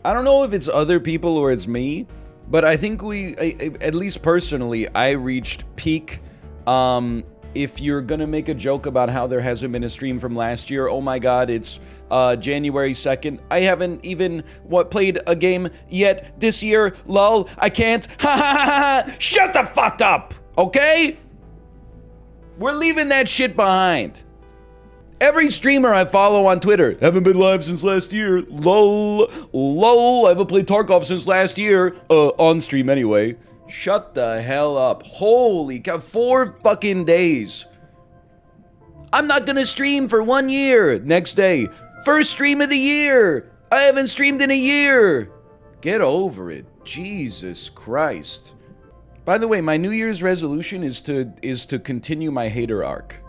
I don't know if it's other people or it's me, but I think at least personally, I reached peak. If you're gonna make a joke about how there hasn't been a stream from last year, oh my god, it's January 2nd. I haven't even played a game yet this year. Lol, I can't. Ha ha ha ha! Shut the fuck up, okay? We're leaving that shit behind. Every streamer I follow on Twitter, haven't been live since last year. Lol, lol. I haven't played Tarkov since last year. On stream anyway. Shut the hell up. Holy cow, 4 fucking days. I'm not gonna stream for 1 year. Next day, first stream of the year. I haven't streamed in a year. Get over it. Jesus Christ. By the way, my New Year's resolution is to continue my hater arc.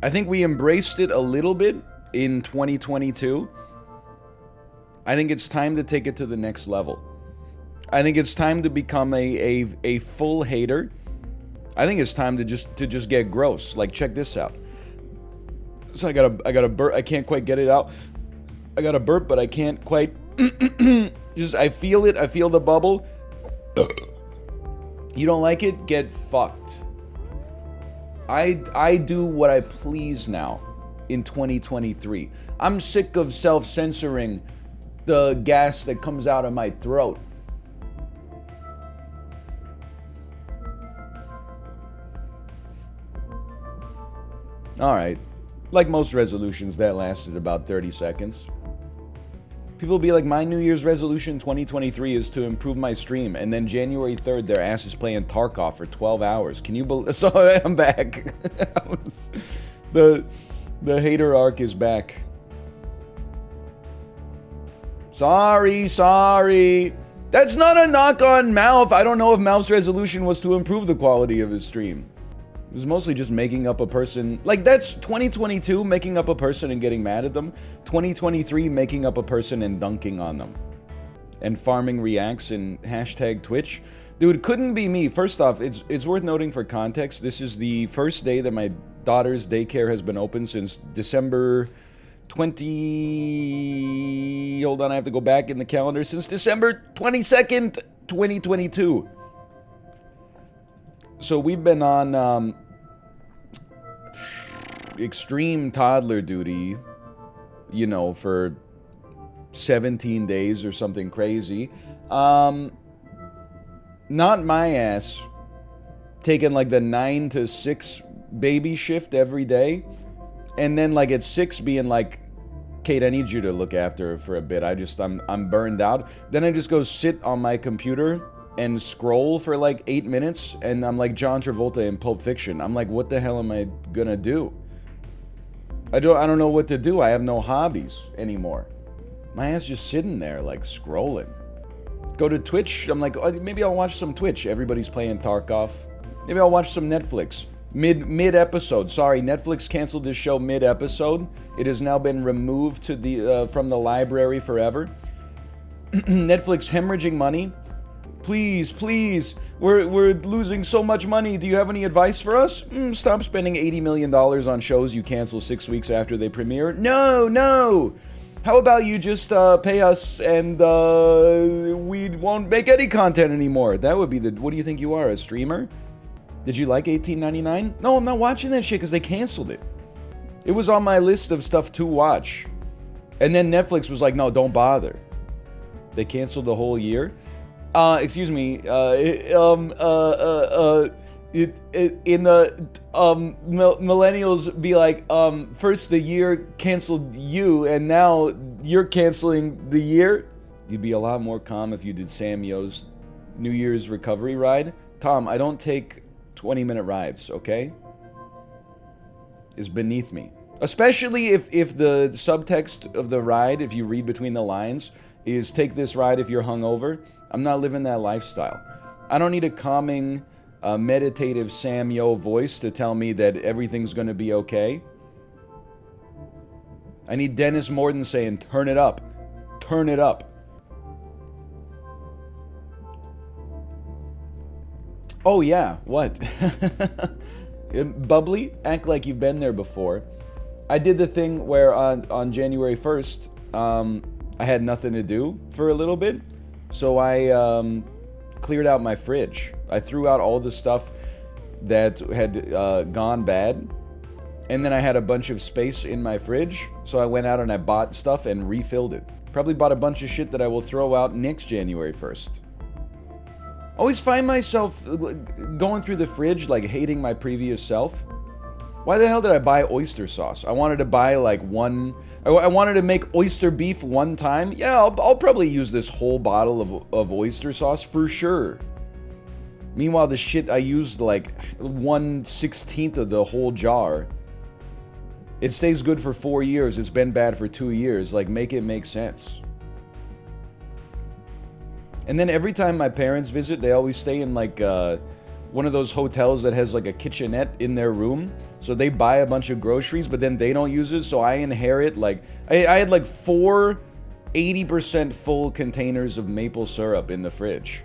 I think we embraced it a little bit in 2022. I think it's time to take it to the next level. I think it's time to become a full hater. I think it's time to just get gross. Like, check this out. So I got a burp. I can't quite get it out. I got a burp, but I can't quite. I feel it. I feel the bubble. You don't like it? Get fucked. I do what I please now in 2023. I'm sick of self-censoring the gas that comes out of my throat. Alright. Like most resolutions, that lasted about 30 seconds. People be like, my New Year's resolution 2023 is to improve my stream. And then January 3rd, their ass is playing Tarkov for 12 hours. Can you believe? So I'm back. The hater arc is back. Sorry. That's not a knock on Mouth. I don't know if Mouth's resolution was to improve the quality of his stream. It was mostly just making up a person. Like, that's 2022, making up a person and getting mad at them. 2023, making up a person and dunking on them. And farming reacts and hashtag Twitch. Dude, couldn't be me. First off, it's worth noting for context, this is the first day that my daughter's daycare has been open since December 20... Hold on, I have to go back in the calendar. Since December 22nd, 2022. So we've been on extreme toddler duty, you know, for 17 days or something crazy. Not my ass taking like the 9 to 6 baby shift every day, and then like at 6 being like, Kate, I need you to look after her for a bit. I'm burned out. Then I just go sit on my computer and scroll for like 8 minutes, and I'm like John Travolta in Pulp Fiction. I'm like, what the hell am I gonna do? I don't know what to do. I have no hobbies anymore. My ass just sitting there like scrolling. Go to Twitch. I'm like, oh, maybe I'll watch some Twitch. Everybody's playing Tarkov. Maybe I'll watch some Netflix. Mid episode. Sorry, Netflix canceled this show mid episode. It has now been removed to the from the library forever. Netflix hemorrhaging money. Please, we're losing so much money. Do you have any advice for us? Stop spending $80 million on shows you cancel 6 weeks after they premiere. No. How about you just pay us and we won't make any content anymore? That would be the... What do you think you are, a streamer? Did you like $18.99? No, I'm not watching that shit because they canceled it. It was on my list of stuff to watch. And then Netflix was like, no, don't bother. They canceled the whole year. Excuse me, in the millennials be like, first the year canceled you, and now you're canceling the year. You'd be a lot more calm if you did Sam Yo's New Year's recovery ride. Tom, I don't take 20-minute rides, okay? It's beneath me. Especially if the subtext of the ride, if you read between the lines, is take this ride if you're hungover. I'm not living that lifestyle. I don't need a calming, meditative Sam Yo voice to tell me that everything's gonna be okay. I need Dennis Morton saying, turn it up. Turn it up. Oh yeah, what? Bubbly? Act like you've been there before. I did the thing where on January 1st, I had nothing to do for a little bit, so I cleared out my fridge. I threw out all the stuff that had gone bad, and then I had a bunch of space in my fridge, so I went out and I bought stuff and refilled it. Probably bought a bunch of shit that I will throw out next January 1st. Always find myself going through the fridge, like hating my previous self. Why the hell did I buy oyster sauce? I wanted to buy like I wanted to make oyster beef one time. Yeah, I'll probably use this whole bottle of oyster sauce for sure. Meanwhile, the shit I used like 1/16 of the whole jar. It stays good for 4 years. It's been bad for 2 years. Like, make it make sense. And then every time my parents visit, they always stay in like one of those hotels that has like a kitchenette in their room. So they buy a bunch of groceries, but then they don't use it. So I inherit like, I had like 4 80% full containers of maple syrup in the fridge.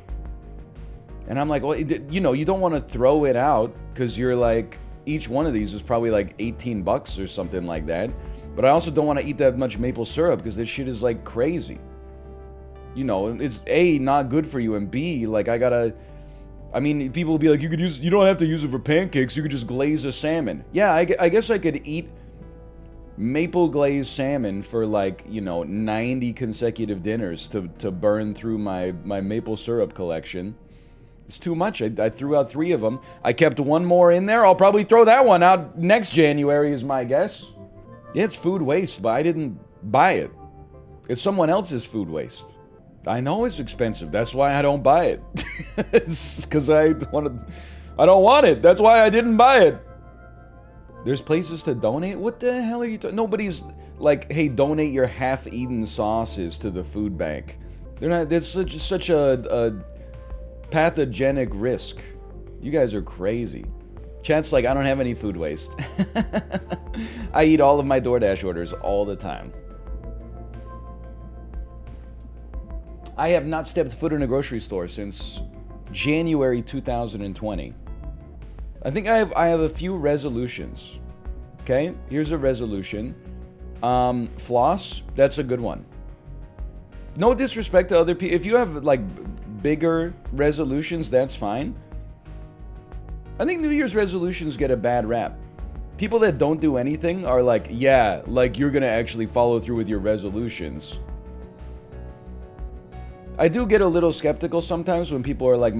And I'm like, well, you know, you don't want to throw it out because you're like, each one of these is probably like $18 or something like that. But I also don't want to eat that much maple syrup because this shit is like crazy. You know, it's A, not good for you, and B, like I mean, people will be like, you don't have to use it for pancakes, you could just glaze a salmon. Yeah, I guess I could eat maple glazed salmon for like, you know, 90 consecutive dinners to burn through my maple syrup collection. It's too much. I threw out 3 of them. I kept 1 more in there. I'll probably throw that one out next January is my guess. Yeah, it's food waste, but I didn't buy it. It's someone else's food waste. I know it's expensive. That's why I don't buy it. It's because I don't want it. That's why I didn't buy it. There's places to donate? What the hell are you talking? Nobody's like, hey, donate your half-eaten sauces to the food bank. They're not. There's such a pathogenic risk. You guys are crazy. Chat's like, I don't have any food waste. I eat all of my DoorDash orders all the time. I have not stepped foot in a grocery store since January 2020. I think I have a few resolutions. Okay, here's a resolution. Floss, that's a good one. No disrespect to other people. If you have like bigger resolutions, that's fine. I think New Year's resolutions get a bad rap. People that don't do anything are like, yeah, like you're gonna actually follow through with your resolutions. I do get a little skeptical sometimes when people are like,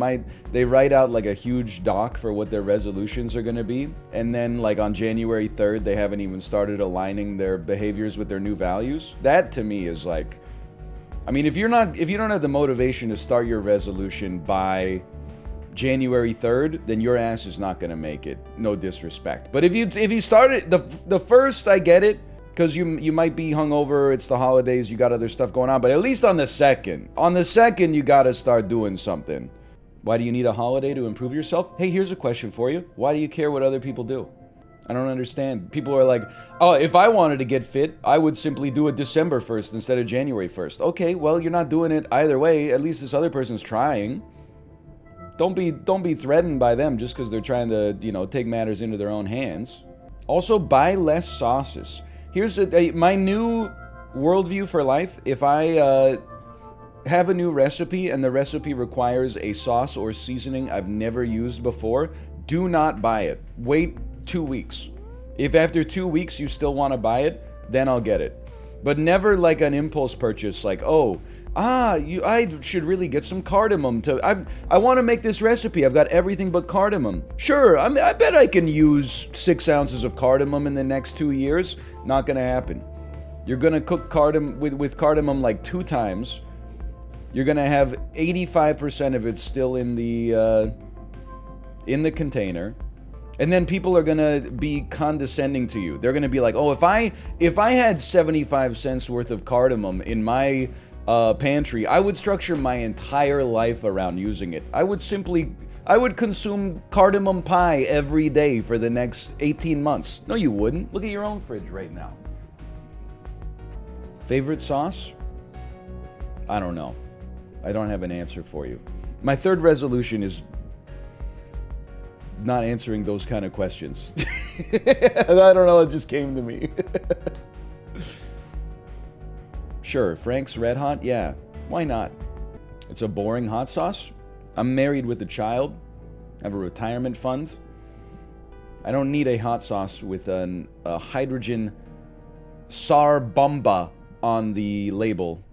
they write out like a huge doc for what their resolutions are gonna be, and then like on January 3rd, they haven't even started aligning their behaviors with their new values. That to me is like, I mean, if you don't have the motivation to start your resolution by January 3rd, then your ass is not gonna make it. No disrespect. But if you start it the first, I get it. Because you might be hungover, it's the holidays, you got other stuff going on, but at least on the second you gotta start doing something. Why do you need a holiday to improve yourself? Hey, here's a question for you. Why do you care what other people do? I don't understand. People are like, oh, if I wanted to get fit, I would simply do it December 1st instead of January 1st. Okay, well, you're not doing it either way. At least this other person's trying. Don't be threatened by them just because they're trying to, you know, take matters into their own hands. Also, buy less sauces. Here's my new worldview for life. If I have a new recipe and the recipe requires a sauce or seasoning I've never used before, do not buy it. Wait 2 weeks. If after 2 weeks you still want to buy it, then I'll get it. But never like an impulse purchase like, I should really get some cardamom I want to make this recipe. I've got everything but cardamom. Sure, I mean, I bet I can use 6 ounces of cardamom in the next 2 years. Not gonna happen. You're gonna cook cardamom with cardamom like 2 times. You're gonna have 85% of it still in the container. And then people are gonna be condescending to you. They're gonna be like, oh, if I had 75 cents worth of cardamom in my pantry, I would structure my entire life around using it. I would consume cardamom pie every day for the next 18 months. No, you wouldn't. Look at your own fridge right now. Favorite sauce? I don't know. I don't have an answer for you. My third resolution is not answering those kind of questions. I don't know, it just came to me. Sure, Frank's Red Hot, yeah, why not? It's a boring hot sauce. I'm married with a child. I have a retirement fund. I don't need a hot sauce with a hydrogen sarbamba on the label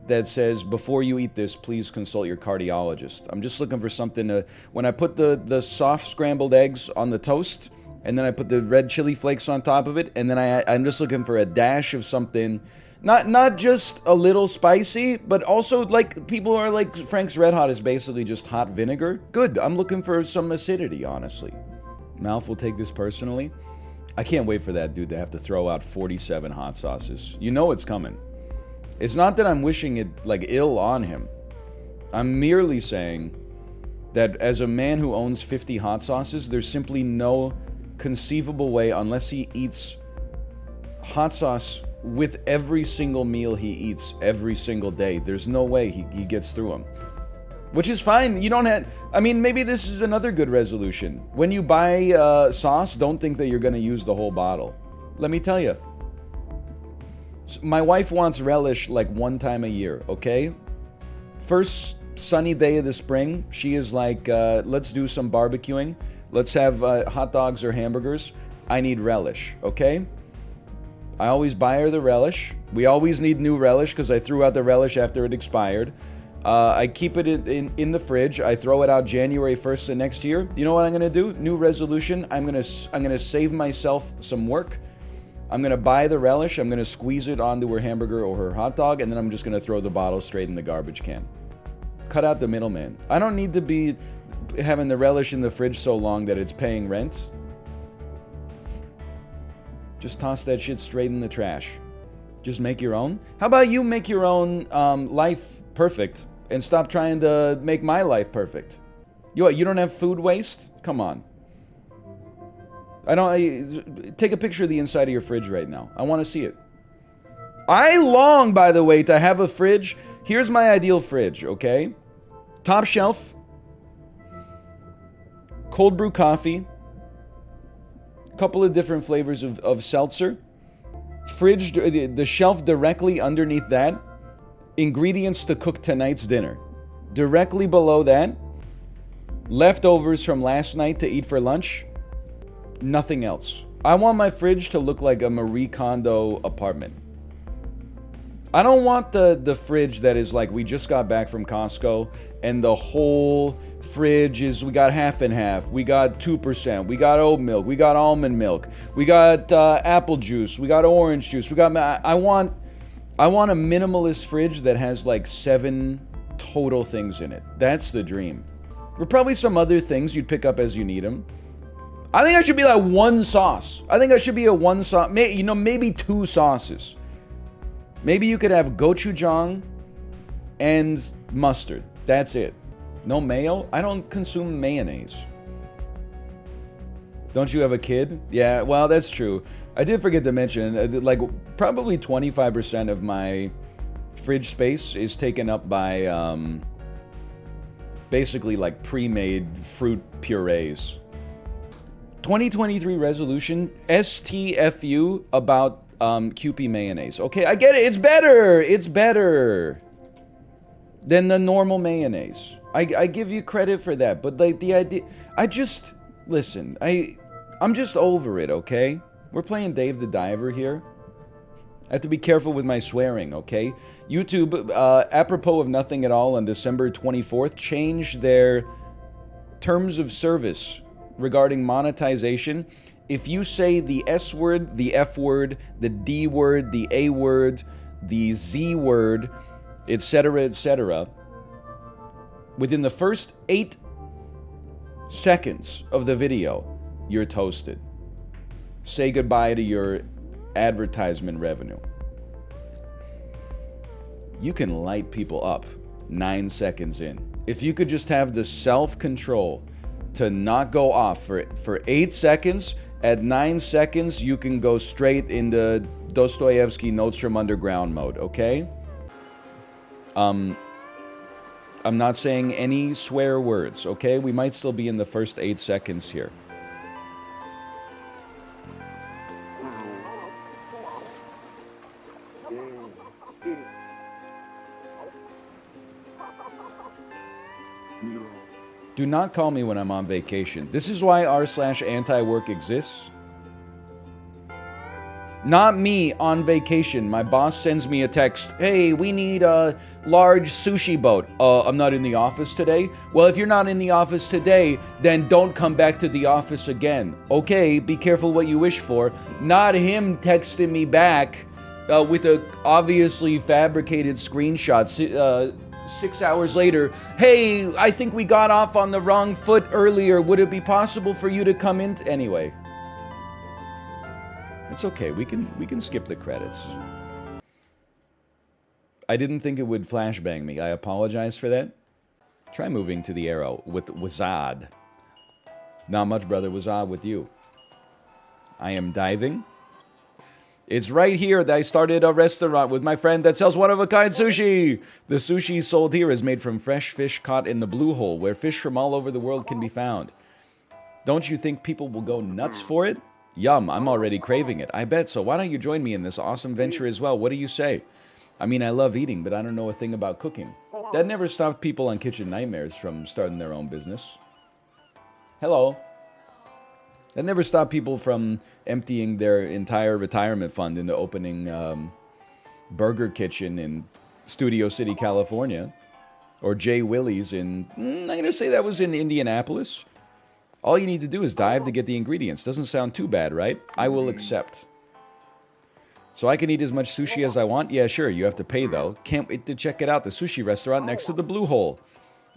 that says, before you eat this, please consult your cardiologist. I'm just looking for something to... When I put the soft scrambled eggs on the toast, and then I put the red chili flakes on top of it, and then I'm just looking for a dash of something... Not just a little spicy, but also, like, people are like, Frank's Red Hot is basically just hot vinegar. Good, I'm looking for some acidity, honestly. Malf will take this personally. I can't wait for that dude to have to throw out 47 hot sauces. You know it's coming. It's not that I'm wishing it, like, ill on him. I'm merely saying that as a man who owns 50 hot sauces, there's simply no conceivable way, unless he eats hot sauce with every single meal he eats every single day. There's no way he gets through them. Which is fine. You don't have... I mean, maybe this is another good resolution. When you buy sauce, don't think that you're going to use the whole bottle. Let me tell you. My wife wants relish like one time a year, okay? First sunny day of the spring, she is like, let's do some barbecuing. Let's have hot dogs or hamburgers. I need relish, okay? I always buy her the relish. We always need new relish because I threw out the relish after it expired. I keep it in the fridge. I throw it out January 1st of next year. You know what I'm going to do? New resolution. I'm going to save myself some work. I'm going to buy the relish. I'm going to squeeze it onto her hamburger or her hot dog, and then I'm just going to throw the bottle straight in the garbage can. Cut out the middleman. I don't need to be having the relish in the fridge so long that it's paying rent. Just toss that shit straight in the trash. Just make your own. How about you make your own life perfect and stop trying to make my life perfect? You don't have food waste? Come on. Take a picture of the inside of your fridge right now. I want to see it. I long, by the way, to have a fridge. Here's my ideal fridge, okay? Top shelf. Cold brew coffee. Couple of different flavors of seltzer. Fridge, the shelf directly underneath that. Ingredients to cook tonight's dinner. Directly below that. Leftovers from last night to eat for lunch. Nothing else. I want my fridge to look like a Marie Kondo apartment. I don't want the fridge that is like, we just got back from Costco and the whole fridge is, we got half and half, we got 2%, we got oat milk, we got almond milk, we got apple juice, we got orange juice, we got... I want a minimalist fridge that has like 7 total things in it. That's the dream. Or probably some other things you'd pick up as you need them. I think I should be like one sauce. I think I should be a one sauce, maybe 2 sauces. Maybe you could have gochujang and mustard. That's it. No mayo? I don't consume mayonnaise. Don't you have a kid? Yeah, well, that's true. I did forget to mention, like, probably 25% of my fridge space is taken up by, basically, like, pre-made fruit purees. 2023 resolution, STFU about Kewpie mayonnaise. Okay, I get it. It's better. It's better than the normal mayonnaise. I give you credit for that. But like the idea, listen. I'm just over it. Okay, we're playing Dave the Diver here. I have to be careful with my swearing. Okay, YouTube, apropos of nothing at all, on December 24th, changed their terms of service regarding monetization. If you say the S word, the F word, the D word, the A word, the Z word, etc., within the first 8 seconds of the video, you're toasted. Say goodbye to your advertisement revenue. You can light people up 9 seconds in. If you could just have the self-control to not go off for 8 seconds. At 9 seconds, you can go straight into Dostoevsky Notes from Underground mode, okay? I'm not saying any swear words, okay? We might still be in the first 8 seconds here. Do not call me when I'm on vacation. This is why r/antiwork exists. Not me on vacation. My boss sends me a text. Hey, we need a large sushi boat. I'm not in the office today. Well, if you're not in the office today, then don't come back to the office again. Okay, be careful what you wish for. Not him texting me back with a obviously fabricated screenshot. 6 hours later, hey, I think we got off on the wrong foot earlier. Would it be possible for you to come in? Anyway. It's okay. We can skip the credits. I didn't think it would flashbang me. I apologize for that. Try moving to the arrow with Wazad. Not much, brother. Wazad with you. I am diving. It's right here that I started a restaurant with my friend that sells one-of-a-kind sushi. The sushi sold here is made from fresh fish caught in the blue hole, where fish from all over the world can be found. Don't you think people will go nuts for it? Yum, I'm already craving it. I bet, so why don't you join me in this awesome venture as well? What do you say? I mean, I love eating, but I don't know a thing about cooking. That never stopped people on Kitchen Nightmares from starting their own business. Hello. That never stopped people from emptying their entire retirement fund into opening Burger Kitchen in Studio City, California. Or Jay Willie's in, I'm going to say that was in Indianapolis. All you need to do is dive to get the ingredients. Doesn't sound too bad, right? I will accept. So I can eat as much sushi as I want? Yeah, sure. You have to pay, though. Can't wait to check it out. The sushi restaurant next to the Blue Hole.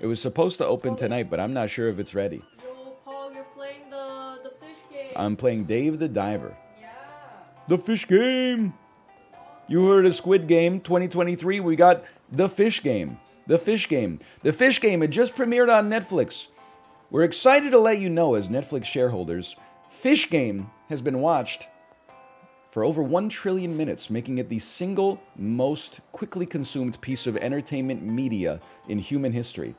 It was supposed to open tonight, but I'm not sure if it's ready. Yo, Paul, you're playing the fish game. I'm playing Dave the Diver. Yeah. The fish game. You heard of Squid Game 2023. We got the fish game. The fish game. The fish game had just premiered on Netflix. We're excited to let you know, as Netflix shareholders, Fish Game has been watched for over 1 trillion minutes, making it the single most quickly consumed piece of entertainment media in human history.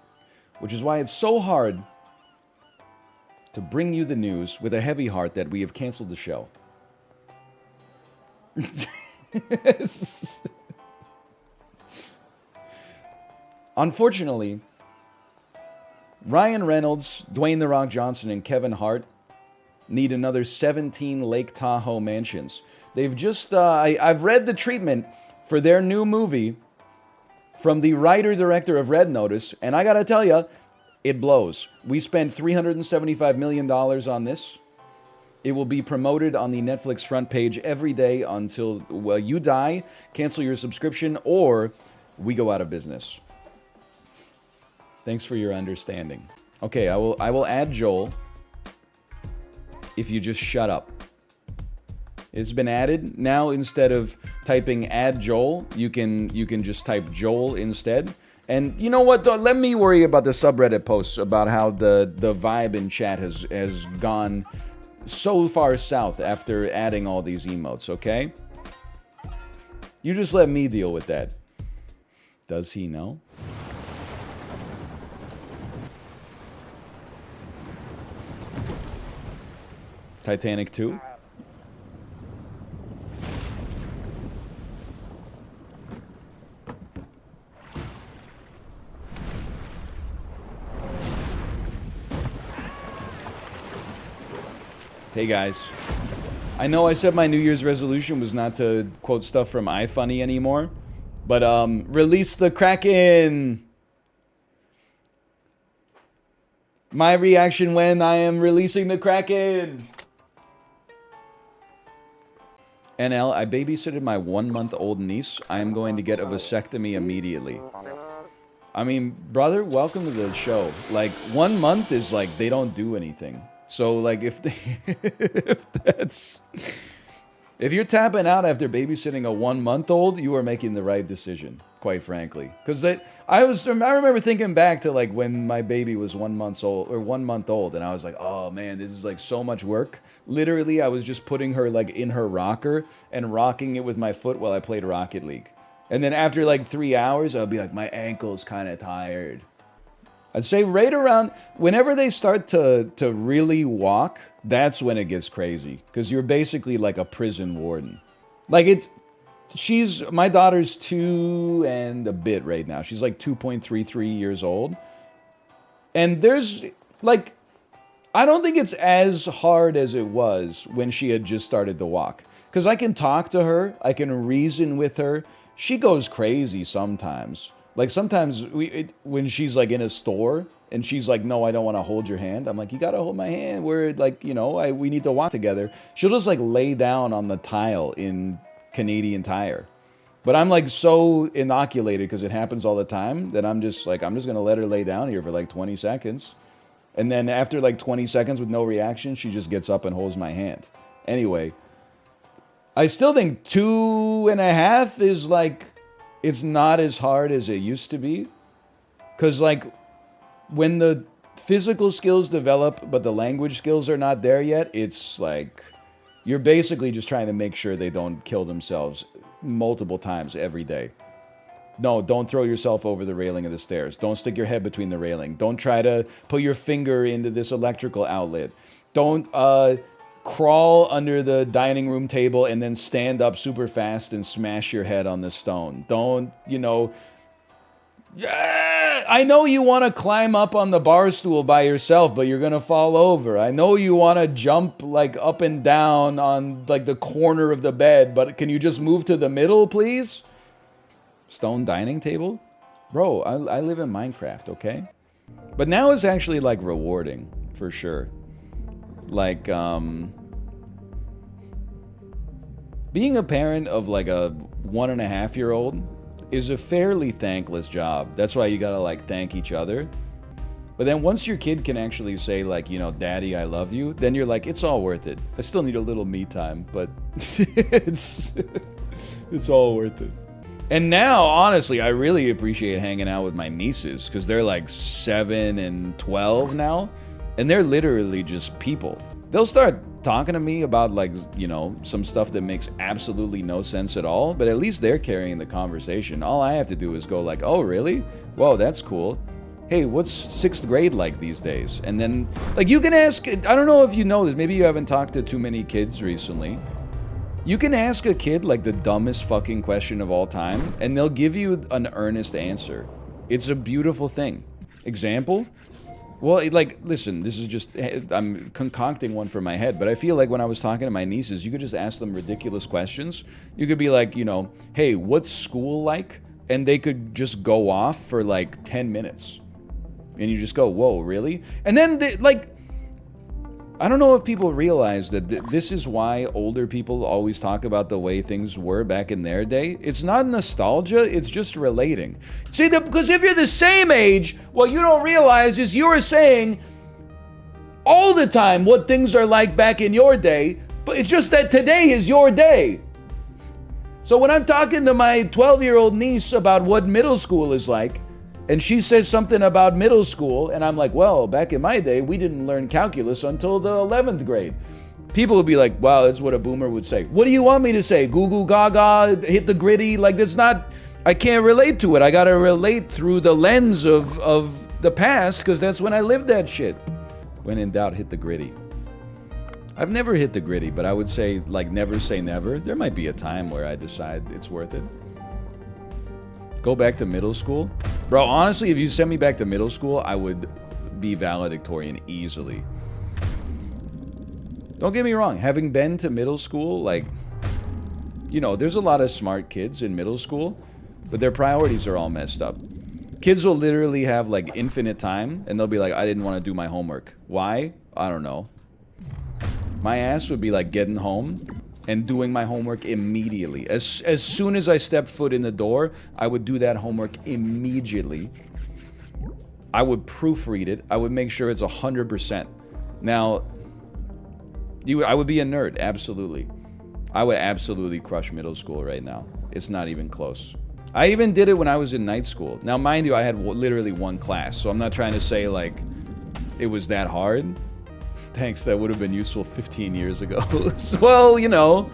Which is why it's so hard to bring you the news with a heavy heart that we have canceled the show. Unfortunately, Ryan Reynolds, Dwayne "The Rock" Johnson, and Kevin Hart need another 17 Lake Tahoe mansions. They've just, I've read the treatment for their new movie from the writer-director of Red Notice, and I gotta tell you, it blows. We spent $375 million on this. It will be promoted on the Netflix front page every day until, well, you die, cancel your subscription, or we go out of business. Thanks for your understanding. Okay, I will add Joel if you just shut up. It's been added. Now instead of typing add Joel, you can just type Joel instead. And you know what? Let me worry about the subreddit posts about how the vibe in chat has gone so far south after adding all these emotes, okay? You just let me deal with that. Does he know? Titanic 2? Hey guys, I know I said my New Year's resolution was not to quote stuff from iFunny anymore, but release the Kraken! My reaction when I am releasing the Kraken! NL, I babysitted my 1-month-old niece. I am going to get a vasectomy immediately. I mean, brother, welcome to the show. Like, 1 month is like, they don't do anything. So, like, if you're tapping out after babysitting a 1-month-old, you are making the right decision, quite frankly. Because I remember thinking back to, like, when my baby was 1 month old, and I was like, oh, man, this is, like, so much work. Literally, I was just putting her, like, in her rocker and rocking it with my foot while I played Rocket League. And then after, like, 3 hours, I'll be like, my ankle's kind of tired. I'd say right around, whenever they start to really walk, that's when it gets crazy. Because you're basically like a prison warden. Like, my daughter's 2 and a bit right now. She's like 2.33 years old. And there's, like, I don't think it's as hard as it was when she had just started to walk. Because I can talk to her, I can reason with her. She goes crazy sometimes. Like, sometimes when she's, like, in a store, and she's like, no, I don't want to hold your hand. I'm like, you got to hold my hand. We're, like, you know, we need to walk together. She'll just, like, lay down on the tile in Canadian Tire. But I'm like so inoculated because it happens all the time that I'm just going to let her lay down here for like 20 seconds. And then after like 20 seconds with no reaction, she just gets up and holds my hand. Anyway, I still think 2.5 is like, it's not as hard as it used to be. Because like when the physical skills develop, but the language skills are not there yet, it's like, you're basically just trying to make sure they don't kill themselves multiple times every day. No, don't throw yourself over the railing of the stairs. Don't stick your head between the railing. Don't try to put your finger into this electrical outlet. Don't crawl under the dining room table and then stand up super fast and smash your head on the stone. Don't, you know... Yeah, I know you want to climb up on the bar stool by yourself, but you're going to fall over. I know you want to jump like up and down on like the corner of the bed, but can you just move to the middle, please? Stone dining table? Bro, I live in Minecraft, okay? But now it's actually like rewarding, for sure. Like, being a parent of like a 1.5-year-old is a fairly thankless job. That's why you gotta like thank each other. But then once your kid can actually say like, you know, Daddy, I love you, then you're like, it's all worth it. I still need a little me time, but it's all worth it. And now, honestly, I really appreciate hanging out with my nieces because they're like 7 and 12 now, and they're literally just people. They'll start talking to me about like, you know, some stuff that makes absolutely no sense at all, but at least they're carrying the conversation. All I have to do is go like, oh, really? Whoa, that's cool. Hey, what's 6th grade like these days? And then, like, you can ask, I don't know if you know this, maybe you haven't talked to too many kids recently. You can ask a kid like the dumbest fucking question of all time, and they'll give you an earnest answer. It's a beautiful thing. Example? Well, like, listen, this is just, I'm concocting one from my head, but I feel like when I was talking to my nieces, you could just ask them ridiculous questions. You could be like, you know, hey, what's school like? And they could just go off for like 10 minutes. And you just go, whoa, really? And then, like, I don't know if people realize that this is why older people always talk about the way things were back in their day. It's not nostalgia, it's just relating. See, because if you're the same age, what you don't realize is you're saying all the time what things are like back in your day, but it's just that today is your day. So when I'm talking to my 12-year-old niece about what middle school is like, and she says something about middle school, and I'm like, well, back in my day, we didn't learn calculus until the 11th grade. People would be like, wow, that's what a boomer would say. What do you want me to say? Goo goo gaga, hit the gritty? Like, that's not, I can't relate to it. I gotta relate through the lens of the past, because that's when I lived that shit. When in doubt, hit the gritty. I've never hit the gritty, but I would say, like, never say never. There might be a time where I decide it's worth it. Go back to middle school? Bro, honestly, if you sent me back to middle school, I would be valedictorian easily. Don't get me wrong, having been to middle school, like, you know, there's a lot of smart kids in middle school, but their priorities are all messed up. Kids will literally have, like, infinite time, and they'll be like, I didn't want to do my homework. Why? I don't know. My ass would be, like, getting home and doing my homework immediately. As soon as I stepped foot in the door, I would do that homework immediately. I would proofread it. I would make sure it's 100%. Now, I would be a nerd, absolutely. I would absolutely crush middle school right now. It's not even close. I even did it when I was in night school. Now, mind you, I had literally one class, so I'm not trying to say, like, it was that hard. Thanks, that would have been useful 15 years ago. Well, you know.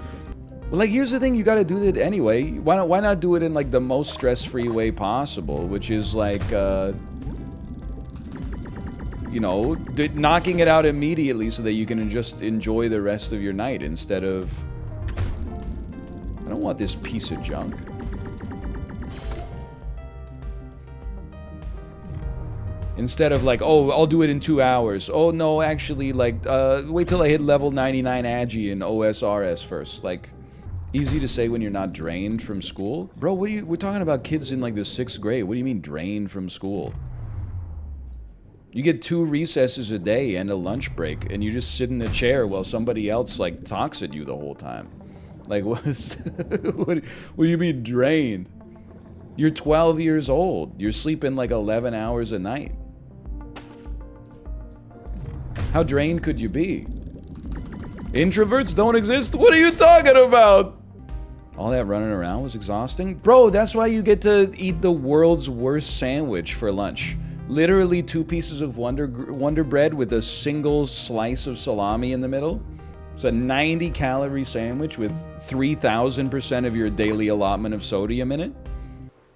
But, like, here's the thing, you gotta do it anyway. Why not do it in, like, the most stress-free way possible, which is, like, you know, knocking it out immediately so that you can just enjoy the rest of your night instead of I don't want this piece of junk. Instead of like, oh, I'll do it in 2 hours. Oh, no, actually, like, wait till I hit level 99 Agi in OSRS first. Like, easy to say when you're not drained from school. Bro, we're talking about kids in like the 6th grade. What do you mean drained from school? You get 2 recesses a day and a lunch break, and you just sit in a chair while somebody else, like, talks at you the whole time. Like, what do you mean drained? You're 12 years old. You're sleeping like 11 hours a night. How drained could you be? Introverts don't exist? What are you talking about? All that running around was exhausting? Bro, that's why you get to eat the world's worst sandwich for lunch. Literally 2 pieces of Wonder Bread with a single slice of salami in the middle. It's a 90-calorie sandwich with 3,000% of your daily allotment of sodium in it.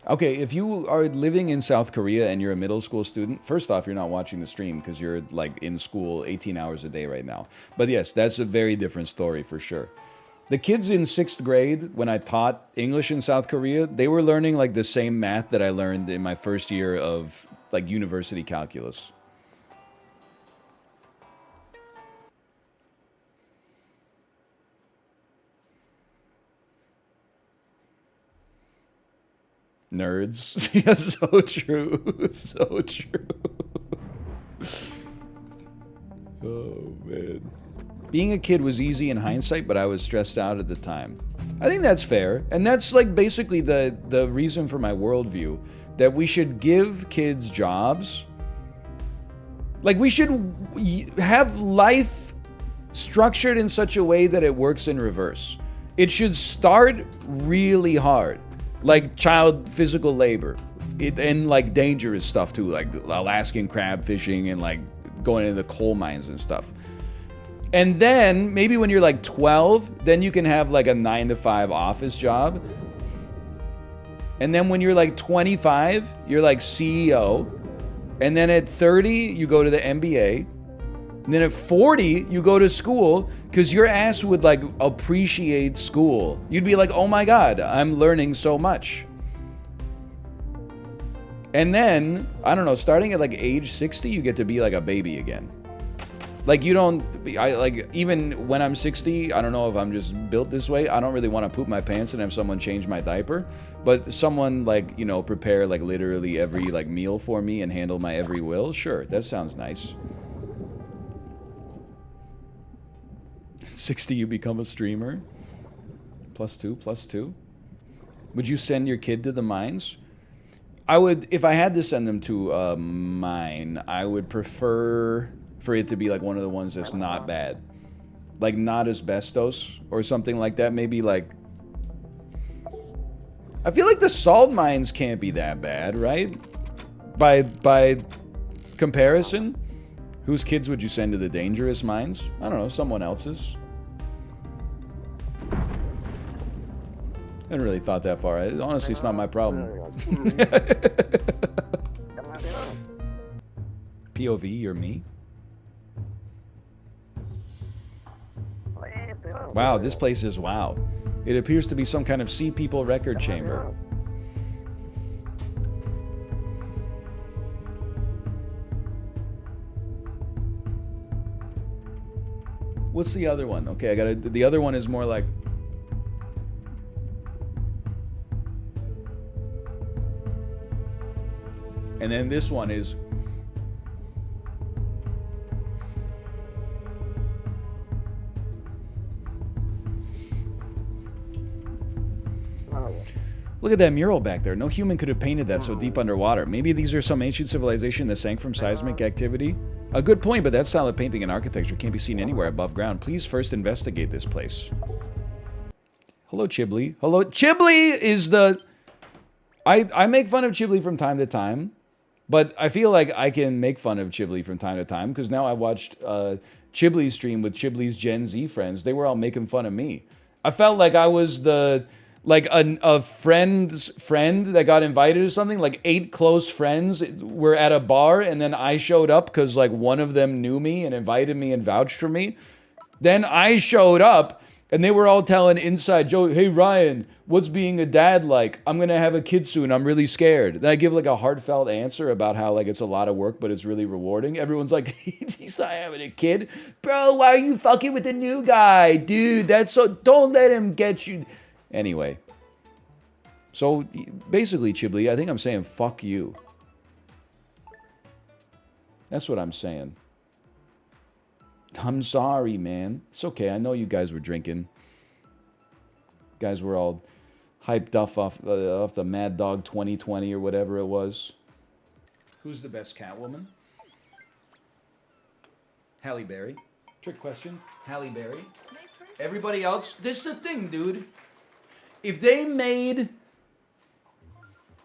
Okay, if you are living in South Korea and you're a middle school student, first off, you're not watching the stream because you're like in school 18 hours a day right now. But yes, that's a very different story for sure. The kids in 6th grade, when I taught English in South Korea, they were learning like the same math that I learned in my first year of like university calculus. Nerds. Yeah, so true. So true. Oh, man. Being a kid was easy in hindsight, but I was stressed out at the time. I think that's fair. And that's like basically the reason for my worldview. That we should give kids jobs. Like we should have life structured in such a way that it works in reverse. It should start really hard. Like child physical labor, and like dangerous stuff too, like Alaskan crab fishing and like going into the coal mines and stuff. And then maybe when you're like 12, then you can have like a 9-to-5 office job. And then when you're like 25, you're like CEO. And then at 30, you go to the MBA. And then at 40, you go to school because your ass would like appreciate school. You'd be like, oh my God, I'm learning so much. And then, I don't know, starting at like age 60, you get to be like a baby again. Like you don't, like even when I'm 60, I don't know if I'm just built this way. I don't really want to poop my pants and have someone change my diaper. But someone like, you know, prepare like literally every like meal for me and handle my every will. Sure, that sounds nice. 60, you become a streamer. +2. Would you send your kid to the mines? I would, if I had to send them to a mine, I would prefer for it to be like one of the ones that's not bad. Like not asbestos or something like that. Maybe like, I feel like the salt mines can't be that bad, right? By comparison. Whose kids would you send to the dangerous mines? I don't know, someone else's. I hadn't really thought that far. Honestly, it's not my problem. POV, you're me? Wow, this place is wow. It appears to be some kind of sea people record chamber. What's the other one? Okay, the other one is more like... And then this one is... Look at that mural back there. No human could have painted that so deep underwater. Maybe these are some ancient civilization that sank from seismic activity? A good point, but that style of painting and architecture can't be seen anywhere above ground. Please first investigate this place. Hello, Chibli. Hello. Chibli is the... I make fun of Chibli from time to time, but I feel like I can make fun of Chibli from time to time, because now I watched Chibli's stream with Chibli's Gen Z friends. They were all making fun of me. I felt like I was the... like a friend's friend that got invited to something, like 8 close friends were at a bar, and then I showed up because like one of them knew me and invited me and vouched for me. Then I showed up, And they were all telling inside joke, hey, Ryan, what's being a dad like? I'm going to have a kid soon. I'm really scared. Then I give like a heartfelt answer about how like it's a lot of work, but it's really rewarding. Everyone's like, he's not having a kid. Bro, why are you fucking with the new guy? Dude, that's so, don't let him get you. Anyway. So basically, Chibli, I think I'm saying fuck you. That's what I'm saying. I'm sorry, man. It's okay. I know you guys were drinking. Guys were all hyped off the Mad Dog 2020 or whatever it was. Who's the best Catwoman? Halle Berry. Trick question. Halle Berry. Everybody else, this is the thing, dude. If they made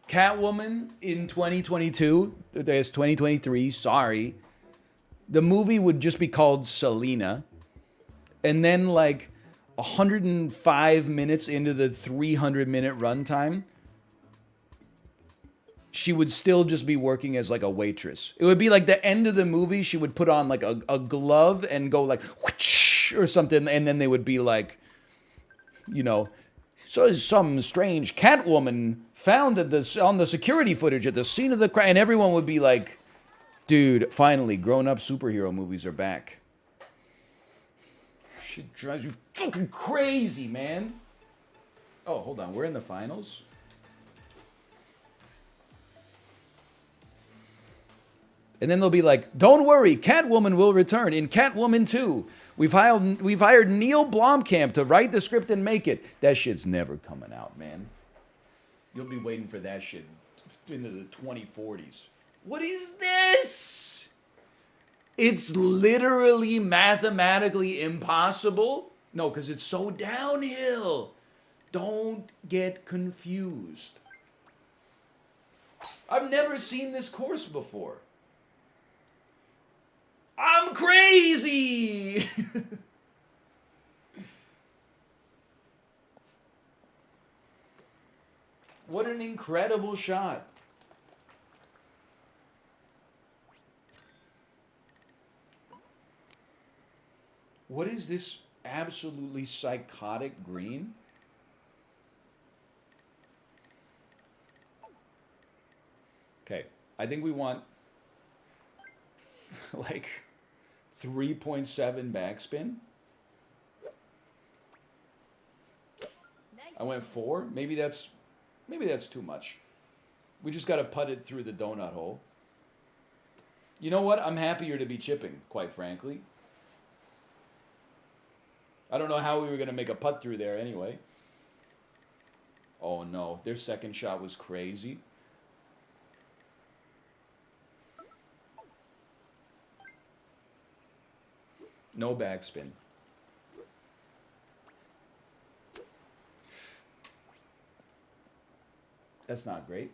Catwoman in 2022, there's 2023, sorry, the movie would just be called Selena. And then like 105 minutes into the 300-minute runtime, she would still just be working as like a waitress. It would be like the end of the movie, she would put on like a glove and go like whoosh or something, and then they would be like, you know, so some strange Catwoman found on the security footage at the scene of the crime, and everyone would be like, dude, finally, grown-up superhero movies are back. Shit drives you fucking crazy, man. Oh, hold on, we're in the finals? And then they'll be like, don't worry, Catwoman will return in Catwoman 2. We've hired Neil Blomkamp to write the script and make it. That shit's never coming out, man. You'll be waiting for that shit into the 2040s. What is this? It's literally mathematically impossible. No, because it's so downhill. Don't get confused. I've never seen this course before. I'm crazy! What an incredible shot. What is this absolutely psychotic green? Okay, I think we want like 3.7 backspin. I went 4. Maybe that's too much. We just got to putt it through the donut hole. You know what? I'm happier to be chipping, quite frankly. I don't know how we were going to make a putt through there anyway. Oh no, their second shot was crazy. No backspin. That's not great.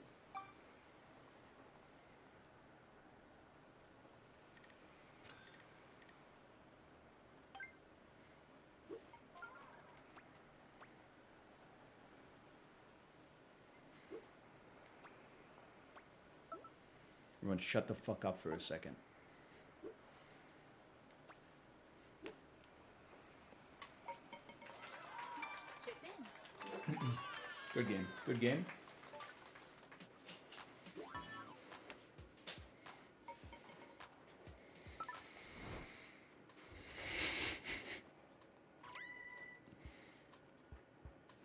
Everyone shut the fuck up for a second. Good game. Good game.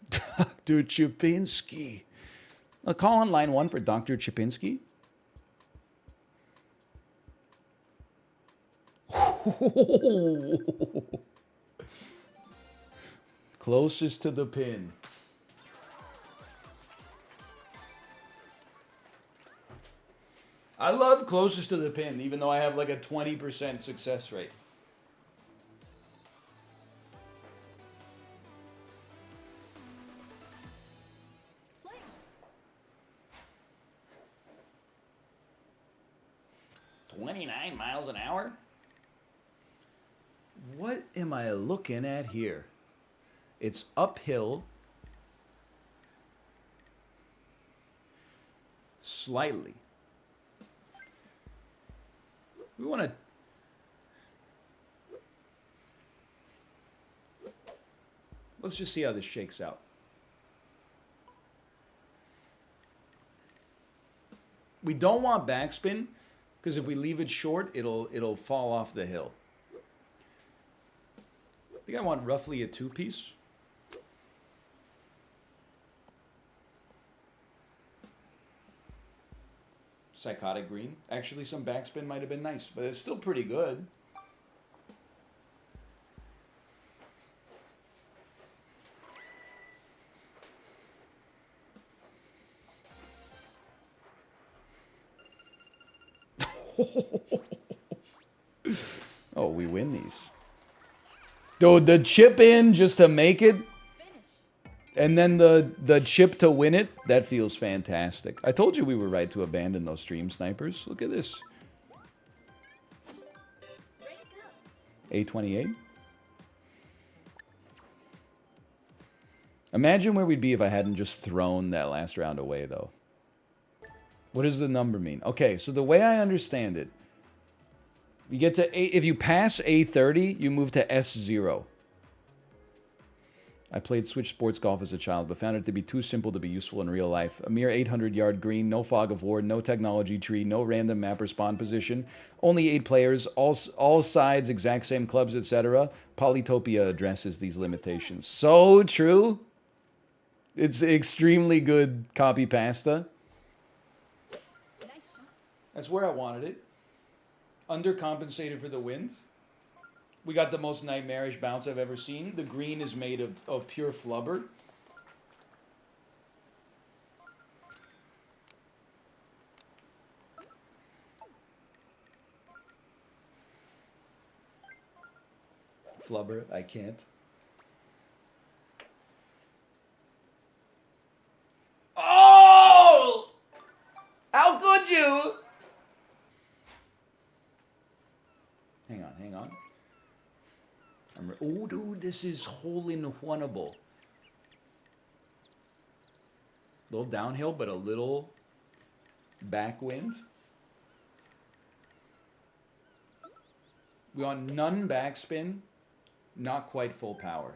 Dr. Chipinski. I'll call on line 1 for Dr. Chipinski. Closest to the pin. I love closest to the pin, even though I have like a 20% success rate. $29 miles an hour? What am I looking at here? It's uphill. Slightly. We want to... Let's just see how this shakes out. We don't want backspin, because if we leave it short, it'll fall off the hill. I think I want roughly a 2-piece. Psychotic green. Actually, some backspin might have been nice, but it's still pretty good. Oh, we win these. Dude, the chip in just to make it, and then the chip to win it, that feels fantastic. I told you we were right to abandon those stream snipers. Look at this. A28. Imagine where we'd be if I hadn't just thrown that last round away, though. What does the number mean? Okay, so the way I understand it, you get to A, if you pass A30, you move to S0. I played Switch Sports Golf as a child, but found it to be too simple to be useful in real life. A mere 800-yard green, no fog of war, no technology tree, no random map or spawn position, only 8 players, all sides, exact same clubs, etc. Polytopia addresses these limitations. So true. It's extremely good copy pasta. That's where I wanted it. Undercompensated for the wind. We got the most nightmarish bounce I've ever seen. The green is made of pure flubber. Flubber, I can't. Oh! How could you? Hang on. Oh, dude, this is hole-in-oneable. Little downhill, but a little backwind. We want none backspin, not quite full power.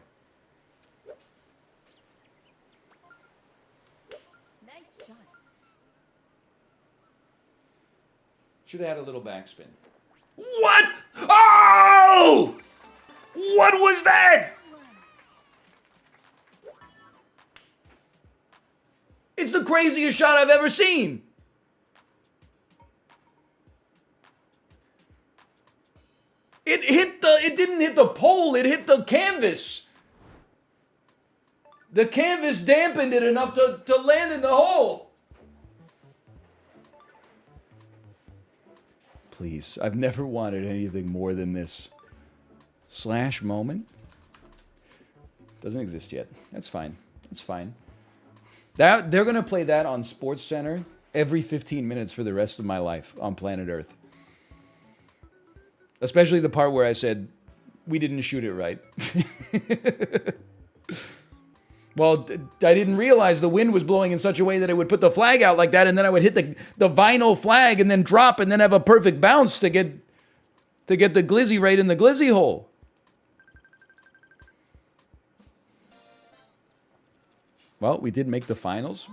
Nice shot. Should have had a little backspin. What? Oh! What was that? It's the craziest shot I've ever seen. It didn't hit the pole, it hit the canvas. The canvas dampened it enough to land in the hole. Please, I've never wanted anything more than this. Slash moment. Doesn't exist yet. That's fine. That's fine. They're going to play that on Sports Center every 15 minutes for the rest of my life on planet Earth. Especially the part where I said, we didn't shoot it right. Well, I didn't realize the wind was blowing in such a way that it would put the flag out like that, and then I would hit the vinyl flag and then drop and then have a perfect bounce to get the glizzy right in the glizzy hole. Well, we did make the finals.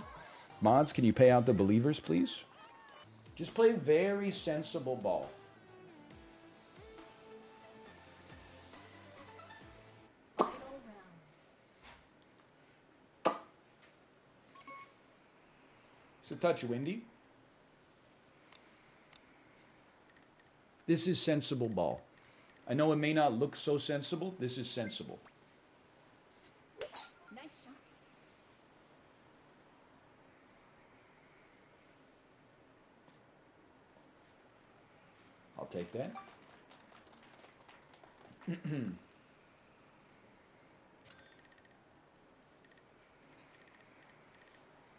Mods, can you pay out the believers, please? Just play very sensible ball. It's a touch windy. This is sensible ball. I know it may not look so sensible. This is sensible. Nice shot. I'll take that.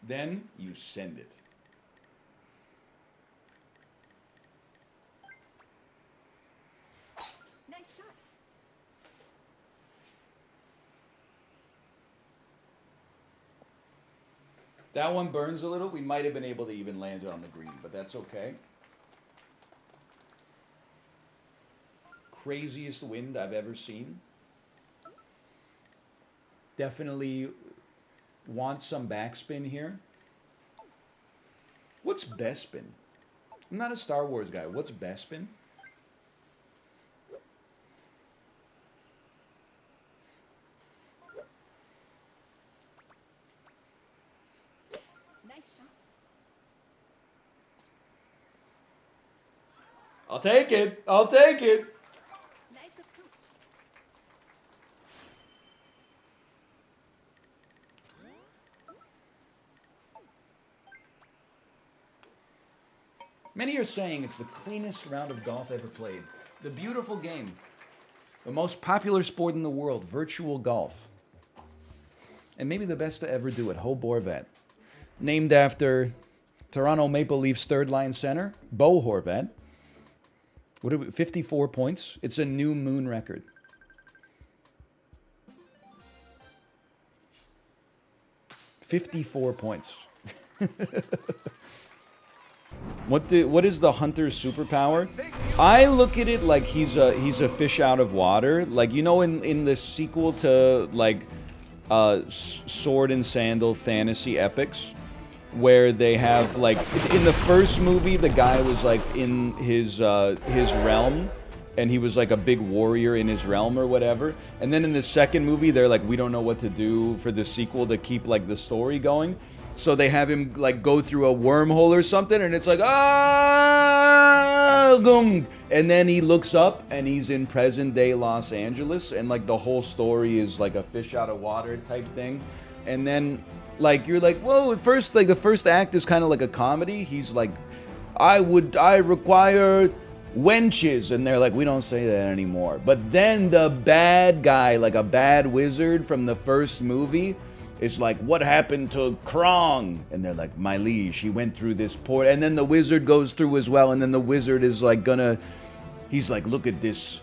Then you send it. Nice shot. That one burns a little. We might have been able to even land it on the green, but that's okay. Craziest wind I've ever seen. Definitely want some backspin here. What's Bespin? I'm not a Star Wars guy. What's Bespin? Nice shot. I'll take it. I'll take it. Nice approach. Many are saying it's the cleanest round of golf ever played. The beautiful game. The most popular sport in the world, virtual golf. And maybe the best to ever do it, Ho Horvat. Named after Toronto Maple Leafs third line center, Bo Horvat. What are we, 54 points? It's a new moon record. $54 points. What is the hunter's superpower? I look at it like he's a fish out of water. Like, you know, in the sequel to like sword and sandal fantasy epics, where they have like in the first movie the guy was like in his realm, and he was like a big warrior in his realm or whatever. And then in the second movie they're like, we don't know what to do for the sequel to keep like the story going. So they have him like go through a wormhole or something, and it's like, ah, gum. And then he looks up and he's in present day Los Angeles, and like the whole story is like a fish out of water type thing. And then like you're like, whoa, at first, like the first act is kind of like a comedy. He's like, I require wenches, and they're like, we don't say that anymore. But then the bad guy, like a bad wizard from the first movie, is like, what happened to Krong? And they're like, my liege, he went through this port. And then the wizard goes through as well, and then the wizard is like he's like, look at this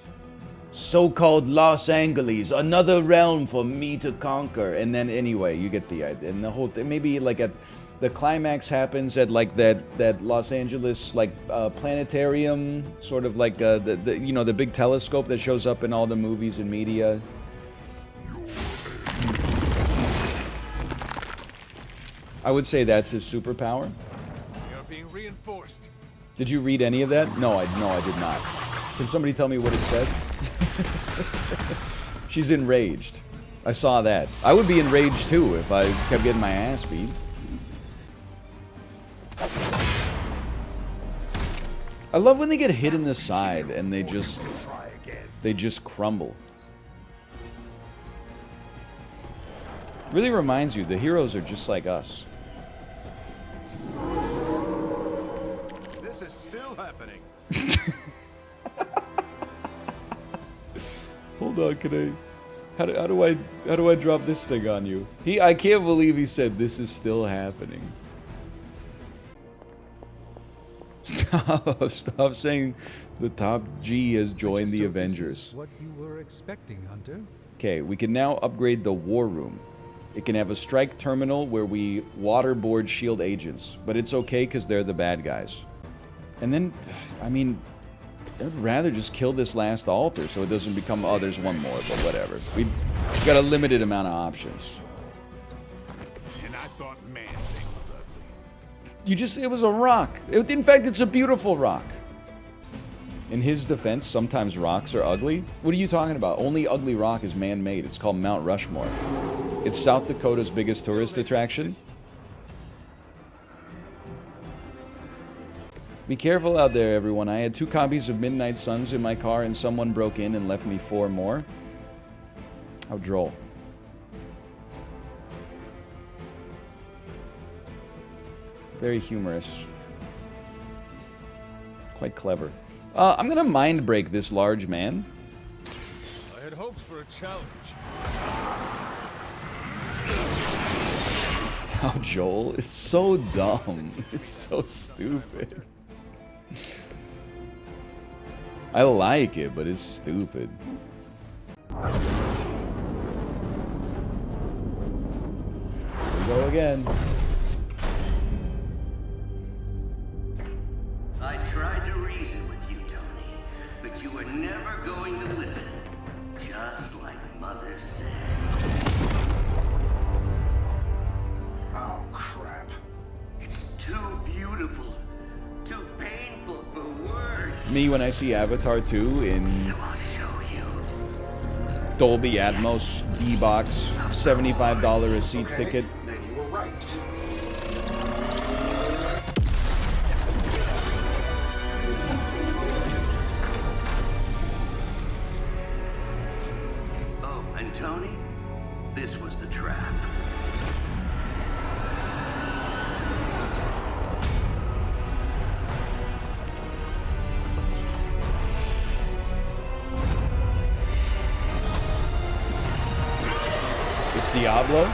so-called Los Angeles, another realm for me to conquer. And then anyway, you get the idea. And the whole thing, maybe like at the climax happens at like that Los Angeles like planetarium, sort of like the you know, the big telescope that shows up in all the movies and media. I would say that's his superpower. We are being reinforced. Did you read any of that? No, I did not. Can somebody tell me what it said? She's enraged. I saw that. I would be enraged too if I kept getting my ass beat. I love when they get hit in the side and they just crumble. Really reminds you, the heroes are just like us. This is still happening. Hold on, can I? How do I drop this thing on you? I can't believe he said this is still happening. Stop saying the top G has joined the Avengers. What you were expecting, Hunter? Okay, we can now upgrade the War Room. It can have a strike terminal where we waterboard shield agents, but it's okay because they're the bad guys. And then, I mean, I'd rather just kill this last altar so it doesn't become, oh, there's one more, but whatever. We've got a limited amount of options. And I thought man thing was ugly. It was a rock. In fact, it's a beautiful rock. In his defense, sometimes rocks are ugly. What are you talking about? Only ugly rock is man-made. It's called Mount Rushmore. It's South Dakota's biggest tourist attraction. Be careful out there, everyone. I had 2 copies of Midnight Suns in my car and someone broke in and left me 4 more. How droll. Very humorous. Quite clever. I'm gonna mind break this large man. I had hoped for a challenge. Oh, Joel, it's so dumb. It's so stupid. I like it, but it's stupid. Here we go again. I tried to reason with you, Tony, but you were never going to listen. Just like Mother said. Oh, crap. It's too beautiful, too painful for words. Me when I see Avatar 2 in So I'll show you. Dolby Atmos D-Box, $75 a seat ticket. Then you were right. Oh, and Tony? This was the trap. It's Diablo.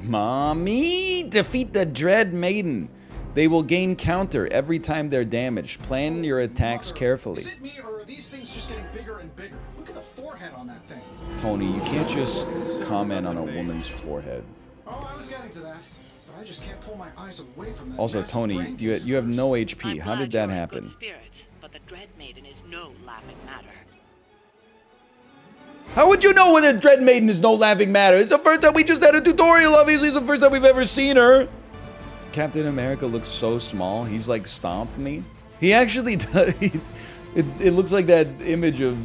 Mommy, defeat the Dread Maiden. They will gain counter every time they're damaged. Plan your attacks carefully. Is it me, or are these things just getting bigger and bigger? Look at the forehead on that thing. Tony, you can't just comment on a woman's forehead. Oh, I was getting to that. But I just can't pull my eyes away from that. Also, massive Tony, brain you have no I'm HP. How did that happen? Spirits, but the Dread Maiden is no laughing matter. How would you know when a Dread Maiden is no laughing matter? It's the first time we just had a tutorial. Obviously, it's the first time we've ever seen her. Captain America looks so small. He's like stomped me. He actually does. It looks like that image of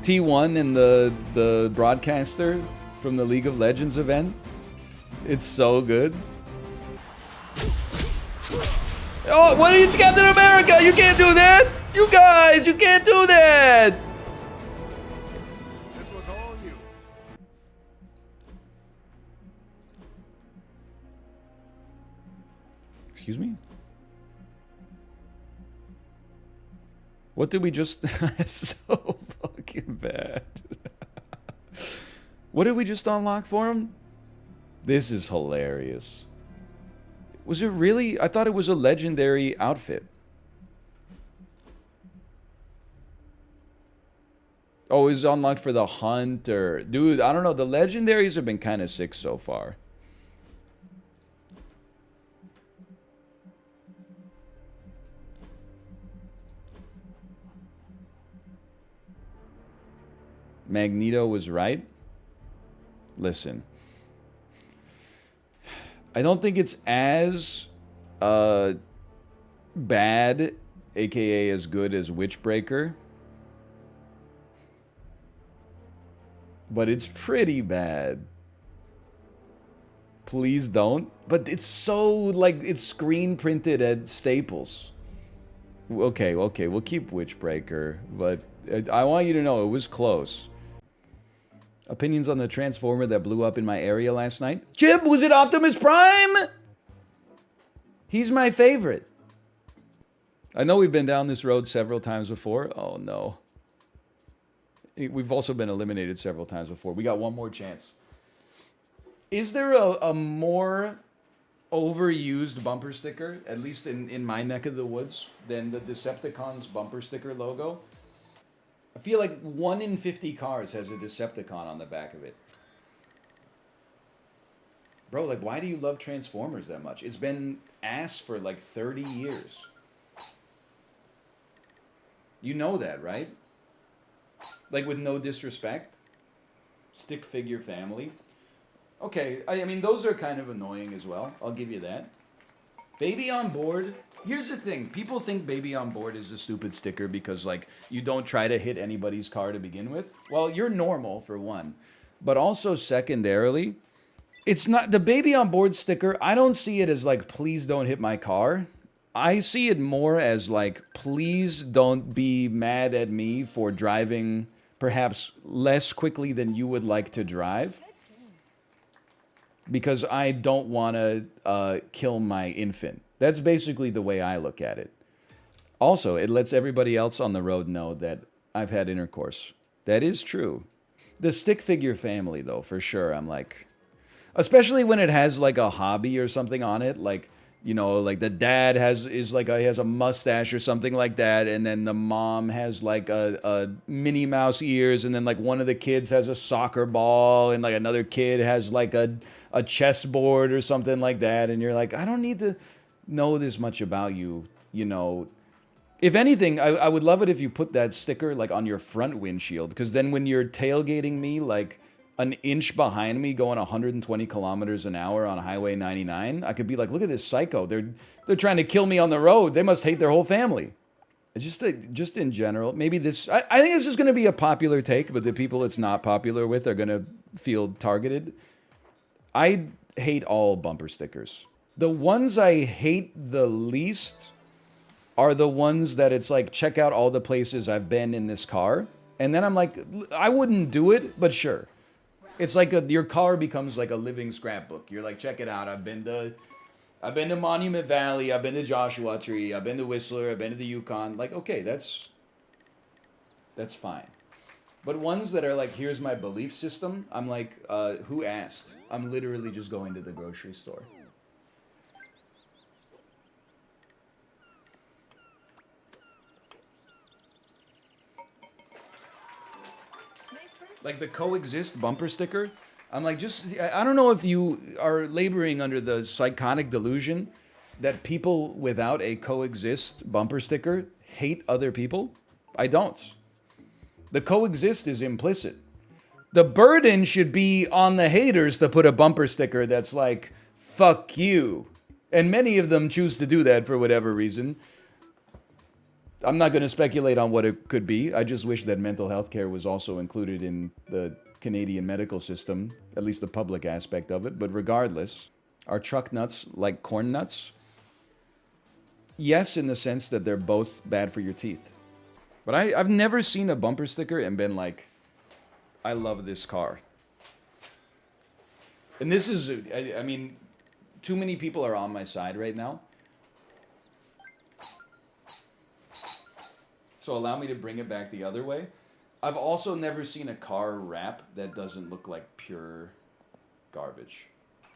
T1 and the broadcaster from the League of Legends event. It's so good. Oh, what are you, Captain America? You can't do that. You guys, you can't do that. This was all you. Excuse me? What did we just... That's so fucking bad. What did we just unlock for him? This is hilarious. Was it really? I thought it was a legendary outfit. Oh, it's unlocked for the hunter. Dude, I don't know. The legendaries have been kind of sick so far. Magneto was right. Listen. I don't think it's as bad, aka as good as Witchbreaker. But it's pretty bad. Please don't. But it's so, like, it's screen printed at Staples. Okay, we'll keep Witchbreaker. But I want you to know it was close. Opinions on the Transformer that blew up in my area last night? Chib, was it Optimus Prime? He's my favorite. I know we've been down this road several times before. Oh, no. We've also been eliminated several times before. We got one more chance. Is there a more overused bumper sticker, at least in my neck of the woods, than the Decepticons bumper sticker logo? I feel like 1 in 50 cars has a Decepticon on the back of it. Bro, like, why do you love Transformers that much? It's been ass for like 30 years. You know that, right? Like, with no disrespect. Stick figure family. Okay, I mean, those are kind of annoying as well. I'll give you that. Baby on board. Here's the thing. People think baby on board is a stupid sticker because, like, you don't try to hit anybody's car to begin with. Well, you're normal, for one. But also, secondarily, it's not... The baby on board sticker, I don't see it as, like, please don't hit my car. I see it more as, like, please don't be mad at me for driving perhaps less quickly than you would like to drive. Because I don't want to kill my infant. That's basically the way I look at it. Also, it lets everybody else on the road know that I've had intercourse. That is true. The stick figure family, though, for sure, I'm like... Especially when it has, like, a hobby or something on it. Like, you know, like, the dad has a mustache or something like that. And then the mom has, like, a Minnie Mouse ears. And then, like, one of the kids has a soccer ball. And, like, another kid has, like, a chessboard or something like that. And you're like, I don't need to... know this much about you, you know. If anything, I would love it if you put that sticker like on your front windshield, because then when you're tailgating me like an inch behind me going 120 kilometers an hour on Highway 99, I could be like, look at this psycho. They're trying to kill me on the road. They must hate their whole family. It's just in general, maybe this, I think this is going to be a popular take, but the people it's not popular with are going to feel targeted. I hate all bumper stickers. The ones I hate the least are the ones that it's like, check out all the places I've been in this car. And then I'm like, I wouldn't do it, but sure. It's like your car becomes like a living scrapbook. You're like, check it out. I've been to Monument Valley. I've been to Joshua Tree. I've been to Whistler. I've been to the Yukon. Like, okay, that's fine. But ones that are like, here's my belief system. I'm like, who asked? I'm literally just going to the grocery store. Like the coexist bumper sticker. I'm like, I don't know if you are laboring under the psychotic delusion that people without a coexist bumper sticker hate other people. I don't. The coexist is implicit. The burden should be on the haters to put a bumper sticker that's like, fuck you. And many of them choose to do that for whatever reason. I'm not going to speculate on what it could be. I just wish that mental health care was also included in the Canadian medical system, at least the public aspect of it. But regardless, are truck nuts like corn nuts? Yes, in the sense that they're both bad for your teeth. But I've never seen a bumper sticker and been like, I love this car. And this is, I mean, too many people are on my side right now. So allow me to bring it back the other way. I've also never seen a car wrap that doesn't look like pure garbage.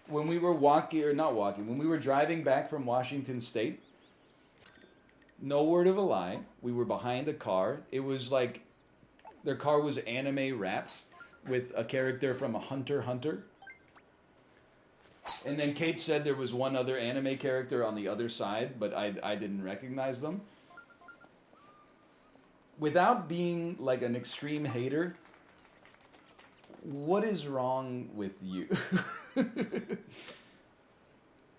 When we were when we were driving back from Washington State, no word of a lie, we were behind a car. It was like, their car was anime wrapped with a character from a Hunter x Hunter. And then Kate said there was one other anime character on the other side, but I didn't recognize them. Without being like an extreme hater, what is wrong with you?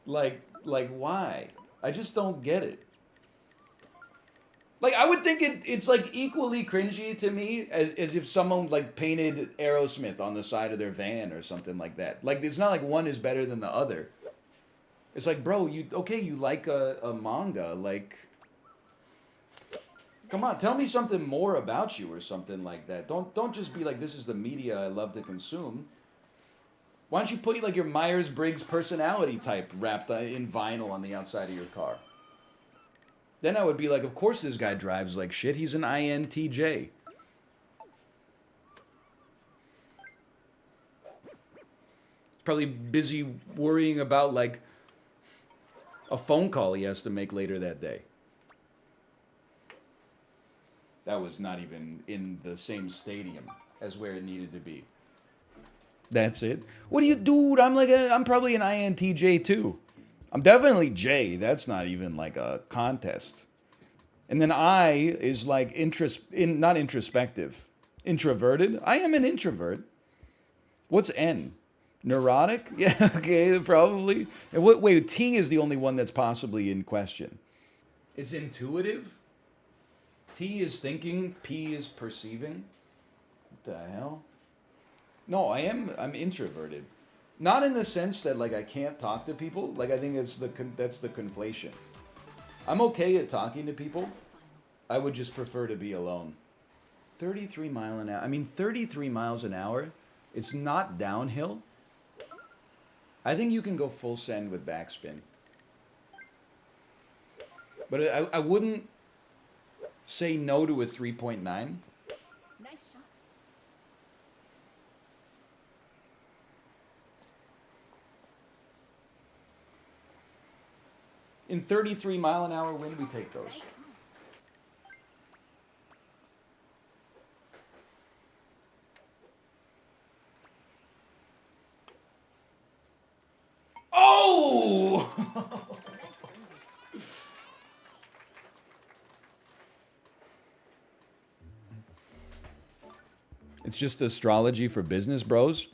like why? I just don't get it. Like, I would think it's like equally cringy to me as if someone like painted Aerosmith on the side of their van or something like that. Like, it's not like one is better than the other. It's like, bro, you like a manga, like, come on, tell me something more about you or something like that. Don't just be like, this is the media I love to consume. Why don't you put like your Myers-Briggs personality type wrapped in vinyl on the outside of your car? Then I would be like, of course this guy drives like shit. He's an INTJ. Probably busy worrying about like a phone call he has to make later that day. That was not even in the same stadium as where it needed to be. That's it. What do you, dude? I'm probably an INTJ too. I'm definitely J. That's not even like a contest. And then I is like not introspective. Introverted. I am an introvert. What's N? Neurotic? Yeah, okay, probably. And wait, T is the only one that's possibly in question. It's intuitive. T is thinking. P is perceiving. What the hell? No, I'm introverted. Not in the sense that like I can't talk to people. Like I think that's the conflation. I'm okay at talking to people. I would just prefer to be alone. 33 mile an hour. I mean, 33 miles an hour. It's not downhill. I think you can go full send with backspin. But I wouldn't say no to a 3.9. Nice shot. In 33 mile an hour wind, we take those. Oh! It's just astrology for business bros.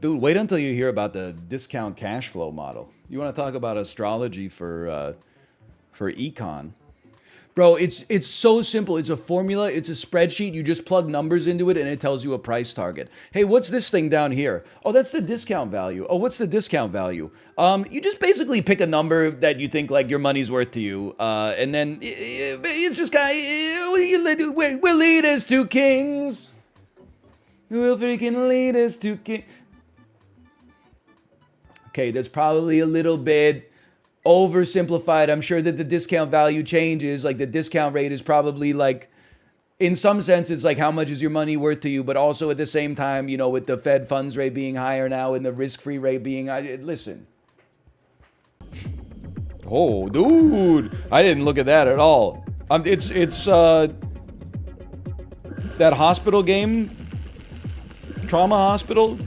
Dude, wait until you hear about the discount cash flow model. You want to talk about astrology for econ? Bro, it's so simple. It's a formula. It's a spreadsheet. You just plug numbers into it and it tells you a price target. Hey, what's this thing down here? Oh, that's the discount value. Oh, what's the discount value? You just basically pick a number that you think like your money's worth to you, and then it's just kind of we'll lead us to kings. We'll freaking lead us to kings. Okay, that's probably a little bit oversimplified. I'm sure that the discount value changes. Like the discount rate is probably like, in some sense, it's like how much is your money worth to you, but also at the same time, you know, with the Fed funds rate being higher now and the risk-free rate being higher. Listen. Oh, dude, I didn't look at that at all. It's that hospital game, trauma hospital.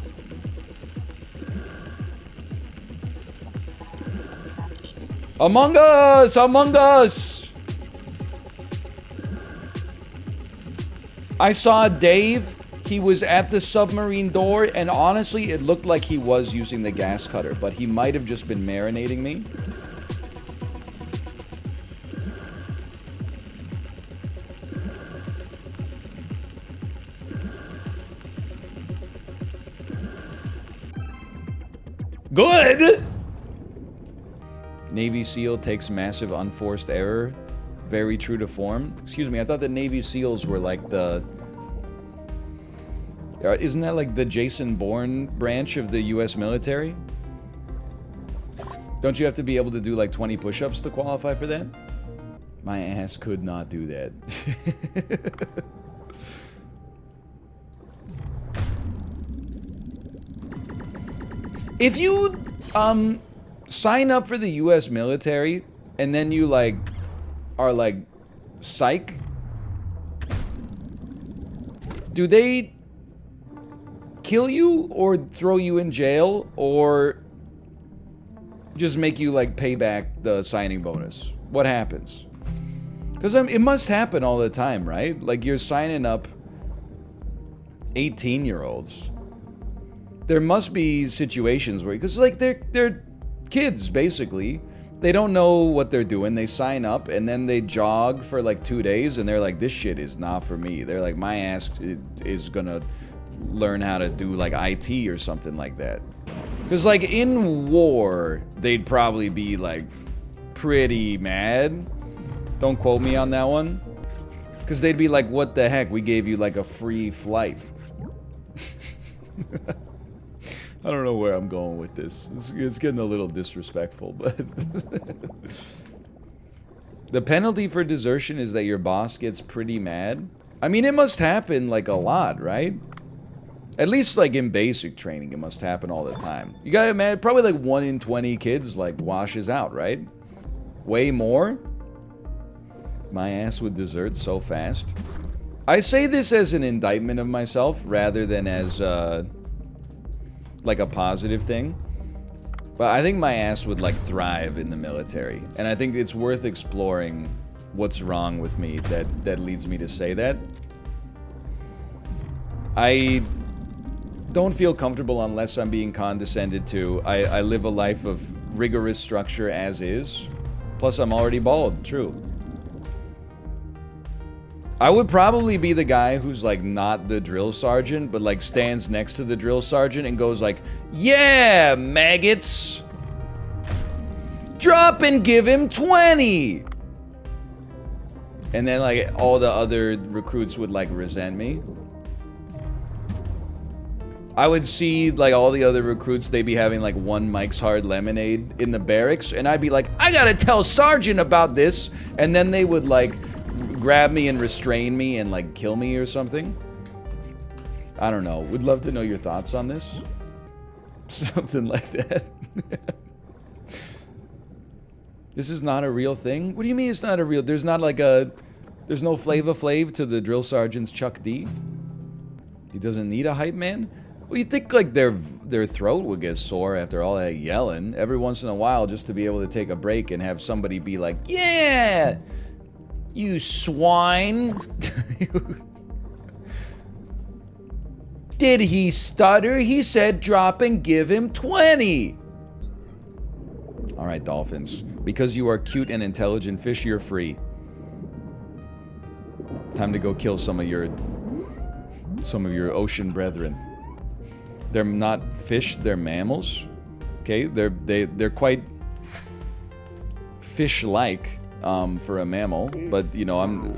Among Us! Among Us! I saw Dave. He was at the submarine door, and honestly, it looked like he was using the gas cutter, but he might have just been marinating me. Good! Navy SEAL takes massive unforced error. Very true to form. Excuse me, I thought the Navy SEALs were like the... Isn't that like the Jason Bourne branch of the US military? Don't you have to be able to do like 20 push-ups to qualify for that? My ass could not do that. If you, sign up for the US military and then you like are like psych, do they kill you or throw you in jail or just make you like pay back the signing bonus? What happens? Because it must happen all the time, right? Like you're signing up 18-year-olds. There must be situations where, because like they're kids, basically. They don't know what they're doing. They sign up and then they jog for like 2 days and they're like, this shit is not for me. They're like, my ass is gonna learn how to do like IT or something like that. Because like in war, they'd probably be like pretty mad. Don't quote me on that one. Because they'd be like, what the heck? We gave you like a free flight. I don't know where I'm going with this. It's getting a little disrespectful, but... The penalty for desertion is that your boss gets pretty mad. I mean, it must happen, like, a lot, right? At least, like, in basic training, it must happen all the time. You gotta imagine, probably, like, 1 in 20 kids, like, washes out, right? Way more? My ass would desert so fast. I say this as an indictment of myself, rather than as, like a positive thing. But I think my ass would like thrive in the military. And I think it's worth exploring what's wrong with me that leads me to say that. I don't feel comfortable unless I'm being condescended to. I live a life of rigorous structure as is. Plus I'm already bald, true. I would probably be the guy who's like not the drill sergeant, but like stands next to the drill sergeant and goes like, yeah, maggots! Drop and give him 20! And then like all the other recruits would like resent me. I would see like all the other recruits, they'd be having like one Mike's Hard Lemonade in the barracks, and I'd be like, I gotta tell Sergeant about this! And then they would like grab me and restrain me and like kill me or something. I don't know. Would love to know your thoughts on this. Something like that. This is not a real thing? What do you mean it's not a real... There's not like a... There's no Flava Flav to the drill sergeant's Chuck D? He doesn't need a hype man? Well, you'd think like their throat would get sore after all that yelling every once in a while, just to be able to take a break and have somebody be like, yeah! You swine! Did he stutter? He said drop and give him 20. All right, dolphins. Because you are cute and intelligent fish, you're free. Time to go kill some of your ocean brethren. They're not fish, they're mammals. Okay, they're quite fish-like for a mammal, but you know,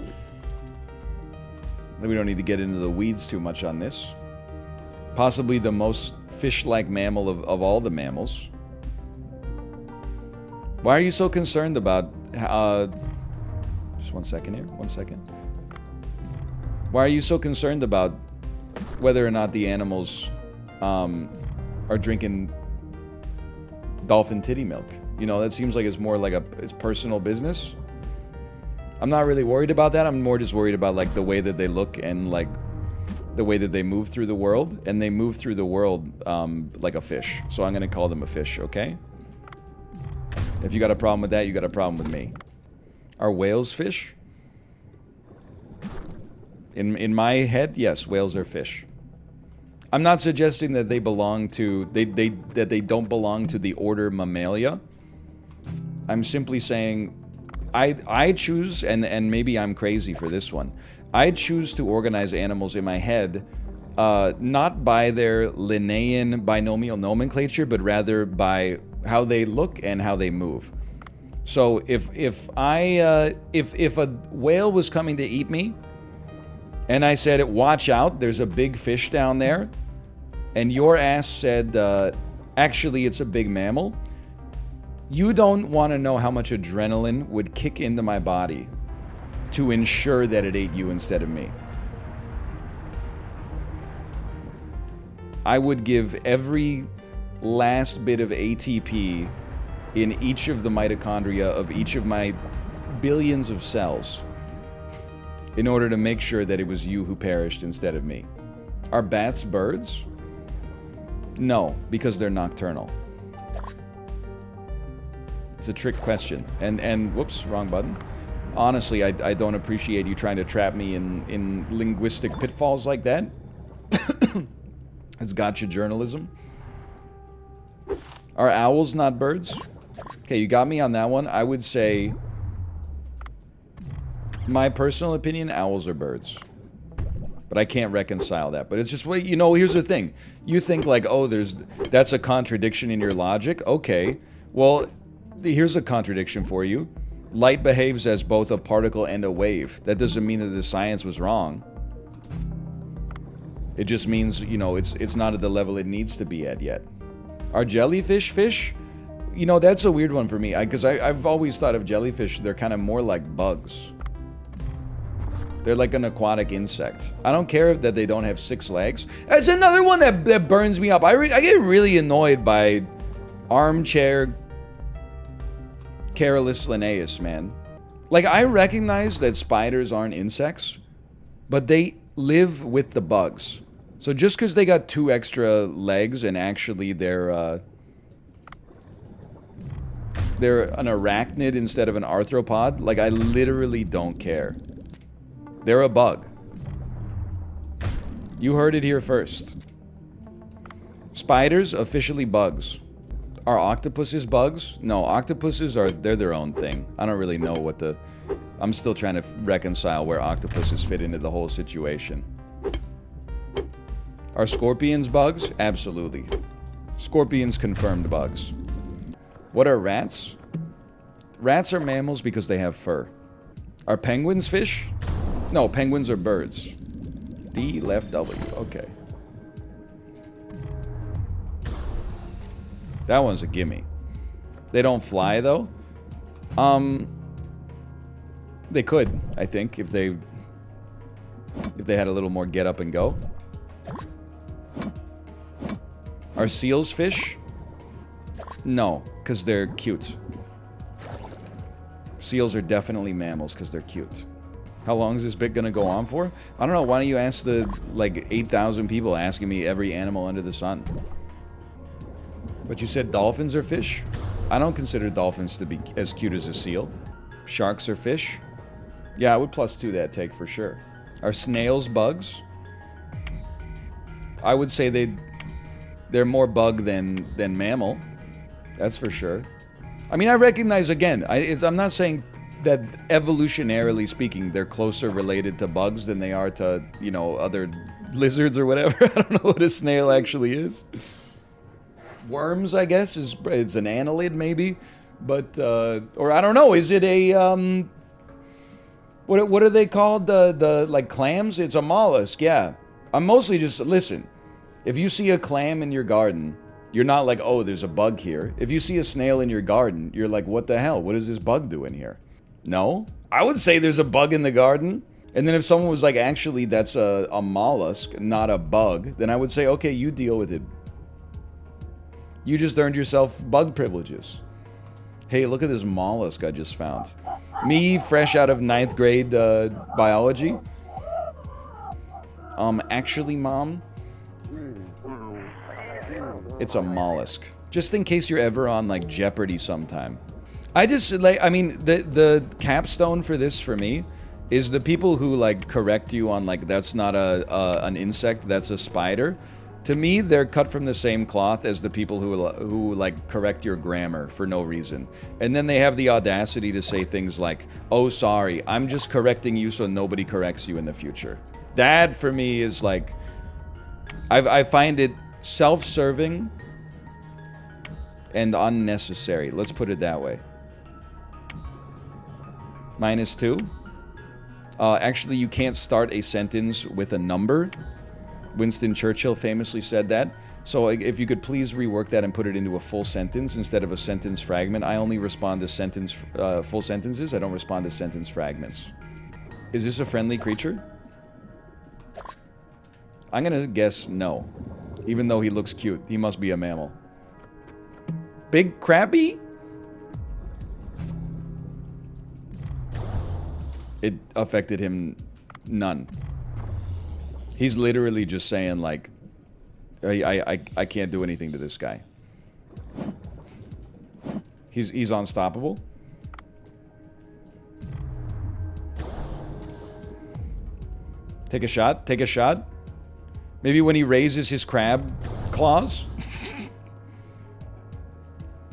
we don't need to get into the weeds too much on this. Possibly the most fish-like mammal of all the mammals. Why are you so concerned about just 1 second here, 1 second. Why are you so concerned about whether or not the animals are drinking dolphin titty milk? You know, that seems like it's more like it's personal business. I'm not really worried about that. I'm more just worried about like the way that they look and like the way that they move through the world. And they move through the world like a fish. So I'm gonna call them a fish, okay? If you got a problem with that, you got a problem with me. Are whales fish? In my head, yes, whales are fish. I'm not suggesting that they belong to that they don't belong to the order Mammalia. I'm simply saying I choose, and maybe I'm crazy for this one, I choose to organize animals in my head not by their Linnaean binomial nomenclature, but rather by how they look and how they move. So if a whale was coming to eat me, and I said, watch out, there's a big fish down there, and your ass said, actually it's a big mammal, you don't want to know how much adrenaline would kick into my body to ensure that it ate you instead of me. I would give every last bit of ATP in each of the mitochondria of each of my billions of cells in order to make sure that it was you who perished instead of me. Are bats birds? No, because they're nocturnal. It's a trick question. And whoops, wrong button. Honestly, I don't appreciate you trying to trap me in linguistic pitfalls like that. It's gotcha journalism. Are owls not birds? Okay, you got me on that one. I would say, my personal opinion, owls are birds. But I can't reconcile that. But it's just, well, you know, here's the thing. You think like, oh, that's a contradiction in your logic? Okay. Well, here's a contradiction for you. Light behaves as both a particle and a wave. That doesn't mean that the science was wrong. It just means, you know, it's not at the level it needs to be at yet. Are jellyfish fish? You know, that's a weird one for me. Because I've always thought of jellyfish, they're kind of more like bugs. They're like an aquatic insect. I don't care that they don't have 6 legs. That's another one that burns me up. I get really annoyed by armchair Carolus Linnaeus, man. Like, I recognize that spiders aren't insects, but they live with the bugs. So just because they got 2 extra legs and actually they're an arachnid instead of an arthropod, like, I literally don't care. They're a bug. You heard it here first. Spiders, officially bugs. Are octopuses bugs? No, octopuses they're their own thing. I don't really know what I'm still trying to reconcile where octopuses fit into the whole situation. Are scorpions bugs? Absolutely. Scorpions confirmed bugs. What are rats? Rats are mammals because they have fur. Are penguins fish? No, penguins are birds. D left W. Okay. That one's a gimme. They don't fly though. They could, I think, if they had a little more get up and go. Are seals fish? No, because they're cute. Seals are definitely mammals because they're cute. How long is this bit gonna go on for? I don't know. Why don't you ask the, like, 8,000 people asking me every animal under the sun? But you said dolphins are fish? I don't consider dolphins to be as cute as a seal. Sharks are fish? Yeah, I would +2 that take for sure. Are snails bugs? I would say they're more bug than mammal. That's for sure. I mean, I recognize, again, I'm not saying that evolutionarily speaking, they're closer related to bugs than they are to, you know, other lizards or whatever. I don't know what a snail actually is. Worms, I guess, it's an annelid maybe, but or I don't know. Is it a what are they called? The like clams? It's a mollusk. Yeah, I'm mostly just listen. If you see a clam in your garden, you're not like, oh, there's a bug here. If you see a snail in your garden, you're like, what the hell? What is this bug doing here? No, I would say there's a bug in the garden. And then if someone was like, actually, that's a mollusk, not a bug, then I would say, okay, you deal with it. You just earned yourself bug privileges. Hey, look at this mollusk I just found. Me, fresh out of 9th grade biology. Actually, Mom, it's a mollusk. Just in case you're ever on, like, Jeopardy sometime. I just, like, I mean, the capstone for this, for me, is the people who, like, correct you on, like, that's not an insect, that's a spider. To me, they're cut from the same cloth as the people who like, correct your grammar for no reason. And then they have the audacity to say things like, oh, sorry, I'm just correcting you so nobody corrects you in the future. That, for me, is, like, I find it self-serving and unnecessary. Let's put it that way. -2. Actually, you can't start a sentence with a number. Winston Churchill famously said that. So if you could please rework that and put it into a full sentence instead of a sentence fragment. I only respond to full sentences. I don't respond to sentence fragments. Is this a friendly creature? I'm gonna guess no. Even though he looks cute. He must be a mammal. Big Krabby? It affected him none. He's literally just saying, like, I can't do anything to this guy. He's unstoppable. Take a shot. Take a shot. Maybe when he raises his crab claws.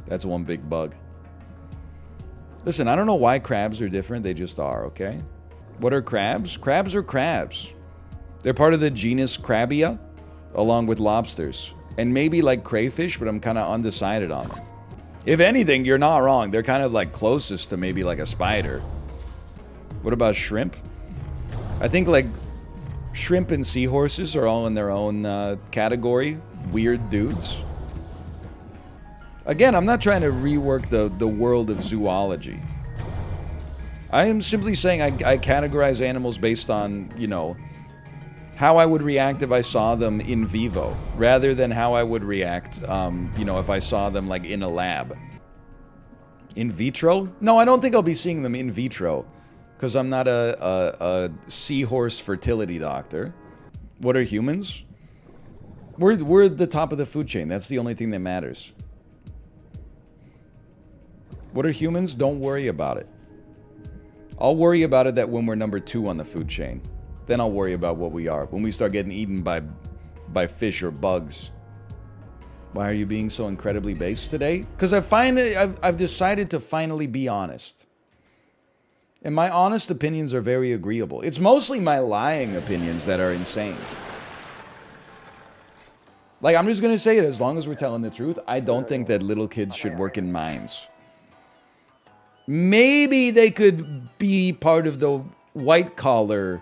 That's one big bug. Listen, I don't know why crabs are different. They just are, okay? What are crabs? Crabs are crabs. They're part of the genus Crabia, along with lobsters. And maybe like crayfish, but I'm kind of undecided on them. If anything, you're not wrong. They're kind of like closest to maybe like a spider. What about shrimp? I think like shrimp and seahorses are all in their own category. Weird dudes. Again, I'm not trying to rework the world of zoology. I am simply saying I categorize animals based on, you know, how I would react if I saw them in vivo, rather than how I would react, you know, if I saw them, like, in a lab. In vitro? No, I don't think I'll be seeing them in vitro, because I'm not a seahorse fertility doctor. What are humans? We're at the top of the food chain. That's the only thing that matters. What are humans? Don't worry about it. I'll worry about it that when we're number 2 on the food chain. Then I'll worry about what we are. When we start getting eaten by fish or bugs. Why are you being so incredibly base today? Because I've decided to finally be honest. And my honest opinions are very agreeable. It's mostly my lying opinions that are insane. Like, I'm just going to say it, as long as we're telling the truth, I don't think that little kids should work in mines. Maybe they could be part of the white-collar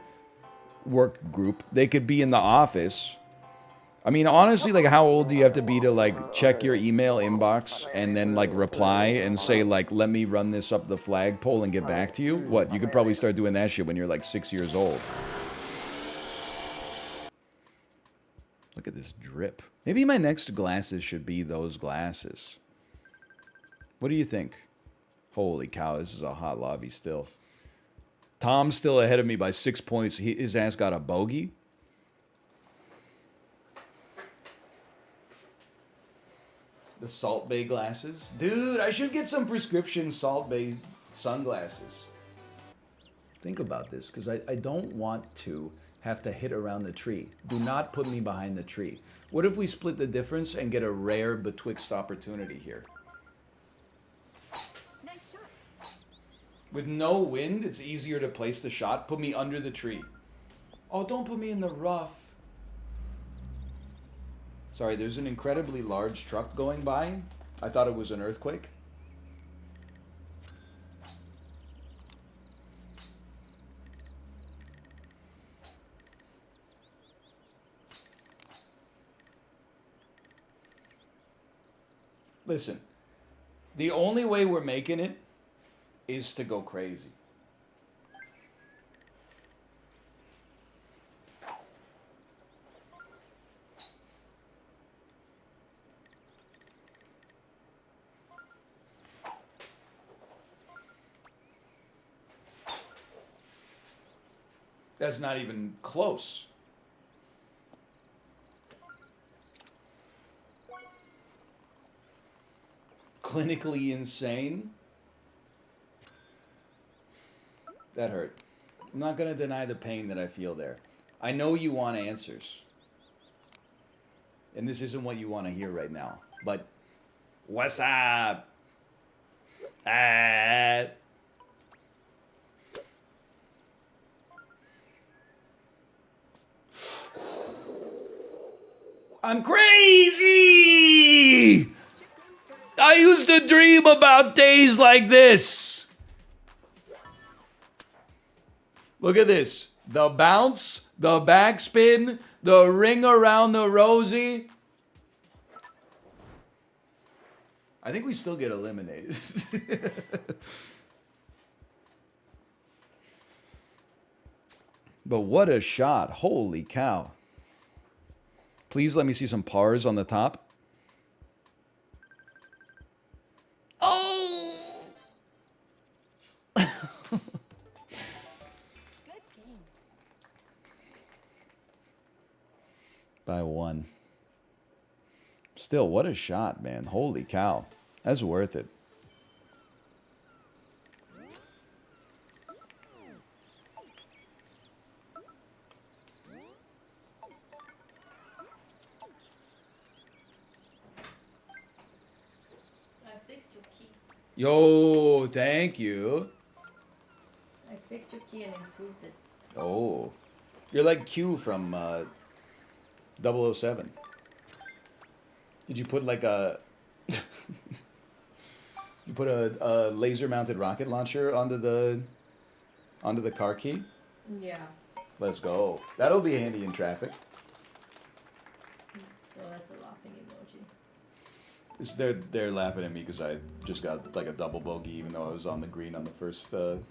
work group. They could be in the office. I mean, honestly, like, how old do you have to be to, like, check your email inbox and then, like, reply and say, like, let me run this up the flagpole and get back to you? What? You could probably start doing that shit when you're, like, 6 years old. Look at this drip. Maybe my next glasses should be those glasses. What do you think? Holy cow, this is a hot lobby still. Tom's still ahead of me by 6 points. His ass got a bogey. The Salt Bay glasses. Dude, I should get some prescription Salt Bay sunglasses. Think about this, because I don't want to have to hit around the tree. Do not put me behind the tree. What if we split the difference and get a rare betwixt opportunity here? Nice shot. With no wind, it's easier to place the shot. Put me under the tree. Oh, don't put me in the rough. Sorry, there's an incredibly large truck going by. I thought it was an earthquake. Listen, the only way we're making it is to go crazy. That's not even close. Clinically insane. That hurt. I'm not going to deny the pain that I feel there. I know you want answers. And this isn't what you want to hear right now. But, what's up? I'm crazy! I used to dream about days like this. Look at this. The bounce, the backspin, the ring around the rosy. I think we still get eliminated. But what a shot. Holy cow. Please let me see some pars on the top. Oh! Good game. By one. Still, what a shot, man. Holy cow. That's worth it. Yo, thank you. I fixed your key and improved it. Oh. You're like Q from 007. Did you put like a... you put a laser-mounted rocket launcher onto the car key? Yeah. Let's go. That'll be handy in traffic. Oh, that's a laughing emoji. They're laughing at me because I just got like a double bogey, even though I was on the green on the first stroke.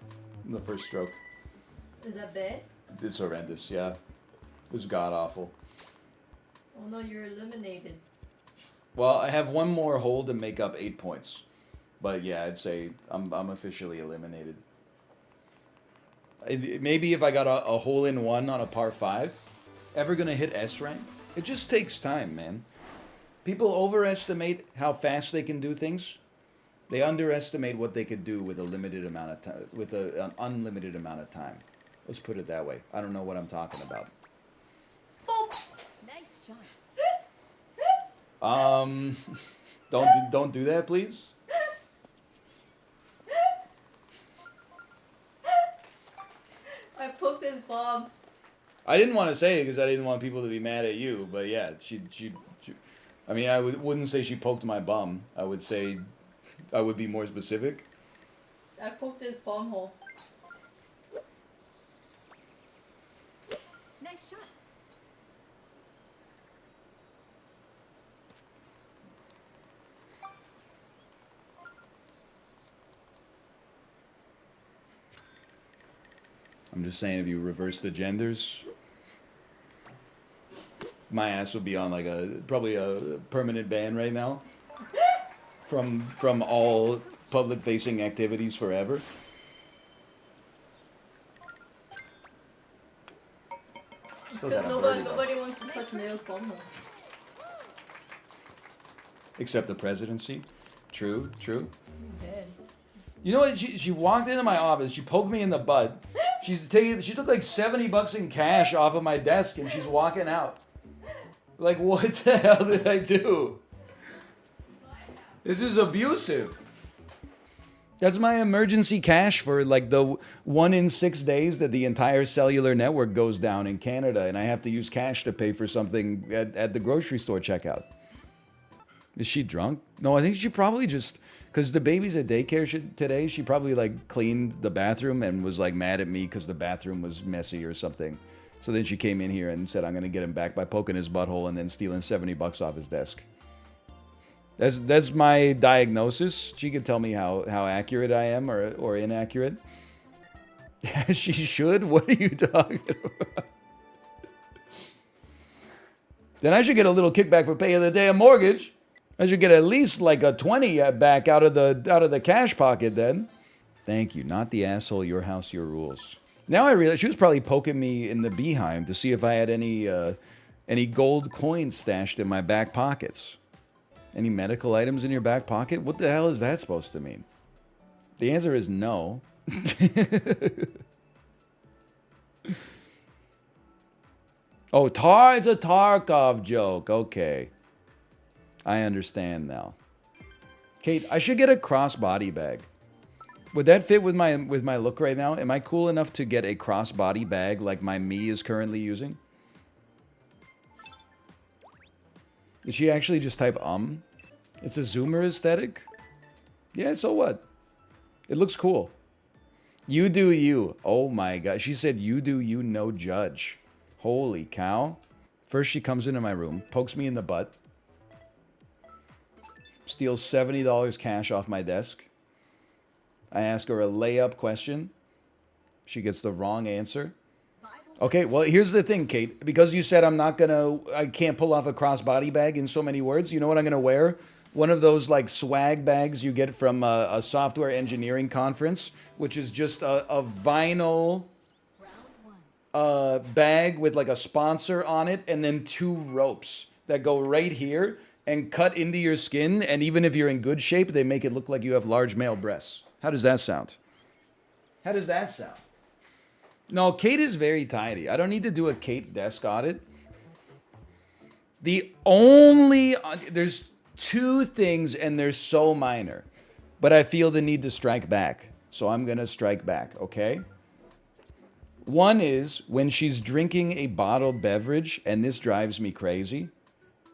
Is that bad? It's horrendous. Yeah, it was god awful. Oh no, you're eliminated. Well, I have one more hole to make up 8 points, but yeah, I'd say I'm officially eliminated. Maybe if I got a hole in one on a par 5, ever gonna hit S rank? It just takes time, man. People overestimate how fast they can do things. They underestimate what they could do with a limited amount of time, with an unlimited amount of time. Let's put it that way. I don't know what I'm talking about. Nice shot. Don't do that, please. I poked his bomb. I didn't want to say it because I didn't want people to be mad at you, but yeah, she I mean, I wouldn't say she poked my bum. I would say, I would be more specific. I poked his bomb hole. Nice shot. I'm just saying, if you reverse the genders, my ass would be on like probably a permanent ban right now from all public facing activities forever. Still Because got a birdie, though. nobody wants to touch Mayo's bomb hole. Except the presidency. True, true. Dead. You know what? She walked into my office. She poked me in the butt. She took like 70 bucks in cash off of my desk and she's walking out. Like, what the hell did I do? This is abusive. That's my emergency cash for like the 1 in 6 days that the entire cellular network goes down in Canada and I have to use cash to pay for something at the grocery store checkout. Is she drunk? No, I think she probably just, because the baby's at daycare today, she probably like cleaned the bathroom and was like mad at me because the bathroom was messy or something. So then she came in here and said, I'm going to get him back by poking his butthole and then stealing 70 bucks off his desk. That's my diagnosis. She could tell me how accurate I am or inaccurate. She should? What are you talking about? Then I should get a little kickback for paying the damn mortgage. I should get at least like a 20 back out of the cash pocket then. Thank you. Not the asshole. Your house, your rules. Now I realize she was probably poking me in the behind to see if I had any gold coins stashed in my back pockets. Any medical items in your back pocket? What the hell is that supposed to mean? The answer is no. Oh, it's a Tarkov joke. Okay. I understand now. Kate, I should get a crossbody bag. Would that fit with my look right now? Am I cool enough to get a crossbody bag like my me is currently using? Did she actually just type It's a zoomer aesthetic? Yeah, so what? It looks cool. You do you. Oh my god. She said you do you, no judge. Holy cow. First she comes into my room, pokes me in the butt, steals $70 cash off my desk. I ask her a layup question. She gets the wrong answer. Okay, well, here's the thing, Kate. Because you said I can't pull off a crossbody bag in so many words, you know what I'm going to wear? One of those, like, swag bags you get from a software engineering conference, which is just a vinyl bag with, like, a sponsor on it, and then 2 ropes that go right here and cut into your skin, and even if you're in good shape, they make it look like you have large male breasts. How does that sound? How does that sound? No, Kate is very tidy. I don't need to do a Kate desk audit. There's 2 things and they're so minor, but I feel the need to strike back. So I'm going to strike back, okay? One is when she's drinking a bottled beverage, and this drives me crazy,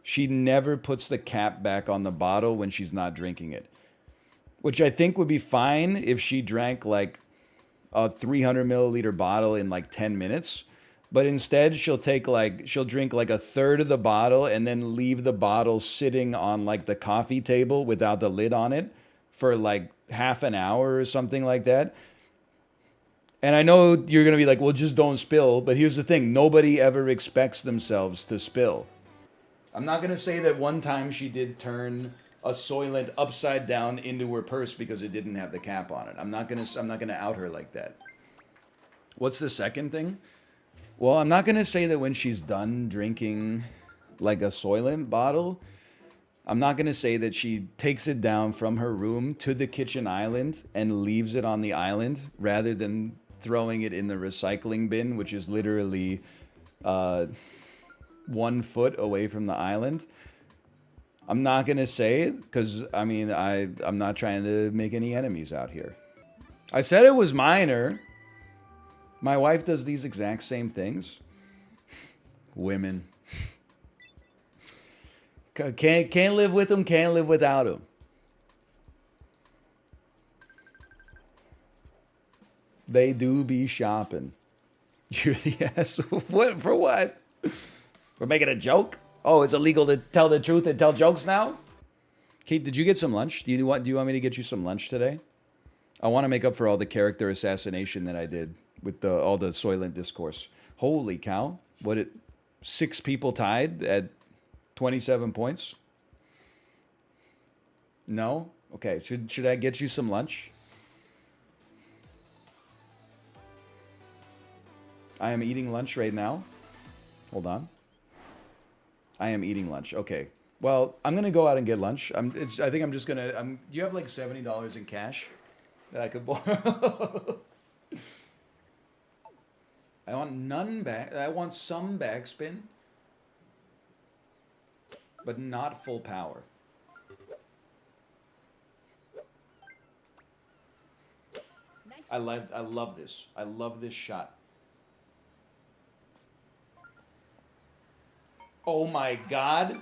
she never puts the cap back on the bottle when she's not drinking it. Which I think would be fine if she drank like a 300 milliliter bottle in like 10 minutes. But instead, she'll drink like a third of the bottle and then leave the bottle sitting on like the coffee table without the lid on it for like half an hour or something like that. And I know you're going to be like, well, just don't spill. But here's the thing. Nobody ever expects themselves to spill. I'm not going to say that one time she did turn a Soylent upside down into her purse because it didn't have the cap on it. I'm not gonna out her like that. What's the second thing? Well, I'm not gonna say that when she's done drinking like a Soylent bottle, I'm not gonna say that she takes it down from her room to the kitchen island and leaves it on the island rather than throwing it in the recycling bin, which is literally 1 foot away from the island. I'm not going to say it because, I mean, I'm not trying to make any enemies out here. I said it was minor. My wife does these exact same things. Women. Can't live with them, can't live without them. They do be shopping. You're the ass. What? For what? For making a joke? Oh, it's illegal to tell the truth and tell jokes now? Kate, did you get some lunch? Do you want me to get you some lunch today? I want to make up for all the character assassination that I did with all the Soylent discourse. Holy cow. 6 people tied at 27 points? No? Okay, should I get you some lunch? I am eating lunch right now. Hold on. I am eating lunch. Okay. Well, I'm going to go out and get lunch. I think I'm just going to... do you have like $70 in cash that I could borrow? I want none back. I want some backspin, but not full power. I love this. I love this shot. Oh my god.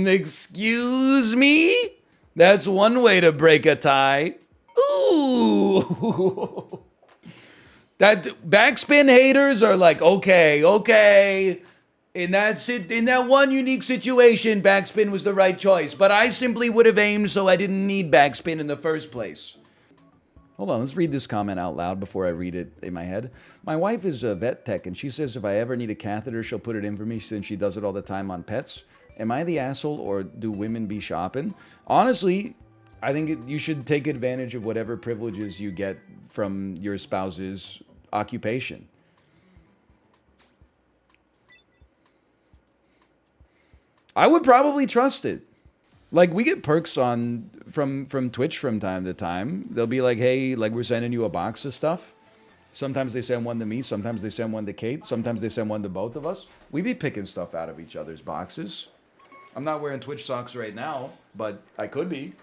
Excuse me? That's one way to break a tie. Ooh. That backspin haters are like, okay. In that one unique situation, backspin was the right choice. But I simply would have aimed so I didn't need backspin in the first place. Hold on, let's read this comment out loud before I read it in my head. My wife is a vet tech, and she says if I ever need a catheter, she'll put it in for me since she does it all the time on pets. Am I the asshole, or do women be shopping? Honestly, I think you should take advantage of whatever privileges you get from your spouse's occupation. I would probably trust it. Like, we get perks from Twitch from time to time. They'll be like, hey, like, we're sending you a box of stuff. Sometimes they send one to me. Sometimes they send one to Kate. Sometimes they send one to both of us. We be picking stuff out of each other's boxes. I'm not wearing Twitch socks right now, but I could be.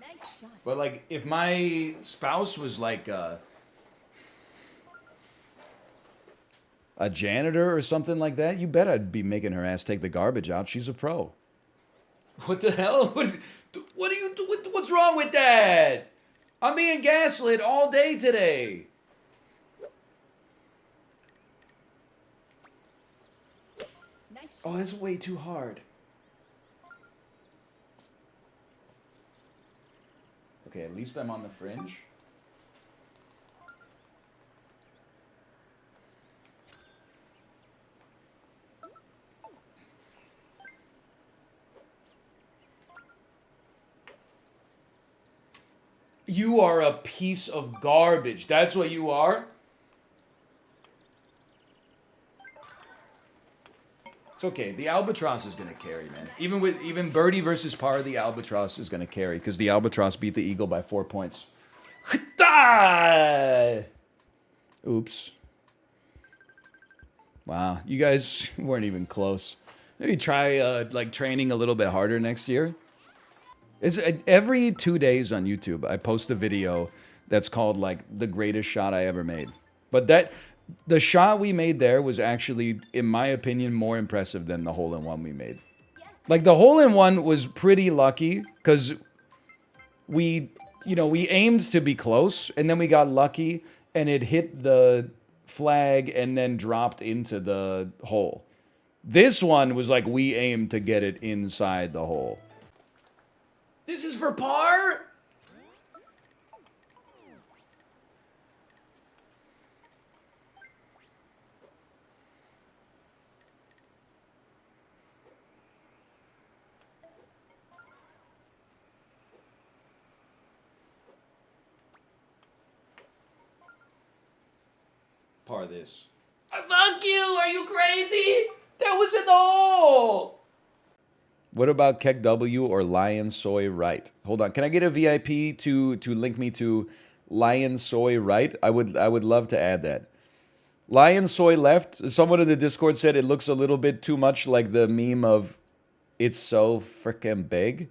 Nice shot. But, like, if my spouse was like a janitor or something like that, you bet I'd be making her ass take the garbage out. She's a pro. What the hell? What do you do? What's wrong with that? I'm being gaslit all day today. Nice shot. Oh, that's way too hard. Okay, at least I'm on the fringe. You are a piece of garbage. That's what you are? It's okay. The albatross is going to carry, man. Even birdie versus par, the albatross is going to carry because the albatross beat the eagle by 4 points. Oops. Wow, you guys weren't even close. Maybe try like training a little bit harder next year. Every 2 days on YouTube, I post a video that's called like the greatest shot I ever made. But the shot we made there was actually, in my opinion, more impressive than the hole-in-one we made. Like the hole-in-one was pretty lucky because we aimed to be close and then we got lucky and it hit the flag and then dropped into the hole. This one was like we aimed to get it inside the hole. This is for par? Par this. Fuck you! Are you crazy? That was in the hole! What about Kek W or Lion Soy Right? Hold on, can I get a VIP to link me to Lion Soy Right? I would love to add that. Lion Soy Left. Someone in the Discord said it looks a little bit too much like the meme of "It's so frickin' big."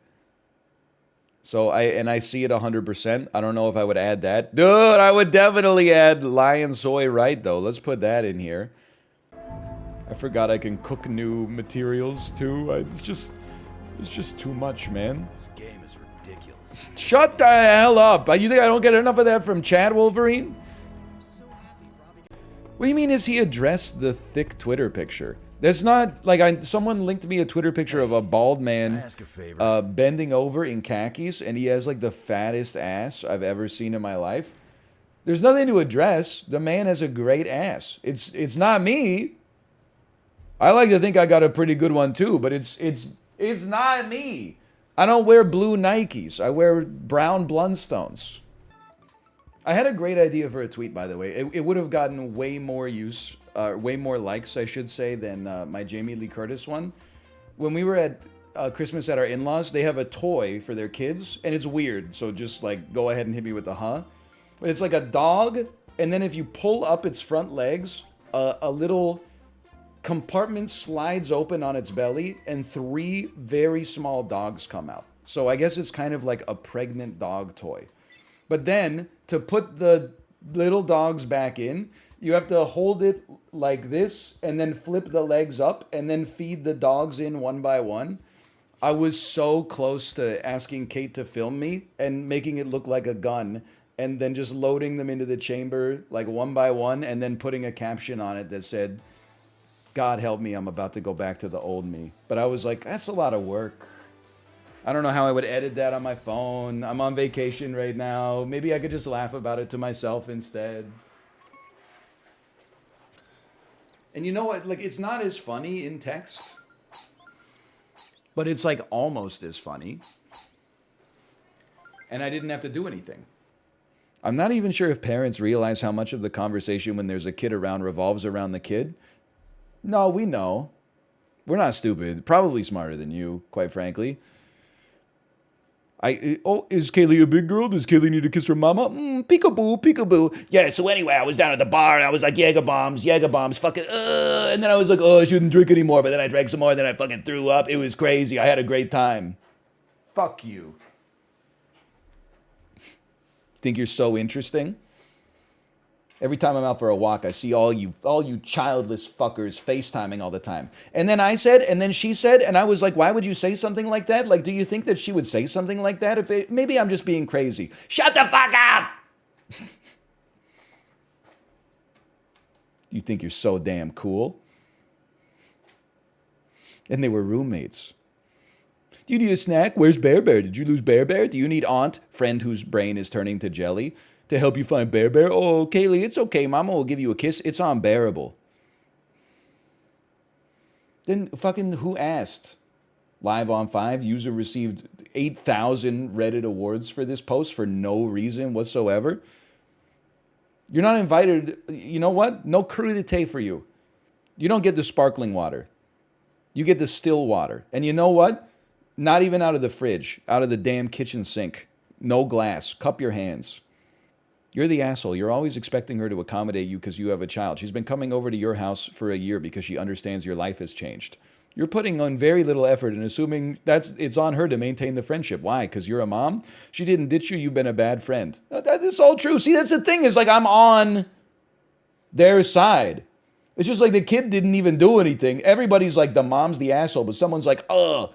So I see it 100%. I don't know if I would add that. Dude, I would definitely add Lion Soy Right though. Let's put that in here. I forgot I can cook new materials too. It's just too much, man. This game is ridiculous. Shut the hell up. You think I don't get enough of that from Chad Wolverine? What do you mean, is he addressed the thick Twitter picture? That's not, like, someone linked me a Twitter picture of a bald man Ask a favor. bending over in khakis, and he has, like, the fattest ass I've ever seen in my life. There's nothing to address. The man has a great ass. It's not me. I like to think I got a pretty good one, too, but it's not me. I don't wear blue Nikes. I wear brown Blundstones. I had a great idea for a tweet, by the way. It would have gotten way more use, way more likes, I should say, than my Jamie Lee Curtis one. when we were at Christmas at our in-laws, they have a toy for their kids, and it's weird. So just like go ahead and hit me with the huh. But it's like a dog, and then if you pull up its front legs, a little compartment slides open on its belly, and 3 very small dogs come out. So I guess it's kind of like a pregnant dog toy. But then to put the little dogs back in, you have to hold it like this and then flip the legs up and then feed the dogs in one by one. I was so close to asking Kate to film me and making it look like a gun and then just loading them into the chamber like one by one and then putting a caption on it that said, "God help me, I'm about to go back to the old me." But I was like, that's a lot of work. I don't know how I would edit that on my phone. I'm on vacation right now. Maybe I could just laugh about it to myself instead. And you know what? Like, it's not as funny in text, but it's like almost as funny. And I didn't have to do anything. I'm not even sure if parents realize how much of the conversation when there's a kid around revolves around the kid. No, we know. We're not stupid. Probably smarter than you, quite frankly. Is Kaylee a big girl? Does Kaylee need to kiss her mama? Peekaboo, peekaboo. Yeah, so anyway, I was down at the bar, and I was like, Jaeger bombs, fucking, and then I was like, oh, I shouldn't drink anymore, but then I drank some more, and then I fucking threw up. It was crazy. I had a great time. Fuck you. Think you're so interesting? Every time I'm out for a walk, I see all you childless fuckers FaceTiming all the time. And then I said, and then she said, and I was like, why would you say something like that? Like, do you think that she would say something like that? Maybe I'm just being crazy. Shut the fuck up! You think you're so damn cool? And they were roommates. Do you need a snack? Where's Bear Bear? Did you lose Bear Bear? Do you need aunt, friend whose brain is turning to jelly, to help you find Bear Bear? Oh, Kaylee, it's okay. Mama will give you a kiss. It's unbearable. Then fucking who asked? Live on 5, user received 8,000 Reddit awards for this post for no reason whatsoever. You're not invited. You know what? No crudité for you. You don't get the sparkling water. You get the still water. And you know what? Not even out of the fridge, out of the damn kitchen sink. No glass. Cup your hands. You're the asshole. You're always expecting her to accommodate you because you have a child. She's been coming over to your house for a year because she understands your life has changed. You're putting on very little effort and assuming it's on her to maintain the friendship. Why? Because you're a mom? She didn't ditch you. You've been a bad friend. That is all true. See, that's the thing is like I'm on their side. It's just like the kid didn't even do anything. Everybody's like the mom's the asshole, but someone's like, ugh.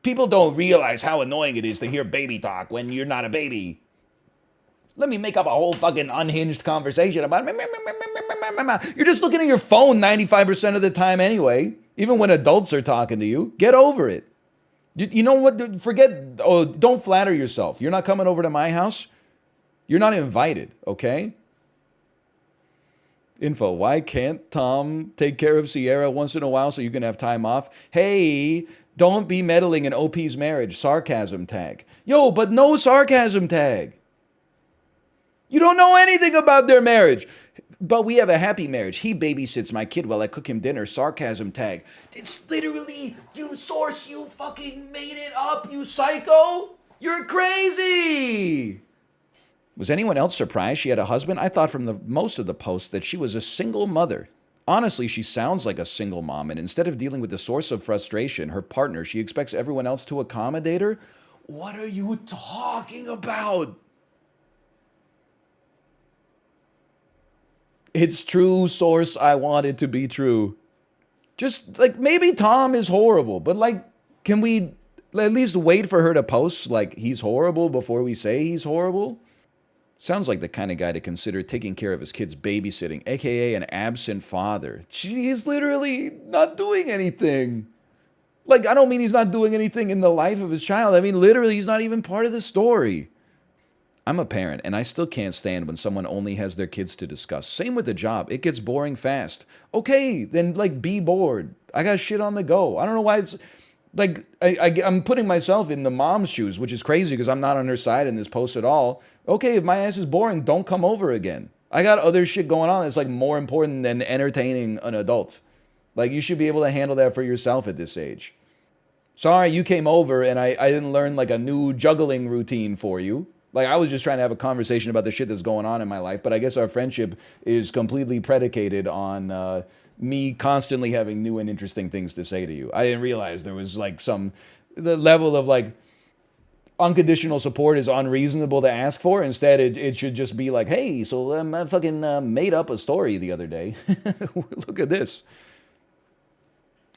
People don't realize how annoying it is to hear baby talk when you're not a baby. Let me make up a whole fucking unhinged conversation about it. You're just looking at your phone 95% of the time anyway, even when adults are talking to you. Get over it. You know what? Don't flatter yourself. You're not coming over to my house. You're not invited, okay? Info, why can't Tom take care of Sierra once in a while so you can have time off? Hey, don't be meddling in OP's marriage. Sarcasm tag. Yo, but no sarcasm tag. You don't know anything about their marriage. But we have a happy marriage. He babysits my kid while I cook him dinner. Sarcasm tag. It's literally, you source, you fucking made it up, you psycho. You're crazy. Was anyone else surprised she had a husband? I thought from most of the posts that she was a single mother. Honestly, she sounds like a single mom, and instead of dealing with the source of frustration, her partner, she expects everyone else to accommodate her? What are you talking about? It's true, source. I want it to be true. Just, like, maybe Tom is horrible, but, like, can we at least wait for her to post, like, he's horrible before we say he's horrible? Sounds like the kind of guy to consider taking care of his kids babysitting, aka an absent father. He's literally not doing anything. Like, I don't mean he's not doing anything in the life of his child. I mean, literally, he's not even part of the story. I'm a parent, and I still can't stand when someone only has their kids to discuss. Same with the job. It gets boring fast. Okay, then, like, be bored. I got shit on the go. I don't know why it's... Like, I'm putting myself in the mom's shoes, which is crazy because I'm not on her side in this post at all. Okay, if my ass is boring, don't come over again. I got other shit going on that's, like, more important than entertaining an adult. Like, you should be able to handle that for yourself at this age. Sorry, you came over and I didn't learn like a new juggling routine for you. Like, I was just trying to have a conversation about the shit that's going on in my life, but I guess our friendship is completely predicated on me constantly having new and interesting things to say to you. I didn't realize there was like the level of like unconditional support is unreasonable to ask for. Instead, it should just be like, hey, so I fucking made up a story the other day. Look at this.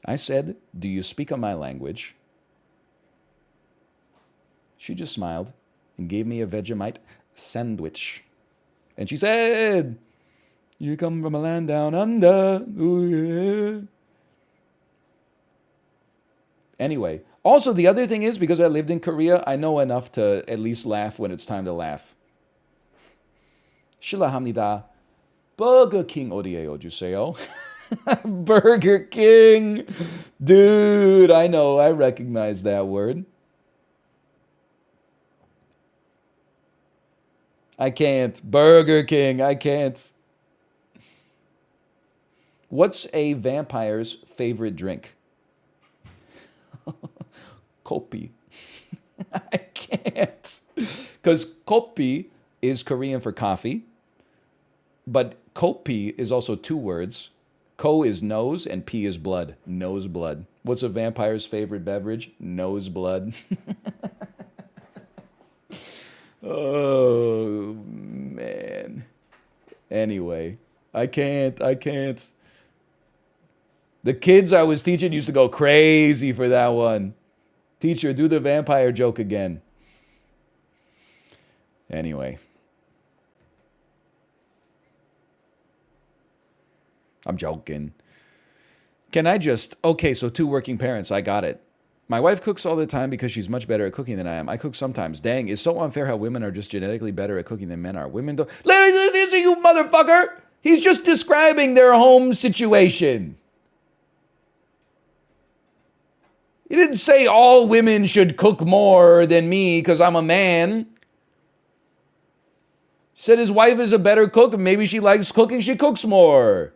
I said, do you speak on my language? She just smiled and gave me a Vegemite sandwich. And she said, you come from a land down under. Ooh, yeah. Anyway, also the other thing is, because I lived in Korea, I know enough to at least laugh when it's time to laugh. 실례합니다. Burger King 어디에요 주세요? Burger King. Dude, I know, I recognize that word. I can't. Burger King, I can't. What's a vampire's favorite drink? Kopi. I can't. Because kopi is Korean for coffee, but kopi is also two words. Ko is nose and pi is blood. Nose blood. What's a vampire's favorite beverage? Nose blood. Oh, man. Anyway, I can't. The kids I was teaching used to go crazy for that one. Teacher, do the vampire joke again. Anyway. I'm joking. Can I just... Okay, so two working parents. I got it. My wife cooks all the time because she's much better at cooking than I am. I cook sometimes. Dang, it's so unfair how women are just genetically better at cooking than men are. Women don't... Listen, you motherfucker! He's just describing their home situation. He didn't say all women should cook more than me because I'm a man. He said his wife is a better cook and maybe she likes cooking, she cooks more.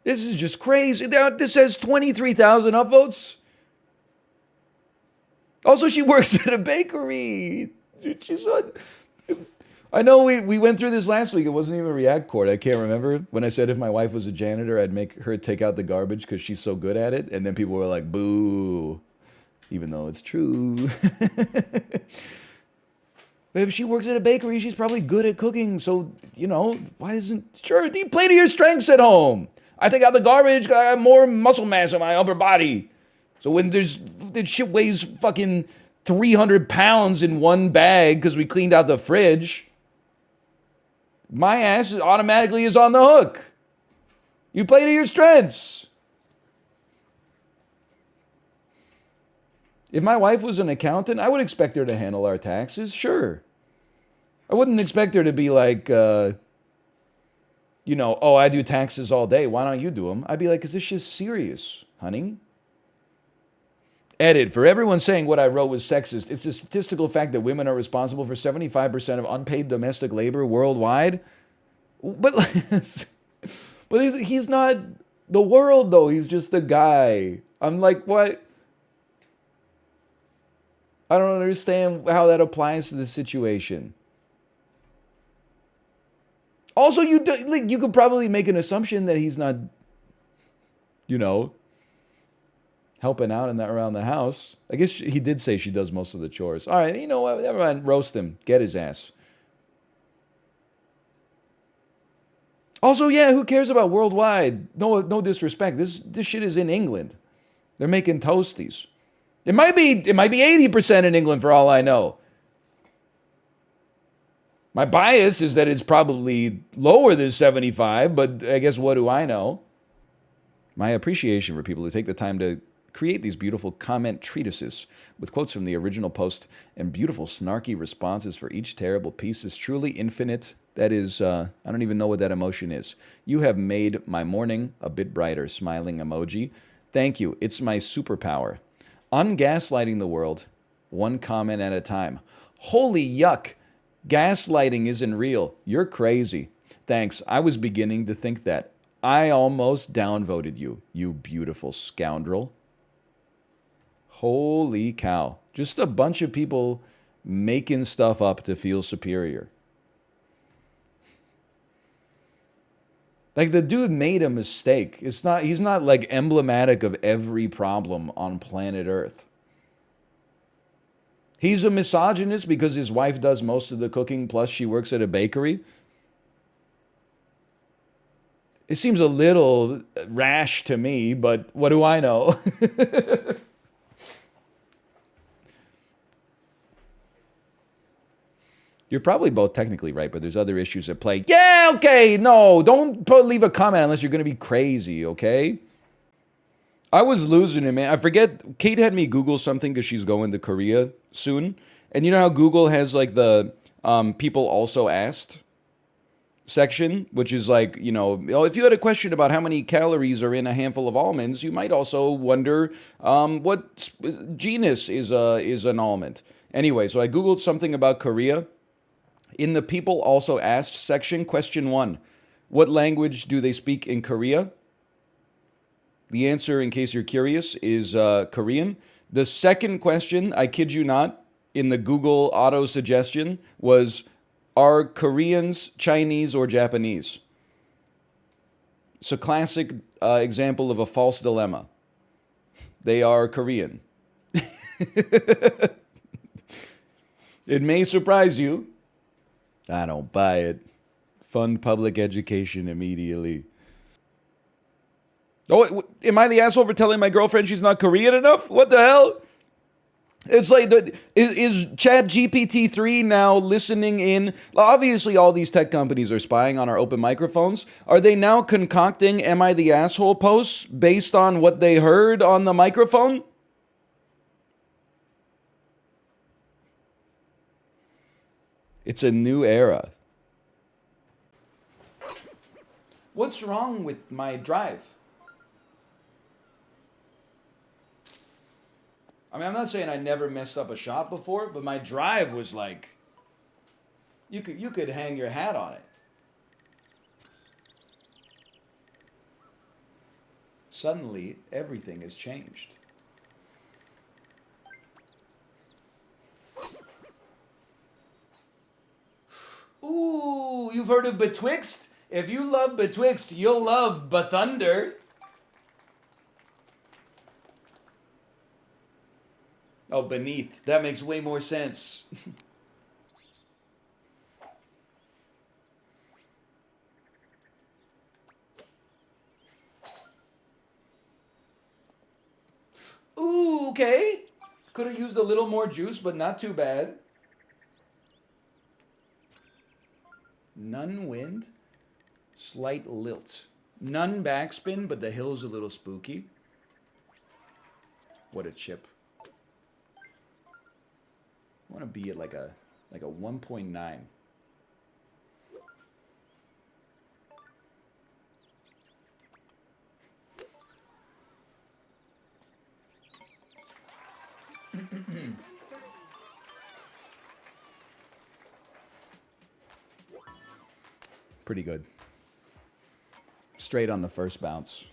This is just crazy. This has 23,000 upvotes. Also, she works at a bakery. She's not... I know we went through this last week. It wasn't even a React court. I can't remember. When I said if my wife was a janitor, I'd make her take out the garbage because she's so good at it. And then people were like, boo. Even though it's true. If she works at a bakery, she's probably good at cooking. So, you know, why isn't... Sure, you play to your strengths at home. I take out the garbage, I have more muscle mass in my upper body. So when this shit weighs fucking 300 pounds in one bag because we cleaned out the fridge, my ass automatically is on the hook. You play to your strengths. If my wife was an accountant, I would expect her to handle our taxes, sure. I wouldn't expect her to be like... you know, oh, I do taxes all day. Why don't you do them? I'd be like, is this shit serious, honey? Edit. For everyone saying what I wrote was sexist, it's a statistical fact that women are responsible for 75% of unpaid domestic labor worldwide. But he's not the world, though. He's just the guy. I'm like, what? I don't understand how that applies to the situation. Also, you could probably make an assumption that he's not, you know, helping out and that around the house. I guess he did say she does most of the chores. All right, you know what? Never mind. Roast him. Get his ass. Also, yeah, who cares about worldwide? No disrespect. This shit is in England. They're making toasties. It might be 80% in England for all I know. My bias is that it's probably lower than 75, but I guess what do I know? My appreciation for people who take the time to create these beautiful comment treatises with quotes from the original post and beautiful snarky responses for each terrible piece is truly infinite. That is, I don't even know what that emotion is. You have made my morning a bit brighter, smiling emoji. Thank you. It's my superpower. Ungaslighting the world, one comment at a time. Holy yuck. Gaslighting isn't real. You're crazy. Thanks. I was beginning to think that. I almost downvoted you, you beautiful scoundrel. Holy cow. Just a bunch of people making stuff up to feel superior. Like, the dude made a mistake. He's not like emblematic of every problem on planet Earth. He's a misogynist because his wife does most of the cooking, plus she works at a bakery. It seems a little rash to me, but what do I know? You're probably both technically right, but there's other issues at play. Yeah, okay, no, don't leave a comment unless you're going to be crazy, okay? I was losing it, man. I forget, Kate had me Google something because she's going to Korea soon. And you know how Google has like the people also asked section, which is like, you know, if you had a question about how many calories are in a handful of almonds, you might also wonder what genus is an almond. Anyway, so I Googled something about Korea. In the people also asked section, question 1, what language do they speak in Korea? The answer, in case you're curious, is Korean. The second question, I kid you not, in the Google auto suggestion was, are Koreans Chinese or Japanese? It's a classic example of a false dilemma. They are Korean. It may surprise you. I don't buy it. Fund public education immediately. Oh, am I the asshole for telling my girlfriend she's not Korean enough? What the hell? It's like, is ChatGPT-3 now listening in? Obviously, all these tech companies are spying on our open microphones. Are they now concocting Am I the Asshole posts based on what they heard on the microphone? It's a new era. What's wrong with my drive? I mean, I'm not saying I never messed up a shot before, but my drive was like, you could hang your hat on it. Suddenly, everything has changed. Ooh, you've heard of Betwixt? If you love Betwixt, you'll love Bethunder. Oh, beneath. That makes way more sense. Ooh, okay. Could have used a little more juice, but not too bad. None wind, slight lilt. None backspin, but the hill's a little spooky. What a chip. I want to be at like a 1.9. Pretty good. Straight on the first bounce.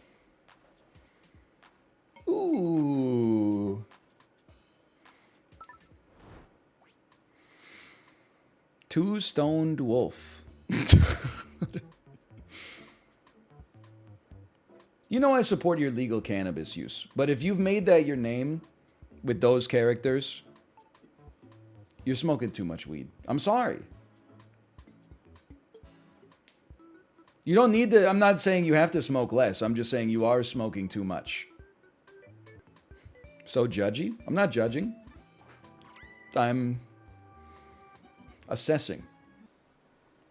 Ooh. Two-stoned wolf. You know I support your legal cannabis use, but if you've made that your name with those characters, you're smoking too much weed. I'm sorry. You don't need to, I'm not saying you have to smoke less. I'm just saying you are smoking too much. So judgy? I'm not judging. I'm assessing.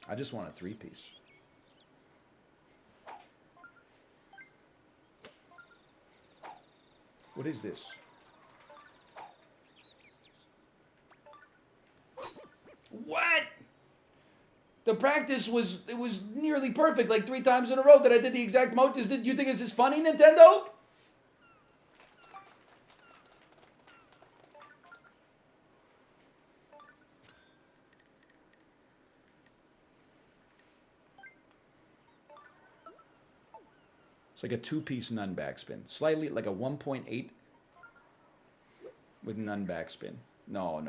I just want a 3-piece. What is this? What? The practice was, it was nearly perfect, like 3 times in a row that I did the exact motion. Do you think this is funny, Nintendo? It's like a 2-piece nun backspin. Slightly like a 1.8 with nun backspin. No.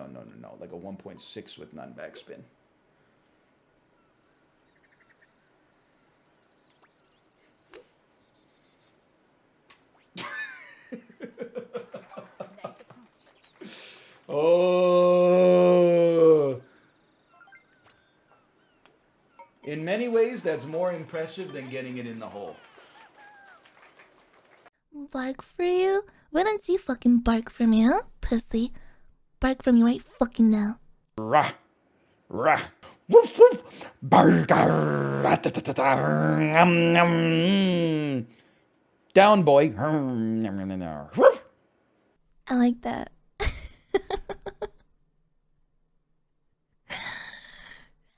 Like a 1.6 with nun backspin. Oh. In many ways, that's more impressive than getting it in the hole. Bark for you? Why don't you fucking bark for me, huh, pussy? Bark for me right fucking now. Rah, rah, woof woof, burger, down boy. I like that.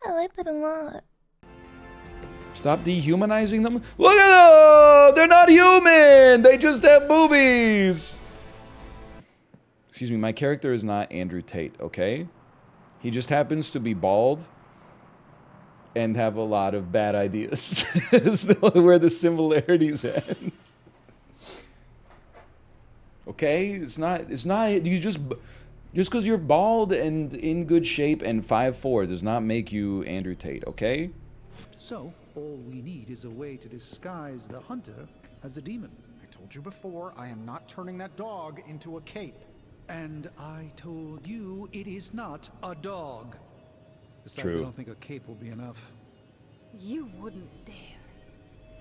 I like that a lot. Stop dehumanizing them. Look at them! They're not human! They just have boobies! Excuse me, my character is not Andrew Tate, okay? He just happens to be bald and have a lot of bad ideas. That's where the similarities end. Okay? It's not, you just because you're bald and in good shape and 5'4" does not make you Andrew Tate, okay? So, all we need is a way to disguise the hunter as a demon. I told you before, I am not turning that dog into a cape. And I told you it is not a dog. Besides, True. I don't think a cape will be enough. You wouldn't dare.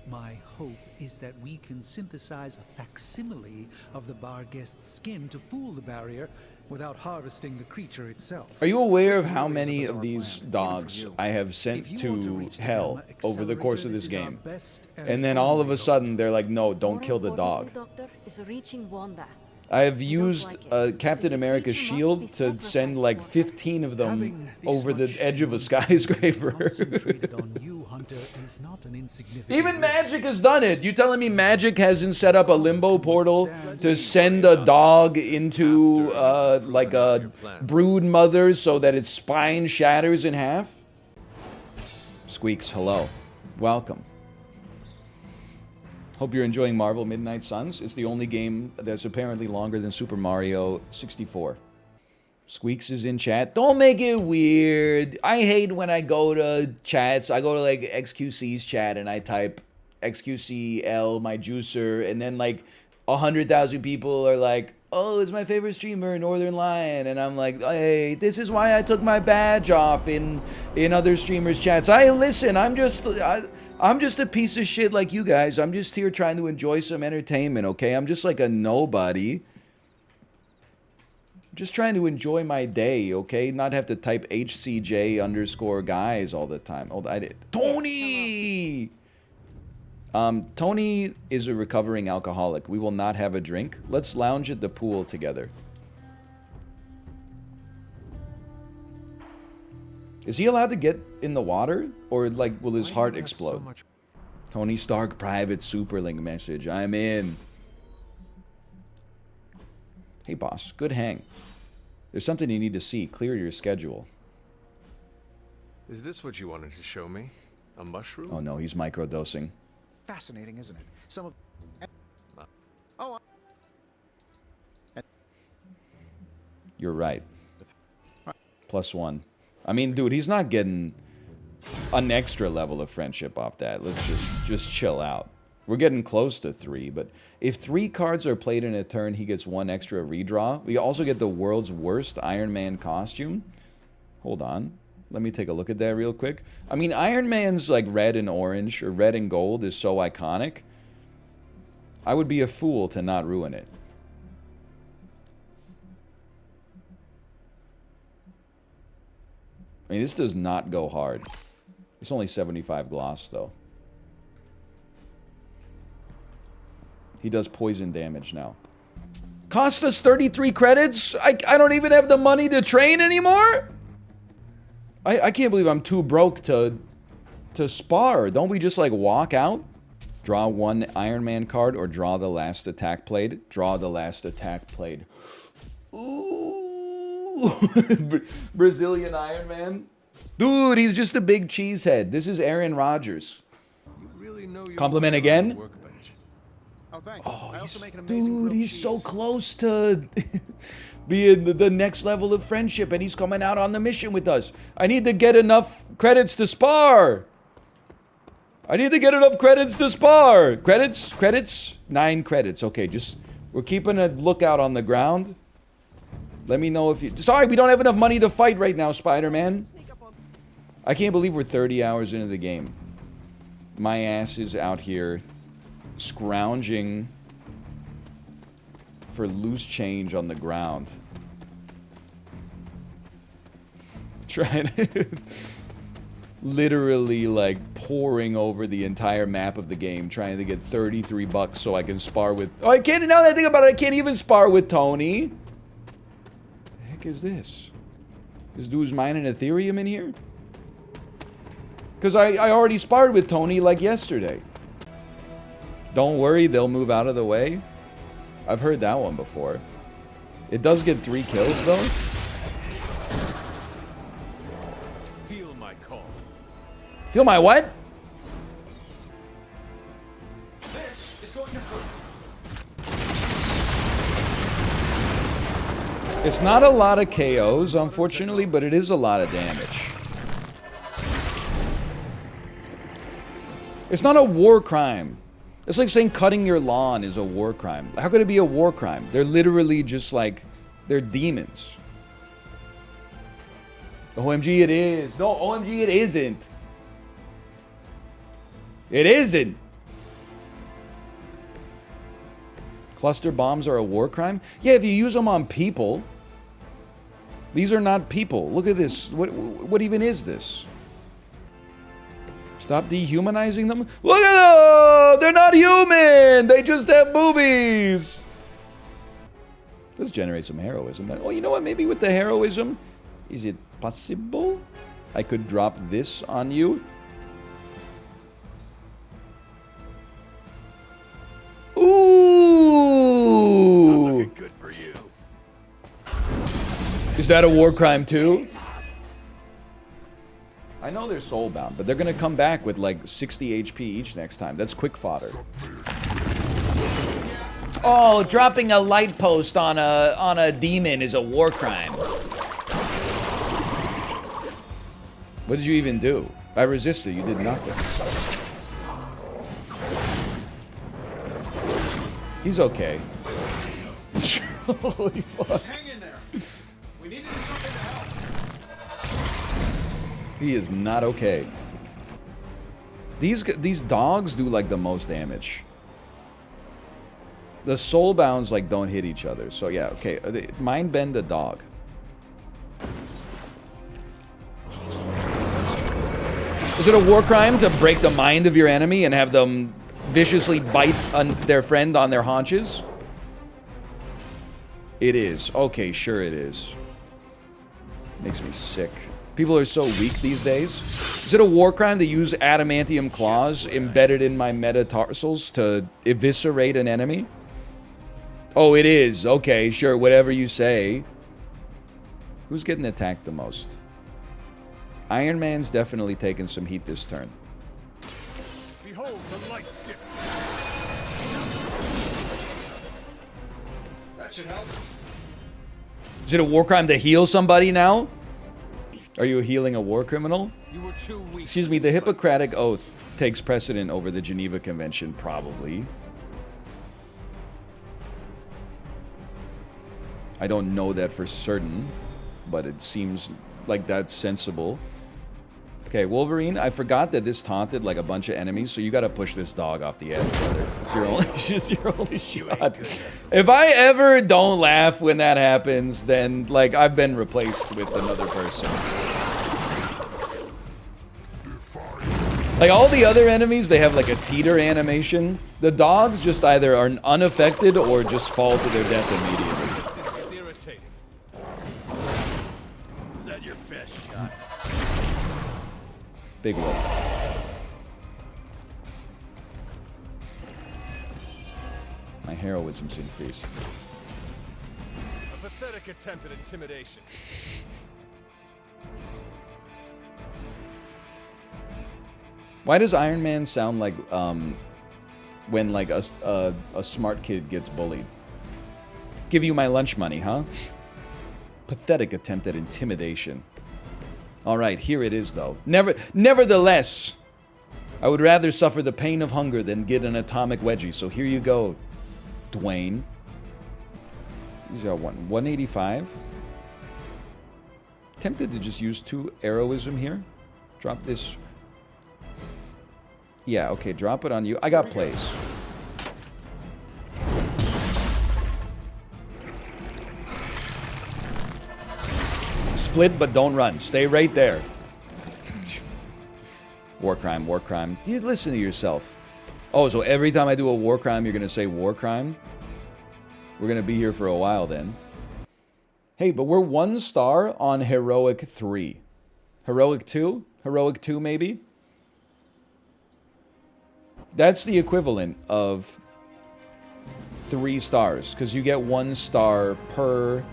My hope is that we can synthesize a facsimile of the bar guest's skin to fool the barrier without harvesting the creature itself. Are you aware of how many of these dogs I have sent to hell over the course of this game? And then all of a sudden they're like, no, don't kill the dog. Doctor is reaching wonder. I have used Captain America's shield to send like 15 of them over the edge of a skyscraper. Even Magic has done it. You telling me Magic hasn't set up a limbo portal to send a dog into like a brood mother so that its spine shatters in half? Squeaks, hello. Welcome. Hope you're enjoying Marvel Midnight Suns. It's the only game that's apparently longer than Super Mario 64. Squeaks is in chat. Don't make it weird. I hate when I go to chats. I go to like XQC's chat and I type XQCL, my juicer, and then like 100,000 people are like, oh, it's my favorite streamer, Northernlion. And I'm like, hey, this is why I took my badge off in other streamers' chats. I listen, I'm just a piece of shit like you guys. I'm just here trying to enjoy some entertainment, okay? I'm just like a nobody. Just trying to enjoy my day, okay? Not have to type HCJ_guys all the time. Oh, I did. Tony! Tony is a recovering alcoholic. We will not have a drink. Let's lounge at the pool together. Is he allowed to get in the water? Or, like, will his heart explode? Tony Stark private superlink message. I'm in. Hey, boss. Good hang. There's something you need to see. Clear your schedule. Is this what you wanted to show me? A mushroom? Oh, no. He's microdosing. Fascinating, isn't it? Some of... You're right. +1. I mean, dude, he's not getting an extra level of friendship off that. Let's just chill out. We're getting close to 3, but if 3 cards are played in a turn, he gets 1 extra redraw. We also get the world's worst Iron Man costume. Hold on. Let me take a look at that real quick. I mean, Iron Man's like red and orange, or red and gold, is so iconic. I would be a fool to not ruin it. I mean, this does not go hard. It's only 75 gloss, though. He does poison damage now. Cost us 33 credits? I don't even have the money to train anymore? I can't believe I'm too broke to spar. Don't we just, like, walk out? Draw 1 Iron Man card or draw the last attack played? Draw the last attack played. Ooh. Brazilian Iron Man. Dude, he's just a big cheesehead. This is Aaron Rodgers. You really know your Compliment way around again? the workbench. Oh, thanks. Oh, I also make an dude, amazing grilled he's so cheese. close to being the next level of friendship, and he's coming out on the mission with us. I need to get enough credits to spar. Credits? 9 credits. Okay, just, we're keeping a lookout on the ground. Let me know if you... Sorry, we don't have enough money to fight right now, Spider-Man. I can't believe we're 30 hours into the game. My ass is out here scrounging for loose change on the ground. Trying to... literally, like, poring over the entire map of the game, trying to get 33 bucks so I can spar with... Oh, I can't... Now that I think about it, I can't even spar with Tony. The heck is this? This dude's mining Ethereum in here? Because I already sparred with Tony, like, yesterday. Don't worry, they'll move out of the way. I've heard that one before. It does get 3 kills, though. Feel my call. Feel my what? This is going to hurt. It's not a lot of KOs, unfortunately, but it is a lot of damage. It's not a war crime. It's like saying cutting your lawn is a war crime. How could it be a war crime? They're literally just like, they're demons. OMG, it is. No, OMG, it isn't. It isn't. Cluster bombs are a war crime? Yeah, if you use them on people. These are not people. Look at this. What even is this? Stop dehumanizing them. Look at them! They're not human! They just have boobies! Let's generate some heroism. Oh, you know what? Maybe with the heroism, is it possible I could drop this on you? Ooh! Not looking good for you. Is that a war crime too? I know they're soulbound, but they're gonna come back with like 60 HP each next time. That's quick fodder. Oh, dropping a light post on a demon is a war crime. What did you even do? I resisted. You did nothing. He's okay. Holy fuck. Hang in there. We need to do something to help. He is not okay. These dogs do like the most damage. The soulbounds like don't hit each other. So yeah, okay. Mind bend the dog. Is it a war crime to break the mind of your enemy and have them viciously bite their friend on their haunches? It is. Okay, sure it is. Makes me sick. People are so weak these days. Is it a war crime to use adamantium claws embedded in my metatarsals to eviscerate an enemy? Oh, it is. Okay, sure, whatever you say. Who's getting attacked the most? Iron Man's definitely taking some heat this turn. Behold the light's gift. That should help. Is it a war crime to heal somebody now? Are you healing a war criminal? You were too weak. Excuse me, the Hippocratic Oath takes precedent over the Geneva Convention, probably. I don't know that for certain, but it seems like that's sensible. Okay, Wolverine, I forgot that this taunted like a bunch of enemies, so you gotta push this dog off the edge, brother. It's your only, it's just your only shot. If I ever don't laugh when that happens, then like I've been replaced with another person. Like all the other enemies, they have like a teeter animation. The dogs just either are unaffected or just fall to their death immediately. Resistance is irritating. Is that your best shot? Big wolf. My heroism's increased. A pathetic attempt at intimidation. Why does Iron Man sound like when like a smart kid gets bullied. Give you my lunch money, huh? Pathetic attempt at intimidation. All right, here it is though. Nevertheless, I would rather suffer the pain of hunger than get an atomic wedgie. So here you go, Dwayne. These are 185. Tempted to just use 2 heroism here. Drop this. Yeah, okay, drop it on you. I got plays. Split, but don't run. Stay right there. War crime, war crime. You listen to yourself. Oh, so every time I do a war crime, you're going to say war crime? We're going to be here for a while then. Hey, but we're 1 star on Heroic 3. Heroic 2? Heroic 2, maybe? That's the equivalent of 3 stars, because you get 1 star per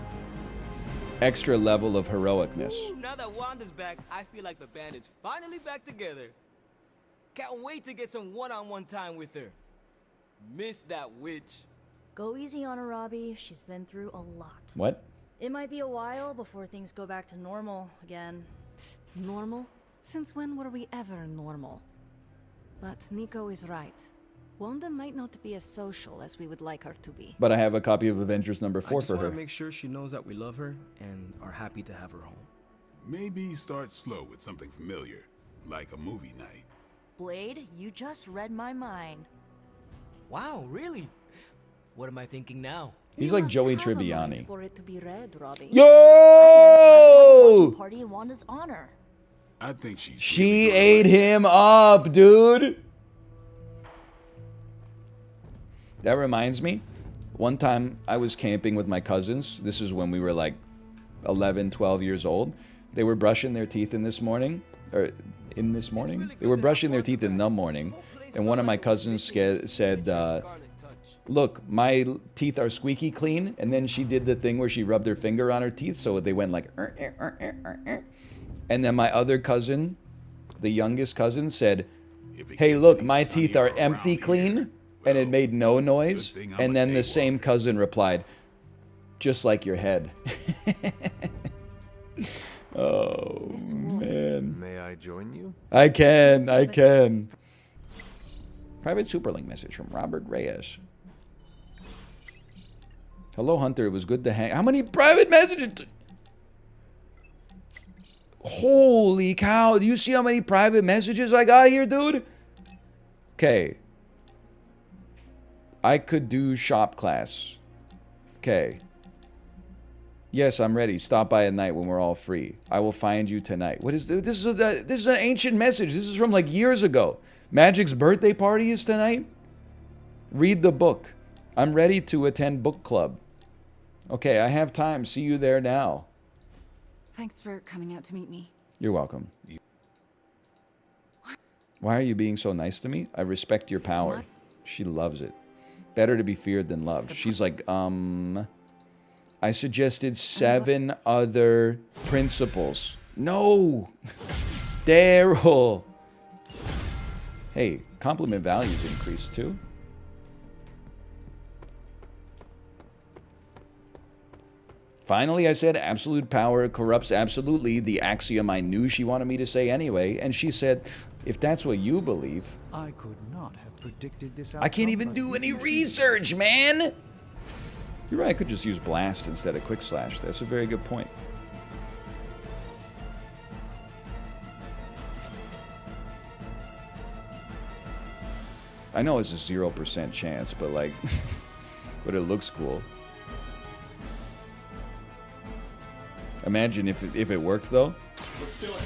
extra level of heroicness. Ooh, now that Wanda's back, I feel like the band is finally back together. Can't wait to get some one-on-one time with her. Miss that witch. Go easy on her, Robbie. She's been through a lot. What? It might be a while before things go back to normal again. Normal? Since when were we ever normal? But Nico is right. Wanda might not be as social as we would like her to be. But I have a copy of Avengers number 4 for I just her. want to make sure she knows that we love her and are happy to have her home. Maybe start slow with something familiar, like a movie night. Blade, you just read my mind. Wow, really? What am I thinking now? He's You like must Joey have a mind Tribbiani. for it to be read, Robbie. Yo! Party in Wanda's honor. I think She ate him up, dude. That reminds me, one time I was camping with my cousins. This is when we were like 11, 12 years old. They were brushing their teeth in this morning. They were brushing their teeth in the morning. And one of my cousins said, look, my teeth are squeaky clean. And then she did the thing where she rubbed her finger on her teeth. So they went like, And then my other cousin, the youngest cousin, said, hey, look, my teeth are empty clean. And it made no noise. And then the same cousin replied, just like your head. Oh, man. May I join you? I can. Private Superlink message from Robert Reyes. Hello, Hunter. It was good to hang. How many private messages? Holy cow. Do you see how many private messages I got here, dude? Okay. I could do shop class. Okay. Yes, I'm ready. Stop by at night when we're all free. I will find you tonight. What is this? This is an ancient message. This is from like years ago. Magic's birthday party is tonight? Read the book. I'm ready to attend book club. Okay, I have time. See you there now. Thanks for coming out to meet me. You're welcome. Why are you being so nice to me? I respect your power. What? She loves it. Better to be feared than loved. She's like, I suggested 7 other principles. No! Daryl! Hey, compliment values increased too. Finally, I said absolute power corrupts absolutely, the axiom I knew she wanted me to say anyway. And she said, if that's what you believe... I could not have predicted this I can't even do any research, man! You're right, I could just use blast instead of quick slash. That's a very good point. I know it's a 0% chance, but like, but it looks cool. Imagine if it worked though. Let's do it.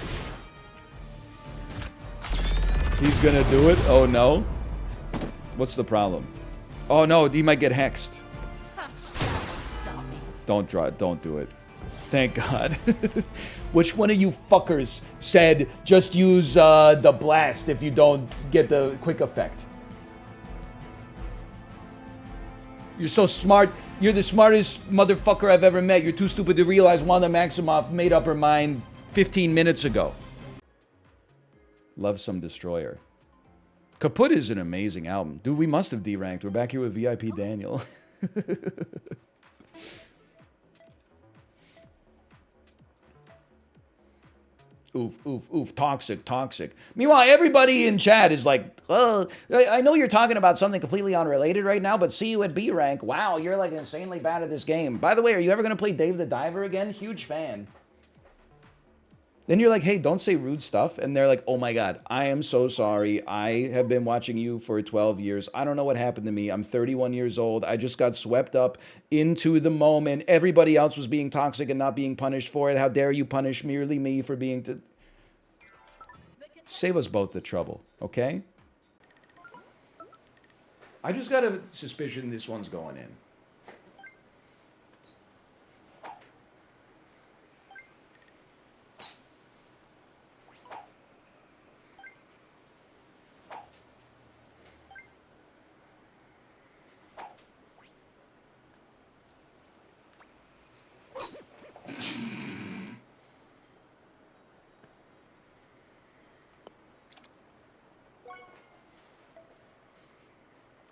He's gonna do it? Oh no. What's the problem? Oh no, he might get hexed. Stop me. Don't draw it. Don't do it. Thank God. Which one of you fuckers said just use the blast if you don't get the quick effect? You're so smart. You're the smartest motherfucker I've ever met. You're too stupid to realize Wanda Maximoff made up her mind 15 minutes ago. Love some Destroyer. Kaput is an amazing album. Dude, we must have deranked. We're back here with VIP Daniel. Oof, oof, oof, toxic, toxic. Meanwhile, everybody in chat is like, I know you're talking about something completely unrelated right now, but see you at B rank. Wow, you're like insanely bad at this game. By the way, are you ever going to play Dave the Diver again? Huge fan. Then you're like, hey, don't say rude stuff. And they're like, oh my God, I am so sorry. I have been watching you for 12 years. I don't know what happened to me. I'm 31 years old. I just got swept up into the moment. Everybody else was being toxic and not being punished for it. How dare you punish merely me for being... Save us both the trouble, okay? I just got a suspicion this one's going in.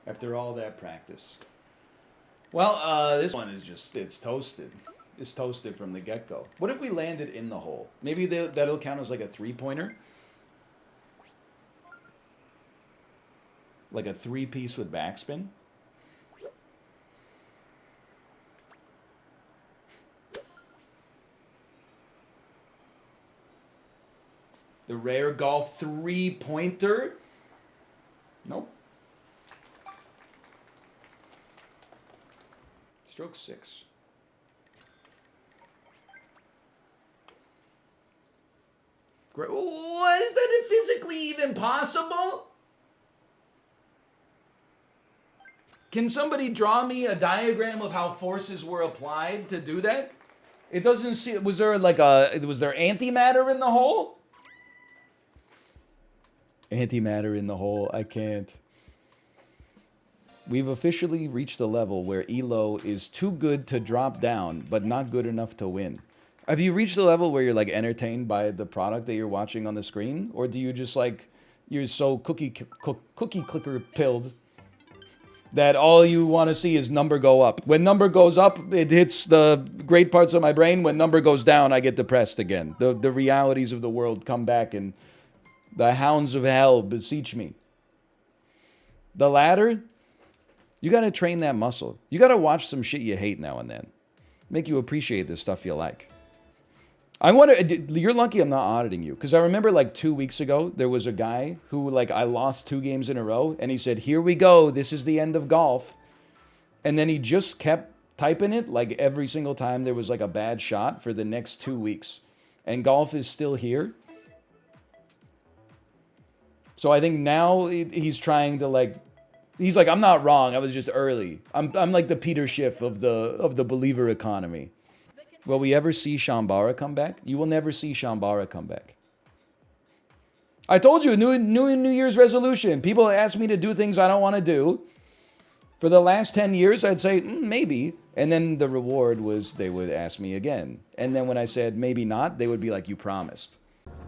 After all that practice. Well, this one is just, it's toasted. It's toasted from the get-go. What if we landed in the hole? Maybe that'll count as like a three-pointer? Like a three-piece with backspin? The rare golf three-pointer? Nope. Stroke 6. Great. What is that physically even possible? Can somebody draw me a diagram of how forces were applied to do that? It doesn't see. Was there like was there antimatter in the hole? Antimatter in the hole. I can't. We've officially reached a level where Elo is too good to drop down, but not good enough to win. Have you reached a level where you're like entertained by the product that you're watching on the screen? Or do you just like, you're so cookie clicker pilled that all you want to see is number go up? When number goes up, it hits the great parts of my brain. When number goes down, I get depressed again. The realities of the world come back and the hounds of hell beseech me. The ladder? You got to train that muscle. You got to watch some shit you hate now and then. Make you appreciate the stuff you like. I wonder, you're lucky I'm not auditing you. Because I remember like 2 weeks ago, there was a guy who like, I lost 2 games in a row. And he said, here we go. This is the end of golf. And then he just kept typing it like every single time there was like a bad shot for the next 2 weeks. And golf is still here. So I think now he's trying to like, he's like, I'm not wrong. I was just early. I'm like the Peter Schiff of the believer economy. Will we ever see Shambara come back? You will never see Shambara come back. I told you, New Year's resolution. People ask me to do things I don't want to do. For the last 10 years, I'd say, maybe. And then the reward was they would ask me again. And then when I said, maybe not, they would be like, you promised.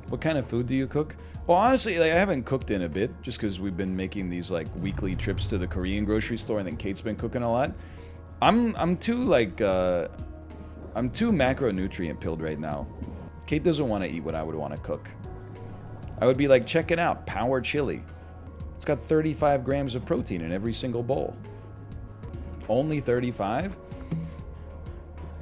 What kind of food do you cook? Well, honestly, like, I haven't cooked in a bit, just because we've been making these like weekly trips to the Korean grocery store, and then Kate's been cooking a lot. I'm too like I'm too macronutrient pilled right now. Kate doesn't want to eat what I would want to cook. I would be like, check it out, power chili. It's got 35 grams of protein in every single bowl. Only 35?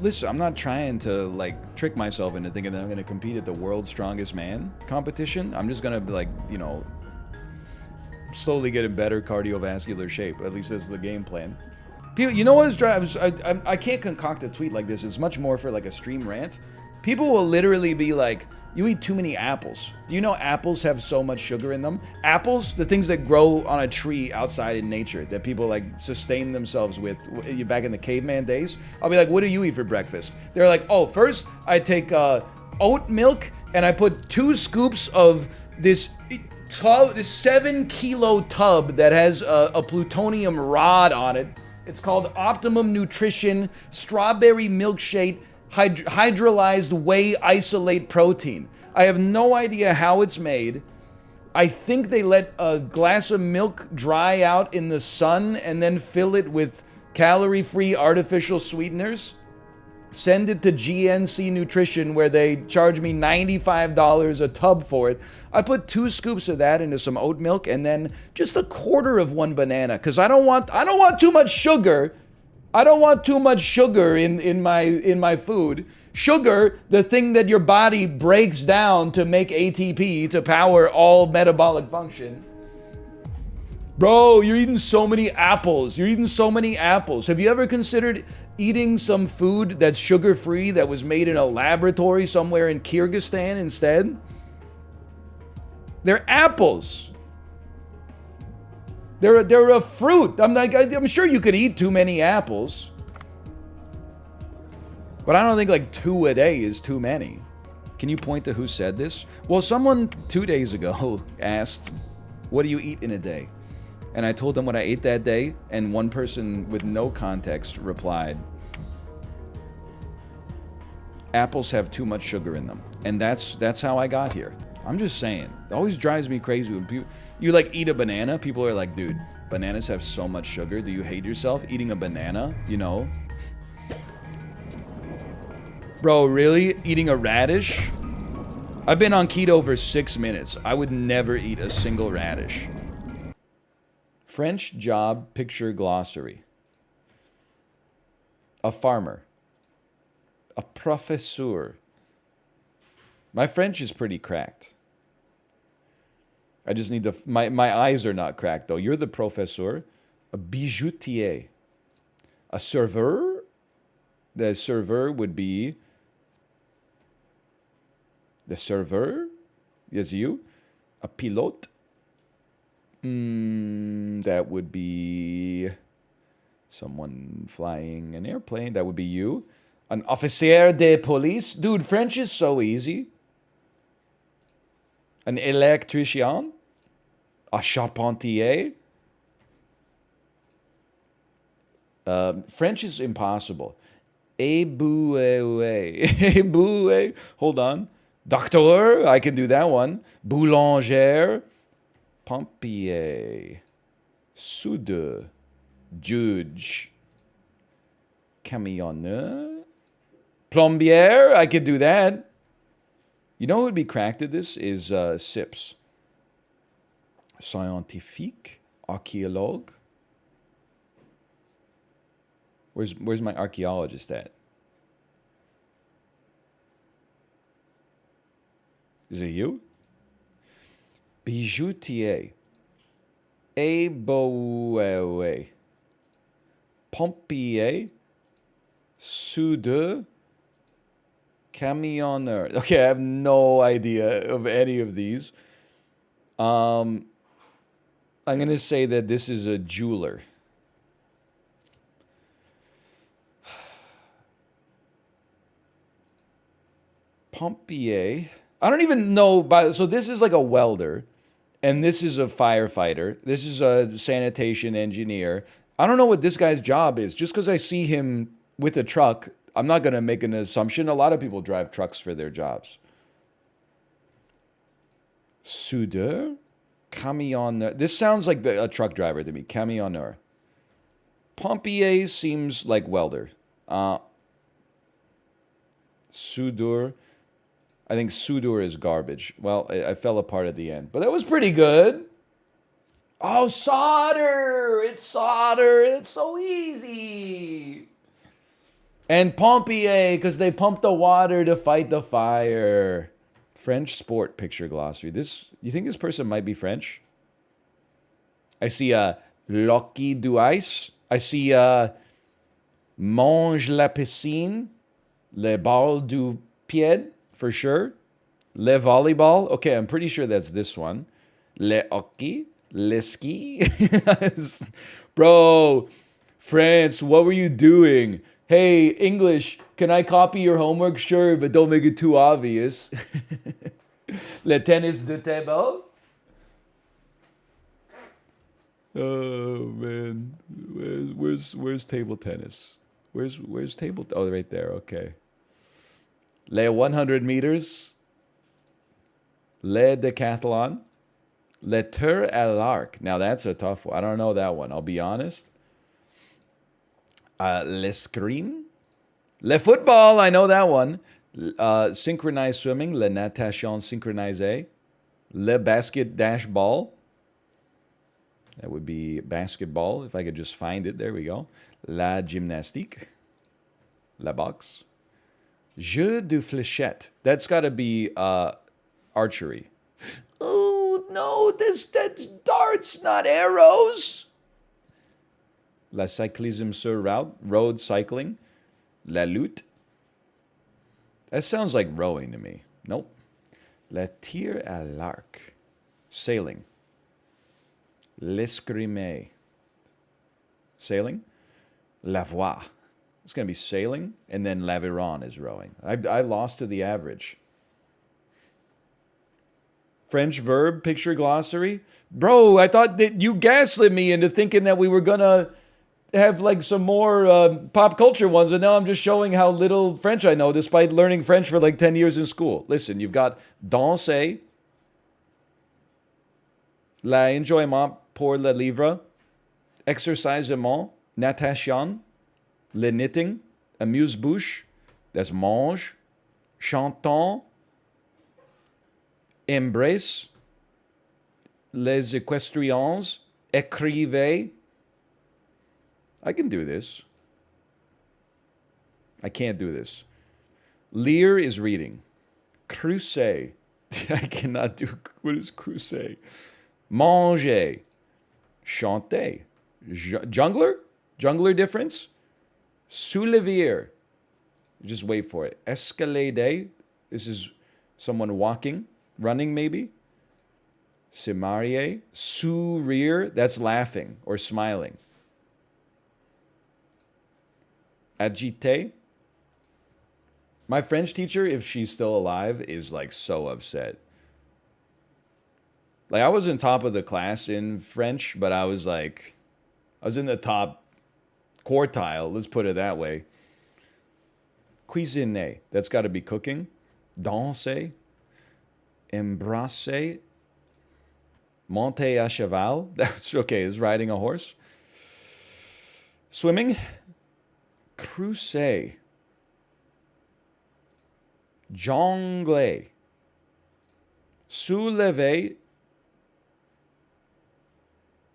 Listen, I'm not trying to like trick myself into thinking that I'm going to compete at the world's strongest man competition. I'm just going to be like, you know, slowly get in better cardiovascular shape. At least that's the game plan. People, you know what is driving? I can't concoct a tweet like this. It's much more for like a stream rant. People will literally be like, you eat too many apples. Do you know apples have so much sugar in them? Apples, the things that grow on a tree outside in nature that people like sustain themselves with back in the caveman days. I'll be like, what do you eat for breakfast? They're like, oh, first I take oat milk and I put 2 scoops of this 7-kilo tub that has a plutonium rod on it. It's called Optimum Nutrition Strawberry Milkshake Hydrolyzed Whey Isolate Protein. I have no idea how it's made. I think they let a glass of milk dry out in the sun and then fill it with calorie-free artificial sweeteners. Send it to GNC Nutrition where they charge me $95 a tub for it. I put 2 scoops of that into some oat milk and then just a quarter of one banana because I don't want too much sugar. I don't want too much sugar in my food. Sugar, the thing that your body breaks down to make ATP to power all metabolic function. Bro, you're eating so many apples. You're eating so many apples. Have you ever considered eating some food that's sugar-free that was made in a laboratory somewhere in Kyrgyzstan instead? They're apples. They're a fruit. I'm sure you could eat too many apples. But I don't think like 2 a day is too many. Can you point to who said this? Well, someone 2 days ago asked, what do you eat in a day? And I told them what I ate that day, and one person with no context replied, apples have too much sugar in them. And that's how I got here. I'm just saying. It always drives me crazy when people, you like eat a banana, people are like, dude, bananas have so much sugar. Do you hate yourself eating a banana? You know? Bro, really? Eating a radish? I've been on keto for 6 minutes. I would never eat a single radish. French job picture glossary. A farmer. A professeur. My French is pretty cracked. I just need to... My eyes are not cracked, though. You're the professeur. A bijoutier. A serveur. The serveur would be... The serveur is you. A pilote. That would be someone flying an airplane. That would be you. An officier de police. Dude, French is so easy. An électricien. A charpentier. French is impossible. Éboué. Éboué. Hold on. Docteur, I can do that one. Boulanger. Pompier. Soudeur. Judge. Camionneur. Plombier, I could do that. You know who would be cracked at this is Sips. Scientifique. Archéologue. Where's my archaeologist at? Is it you? Bijoutier. Éboué. Pompier. Soudeur. Camionneur. Okay, I have no idea of any of these. I'm going to say that this is a jeweler. Pompier. I don't even know. So this is like a welder, and this is a firefighter. This is a sanitation engineer. I don't know what this guy's job is. Just because I see him with a truck, I'm not going to make an assumption. A lot of people drive trucks for their jobs. Soudeur? Camionneur. This sounds like a truck driver to me. Camionneur. Pompier seems like welder. Soudeur. I think soudeur is garbage. Well, I fell apart at the end. But that was pretty good. Oh, solder! It's solder. It's so easy. And pompier, because they pump the water to fight the fire. French sport picture glossary. You think this person might be French? I see l'hockey du ice. I see mange la piscine. Le ball du pied. For sure. Le volleyball. Okay, I'm pretty sure that's this one. Le hockey. Le ski. Bro, France, what were you doing? Hey, English, can I copy your homework? Sure, but don't make it too obvious. Le tennis de table. Oh, man. Where's table tennis? Where's table? Oh, right there. Okay. Le 100 meters. Le decathlon. Le tir à l'arc. Now that's a tough one. I don't know that one. I'll be honest. L'escrime. Le football. I know that one. Synchronized swimming. Le natation synchronisée. Le basket dash ball. That would be basketball, if I could just find it. There we go. La gymnastique. La boxe. Jeu de fléchette. That's got to be archery. Oh, no, that's darts, not arrows. La cyclisme sur route. Road cycling. La lutte. That sounds like rowing to me. Nope. La tir à l'arc. Sailing. L'escrime. Sailing. La voie. It's going to be sailing. And then l'aviron is rowing. I lost to the average. French verb, picture glossary. Bro, I thought that you gaslit me into thinking that we were going to have like some more pop culture ones. And now I'm just showing how little French I know despite learning French for like 10 years in school. Listen, you've got danser. L'enjoyment pour le livre. Exercisement. Natation. Le knitting. Amuse-bouche. That's mange. Chantant. Embrace. Les équestriens. Écrivez. I can do this. I can't do this. Lire is reading. Crucer. I cannot do... What is crucer? Manger. Chanter. Jungler? Jungler difference? Soulever. Just wait for it. Escalade. This is someone walking. Running, maybe. Se marier. Sourire. That's laughing or smiling. Agité. My French teacher, if she's still alive, is like so upset. Like I was in top of the class in French, but I was in the top quartile, let's put it that way. Cuisiner, that's got to be cooking. Danser. Embrasser. Monter à cheval, that's okay, is riding a horse. Swimming. Crucer. Jongleur. Soulever.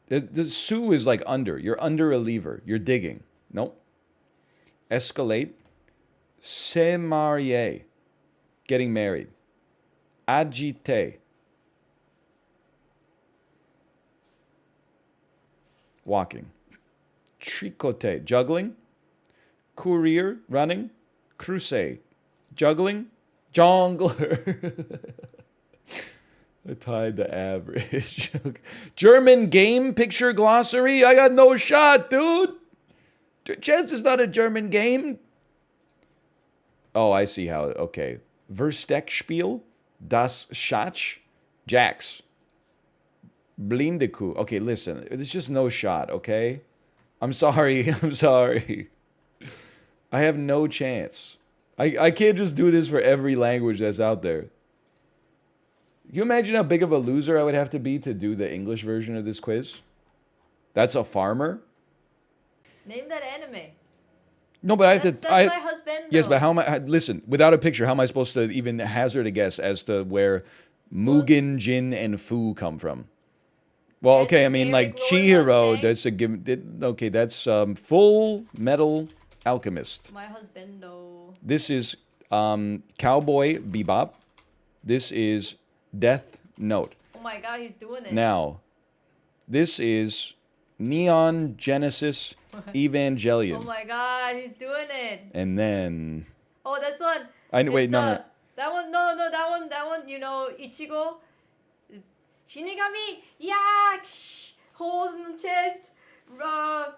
The sous is like under. You're under a lever. You're digging. Nope. Escalate. Se marier. Getting married. Agiter. Walking. Tricoter. Juggling. Courir. Running. Crucer. Juggling. Jongler. I tied the average. German game picture glossary? I got no shot, dude. Chess is not a German game. Oh, I see how. Okay. Versteckspiel. Das Schatz. Jacks. Blindeku. Okay, listen. There's just no shot, okay? I'm sorry. I'm sorry. I have no chance. I can't just do this for every language that's out there. Can you imagine how big of a loser I would have to be to do the English version of this quiz? That's a farmer? Name that anime. No, but I have to... That's my husband. Yes, but how am I... Listen, without a picture, how am I supposed to even hazard a guess as to where Mugen, Jin, and Fu come from? Well, okay, I mean, like, Chihiro, that's a given... Okay, that's Full Metal Alchemist. My husband, though. This is Cowboy Bebop. This is Death Note. Oh my god, he's doing it. Now, this is Neon Genesis Evangelion. Oh my god, he's doing it. And then... Oh, that's one. Wait, no. That one, no, that one, you know, Ichigo. Shinigami, yeah, holes in the chest. I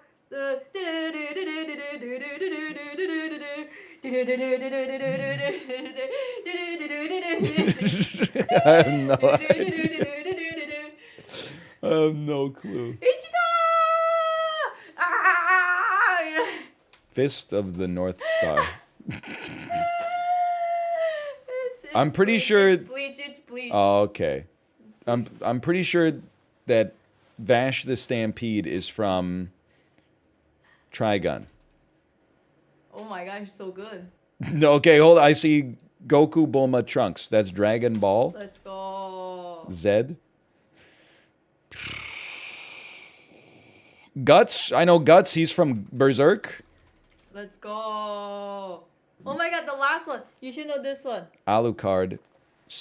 have no idea. I have no clue. Ichigo! Fist of the North Star. I'm pretty sure... It's bleach. Oh, okay. I'm pretty sure that Vash the Stampede is from Trigun. Oh my gosh, so good. No, okay, hold on. I see Goku Bulma Trunks. That's Dragon Ball. Let's go. Zed. Guts. I know Guts. He's from Berserk. Let's go. Oh my god, the last one. You should know this one. Alucard.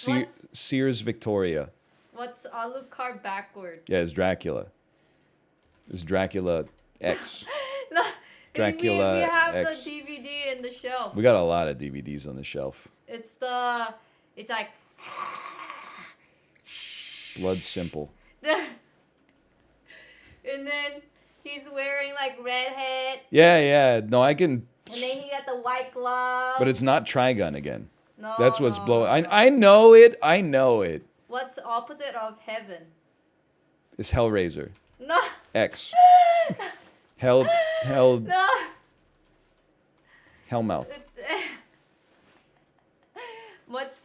What's- Sears Victoria. What's Alucard backward? Yeah, it's Dracula. It's Dracula X. No, Dracula we have X. the DVD in the shelf. We got a lot of DVDs on the shelf. It's like Blood Simple. and then he's wearing like red hat. Yeah. No, I can. And then he got the white glove. But it's not Trigun again. No. That's what's no. blowing. I know it. I know it. What's opposite of heaven? It's Hellraiser. No. X. Hell. No. Hellmouth. It's, what's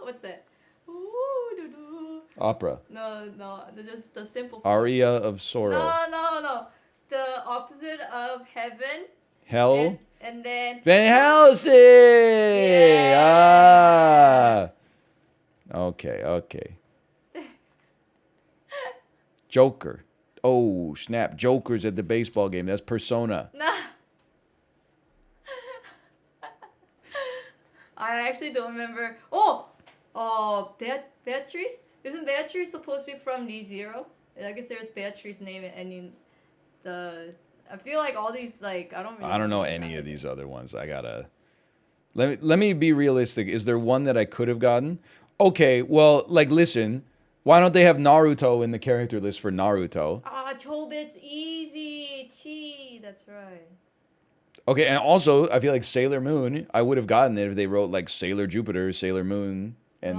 what's that? Opera. No, just the simple. Aria of Sorrow. No. The opposite of heaven. Hell. And then. Van Helsing. Yeah. Ah. Okay. Joker. Oh, snap. Joker's at the baseball game. That's Persona. No. I actually don't remember. Beatrice? Isn't Beatrice supposed to be from D0? I guess there's Beatrice name and I feel like all these like I don't know any of these other ones. I gotta let me be realistic. Is there one that I could have gotten? Okay, well, like listen, why don't they have Naruto in the character list for Naruto? Chobit's easy. Chi, that's right. Okay, and also I feel like Sailor Moon, I would have gotten it if they wrote like Sailor Jupiter, Sailor Moon, and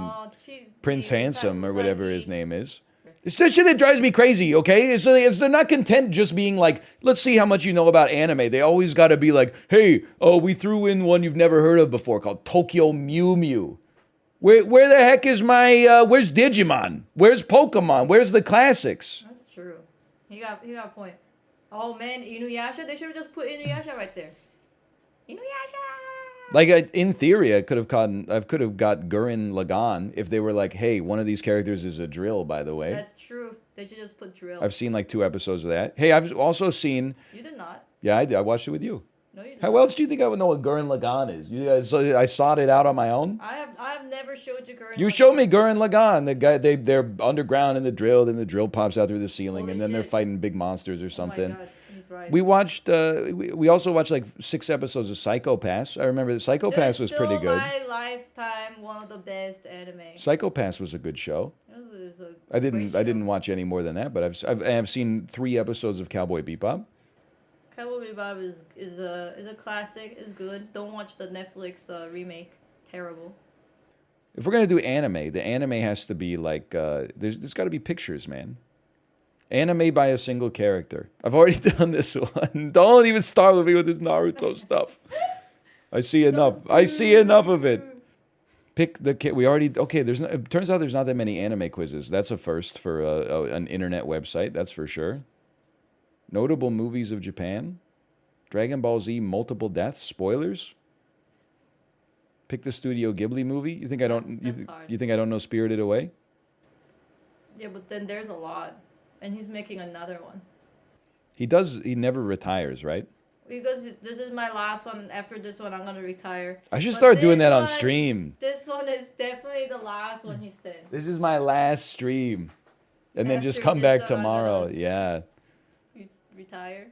Prince Handsome or whatever his name is. It's that shit that drives me crazy, okay? They're not content just being like, let's see how much you know about anime. They always got to be like, hey, we threw in one you've never heard of before called Tokyo Mew Mew. Where the heck is where's Digimon? Where's Pokemon? Where's the classics? That's true. He got a point. Oh man, Inuyasha? They should have just put Inuyasha right there. Inuyasha! Like, in theory, I could have got Gurren Lagann if they were like, hey, one of these characters is a drill, by the way. That's true. They should just put drill. I've seen like 2 episodes of that. Hey, I've also seen... You did not. Yeah, I did. I watched it with you. No, you didn't. How else do you think I would know what Gurren Lagann is? You guys, I sought it out on my own? I have never showed you Gurren. You showed me Gurren Lagann. The guy, they're underground in the drill, then the drill pops out through the ceiling, Holy and then they're shit. fighting big monsters or something. Oh my God, he's right. We watched, we also watched like 6 episodes of Psycho Pass. I remember that Psycho Pass was pretty good. My lifetime, one of the best anime. Psycho Pass was a good show. It was a I great show. didn't watch any more than that, but I've seen 3 episodes of Cowboy Bebop. Cowboy Bebop is a classic. It's good. Don't watch the Netflix remake. Terrible. If we're gonna do anime, the anime has to be like there's got to be pictures, man. Anime by a single character. I've already done this one. Don't even start with me with this Naruto stuff. I see enough. I see enough of it. Pick the kid. We already okay. It turns out there's not that many anime quizzes. That's a first for an internet website. That's for sure. Notable movies of Japan. Dragon Ball Z multiple deaths. Spoilers. Pick the Studio Ghibli movie. You think I don't? You think I don't know Spirited Away? Yeah, but then there's a lot, and he's making another one. He does. He never retires, right? Because this is my last one. After this one, I'm gonna retire. I should start doing that on stream. This one is definitely the last one he said. This is my last stream, and then just After come this back one, tomorrow. I'm Yeah. Retire.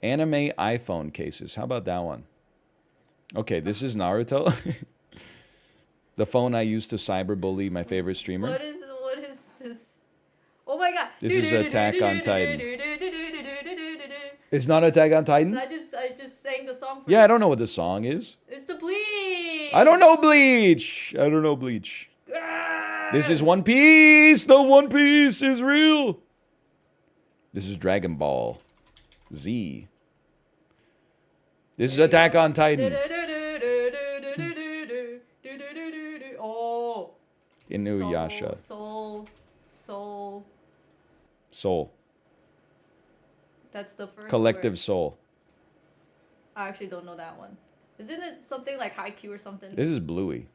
Anime iPhone cases. How about that one? Okay, this is Naruto. The phone I used to cyberbully my favorite streamer. What is this? Oh my God! This is Attack on Titan. It's not Attack on Titan? I just sang the song for Yeah, you. I don't know what the song is. It's the Bleach. I don't know Bleach. This is One Piece. The One Piece is real. This is Dragon Ball Z. This is Attack on Titan. Oh. Inuyasha. Soul. That's the first Collective word. soul. I actually don't know that one. Isn't it something like Haikyuu or something? This is Bluey.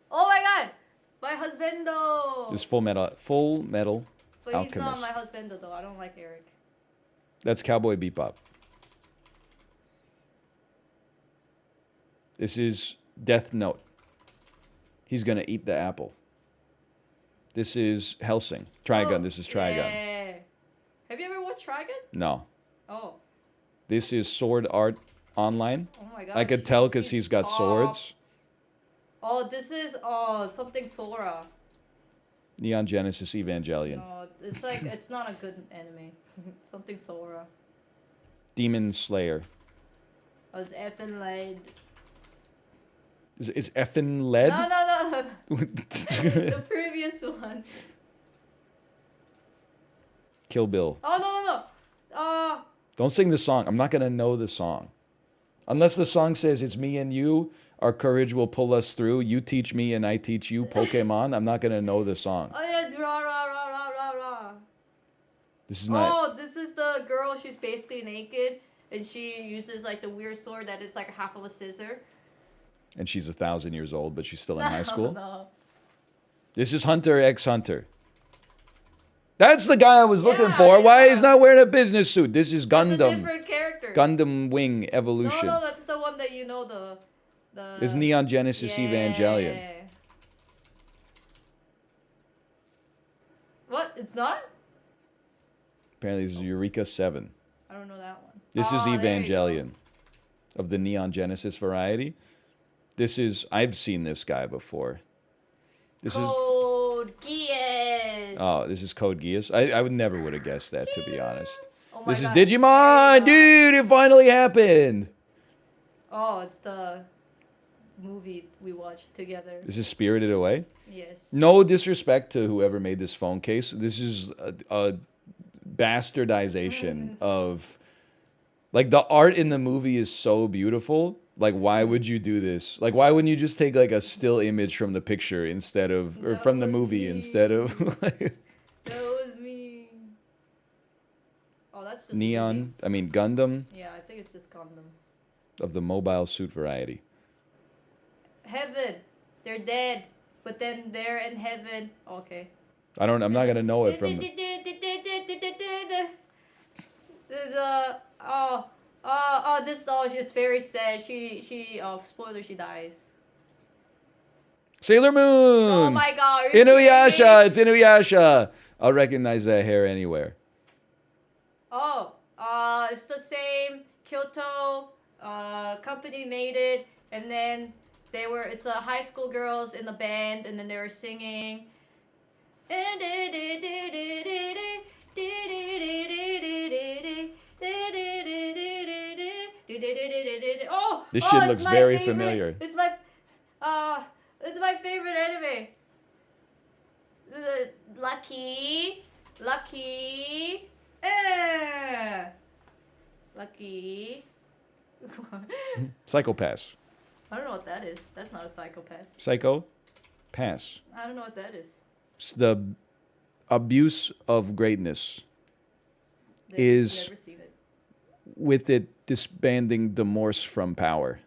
Oh my god! My husbando! This is Full Metal But Alchemist. he's not my husbando though. I don't like Eric. That's Cowboy Bebop. This is Death Note. He's gonna eat the apple. This is Hellsing. Trigun. This is Trigun. Yeah. Have you ever watched Trigun? No. Oh. This is Sword Art Online. Oh my god. I could tell because he's got swords. Oh, this is something Sora. Neon Genesis Evangelion. No, it's like it's not a good anime. Something Sora. Demon Slayer. I was effing laid. Is effing lead? No. The previous one. Kill Bill. Oh no. Don't sing the song. I'm not gonna know the song. Unless the song says it's me and you, our courage will pull us through. You teach me and I teach you Pokemon. I'm not gonna know the song. Oh yeah, rah rah rah rah rah rah. This is not. Oh, this is the girl. She's basically naked, and she uses like the weird sword that is like half of a scissor. And she's 1,000 years old, but she's still in high school. No. This is Hunter x Hunter. That's the guy I was looking for. Why he's not wearing a business suit? This is Gundam. That's a different character. Gundam Wing Evolution. No, that's the one that you know the. This is Neon Genesis Evangelion. What? It's not? Apparently, this is Eureka 7. I don't know that one. This is Evangelion of the Neon Genesis variety. This is, I've seen this guy before. This Code Geass. Oh, this is Code Geass. I would never would have guessed that, to be honest. Oh my This is God. Digimon, dude! It finally happened. Oh, it's the movie we watched together. This is Spirited Away. Yes. No disrespect to whoever made this phone case. This is a bastardization of, like, the art in the movie is so beautiful. Like, why would you do this? Like, why wouldn't you just take like a still image from the picture instead of, or from the movie instead of like, That was me. Oh, that's just Neon? easy. I mean, Gundam Yeah, I think it's just Gundam. of the mobile suit variety. Heaven. They're dead, but then they're in heaven. Okay. I'm not gonna know it from. It's very sad. Spoiler, she dies. Sailor Moon. Oh my god. are you Inuyasha. kidding me? It's Inuyasha. I'll recognize that hair anywhere. Oh, it's the same Kyoto company made it, and then it's a high school girls in the band, and then they were singing. Oh, This shit it's looks my very favorite. familiar. It's my favorite anime. Lucky. Lucky. Psychopaths. I don't know what that is. That's not a psychopath. Psycho. Pass. I don't know what that is. It's the abuse of greatness is Never seen it. with it disbanding the Morse from power.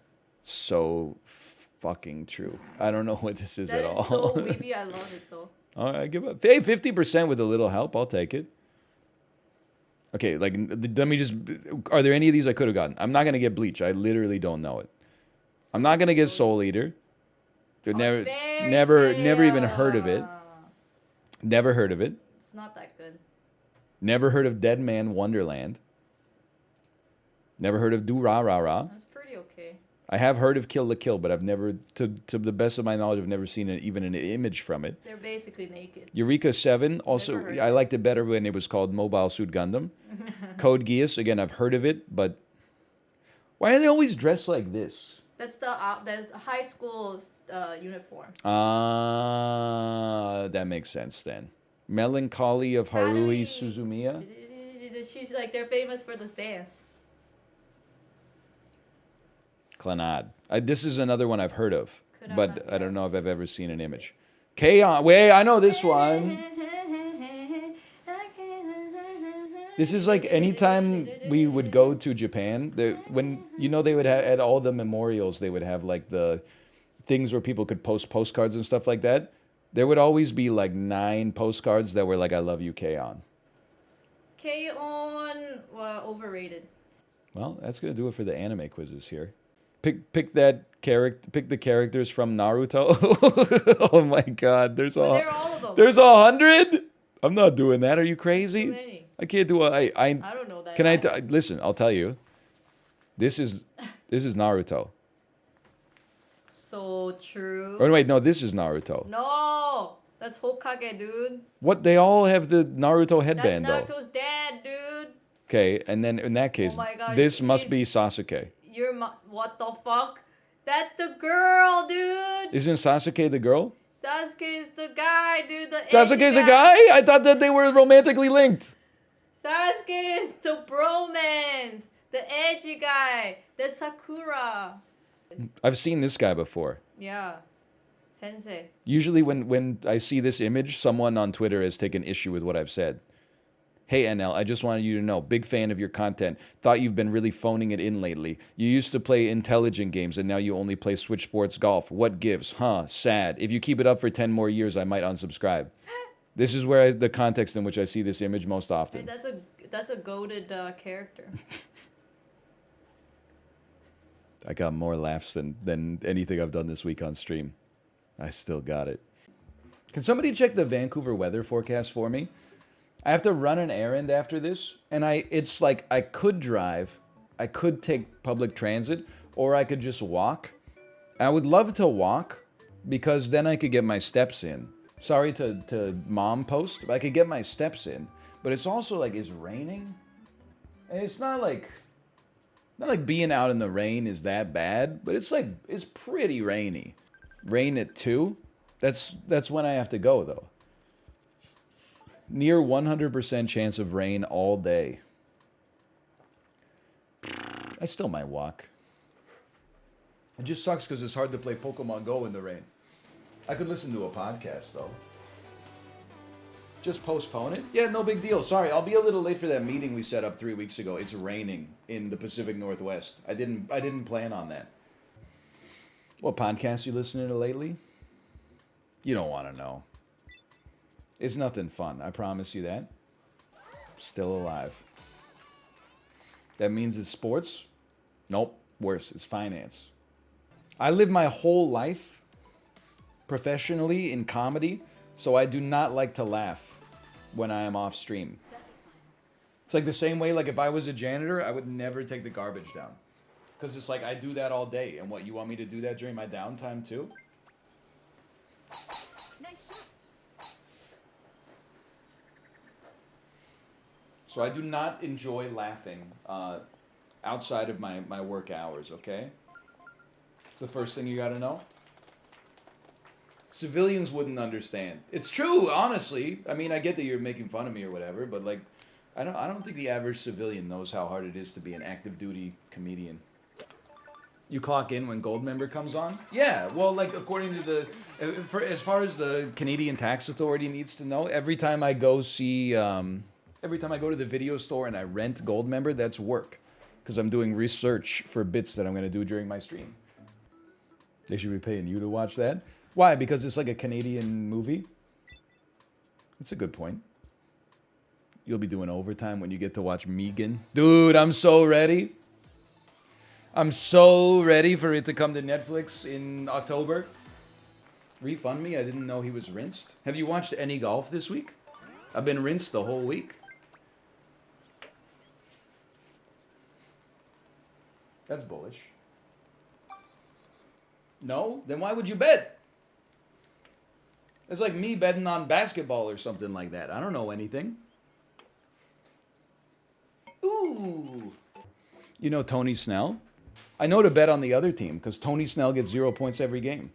So fucking true. I don't know what this is That at is all. so weeby. I love it though. All right, give up. Hey, 50% with a little help. I'll take it. Okay, like, let me just. Are there any of these I could have gotten? I'm not gonna get Bleach. I literally don't know it. I'm not gonna get Soul Eater. Never even heard of it. Never heard of it. It's not that good. Never heard of Dead Man Wonderland. Never heard of Do Ra Ra Ra. It's pretty okay. I have heard of Kill la Kill, but I've never, to the best of my knowledge, I've never seen even an image from it. They're basically naked. Eureka 7, also, I liked it better when it was called Mobile Suit Gundam. Code Geass, again, I've heard of it, but why are they always dressed like this? That's the high school uniform. That makes sense then. Melancholy of Haruhi Suzumiya. She's like, they're famous for this dance. Clanad. This is another one I've heard of, but I don't know if I've ever seen an image. K-on. Wait, I know this one. This is like anytime we would go to Japan, when, you know, they would have, at all the memorials, they would have like the things where people could post postcards and stuff like that. There would always be like 9 postcards that were like, I love you, K-on. K-on, overrated. Well, that's going to do it for the anime quizzes here. Pick that character. Pick the characters from Naruto. Oh my God, there's all of them. There's 100. I'm not doing that. Are you crazy? I can't do I don't know that. Can listen? I'll tell you. This is Naruto. So true. Oh wait, no, this is Naruto. No, that's Hokage, dude. What? They all have the Naruto headband though. That's Naruto's dad, dude. Okay, and then in that case, this must be Sasuke. What the fuck? That's the girl, dude. Isn't Sasuke the girl? Sasuke is the guy, dude. Sasuke's a guy? I thought that they were romantically linked. Sasuke is the bromance, the edgy guy, the Sakura. I've seen this guy before. Yeah, sensei. Usually when I see this image, someone on Twitter has taken issue with what I've said. Hey NL, I just wanted you to know, big fan of your content. Thought you've been really phoning it in lately. You used to play intelligent games and now you only play Switch Sports Golf. What gives? Huh, sad. If you keep it up for 10 more years, I might unsubscribe. This is where the context in which I see this image most often. Hey, that's a goated character. I got more laughs than anything I've done this week on stream. I still got it. Can somebody check the Vancouver weather forecast for me? I have to run an errand after this, and it's like I could drive, I could take public transit, or I could just walk. I would love to walk, because then I could get my steps in. Sorry to mom post, but I could get my steps in. But it's also like, it's raining. And it's not like being out in the rain is that bad, but it's pretty rainy. Rain at 2, that's when I have to go though. Near 100% chance of rain all day. I still might walk. It just sucks because it's hard to play Pokemon Go in the rain. I could listen to a podcast though. Just postpone it? Yeah, no big deal. Sorry, I'll be a little late for that meeting we set up 3 weeks ago. It's raining in the Pacific Northwest. I didn't plan on that. What podcast you listening to lately? You don't want to know. It's nothing fun, I promise you that. Still alive. That means it's sports? Nope, worse, it's finance. I live my whole life professionally in comedy, so I do not like to laugh when I am off stream. It's like the same way, like if I was a janitor, I would never take the garbage down. Because it's like, I do that all day. And what, you want me to do that during my downtime too? So I do not enjoy laughing outside of my work hours, okay? It's the first thing you gotta know. Civilians wouldn't understand. It's true, honestly. I mean, I get that you're making fun of me or whatever, but like, I don't think the average civilian knows how hard it is to be an active duty comedian. You clock in when Gold Member comes on? Yeah, well, like according to the, as far as the Canadian Tax Authority needs to know, every time I go see, every time I go to the video store and I rent Gold Member, that's work. Because I'm doing research for bits that I'm going to do during my stream. They should be paying you to watch that. Why? Because it's like a Canadian movie? That's a good point. You'll be doing overtime when you get to watch Megan. Dude, I'm so ready. I'm so ready for it to come to Netflix in October. Refund me, I didn't know he was rinsed. Have you watched any golf this week? I've been rinsed the whole week. That's bullish. No? Then why would you bet? It's like me betting on basketball or something like that. I don't know anything. Ooh. You know Tony Snell? I know to bet on the other team because Tony Snell gets 0 points every game.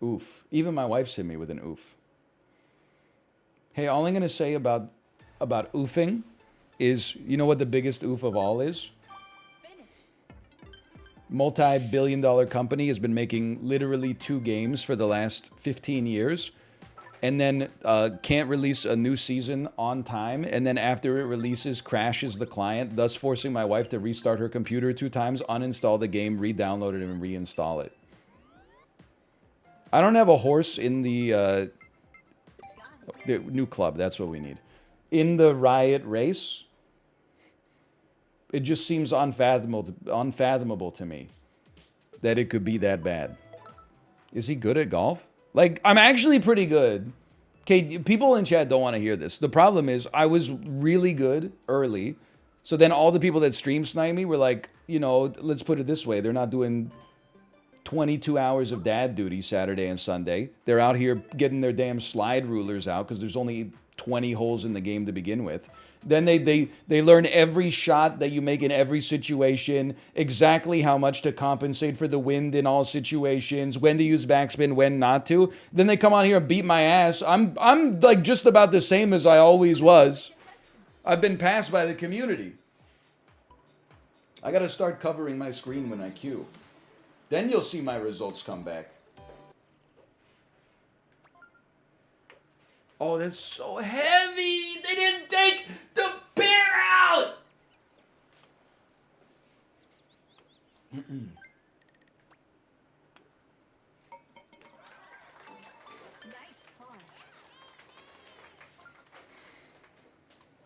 Oof. Even my wife's hit me with an oof. Hey, all I'm going to say about oofing is, you know what the biggest oof of all is? multi-billion-dollar company has been making literally 2 games for the last 15 years, and then can't release a new season on time, and then after it releases, crashes the client, thus forcing my wife to restart her computer 2 times, uninstall the game, re-download it, and reinstall it. I don't have a horse in the new club. That's what we need. In the riot race, it just seems unfathomable to me that it could be that bad. Is he good at golf? Like, I'm actually pretty good. Okay, people in chat don't want to hear this. The problem is, I was really good early. So then all the people that stream snipe me were like, you know, let's put it this way. They're not doing 22 hours of dad duty Saturday and Sunday. They're out here getting their damn slide rulers out because there's only 20 holes in the game to begin with. Then they learn every shot that you make in every situation, exactly how much to compensate for the wind in all situations, when to use backspin, when not to. Then they come on here and beat my ass. I'm like just about the same as I always was. I've been passed by the community. I gotta start covering my screen when I queue. Then you'll see my results come back. Oh, that's so heavy! They didn't take the beer out!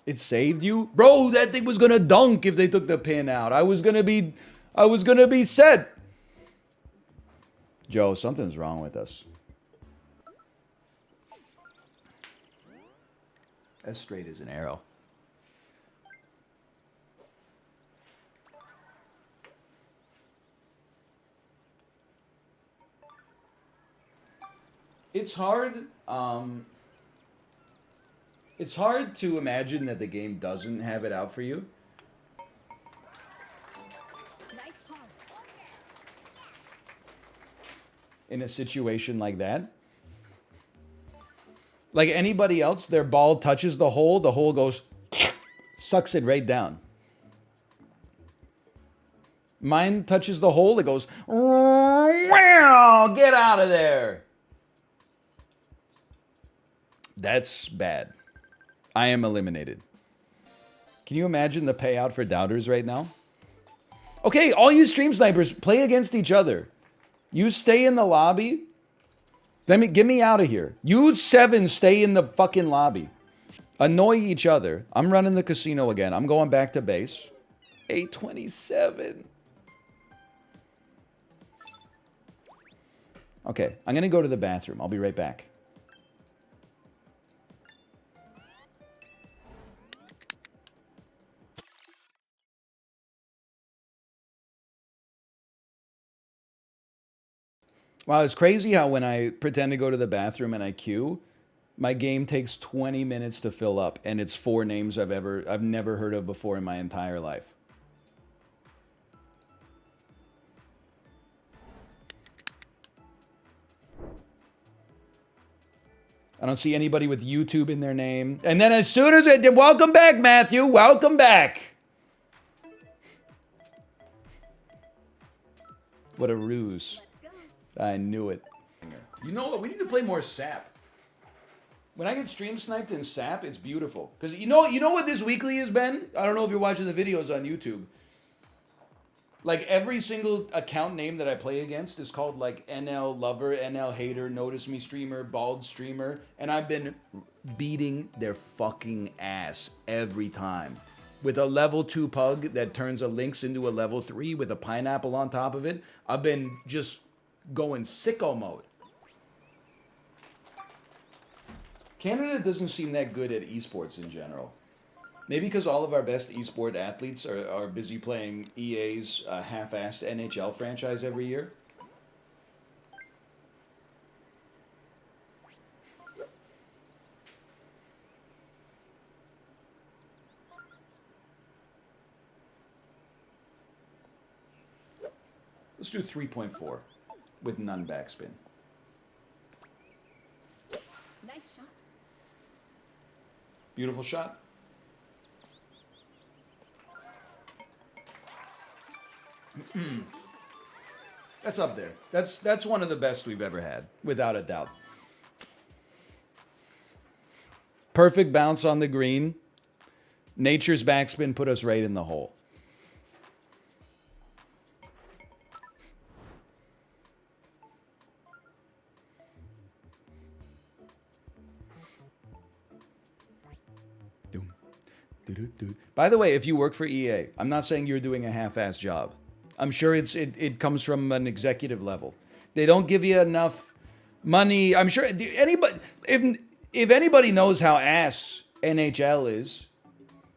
It saved you? Bro, that thing was gonna dunk if they took the pin out. I was gonna be set. Joe, something's wrong with us. As straight as an arrow. It's hard. It's hard to imagine that the game doesn't have it out for you. In a situation like that. Like anybody else, their ball touches the hole goes, sucks it right down. Mine touches the hole, it goes, wow, get out of there. That's bad. I am eliminated. Can you imagine the payout for doubters right now? Okay, all you stream snipers, play against each other. You stay in the lobby. Get me out of here. You 7 stay in the fucking lobby. Annoy each other. I'm running the casino again. I'm going back to base. 827. Okay, I'm going to go to the bathroom. I'll be right back. Wow, it's crazy how when I pretend to go to the bathroom and I queue, my game takes 20 minutes to fill up, and it's 4 names I've never heard of before in my entire life. I don't see anybody with YouTube in their name. And then as soon as I did, welcome back, Matthew, welcome back. What a ruse. I knew it. You know what? We need to play more SAP. When I get stream sniped in SAP, it's beautiful. Because you know what this weekly has been? I don't know if you're watching the videos on YouTube. Like every single account name that I play against is called like NL Lover, NL Hater, Notice Me Streamer, Bald Streamer. And I've been beating their fucking ass every time. With a level 2 pug that turns a lynx into a level 3 with a pineapple on top of it. I've been just going sicko mode. Canada doesn't seem that good at esports in general. Maybe because all of our best esport athletes are busy playing EA's half-assed NHL franchise every year. Let's do 3.4 with none backspin. Nice shot. Beautiful shot. That's up there. That's one of the best we've ever had, without a doubt. Perfect bounce on the green. Nature's backspin put us right in the hole. By the way, if you work for EA, I'm not saying you're doing a half-ass job. I'm sure it comes from an executive level. They don't give you enough money. I'm sure anybody, if anybody knows how ass NHL is,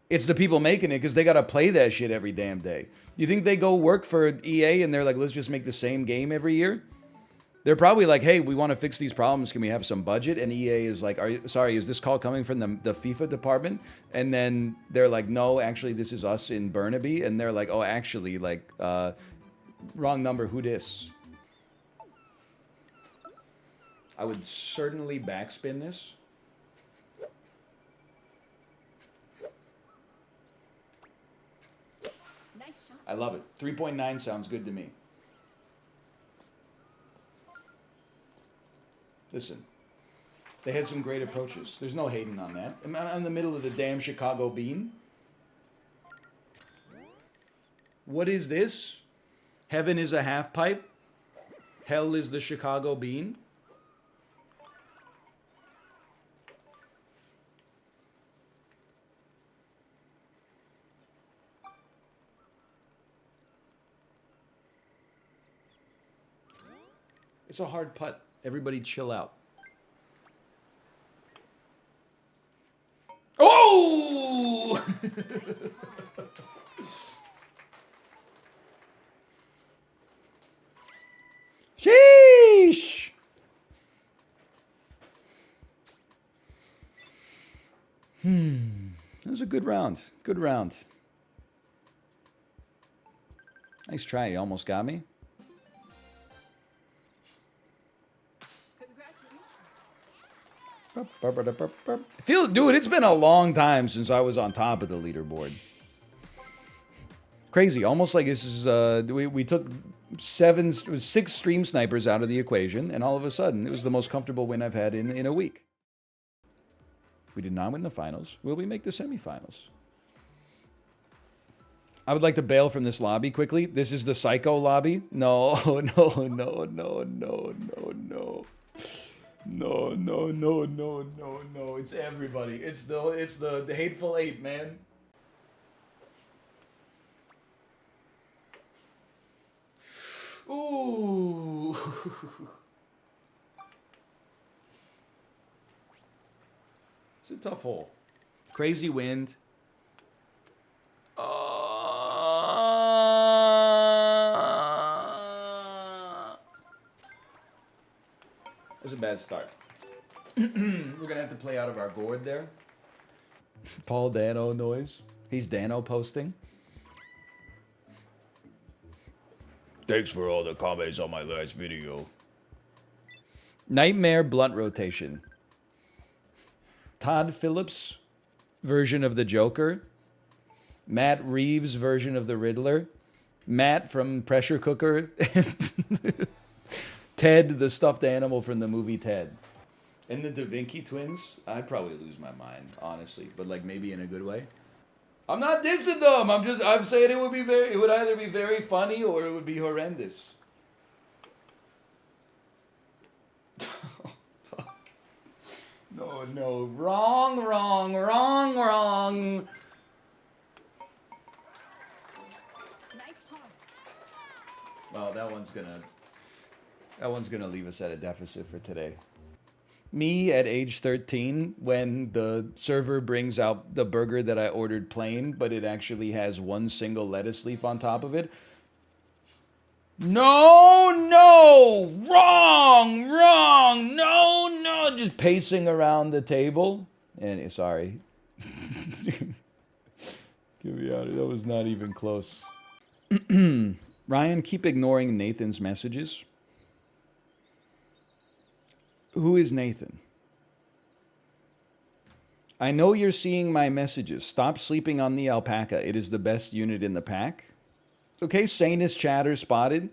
it's the people making it, because they got to play that shit every damn day. You think they go work for EA and they're like, let's just make the same game every year? They're probably like, hey, we want to fix these problems. Can we have some budget? And EA is like, sorry, is this call coming from the FIFA department? And then they're like, no, actually, this is us in Burnaby. And they're like, oh, actually, like, wrong number, who dis? I would certainly backspin this. Nice shot. I love it. 3.9 sounds good to me. Listen, they had some great approaches. There's no hating on that. I'm in the middle of the damn Chicago bean. What is this? Heaven is a half pipe. Hell is the Chicago bean. It's a hard putt. Everybody chill out. Oh! Sheesh! That was a good round. Good round. Nice try. You almost got me. Dude, it's been a long time since I was on top of the leaderboard. Crazy, almost like this is we took 6 stream snipers out of the equation, and all of a sudden it was the most comfortable win I've had in a week. We did not win the finals. Will we make the semifinals? I would like to bail from this lobby quickly. This is the psycho lobby. No, no, no, no, no, no, no. No, no, no, no, no, no. It's everybody. It's the hateful eight, man. Ooh. It's a tough hole. Crazy wind. That was a bad start. We're gonna have to play out of our board there. Paul Dano noise. He's Dano posting. Thanks for all the comments on my last video. Nightmare blunt rotation. Todd Phillips version of the Joker. Matt Reeves version of the Riddler. Matt from Pressure Cooker. Ted, the stuffed animal from the movie Ted. And the Da Vinci twins, I'd probably lose my mind, honestly. But like maybe in a good way. I'm not dissing them. I'm saying it would either be very funny or it would be horrendous. Fuck. No, no. Wrong, wrong, wrong, wrong. Nice par. Well, that one's gonna leave us at a deficit for today. Me at age 13, when the server brings out the burger that I ordered plain, but it actually has one single lettuce leaf on top of it. No, no, wrong, wrong, no, no, just pacing around the table. And sorry. Get me out of it. That was not even close. Ryan, keep ignoring Nathan's messages. Who is Nathan? I know you're seeing my messages. Stop sleeping on the alpaca. It is the best unit in the pack. Okay, sanest chatter spotted.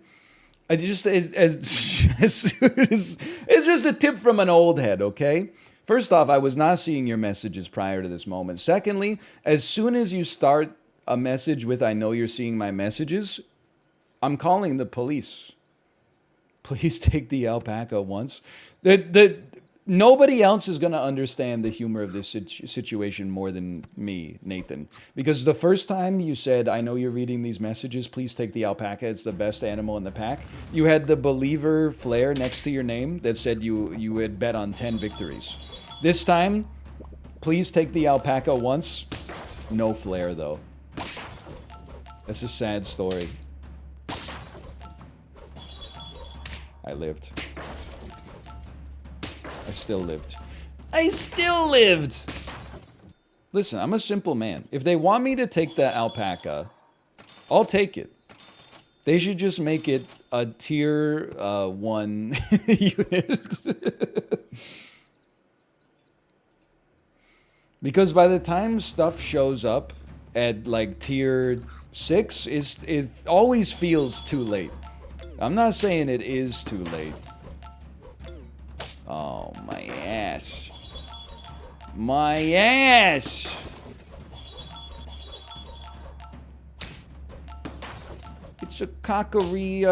I just as soon as it's just a tip from an old head, okay? First off, I was not seeing your messages prior to this moment. Secondly, as soon as you start a message with "I know you're seeing my messages," I'm calling the police. Please take the alpaca once. Nobody else is going to understand the humor of this situation more than me, Nathan. Because the first time you said, "I know you're reading these messages, please take the alpaca, it's the best animal in the pack," you had the believer flare next to your name that said you had bet on 10 victories. This time, "Please take the alpaca once." No flare, though. That's a sad story. I lived. I still lived. I still lived! Listen, I'm a simple man. If they want me to take the alpaca, I'll take it. They should just make it a tier 1 unit. Because by the time stuff shows up at like tier 6, it always feels too late. I'm not saying it is too late. Oh, my ass. My ass! It's a cockery,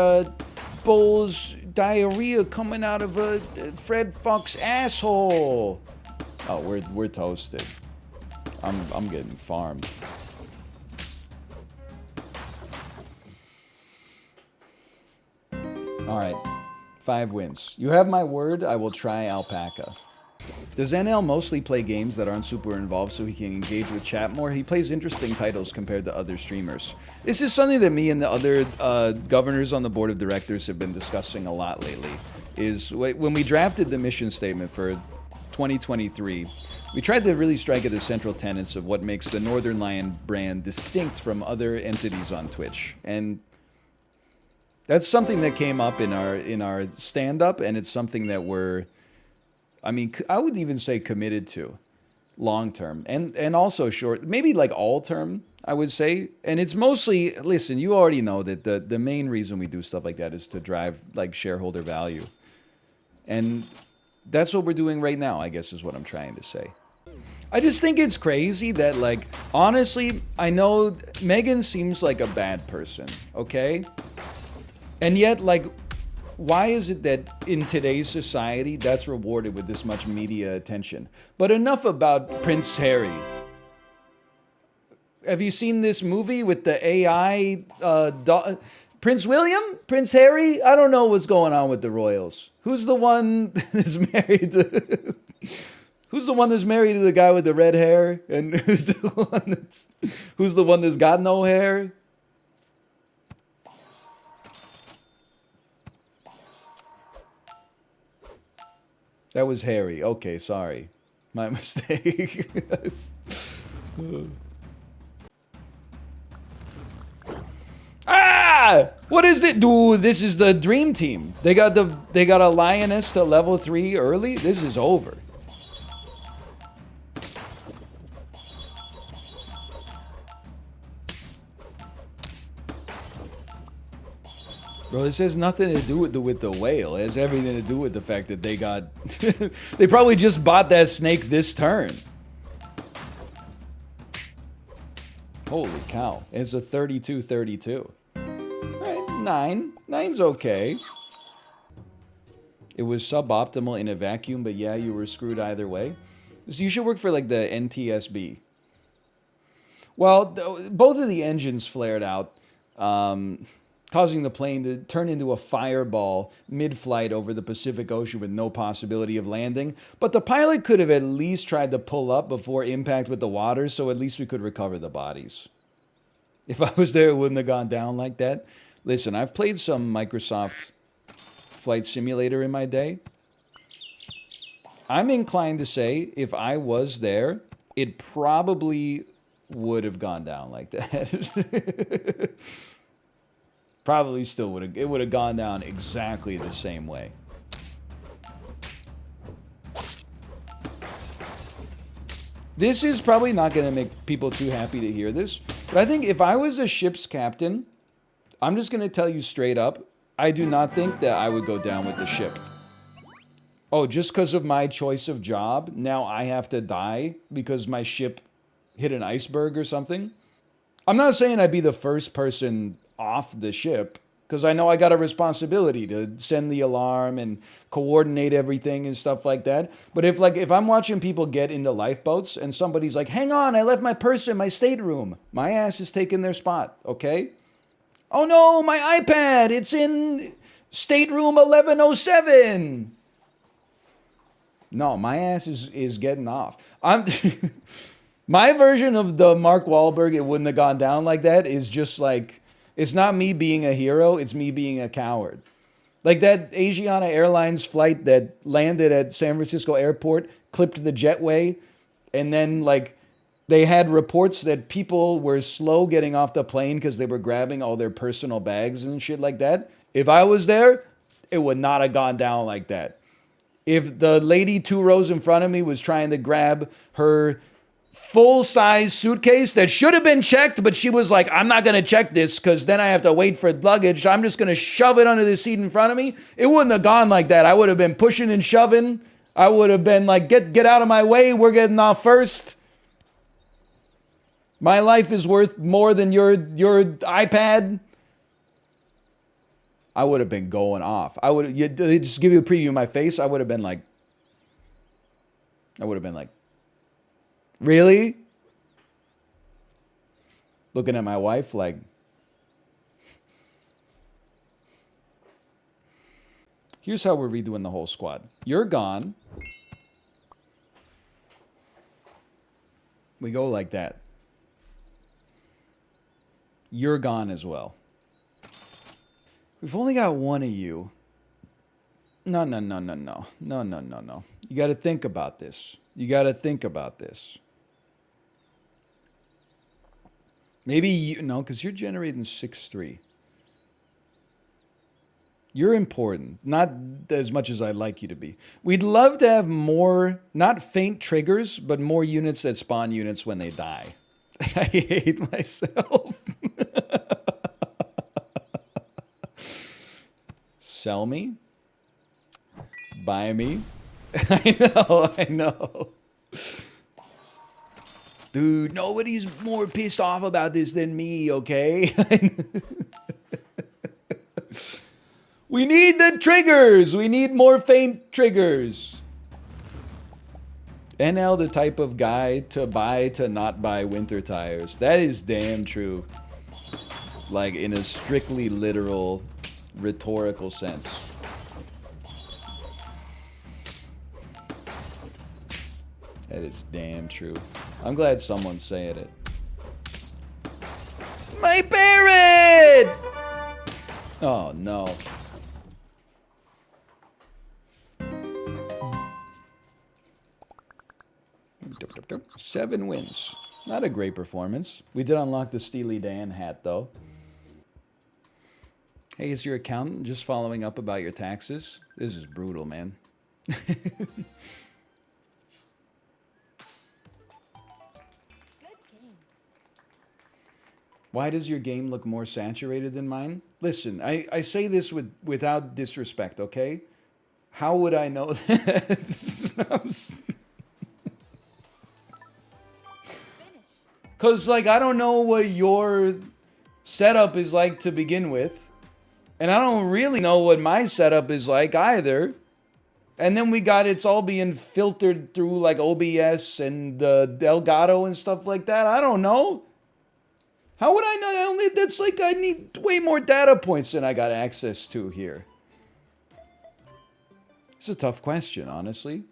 bull's diarrhea coming out of a Fred Fox asshole. Oh, we're toasted. I'm getting farmed. All right. 5 wins. You have my word, I will try alpaca. Does NL mostly play games that aren't super involved so he can engage with chat more? He plays interesting titles compared to other streamers. This is something that me and the other governors on the board of directors have been discussing a lot lately. Is when we drafted the mission statement for 2023, we tried to really strike at the central tenets of what makes the Northernlion brand distinct from other entities on Twitch. And that's something that came up in our stand-up, and it's something that I would even say committed to long-term, and also short, maybe like all-term, I would say. And it's mostly, listen, you already know that the main reason we do stuff like that is to drive like shareholder value. And that's what we're doing right now, I guess is what I'm trying to say. I just think it's crazy that, like, honestly, I know Megan seems like a bad person, okay? And yet, like, why is it that in today's society that's rewarded with this much media attention? But enough about Prince Harry. Have you seen this movie with the AI Prince William? Prince Harry? I don't know what's going on with the royals. Who's the one that's married to... Who's the one that's married to the guy with the red hair? And who's the one that's got no hair? That was Harry. Okay, sorry. My mistake. Ah! What is it? Dude, this is the dream team. They got a lioness to level 3 early. This is over. Bro, this has nothing to do with the whale. It has everything to do with the fact that they got... they probably just bought that snake this turn. Holy cow. It's a 32-32. Alright, 9. 9's okay. It was suboptimal in a vacuum, but yeah, you were screwed either way. So you should work for, like, the NTSB. Well, both of the engines flared out. Causing the plane to turn into a fireball mid-flight over the Pacific Ocean with no possibility of landing. But the pilot could have at least tried to pull up before impact with the water, so at least we could recover the bodies. If I was there, it wouldn't have gone down like that. Listen, I've played some Microsoft Flight Simulator in my day. I'm inclined to say, if I was there, it probably would have gone down like that. Probably still would have gone down exactly the same way. This is probably not going to make people too happy to hear this, but I think if I was a ship's captain, I'm just going to tell you straight up, I do not think that I would go down with the ship. Oh, just because of my choice of job, now I have to die because my ship hit an iceberg or something? I'm not saying I'd be the first person off the ship, because I know I got a responsibility to send the alarm and coordinate everything and stuff like that. But if I'm watching people get into lifeboats and somebody's like, hang on, I left my purse in my stateroom, my ass is taking their spot, okay? Oh no, my iPad, it's in stateroom 1107. No, my ass is getting off. My version of the Mark Wahlberg, it wouldn't have gone down like that, is just like, it's not me being a hero, it's me being a coward. Like that Asiana Airlines flight that landed at San Francisco Airport, clipped the jetway, and then like they had reports that people were slow getting off the plane because they were grabbing all their personal bags and shit like that. If I was there, it would not have gone down like that. If the lady 2 rows in front of me was trying to grab her full-size suitcase that should have been checked, but she was like, I'm not going to check this because then I have to wait for luggage. I'm just going to shove it under the seat in front of me. It wouldn't have gone like that. I would have been pushing and shoving. I would have been like, get out of my way. We're getting off first. My life is worth more than your iPad. I would have been going off. I would just give you a preview of my face. I would have been like, really? Looking at my wife like, here's how we're redoing the whole squad. You're gone. We go like that. You're gone as well. We've only got one of you. No. You got to think about this. Maybe you, no, because you're generating 6-3. You're important, not as much as I'd like you to be. We'd love to have more, not faint triggers, but more units that spawn units when they die. I hate myself. Sell me? Buy me? I know. Dude, nobody's more pissed off about this than me, okay? We need the triggers. We need more faint triggers. NL, the type of guy to buy to not buy winter tires. That is damn true. Like in a strictly literal, rhetorical sense. That is damn true. I'm glad someone's saying it. My parrot! Oh no. Seven wins. Not a great performance. We did unlock the Steely Dan hat though. Hey, is your accountant just following up about your taxes? This is brutal, man. Why does your game look more saturated than mine? Listen, I say this without disrespect, okay? How would I know that? Because, like, I don't know what your setup is like to begin with. And I don't really know what my setup is like either. And then we got it's all being filtered through, like, OBS and Elgato and stuff like that. I don't know. How would I know? That's like, I need way more data points than I got access to here. It's a tough question, honestly.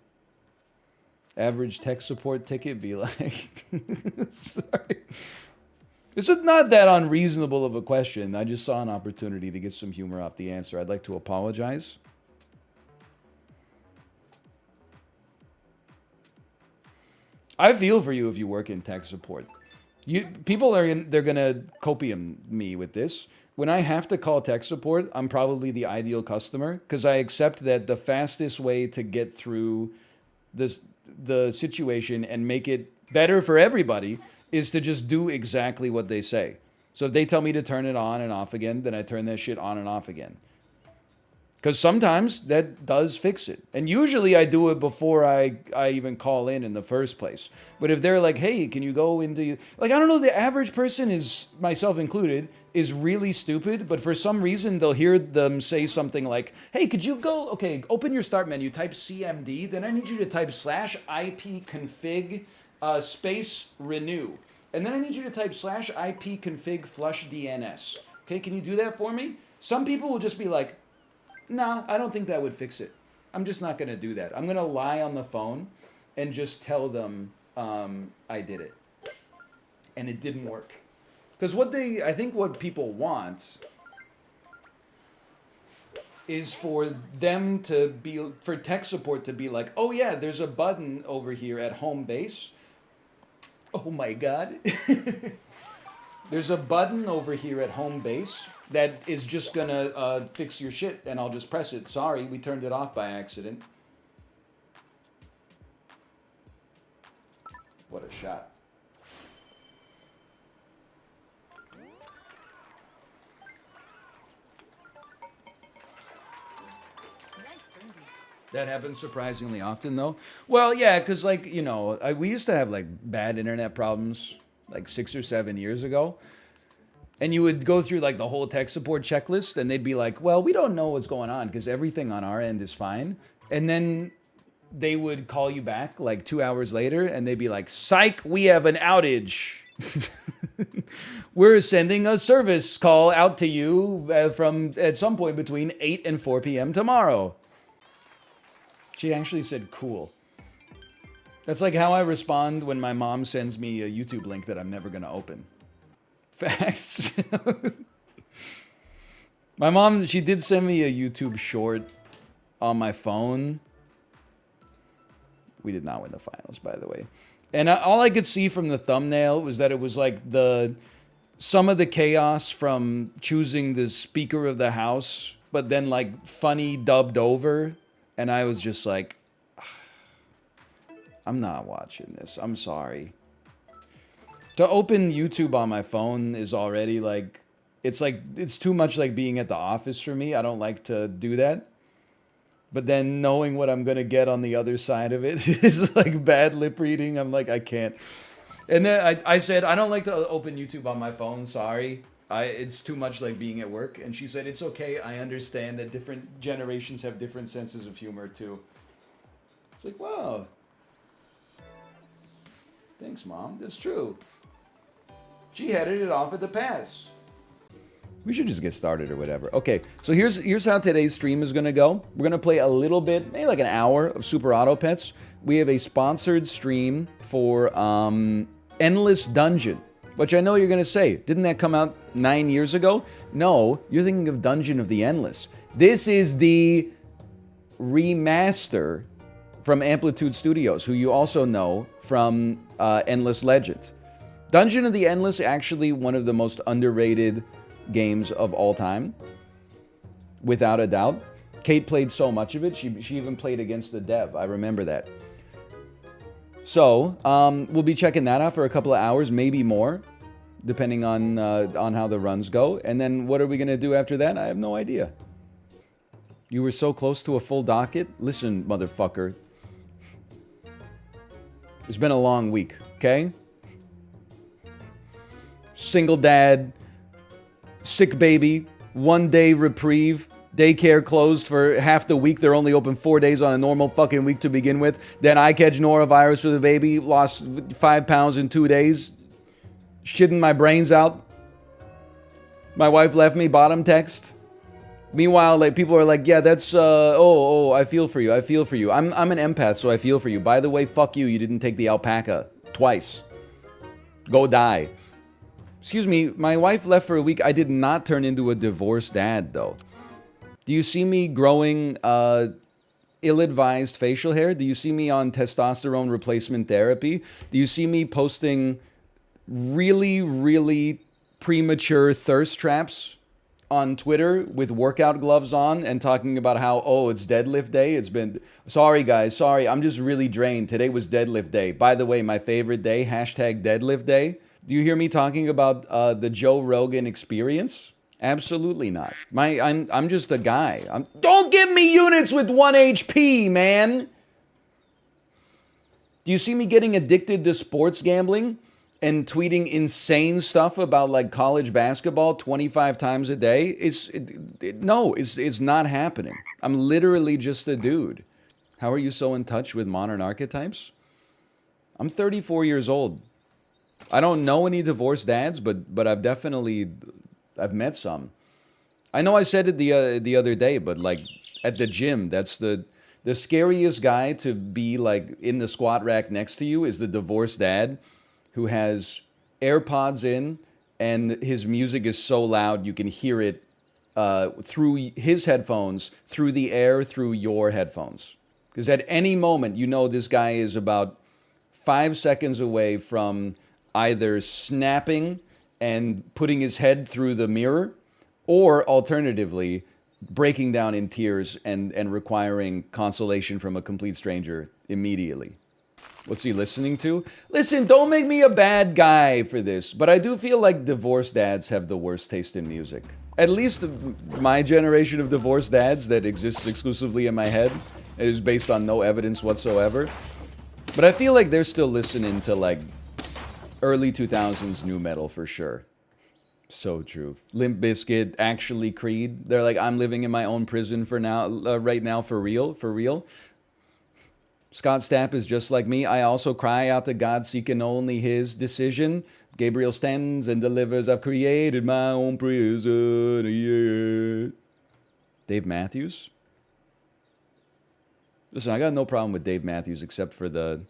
Average tech support ticket be like... Sorry. This is not that unreasonable of a question. I just saw an opportunity to get some humor off the answer. I'd like to apologize. I feel for you if you work in tech support. They're gonna copium me with this. When I have to call tech support, I'm probably the ideal customer because I accept that the fastest way to get through the situation and make it better for everybody is to just do exactly what they say. So if they tell me to turn it on and off again, then I turn that shit on and off again. Because sometimes that does fix it. And usually I do it before I even call in the first place. But if they're like, hey, can you go into... Like, I don't know, the average person is, myself included, is really stupid. But for some reason, they'll hear them say something like, hey, could you go... Okay, open your start menu, type CMD. Then I need you to type /ipconfig space renew. And then I need you to type /ipconfig flush DNS. Okay, can you do that for me? Some people will just be like... No, I don't think that would fix it. I'm just not going to do that. I'm going to lie on the phone and just tell them I did it. And it didn't work. Because I think what people want is for them to be, for tech support to be like, oh yeah, there's a button over here at home base. Oh my God. There's a button over here at home base that is just gonna fix your shit, and I'll just press it. Sorry, we turned it off by accident. What a shot. That happens surprisingly often, though. Well, yeah, because, like, you know, we used to have, like, bad internet problems, like, 6 or 7 years ago. And you would go through, like, the whole tech support checklist, and they'd be like, well, we don't know what's going on because everything on our end is fine. And then they would call you back, like, 2 hours later, and they'd be like, psych, we have an outage. We're sending a service call out to you from at some point between 8 and 4 p.m. tomorrow. She actually said cool. That's like how I respond when my mom sends me a YouTube link that I'm never going to open. Facts. My mom, she did send me a YouTube short on my phone. We did not win the finals, by the way. And all I could see from the thumbnail was that it was like some of the chaos from choosing the Speaker of the House, but then like funny dubbed over. And I was just like, I'm not watching this. I'm sorry. To open YouTube on my phone is already like, it's too much like being at the office for me. I don't like to do that. But then knowing what I'm going to get on the other side of it is like bad lip reading. I'm like, I can't. And then I said, I don't like to open YouTube on my phone. Sorry. It's too much like being at work. And she said, it's okay. I understand that different generations have different senses of humor too. It's like, wow. Thanks, Mom. That's true. She headed it off at the pass. We should just get started or whatever. Okay, so here's how today's stream is gonna go. We're gonna play a little bit, maybe like an hour of Super Auto Pets. We have a sponsored stream for Endless Dungeon, which I know you're gonna say, didn't that come out 9 years ago? No, you're thinking of Dungeon of the Endless. This is the remaster from Amplitude Studios, who you also know from Endless Legends. Dungeon of the Endless, actually one of the most underrated games of all time, without a doubt. Kate played so much of it, she even played against the dev. I remember that. So, we'll be checking that out for a couple of hours, maybe more, depending on how the runs go. And then what are we going to do after that? I have no idea. You were so close to a full docket? Listen, motherfucker. It's been a long week, okay? Single dad, sick baby, 1 day reprieve, daycare closed for half the week. They're only open 4 days on a normal fucking week to begin with. Then I catch norovirus for the baby, lost 5 pounds in 2 days, shitting my brains out. My wife left me, bottom text. Meanwhile, like people are like, yeah, that's I feel for you. I feel for you. I'm an empath, so I feel for you. By the way, fuck you. You didn't take the alpaca twice. Go die. Excuse me, my wife left for a week. I did not turn into a divorced dad, though. Do you see me growing ill-advised facial hair? Do you see me on testosterone replacement therapy? Do you see me posting really, really premature thirst traps on Twitter with workout gloves on and talking about how, oh, it's deadlift day? It's been... Sorry, guys. Sorry. I'm just really drained. Today was deadlift day. By the way, my favorite day, #deadlift day. Do you hear me talking about the Joe Rogan experience? Absolutely not. I'm just a guy. Don't give me units with 1 HP, man. Do you see me getting addicted to sports gambling and tweeting insane stuff about like college basketball 25 times a day? No, it's not happening. I'm literally just a dude. How are you so in touch with modern archetypes? I'm 34 years old. I don't know any divorced dads, but I've met some. I know I said it the other day, but like at the gym, that's the scariest guy to be like in the squat rack next to you is the divorced dad who has AirPods in and his music is so loud you can hear it through his headphones, through the air, through your headphones. Because at any moment, you know this guy is about 5 seconds away from either snapping and putting his head through the mirror, or alternatively, breaking down in tears and requiring consolation from a complete stranger immediately. What's he listening to? Listen, don't make me a bad guy for this, but I do feel like divorced dads have the worst taste in music. At least my generation of divorced dads that exists exclusively in my head. It is based on no evidence whatsoever. But I feel like they're still listening to like early 2000s nu metal for sure. So true. Limp Bizkit, actually Creed. They're like, I'm living in my own prison for now, right now, for real. Scott Stapp is just like me. I also cry out to God, seeking only His decision. Gabriel stands and delivers. I've created my own prison. Yeah. Dave Matthews. Listen, I got no problem with Dave Matthews except for the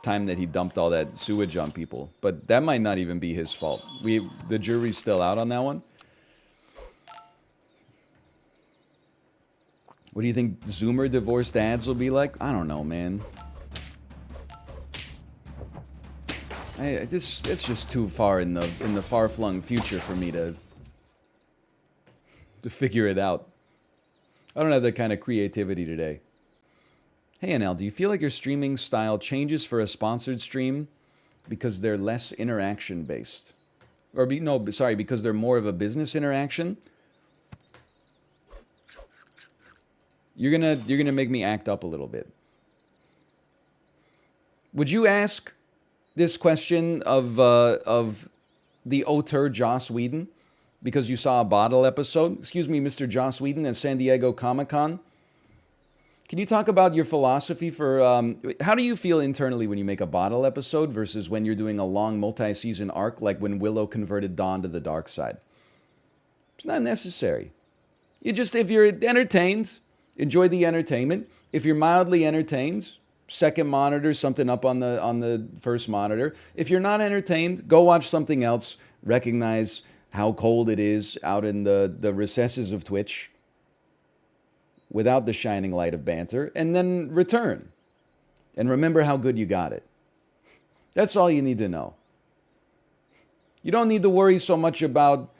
time that he dumped all that sewage on people. But that might not even be his fault. The jury's still out on that one. What do you think Zoomer divorced dads will be like? I don't know, man. It's just too far in the far-flung future for me to figure it out. I don't have that kind of creativity today. Hey, NL, do you feel like your streaming style changes for a sponsored stream because they're less interaction-based? Or, because they're more of a business interaction? You're gonna make me act up a little bit. Would you ask this question of the auteur Joss Whedon because you saw a bottle episode? Excuse me, Mr. Joss Whedon at San Diego Comic-Con. Can you talk about your philosophy for how do you feel internally when you make a bottle episode versus when you're doing a long multi-season arc like when Willow converted Dawn to the dark side? It's not necessary. If you're entertained, enjoy the entertainment. If you're mildly entertained, second monitor, something up on the first monitor. If you're not entertained, go watch something else. Recognize how cold it is out in the recesses of Twitch without the shining light of banter, and then return. And remember how good you got it. That's all you need to know. You don't need to worry so much about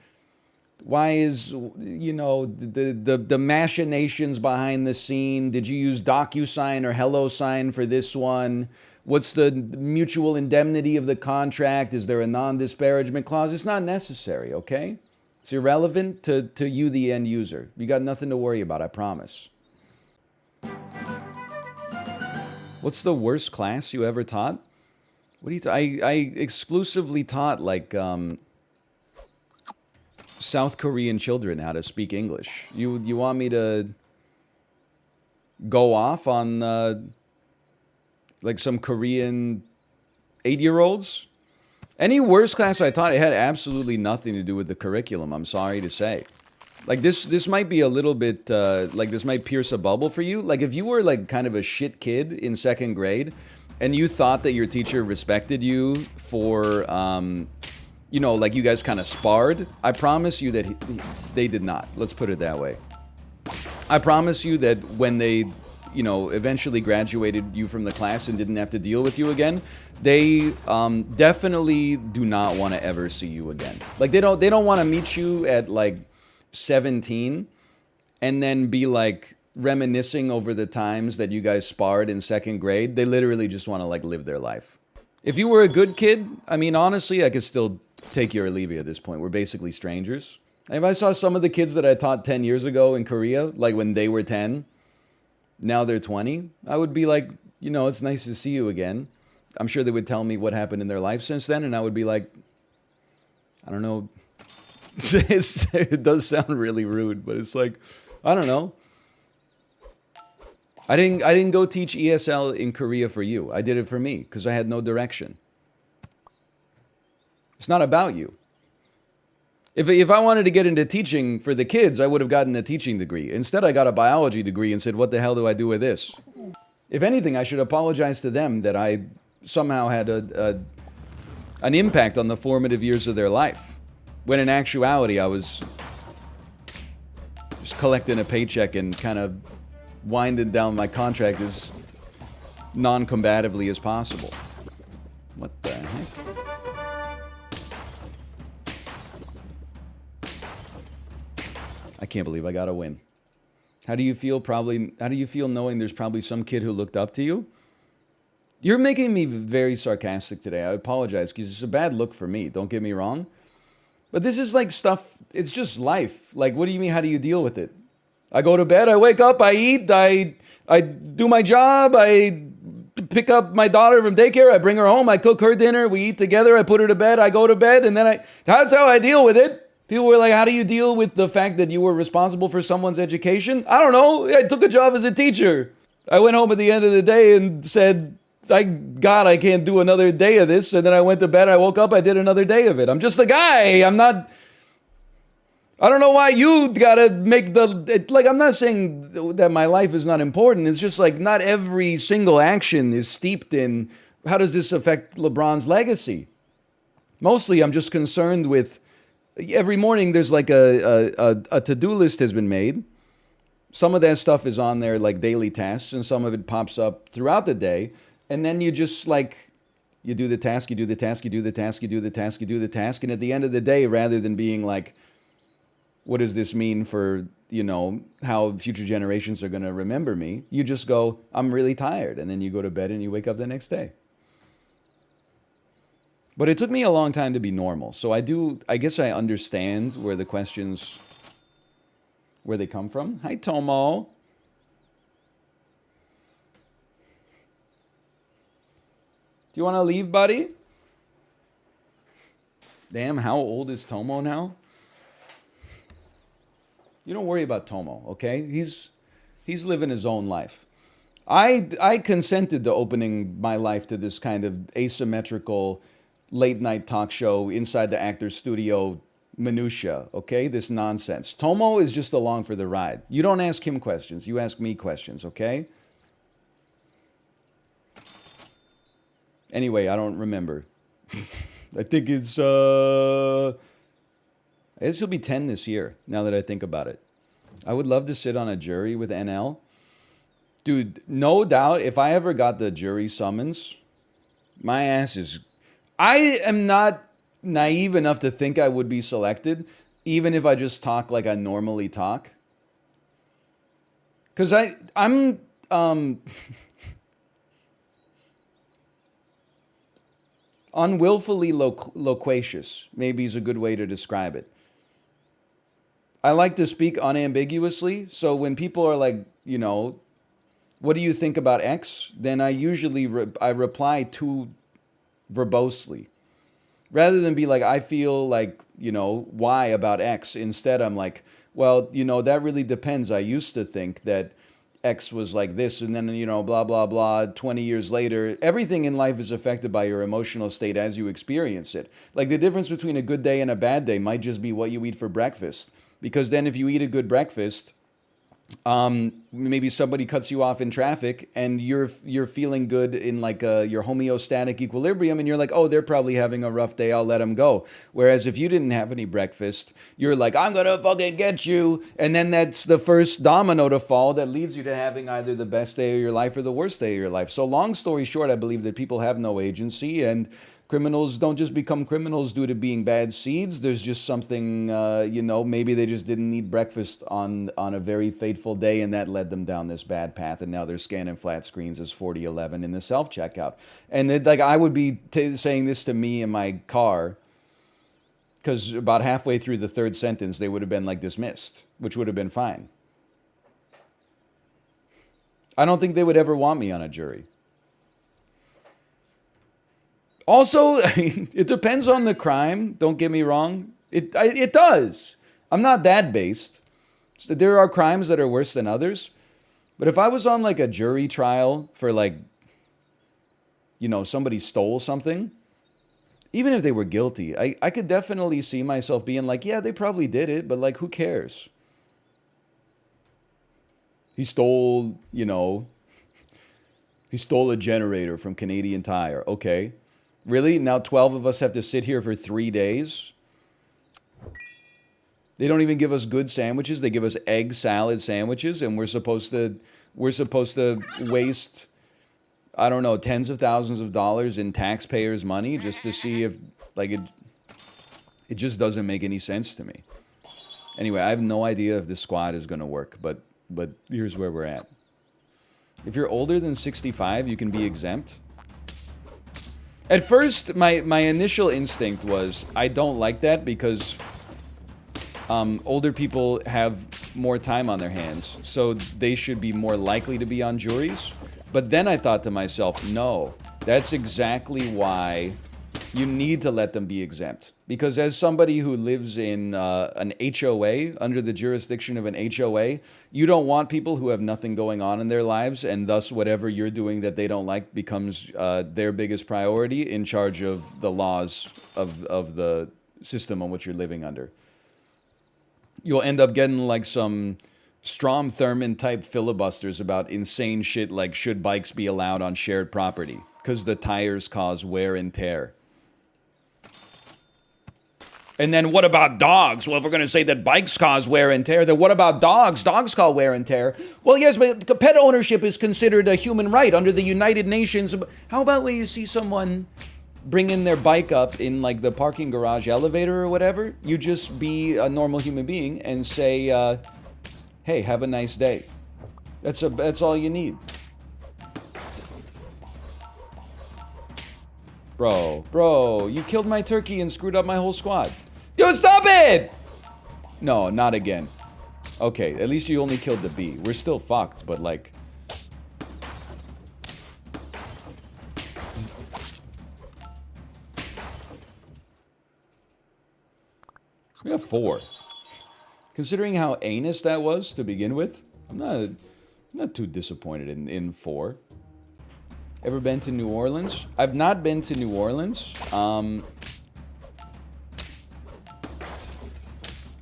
why is, the machinations behind the scene. Did you use DocuSign or HelloSign for this one? What's the mutual indemnity of the contract? Is there a non-disparagement clause? It's not necessary, okay? It's irrelevant to you, the end user. You got nothing to worry about, I promise. What's the worst class you ever taught? What do you I exclusively taught like South Korean children how to speak English. You want me to go off on like some Korean 8-year-olds? Any worst class I taught, it had absolutely nothing to do with the curriculum, I'm sorry to say. Like this might be a little bit, like this might pierce a bubble for you. Like if you were like kind of a shit kid in 2nd grade and you thought that your teacher respected you for, like you guys kind of sparred, I promise you that they did not. Let's put it that way. I promise you that when they, eventually graduated you from the class and didn't have to deal with you again, they definitely do not want to ever see you again. Like they don't want to meet you at like 17 and then be like reminiscing over the times that you guys sparred in 2nd grade. They literally just want to like live their life. If you were a good kid, I mean, honestly, I could still take you or leave you at this point. We're basically strangers. And if I saw some of the kids that I taught 10 years ago in Korea, like when they were 10, now they're 20, I would be like, you know, it's nice to see you again. I'm sure they would tell me what happened in their life since then, and I would be like, I don't know. It does sound really rude, but it's like, I don't know. I didn't go teach ESL in Korea for you. I did it for me because I had no direction. It's not about you. If I wanted to get into teaching for the kids, I would have gotten a teaching degree. Instead, I got a biology degree and said, what the hell do I do with this? If anything, I should apologize to them that I somehow had an impact on the formative years of their life. When in actuality, I was just collecting a paycheck and kind of winding down my contract as non-combatively as possible. What the heck? I can't believe I got a win. How do you feel knowing there's probably some kid who looked up to you? You're making me very sarcastic today. I apologize because it's a bad look for me. Don't get me wrong. But this is like stuff, it's just life. Like, what do you mean, how do you deal with it? I go to bed, I wake up, I eat, I do my job, I pick up my daughter from daycare, I bring her home, I cook her dinner, we eat together, I put her to bed, I go to bed, and then that's how I deal with it. People were like, how do you deal with the fact that you were responsible for someone's education? I don't know. I took a job as a teacher. I went home at the end of the day and said, God, I can't do another day of this. And then I went to bed, I woke up, I did another day of it. I'm just a guy. I don't know why you gotta make I'm not saying that my life is not important. It's just like not every single action is steeped in how does this affect LeBron's legacy? Mostly I'm just concerned with every morning there's like a to-do list has been made. Some of that stuff is on there like daily tasks, and some of it pops up throughout the day. And then you just like, you do the task, you do the task, you do the task, you do the task, you do the task. And at the end of the day, rather than being like, what does this mean for, you know, how future generations are going to remember me? You just go, I'm really tired. And then you go to bed and you wake up the next day. But it took me a long time to be normal. So I guess I understand where the questions, where they come from. Hi, Tomo. Do you want to leave, buddy? Damn, how old is Tomo now? You don't worry about Tomo, okay? He's living his own life. I consented to opening my life to this kind of asymmetrical late night talk show inside the actor's studio minutia, okay? This nonsense. Tomo is just along for the ride. You don't ask him questions, you ask me questions, okay? Anyway, I don't remember. I think it's I guess he'll be 10 this year, now that I think about it. I would love to sit on a jury with NL. Dude, no doubt, if I ever got the jury summons, my ass is... I am not naive enough to think I would be selected, even if I just talk like I normally talk. Because I'm... unwillfully loquacious, maybe is a good way to describe it. I like to speak unambiguously, so when people are like, you know, what do you think about X? Then I usually I reply too verbosely. Rather than be like, I feel like, you know, Y about X. Instead, I'm like, well, you know, that really depends. I used to think that X was like this, and then, you know, blah, blah, blah, 20 years later. Everything in life is affected by your emotional state as you experience it. Like, the difference between a good day and a bad day might just be what you eat for breakfast. Because then if you eat a good breakfast, maybe somebody cuts you off in traffic and you're feeling good in like your homeostatic equilibrium, and you're like, oh, they're probably having a rough day, I'll let them go. Whereas if you didn't have any breakfast, you're like, I'm gonna fucking get you, and then that's the first domino to fall that leads you to having either the best day of your life or the worst day of your life. So long story short, I believe that people have no agency, and criminals don't just become criminals due to being bad seeds. There's just something, you know, maybe they just didn't eat breakfast on a very fateful day, and that led them down this bad path, and now they're scanning flat screens as 4011 in the self-checkout. And like, I would be saying this to me in my car Because about halfway through the third sentence, they would have been like dismissed, which would have been fine. I don't think they would ever want me on a jury. Also, it depends on the crime. Don't get me wrong. It does. I'm not that based. There are crimes that are worse than others. But if I was on like a jury trial for like, you know, somebody stole something, even if they were guilty, I could definitely see myself being like, yeah, they probably did it, but like, who cares? He stole, you know, he stole a generator from Canadian Tire. Okay. Really? Now 12 of us have to sit here for 3 days? They don't even give us good sandwiches. They give us egg salad sandwiches, and we're supposed to waste, I don't know, tens of thousands of dollars in taxpayers' money just to see if, like, it just doesn't make any sense to me. Anyway, I have no idea if this squad is going to work, but here's where we're at. If you're older than 65, you can be exempt. At first, my initial instinct was, I don't like that because older people have more time on their hands, so they should be more likely to be on juries. But then I thought to myself, no, that's exactly why you need to let them be exempt. Because as somebody who lives in an HOA, under the jurisdiction of an HOA, you don't want people who have nothing going on in their lives, and thus whatever you're doing that they don't like becomes their biggest priority in charge of the laws of the system on which you're living under. You'll end up getting like some Strom Thurmond type filibusters about insane shit like should bikes be allowed on shared property because the tires cause wear and tear. And then what about dogs? Well, if we're going to say that bikes cause wear and tear, then what about dogs? Dogs cause wear and tear. Well, yes, but pet ownership is considered a human right under the United Nations. How about when you see someone bringing their bike up in like the parking garage elevator or whatever, you just be a normal human being and say, hey, have a nice day. That's all you need. Bro, you killed my turkey and screwed up my whole squad. Yo, stop it! No, not again. Okay, at least you only killed the bee. We're still fucked, but like... We have 4. Considering how heinous that was to begin with, I'm not too disappointed in 4. Ever been to New Orleans? I've not been to New Orleans.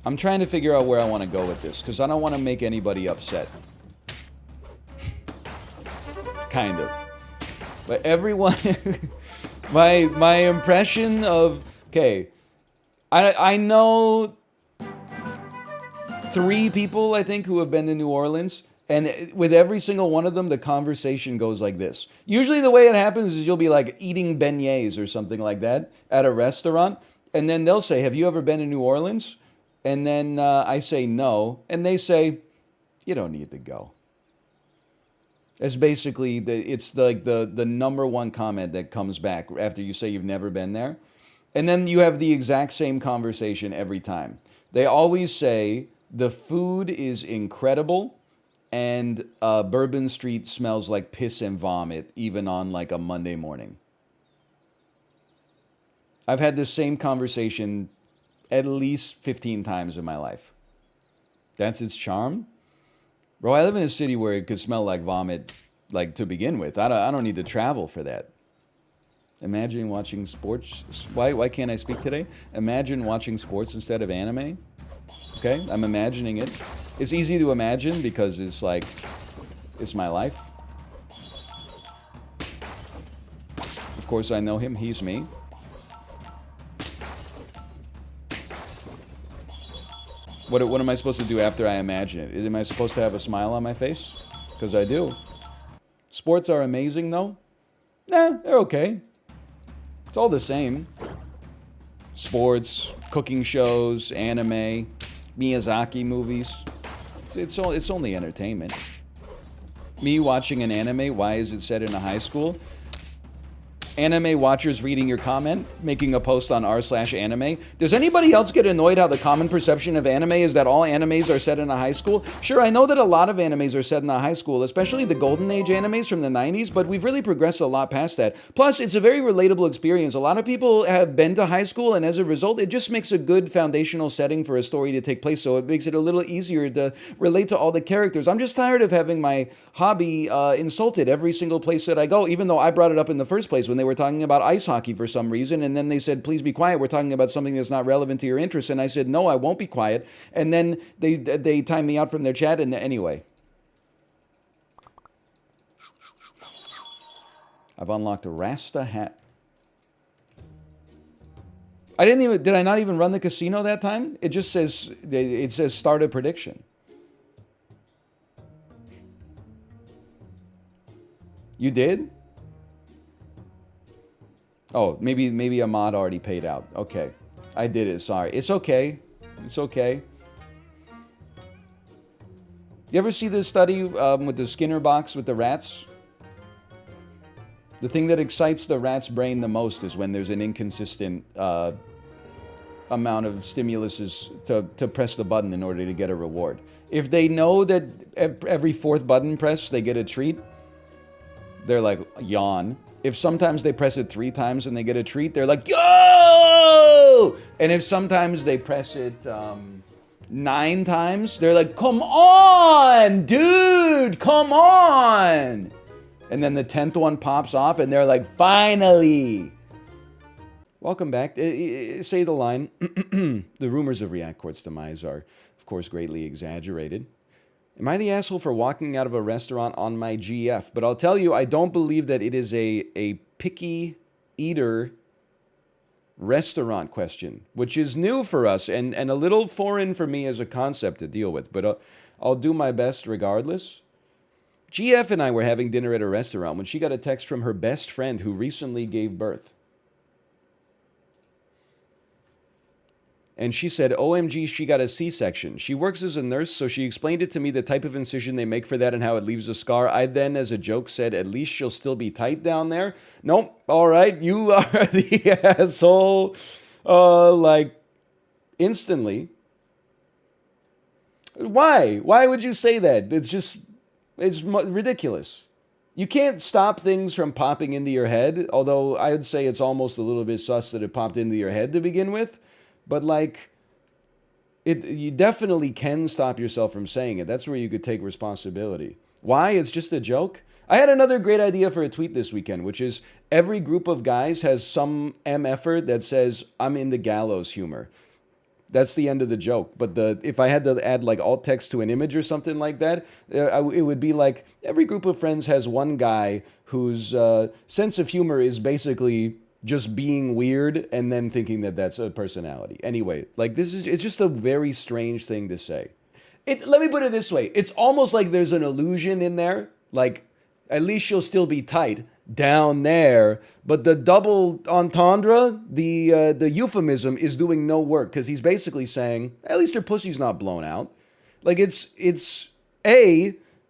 I'm trying to figure out where I want to go with this, because I don't want to make anybody upset. Kind of. But everyone... my impression of... Okay. I know 3 people, I think, who have been to New Orleans. And with every single one of them, the conversation goes like this. Usually the way it happens is you'll be like eating beignets or something like that at a restaurant. And then they'll say, have you ever been to New Orleans? And then I say no. And they say, you don't need to go. It's basically, it's like the number one comment that comes back after you say you've never been there. And then you have the exact same conversation every time. They always say, the food is incredible. And Bourbon Street smells like piss and vomit, even on like a Monday morning. I've had this same conversation at least 15 times in my life. That's its charm. Bro, I live in a city where it could smell like vomit, like to begin with. I don't need to travel for that. Imagine watching sports. Why can't I speak today? Imagine watching sports instead of anime. Okay, I'm imagining it. It's easy to imagine because it's like, it's my life. Of course I know him, he's me. What am I supposed to do after I imagine it? Am I supposed to have a smile on my face? Because I do. Sports are amazing though? Nah, they're okay. It's all the same. Sports, cooking shows, anime, Miyazaki movies. It's only entertainment. Me watching an anime, why is it set in a high school? Anime watchers reading your comment, making a post on r/anime. Does anybody else get annoyed how the common perception of anime is that all animes are set in a high school? Sure, I know that a lot of animes are set in a high school, especially the golden age animes from the 90s, but we've really progressed a lot past that. Plus, it's a very relatable experience. A lot of people have been to high school, and as a result, it just makes a good foundational setting for a story to take place, so it makes it a little easier to relate to all the characters. I'm just tired of having my hobby insulted every single place that I go, even though I brought it up in the first place when they were talking about ice hockey for some reason, and then they said, please be quiet, we're talking about something that's not relevant to your interests, and I said, no, I won't be quiet, and then they timed me out from their chat, and anyway. I've unlocked a Rasta hat. Did I not even run the casino that time? It just says, start a prediction. You did? Oh, maybe Ahmad already paid out. Okay. I did it, sorry. It's okay. It's okay. You ever see this study with the Skinner box with the rats? The thing that excites the rat's brain the most is when there's an inconsistent amount of stimulus to press the button in order to get a reward. If they know that every fourth button press, they get a treat, they're like, yawn. If sometimes they press it 3 times and they get a treat, they're like, yo! And if sometimes they press it 9 times, they're like, come on, dude, come on! And then the 10th one pops off and they're like, finally! Welcome back. Say the line. The rumors of React Court's demise are, of course, greatly exaggerated. Am I the asshole for walking out of a restaurant on my GF? But I'll tell you, I don't believe that it is a picky eater restaurant question, which is new for us and a little foreign for me as a concept to deal with. But I'll do my best regardless. GF and I were having dinner at a restaurant when she got a text from her best friend who recently gave birth. And she said, OMG, she got a C-section. She works as a nurse, so she explained it to me, the type of incision they make for that and how it leaves a scar. I then, as a joke, said, at least she'll still be tight down there. Nope, all right, you are the asshole. Like, instantly. Why? Why would you say that? It's ridiculous. You can't stop things from popping into your head, although I would say it's almost a little bit sus that it popped into your head to begin with. But like, you definitely can stop yourself from saying it. That's where you could take responsibility. Why? It's just a joke. I had another great idea for a tweet this weekend, which is every group of guys has some MFer that says, I'm into gallows humor. That's the end of the joke. But if I had to add like alt text to an image or something like that, it would be like, every group of friends has one guy whose sense of humor is basically just being weird and then thinking that that's a personality. Anyway, like it's just a very strange thing to say. Let me put it this way. It's almost like there's an illusion in there. Like, at least she'll still be tight down there. But the double entendre, the euphemism is doing no work because he's basically saying, at least your pussy's not blown out. Like it's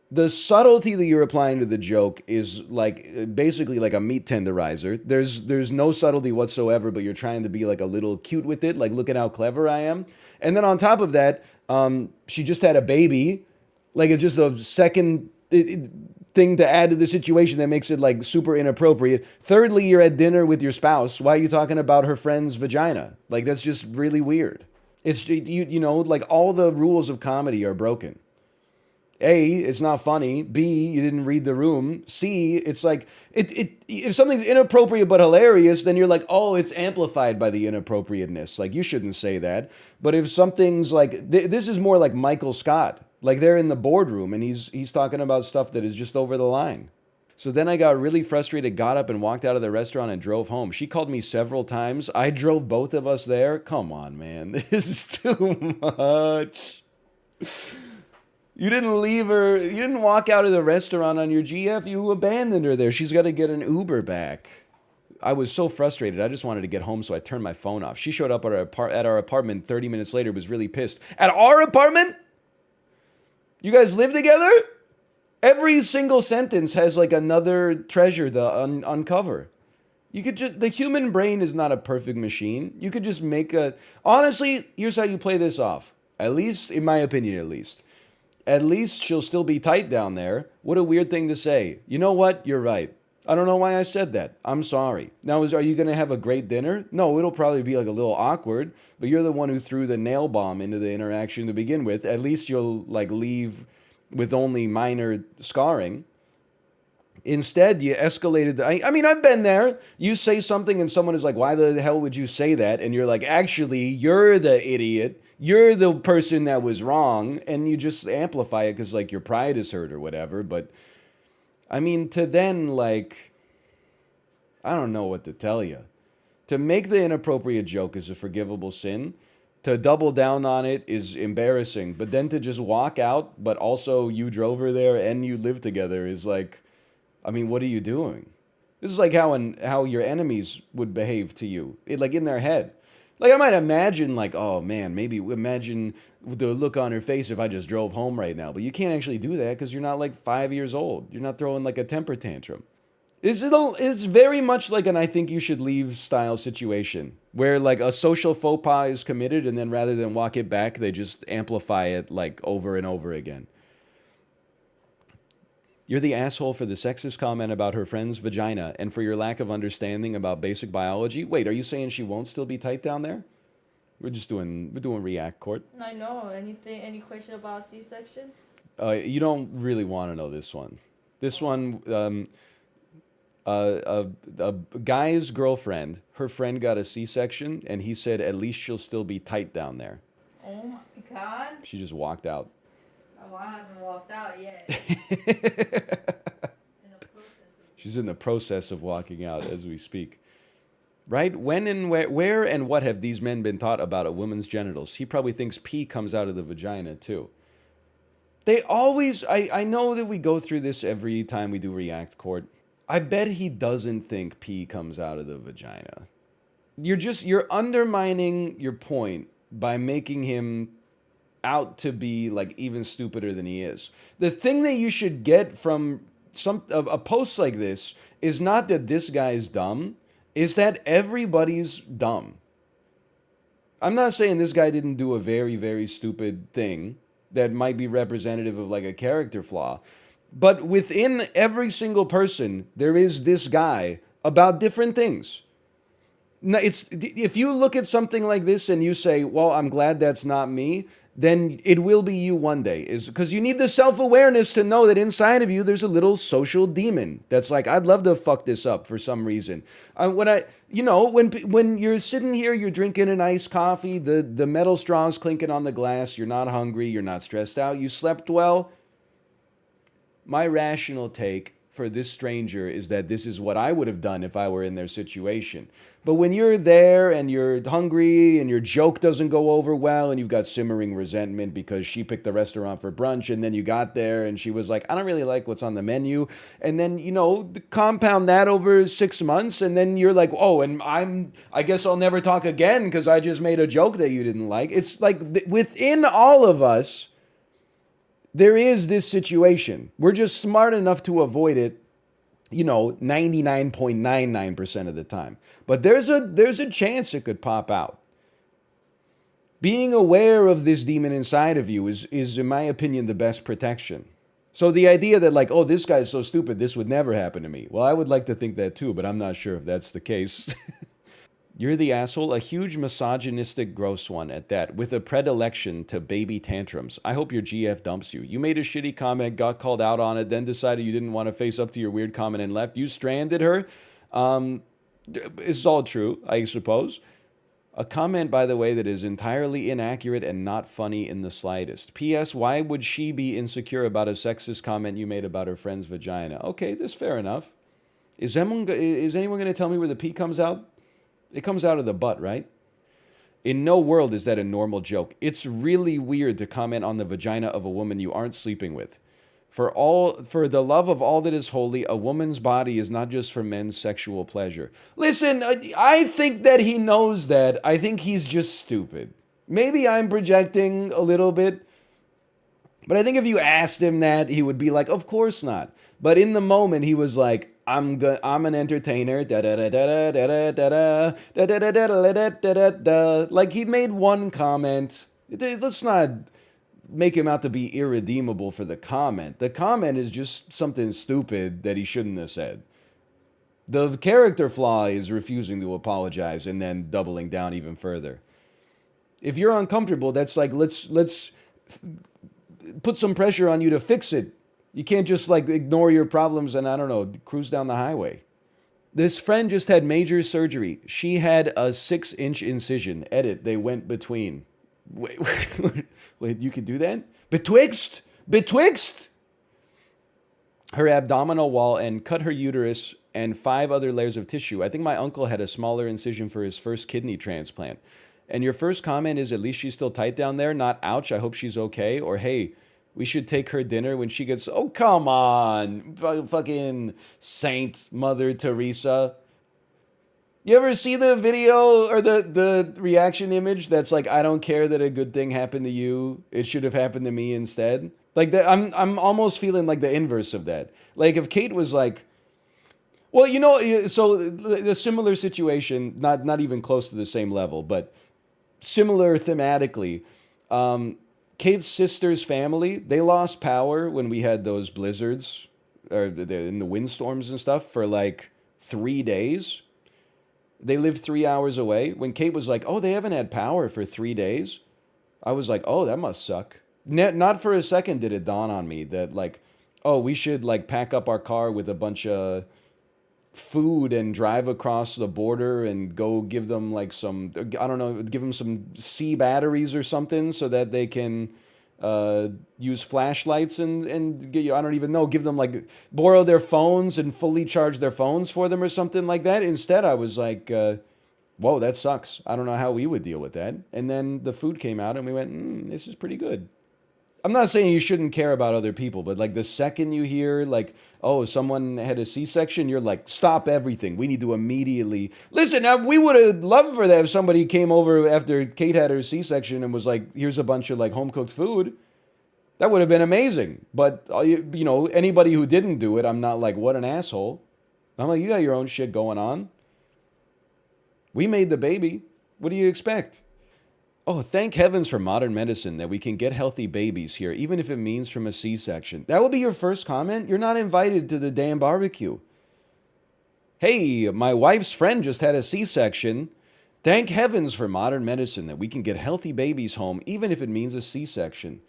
the subtlety that you're applying to the joke is like basically like a meat tenderizer. There's no subtlety whatsoever, but you're trying to be like a little cute with it. Like, look at how clever I am. And then on top of that, she just had a baby. Like, it's just a second thing to add to the situation that makes it like super inappropriate. Thirdly, you're at dinner with your spouse. Why are you talking about her friend's vagina? Like, that's just really weird. It's, you know, like all the rules of comedy are broken. A, it's not funny. B, you didn't read the room. C, it's like, if something's inappropriate but hilarious, then you're like, oh, it's amplified by the inappropriateness. Like, you shouldn't say that. But if something's like, this is more like Michael Scott. Like, they're in the boardroom and he's talking about stuff that is just over the line. So then I got really frustrated, got up and walked out of the restaurant and drove home. She called me several times. I drove both of us there. Come on, man. This is too much. You didn't leave her. You didn't walk out of the restaurant on your GF. You abandoned her there. She's got to get an Uber back. I was so frustrated. I just wanted to get home, so I turned my phone off. She showed up at our apartment 30 minutes later, was really pissed. At our apartment? You guys live together? Every single sentence has like another treasure to uncover. You could just, the human brain is not a perfect machine. You could just make a, honestly, here's how you play this off. At least, in my opinion, at least she'll still be tight down there. What a weird thing to say. You know what? You're right. I don't know why I said that. I'm sorry. Now, are you going to have a great dinner? No, it'll probably be like a little awkward, but you're the one who threw the nail bomb into the interaction to begin with. At least you'll like leave with only minor scarring. Instead, you escalated. I mean, I've been there. You say something and someone is like, why the hell would you say that? And you're like, actually, you're the idiot. You're the person that was wrong. And you just amplify it because like your pride is hurt or whatever. But I mean, to then like, I don't know what to tell you. To make the inappropriate joke is a forgivable sin. To double down on it is embarrassing. But then to just walk out, but also you drove her there and you live together is like, I mean, what are you doing? This is like how your enemies would behave to you, like in their head. Like I might imagine like, oh man, maybe imagine the look on her face if I just drove home right now. But you can't actually do that because you're not like 5 years old. You're not throwing like a temper tantrum. It's very much like an I think you should leave style situation where like a social faux pas is committed and then rather than walk it back, they just amplify it like over and over again. You're the asshole for the sexist comment about her friend's vagina and for your lack of understanding about basic biology. Wait, are you saying she won't still be tight down there? We're doing React Court. I know. Any question about C-section? You don't really want to know this one. This one, a guy's girlfriend, her friend got a C-section, and he said at least she'll still be tight down there. Oh my God. She just walked out. Oh, I haven't walked out yet. She's in the process of walking out as we speak. Right? When and where and what have these men been taught about a woman's genitals? He probably thinks pee comes out of the vagina, too. They always... I know that we go through this every time we do React Court. I bet he doesn't think pee comes out of the vagina. You're undermining your point by making him out to be like even stupider than he is. The thing that you should get from a post like this is not that this guy is dumb, is that everybody's dumb. I'm not saying this guy didn't do a very, very stupid thing that might be representative of like a character flaw, but within every single person, there is this guy about different things. Now, if you look at something like this and you say, well, I'm glad that's not me, then it will be you one day. Is because you need the self-awareness to know that inside of you there's a little social demon that's like, I'd love to fuck this up for some reason. When you're sitting here, you're drinking an iced coffee, the metal straw's clinking on the glass, you're not hungry, you're not stressed out, you slept well. My rational take for this stranger is that this is what I would have done if I were in their situation. But when you're there and you're hungry and your joke doesn't go over well and you've got simmering resentment because she picked the restaurant for brunch and then you got there and she was like, I don't really like what's on the menu. And then, compound that over 6 months and then you're like, oh, and I guess I'll never talk again because I just made a joke that you didn't like. It's like within all of us, there is this situation. We're just smart enough to avoid it, 99.99% of the time. But there's a chance it could pop out. Being aware of this demon inside of you is, in my opinion, the best protection. So the idea that like, oh, this guy's so stupid, this would never happen to me. Well, I would like to think that too, but I'm not sure if that's the case. You're the asshole, a huge misogynistic gross one at that, with a predilection to baby tantrums. I hope your GF dumps you. You made a shitty comment, got called out on it, then decided you didn't want to face up to your weird comment and left. You stranded her. It's all true, I suppose. A comment, by the way, that is entirely inaccurate and not funny in the slightest. P.S. Why would she be insecure about a sexist comment you made about her friend's vagina? Okay, that's fair enough. Is anyone going to tell me where the pee comes out? It comes out of the butt, right? In no world is that a normal joke. It's really weird to comment on the vagina of a woman you aren't sleeping with. For the love of all that is holy, a woman's body is not just for men's sexual pleasure. Listen, I think that he knows that. I think he's just stupid. Maybe I'm projecting a little bit. But I think if you asked him that, he would be like, of course not. But in the moment, he was like, I'm an entertainer. Like, he made one comment. Let's not make him out to be irredeemable for the comment. The comment is just something stupid that he shouldn't have said. The character flaw is refusing to apologize and then doubling down even further. If you're uncomfortable, that's like, let's put some pressure on you to fix it. You can't just like ignore your problems and, I don't know, cruise down the highway. This friend just had major surgery. She had a 6-inch incision. Edit, they went between. Wait, you can do that? Betwixt? Her abdominal wall and cut her uterus and 5 other layers of tissue. I think my uncle had a smaller incision for his first kidney transplant. And your first comment is, at least she's still tight down there, not ouch, I hope she's okay, or hey, we should take her dinner when she gets, oh, come on, fucking Saint Mother Teresa. You ever see the video or the reaction image that's like, I don't care that a good thing happened to you, it should have happened to me instead? Like, that, I'm almost feeling like the inverse of that. Like, if Kate was like, well, you know, so the similar situation, not even close to the same level, but similar thematically, Kate's sister's family, they lost power when we had those blizzards or in the windstorms and stuff for like 3 days. They lived 3 hours away. When Kate was like, oh, they haven't had power for 3 days, I was like, oh, that must suck. Not for a second did it dawn on me that like, oh, we should like pack up our car with a bunch of food and drive across the border and go give them like some, I don't know, give them some C batteries or something so that they can use flashlights and get, I don't even know, give them like, borrow their phones and fully charge their phones for them or something like that. Instead, I was like, whoa, that sucks. I don't know how we would deal with that. And then the food came out and we went, this is pretty good. I'm not saying you shouldn't care about other people, but like the second you hear like, oh, someone had a C-section, you're like, stop everything. We need to immediately listen. We would have loved for that if somebody came over after Kate had her C-section and was like, here's a bunch of like home cooked food. That would have been amazing. But you know, anybody who didn't do it, I'm not like, what an asshole. I'm like, you got your own shit going on. We made the baby. What do you expect? Oh, thank heavens for modern medicine that we can get healthy babies here, even if it means from a C-section. That will be your first comment? You're not invited to the damn barbecue. Hey, my wife's friend just had a C-section. Thank heavens for modern medicine that we can get healthy babies home, even if it means a C-section.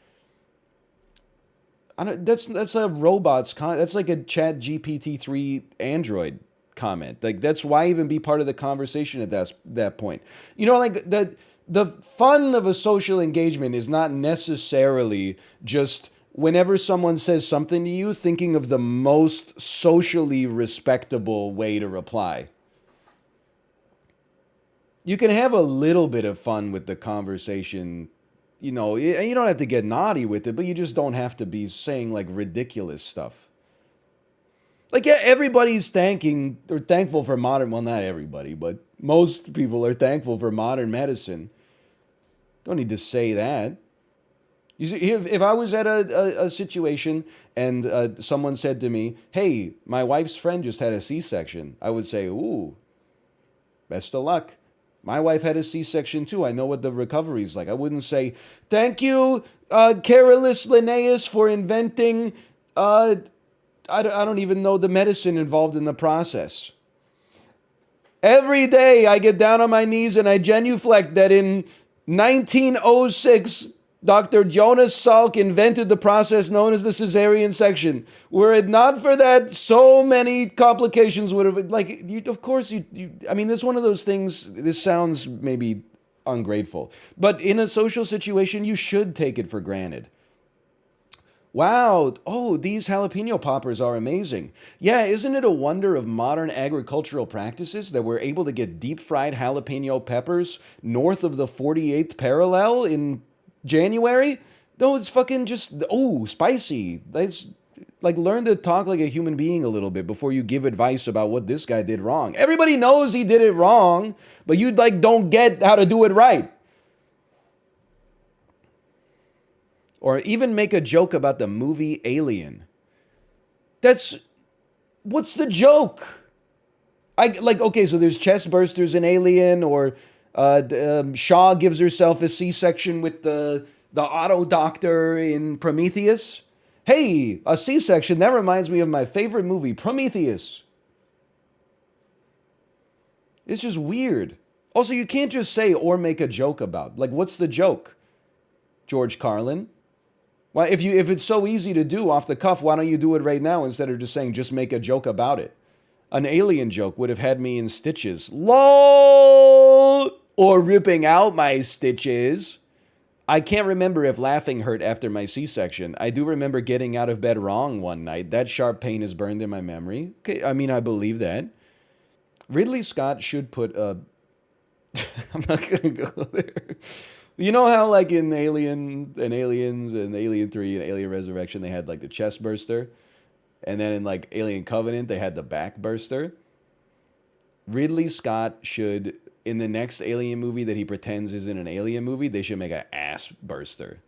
That's a robot's comment. That's like a Chat GPT-3 Android comment. Like, that's why even be part of the conversation at that point. You know, like the fun of a social engagement is not necessarily just whenever someone says something to you, thinking of the most socially respectable way to reply. You can have a little bit of fun with the conversation, you know, and you don't have to get naughty with it, but you just don't have to be saying like ridiculous stuff. Like, yeah, everybody's thankful for modern, well, not everybody, but most people are thankful for modern medicine. Don't need to say that. You see, if I was at a situation and someone said to me, hey, my wife's friend just had a C-section, I would say, ooh, best of luck. My wife had a C-section too. I know what the recovery's like. I wouldn't say, thank you, Carolus Linnaeus, for inventing, I don't even know the medicine involved in the process. Every day I get down on my knees and I genuflect that in 1906, Dr. Jonas Salk invented the process known as the cesarean section. Were it not for that, so many complications would have, like, of course, I mean, this is one of those things, this sounds maybe ungrateful, but in a social situation, you should take it for granted. Wow, oh, these jalapeno poppers are amazing. Yeah, isn't it a wonder of modern agricultural practices that we're able to get deep-fried jalapeno peppers north of the 48th parallel in January? No, it's fucking just, oh, spicy. That's, like, learn to talk like a human being a little bit before you give advice about what this guy did wrong. Everybody knows he did it wrong, but you, like, don't get how to do it right. Or even make a joke about the movie Alien. What's the joke? Okay, so there's chest bursters in Alien, or Shaw gives herself a C-section with the auto doctor in Prometheus. Hey, a C-section, that reminds me of my favorite movie, Prometheus. It's just weird. Also, you can't just say or make a joke about. Like, what's the joke, George Carlin? Why, if it's so easy to do off the cuff, why don't you do it right now instead of just saying just make a joke about it? An Alien joke would have had me in stitches. LOL! Or ripping out my stitches. I can't remember if laughing hurt after my C-section. I do remember getting out of bed wrong one night. That sharp pain is burned in my memory. Okay, I mean, I believe that. Ridley Scott should put a... I'm not gonna go there. You know how, like, in Aliens and Alien 3 and Alien Resurrection, they had, like, the chest burster? And then in, like, Alien Covenant, they had the back burster? Ridley Scott should, in the next Alien movie that he pretends is in an Alien movie, they should make an ass burster.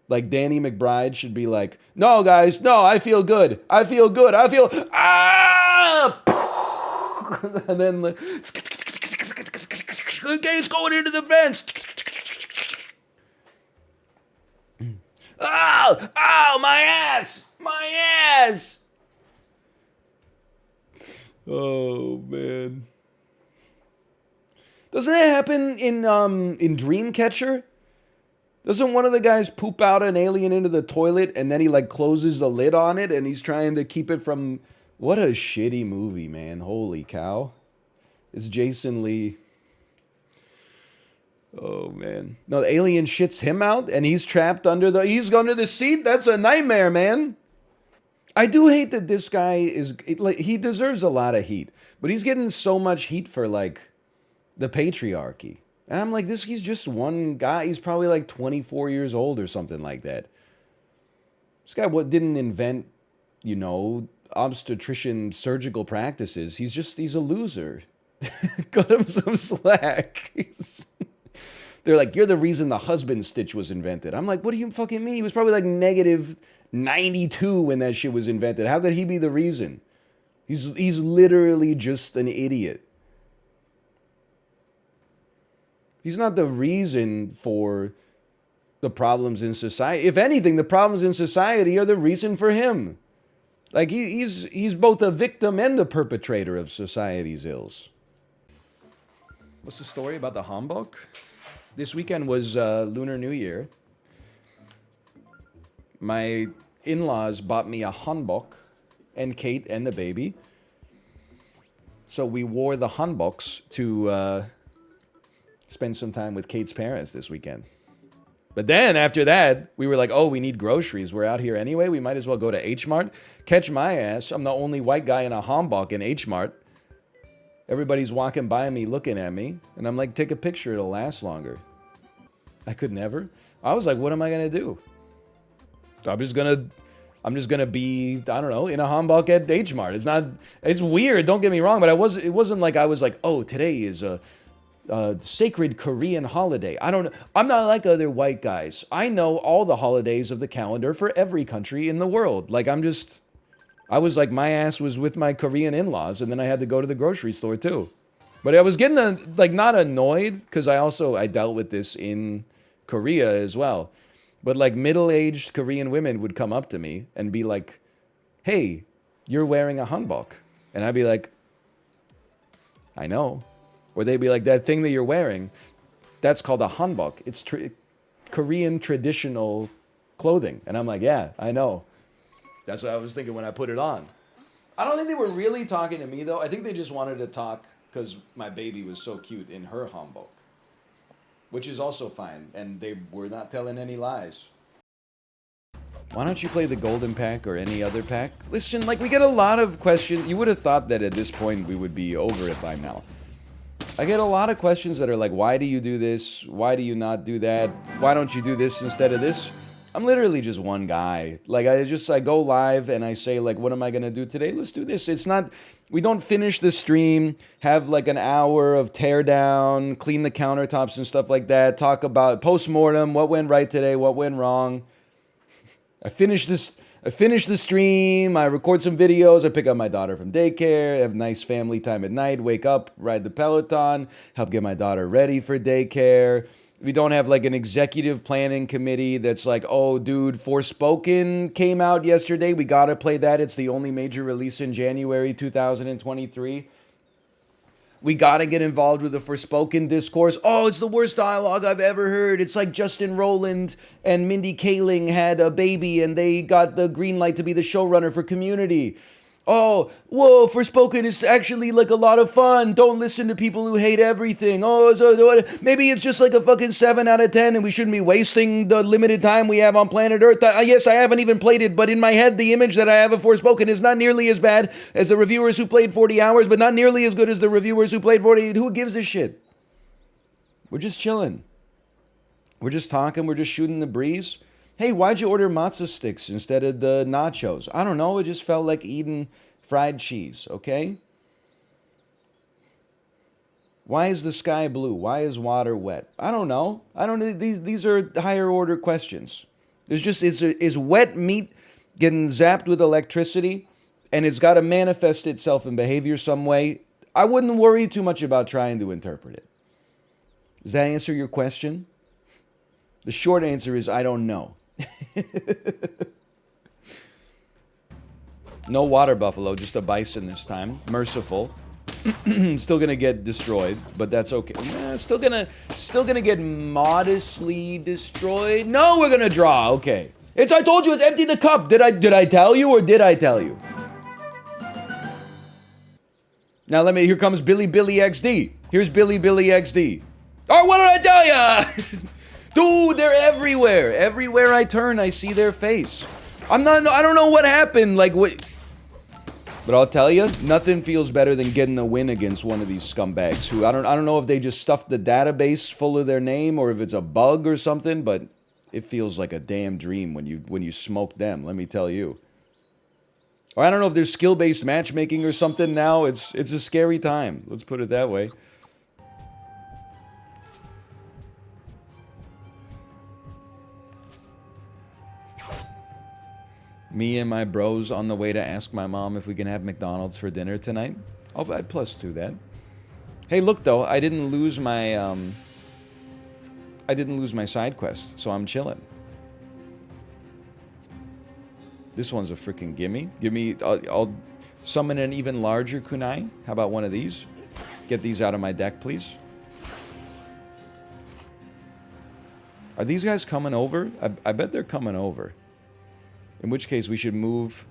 Like, Danny McBride should be like, no, guys, no, I feel good. I feel good. I feel... Ah! And then... Okay, it's going into the vents. Oh, oh, my ass, my ass. Oh man, doesn't that happen in Dreamcatcher? Doesn't one of the guys poop out an alien into the toilet and then he like closes the lid on it and he's trying to keep it from? What a shitty movie, man! Holy cow! It's Jason Lee. Oh man. No, the alien shits him out and he's trapped under the seat. That's a nightmare, man. I do hate that this guy is like, he deserves a lot of heat, but he's getting so much heat for like the patriarchy. And I'm like, he's just one guy. He's probably like 24 years old or something like that. This guy didn't invent, obstetrician surgical practices. He's a loser. Cut him some slack. They're like, you're the reason the husband stitch was invented. I'm like, what do you fucking mean? He was probably like negative 92 when that shit was invented. How could he be the reason? He's literally just an idiot. He's not the reason for the problems in society. If anything, the problems in society are the reason for him. Like, he's both a victim and the perpetrator of society's ills. What's the story about the Hanbok? This weekend was Lunar New Year. My in-laws bought me a hanbok, and Kate and the baby. So we wore the hanboks to spend some time with Kate's parents this weekend. But then after that, we were like, oh, we need groceries. We're out here anyway. We might as well go to H-Mart. Catch my ass. I'm the only white guy in a hanbok in H-Mart. Everybody's walking by me, looking at me. And I'm like, take a picture. It'll last longer. I could never. I was like, what am I going to do? I'm just gonna be, I don't know, in a hanbok at H-Mart. It's weird, don't get me wrong, but it wasn't like I was like, oh, today is a sacred Korean holiday. I don't know. I'm not like other white guys. I know all the holidays of the calendar for every country in the world. Like, I was like, my ass was with my Korean in-laws, and then I had to go to the grocery store too. But I was getting, not annoyed, because I dealt with this in Korea as well. But like middle-aged Korean women would come up to me and be like, hey, you're wearing a hanbok. And I'd be like, I know. Or they'd be like, that thing that you're wearing, that's called a hanbok. It's Korean traditional clothing. And I'm like, yeah, I know. That's what I was thinking when I put it on. I don't think they were really talking to me, though. I think they just wanted to talk because my baby was so cute in her hanbok. Which is also fine, and they were not telling any lies. Why don't you play the golden pack or any other pack? Listen, we get a lot of questions. You would have thought that at this point we would be over it by now. I get a lot of questions that are like, why do you do this? Why do you not do that? Why don't you do this instead of this? I'm literally just one guy. I go live and I say, what am I going to do today? Let's do this. It's not... We don't finish the stream, have an hour of teardown, clean the countertops and stuff like that, talk about post-mortem, what went right today, what went wrong. I finished I finish the stream, I record some videos, I pick up my daughter from daycare, have nice family time at night, wake up, ride the Peloton, help get my daughter ready for daycare. We don't have like an executive planning committee that's like, oh, dude, Forspoken came out yesterday. We got to play that. It's the only major release in January 2023. We got to get involved with the Forspoken discourse. Oh, it's the worst dialogue I've ever heard. It's like Justin Roiland and Mindy Kaling had a baby and they got the green light to be the showrunner for Community. Oh, whoa, Forspoken is actually like a lot of fun. Don't listen to people who hate everything. Oh, so maybe it's just like a fucking 7 out of 10 and we shouldn't be wasting the limited time we have on planet Earth. Yes, I haven't even played it, but in my head, the image that I have of Forspoken is not nearly as bad as the reviewers who played 40 hours, but not nearly as good as the reviewers who played 40. Who gives a shit? We're just chilling. We're just talking. We're just shooting the breeze. Hey, why'd you order matzo sticks instead of the nachos? I don't know. It just felt like eating fried cheese, okay? Why is the sky blue? Why is water wet? I don't know. I don't know. These are higher order questions. There's just, is wet meat getting zapped with electricity and it's got to manifest itself in behavior some way? I wouldn't worry too much about trying to interpret it. Does that answer your question? The short answer is I don't know. No water buffalo, just a bison this time. Merciful. Still gonna get destroyed, but that's okay. Still gonna get modestly destroyed. No, we're gonna draw. Okay. I told you it's empty the cup. Did I tell you or did I tell you? Now here comes Billy XD. Here's Billy XD. Oh, what did I tell ya? Dude, they're everywhere. Everywhere I turn, I see their face. I don't know what happened. Like, what? But I'll tell you, nothing feels better than getting a win against one of these scumbags who, I don't know if they just stuffed the database full of their name or if it's a bug or something, but it feels like a damn dream when you smoke them, let me tell you. Or I don't know if there's skill-based matchmaking or something now. It's a scary time. Let's put it that way. Me and my bros on the way to ask my mom if we can have McDonald's for dinner tonight. I'd +2 that. Hey, look though, I didn't lose my side quest, so I'm chilling. This one's a freaking gimme. I'll summon an even larger kunai. How about one of these? Get these out of my deck, please. Are these guys coming over? I bet they're coming over. In which case, we should move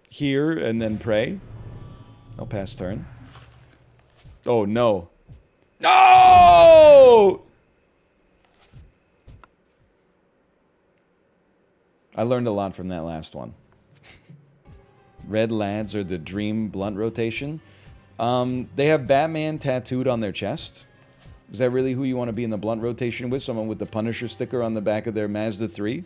here and then pray. I'll pass turn. Oh, no. No! I learned a lot from that last one. Red lads are the dream blunt rotation. They have Batman tattooed on their chest. Is that really who you want to be in the blunt rotation with? Someone with the Punisher sticker on the back of their Mazda 3?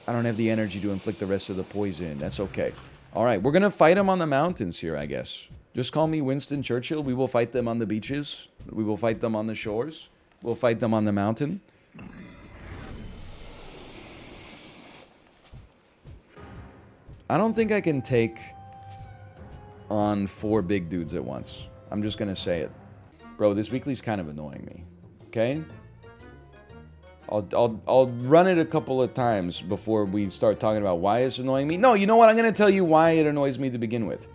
I don't have the energy to inflict the rest of the poison. That's okay. All right, we're going to fight them on the mountains here, I guess. Just call me Winston Churchill. We will fight them on the beaches. We will fight them on the shores. We'll fight them on the mountain. I don't think I can take on 4 big dudes at once. I'm just going to say it. Bro, this weekly's kind of annoying me. Okay? I'll run it a couple of times before we start talking about why it's annoying me. No, you know what? I'm going to tell you why it annoys me to begin with.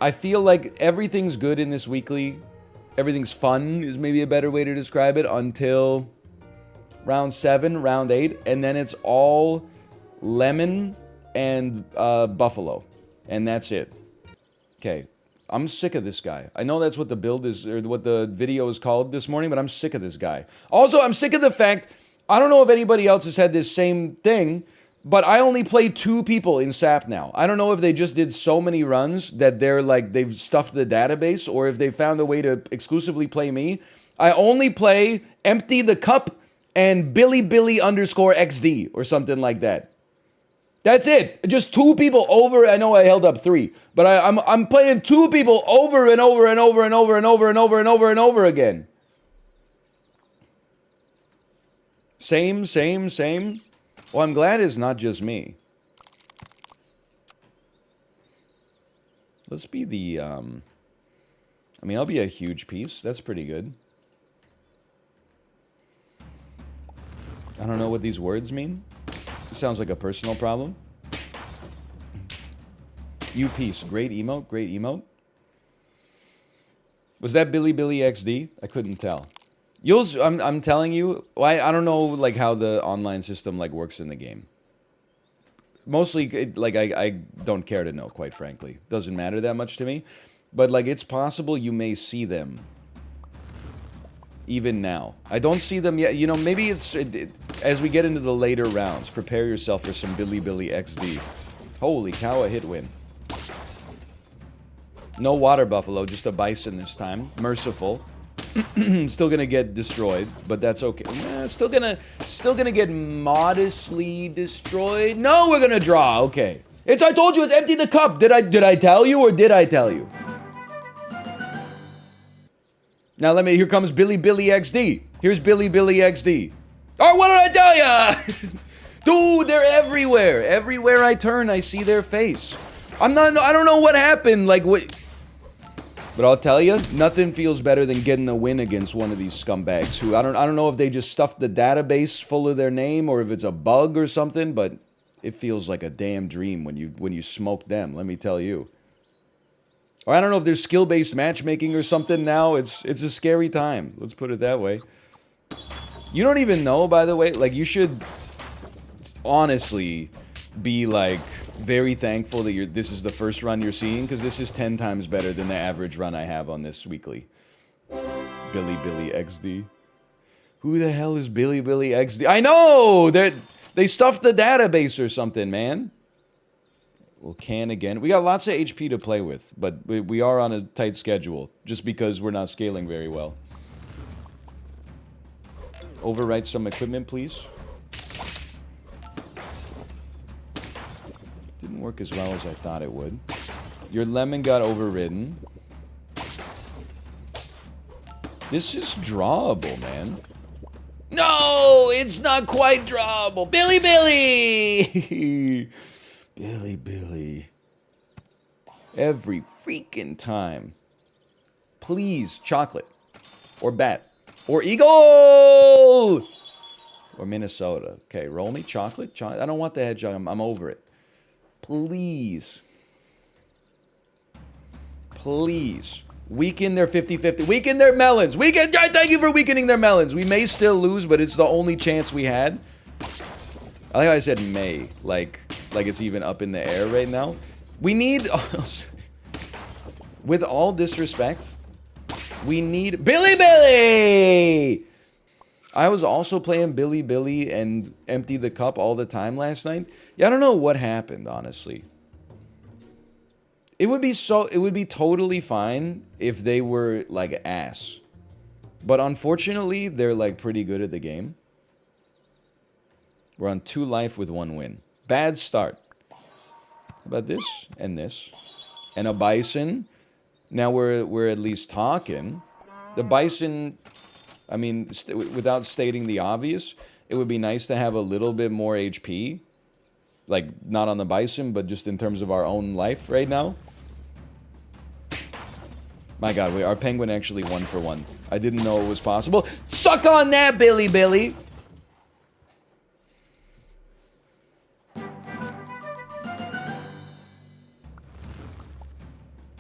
I feel like everything's good in this weekly. Everything's fun is maybe a better way to describe it until round 7, round 8. And then it's all lemon and buffalo. And that's it. Okay. I'm sick of this guy. I know that's what the build is, or what the video is called this morning, but I'm sick of this guy. Also, I'm sick of the fact, I don't know if anybody else has had this same thing, but I only play 2 people in SAP now. I don't know if they just did so many runs that they've stuffed the database, or if they found a way to exclusively play me. I only play Empty the Cup and Billy _XD or something like that. That's it. Just 2 people over. I know I held up 3, but I'm playing 2 people over and over and over and over and over and over and over and over again. Same. Well, I'm glad it's not just me. Let's be the, I mean, I'll be a huge piece. That's pretty good. I don't know what these words mean. It sounds like a personal problem. You piece. Great emote. Great emote. Was that Billy XD? I couldn't tell. I'm telling you, I don't know like how the online system like works in the game. Mostly, I don't care to know, quite frankly. Doesn't matter that much to me. But like, it's possible you may see them. Even now. I don't see them yet. You know, maybe it's... as we get into the later rounds, prepare yourself for some Billy XD. Holy cow, a hit win. No water buffalo, just a bison this time. Merciful. Still gonna get destroyed, but that's okay. Still gonna get modestly destroyed. No, we're gonna draw. Okay. I told you it's empty the cup. Did I tell you or did I tell you? Now here comes Billy XD. Here's Billy XD. Oh, what did I tell ya? Dude, they're everywhere. Everywhere I turn, I see their face. I don't know what happened. Like what? But I'll tell you, nothing feels better than getting a win against one of these scumbags who I don't know if they just stuffed the database full of their name or if it's a bug or something, but it feels like a damn dream when you smoke them, let me tell you. Or I don't know if there's skill-based matchmaking or something now. It's a scary time. Let's put it that way. You don't even know, by the way, like you should honestly be like very thankful that this is the first run you're seeing, because this is 10 times better than the average run I have on this weekly. Billy XD. Who the hell is Billy XD? I know! They stuffed the database or something, man. We'll can again. We got lots of HP to play with, but we are on a tight schedule, just because we're not scaling very well. Overwrite some equipment, please. Didn't work as well as I thought it would. Your lemon got overridden. This is drawable, man. No, it's not quite drawable. Billy! Billy. Every freaking time. Please, chocolate. Or bat. Or eagle! Or Minnesota. Okay, roll me chocolate. I don't want the hedgehog. I'm over it. Please. Weaken their 50-50. Weaken their melons. Thank you for weakening their melons. We may still lose, but it's the only chance we had. I like how I said may. Like it's even up in the air right now. We need... with all disrespect, we need... Billy! I was also playing Billy and Empty the Cup all the time last night. Yeah, I don't know what happened, honestly. It would be totally fine if they were, like, ass. But unfortunately, they're, like, pretty good at the game. We're on 2 life with 1 win. Bad start. How about this and this? And a bison. Now we're at least talking. The bison... I mean, without stating the obvious, it would be nice to have a little bit more HP. Like, not on the bison, but just in terms of our own life right now. My god, our penguin actually 1 for 1. I didn't know it was possible. Suck on that, Billy!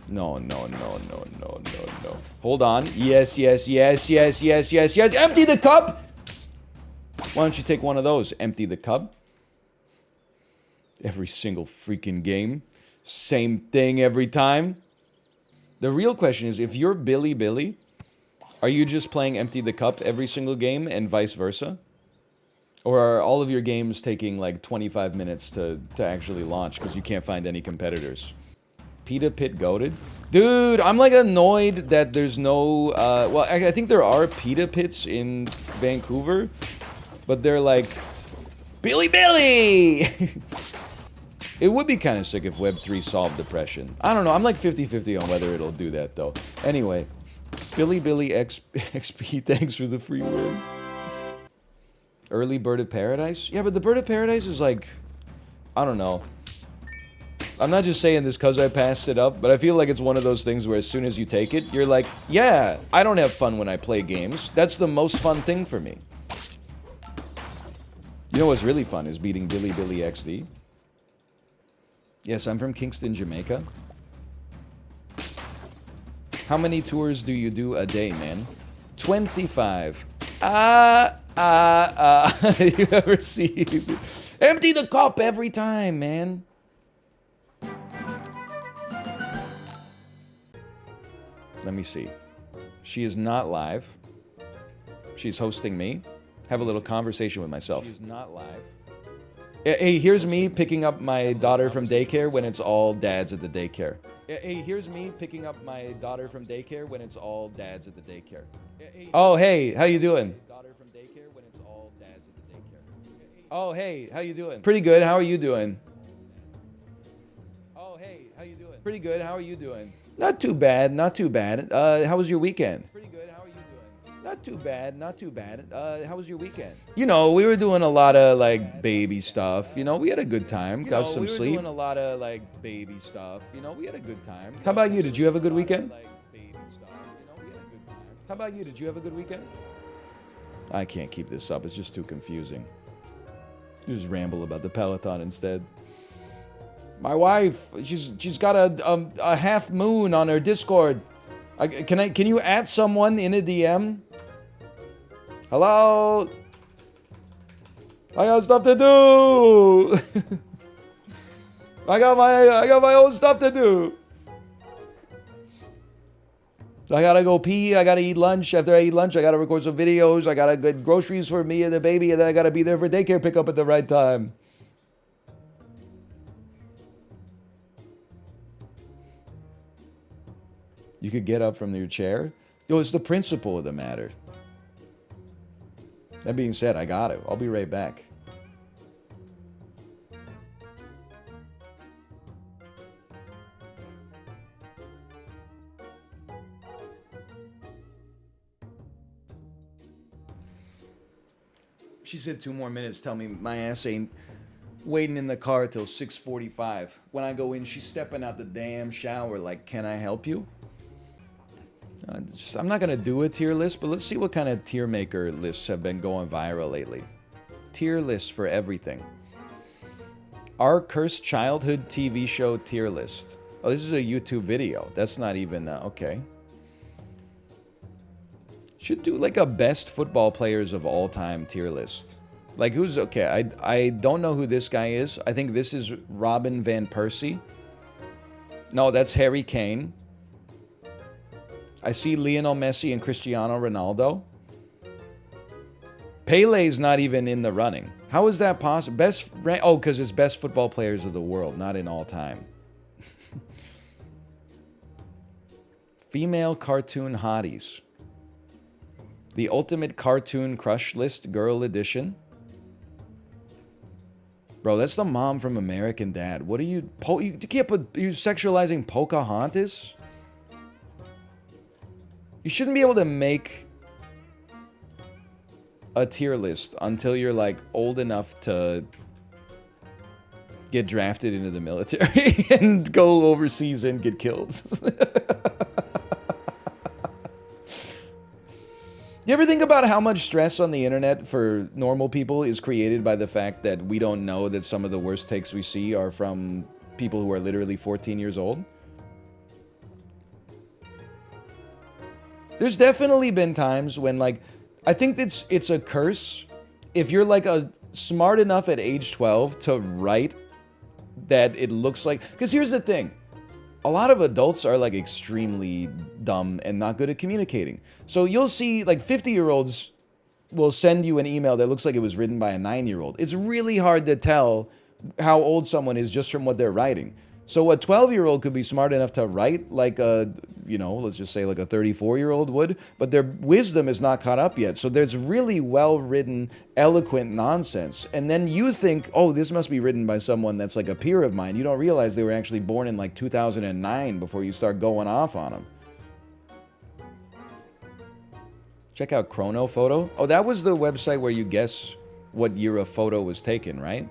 No. Hold on. Yes. Empty the cup! Why don't you take one of those? Empty the cup. Every single freaking game. Same thing every time. The real question is, if you're Billy, are you just playing Empty the Cup every single game and vice versa? Or are all of your games taking like 25 minutes to actually launch because you can't find any competitors? Pita Pit goated? Dude, I'm like annoyed that there's no, well, I think there are Pita Pits in Vancouver, but they're like, Billy! It would be kind of sick if Web3 solved depression. I don't know, I'm like 50-50 on whether it'll do that though. Anyway, Billy XP, thanks for the free win. Early Bird of Paradise? Yeah, but the Bird of Paradise is like... I don't know. I'm not just saying this because I passed it up, but I feel like it's one of those things where as soon as you take it, you're like, yeah, I don't have fun when I play games. That's the most fun thing for me. You know what's really fun is beating Billy XD. Yes, I'm from Kingston, Jamaica. How many tours do you do a day, man? 25. You ever see... Empty the cup every time, man. Let me see. She is not live. She's hosting me. Have a little conversation with myself. She's not live. Hey, here's me picking up my daughter from daycare when it's all dads at the daycare. Hey, here's me picking up my daughter from daycare when it's all dads at the daycare. Oh, hey, how you doing? Oh, hey, how you doing? Pretty good. How are you doing? Oh, hey, how you doing? Pretty good. How are you doing? Not too bad. Not too bad. How was your weekend? Pretty good. How are you doing? Not too bad. Not too bad. How was your weekend? You know, we were doing a lot of like baby stuff. You know, we had a good time. Got some sleep. We were doing a lot of like baby stuff. You know, we had a good time. How about you? Did you have a good weekend? How about you? Did you have a good weekend? I can't keep this up. It's just too confusing. You just ramble about the Peloton instead. My wife, she's got a half moon on her Discord. Can you add someone in a DM? Hello? I got stuff to do. I got my own stuff to do. I gotta go pee, I gotta eat lunch. After I eat lunch, I gotta record some videos. I gotta get groceries for me and the baby, and then I gotta be there for daycare pickup at the right time. You could get up from your chair. Yo, it's the principle of the matter. That being said, I got it. I'll be right back. She said 2 more minutes. Tell me my ass ain't waiting in the car till 6:45. When I go in, she's stepping out the damn shower like, can I help you? I'm not going to do a tier list, but let's see what kind of tier maker lists have been going viral lately. Tier lists for everything. Our Cursed Childhood TV Show tier list. Oh, this is a YouTube video. That's not even... okay. Should do like a best football players of all time tier list. Like who's... okay, I don't know who this guy is. I think this is Robin Van Persie. No, that's Harry Kane. I see Lionel Messi and Cristiano Ronaldo. Pele's not even in the running. How is that possible? Oh, because it's best football players of the world, not in all time. Female cartoon hotties. The Ultimate Cartoon Crush List Girl Edition. Bro, that's the mom from American Dad. What are you... you can't put... you sexualizing Pocahontas? You shouldn't be able to make a tier list until you're, like, old enough to get drafted into the military and go overseas and get killed. You ever think about how much stress on the internet for normal people is created by the fact that we don't know that some of the worst takes we see are from people who are literally 14 years old? There's definitely been times when, like, I think it's a curse if you're, like, smart enough at age 12 to write that it looks like... because here's the thing. A lot of adults are, like, extremely dumb and not good at communicating. So you'll see, like, 50-year-olds will send you an email that looks like it was written by a 9-year-old. It's really hard to tell how old someone is just from what they're writing. So a 12-year-old could be smart enough to write like a, you know, let's just say like a 34-year-old would, but their wisdom is not caught up yet. So there's really well-written, eloquent nonsense. And then you think, oh, this must be written by someone that's like a peer of mine. You don't realize they were actually born in like 2009 before you start going off on them. Check out Chrono Photo. Oh, that was the website where you guess what year a photo was taken, right?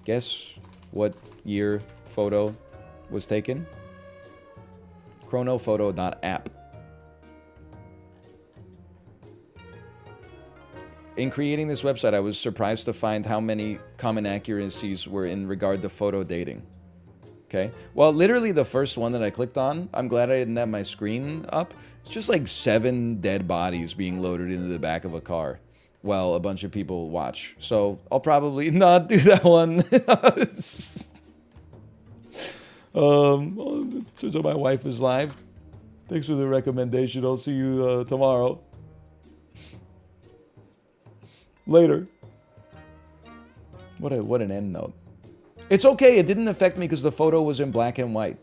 Guess what year photo was taken? Chronophoto.app. In creating this website, I was surprised to find how many common accuracies were in regard to photo dating. Okay, well, literally the first one that I clicked on, I'm glad I didn't have my screen up. It's just like 7 dead bodies being loaded into the back of a car while a bunch of people watch. So I'll probably not do that one. Turns out my wife is live. Thanks for the recommendation. I'll see you tomorrow. Later. What an end note. It's okay, it didn't affect me because the photo was in black and white.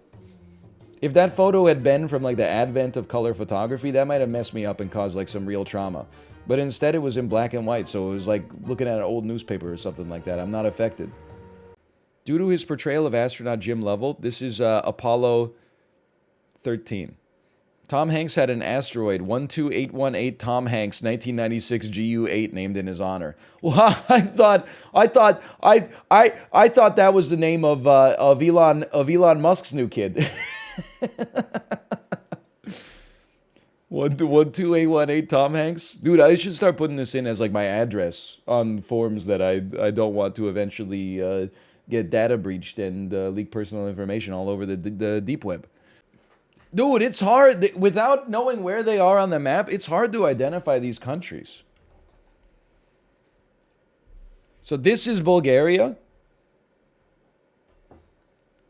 If that photo had been from like the advent of color photography, that might have messed me up and caused like some real trauma. But instead it was in black and white, so it was like looking at an old newspaper or something like that. I'm not affected. Due to his portrayal of astronaut Jim Lovell, this is Apollo 13. Tom Hanks had an asteroid, 12818 Tom Hanks, 1996 GU8 named in his honor. Well, I thought that was the name of Elon Musk's new kid. 12818 Tom Hanks. Dude, I should start putting this in as like my address on forums that I don't want to eventually get data breached and leak personal information all over the deep web. Dude, it's hard. Without knowing where they are on the map, it's hard to identify these countries. So this is Bulgaria.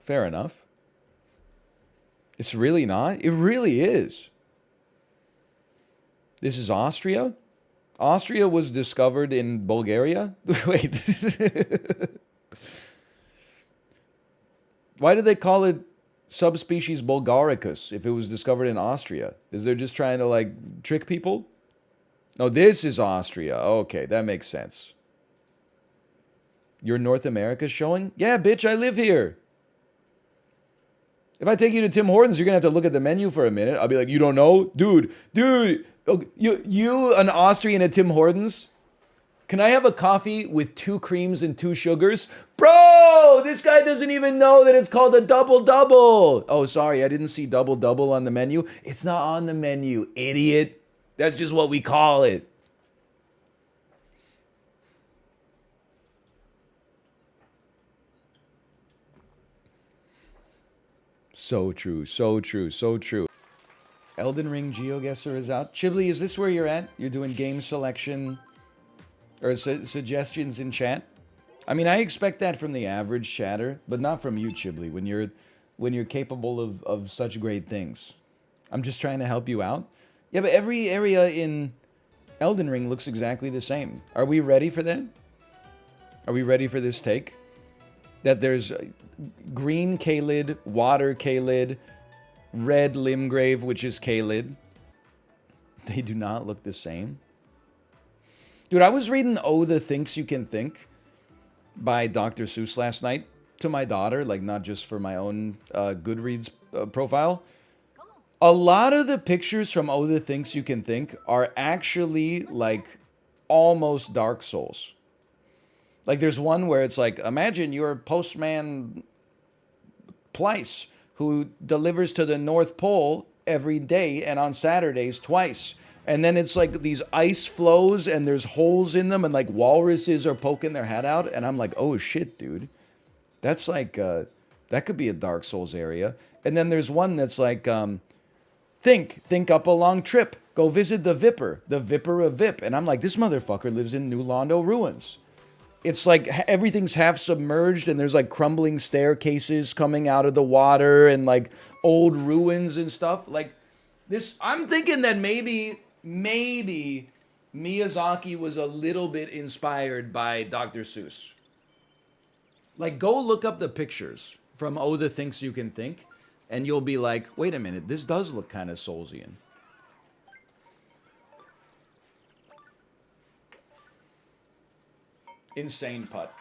Fair enough. It's really not. It really is. This is Austria. Austria was discovered in Bulgaria? Wait. Why did they call it subspecies bulgaricus if it was discovered in Austria? Is they're just trying to like trick people? No, this is Austria. Okay, that makes sense. Your North America showing? Yeah, bitch, I live here. If I take you to Tim Hortons, you're gonna have to look at the menu for a minute. I'll be like, you don't know? Dude, you an Austrian at Tim Hortons? Can I have a coffee with 2 creams and 2 sugars? Bro, this guy doesn't even know that it's called a double-double. Oh, sorry, I didn't see double-double on the menu. It's not on the menu, idiot. That's just what we call it. So true, so true, so true. Elden Ring GeoGuessr is out. Chibli, is this where you're at? You're doing game selection or suggestions in chat? I mean, I expect that from the average chatter, but not from you, Chibli, when you're capable of such great things. I'm just trying to help you out. Yeah, but every area in Elden Ring looks exactly the same. Are we ready for that? Are we ready for this take? That there's green K-lid, water K-lid, red Limgrave, which is K-lid. They do not look the same. Dude, I was reading Oh, the Thinks You Can Think by Dr. Seuss last night to my daughter, like not just for my own Goodreads profile. A lot of the pictures from Oh, the Thinks You Can Think are actually like almost Dark Souls. Like there's one where it's like, imagine you're postman Pleiss who delivers to the North Pole every day and on Saturdays twice. And then it's like these ice flows and there's holes in them and like walruses are poking their head out. And I'm like, oh shit, dude. That's like, that could be a Dark Souls area. And then there's one that's like, think up a long trip. Go visit the Vipper of Vip. And I'm like, this motherfucker lives in New Londo ruins. It's like everything's half submerged and there's like crumbling staircases coming out of the water and like old ruins and stuff. Like this, I'm thinking that maybe Miyazaki was a little bit inspired by Dr. Seuss. Like go look up the pictures from Oh, the Thinks You Can Think and you'll be like, wait a minute, this does look kind of Soulsian. Insane putt.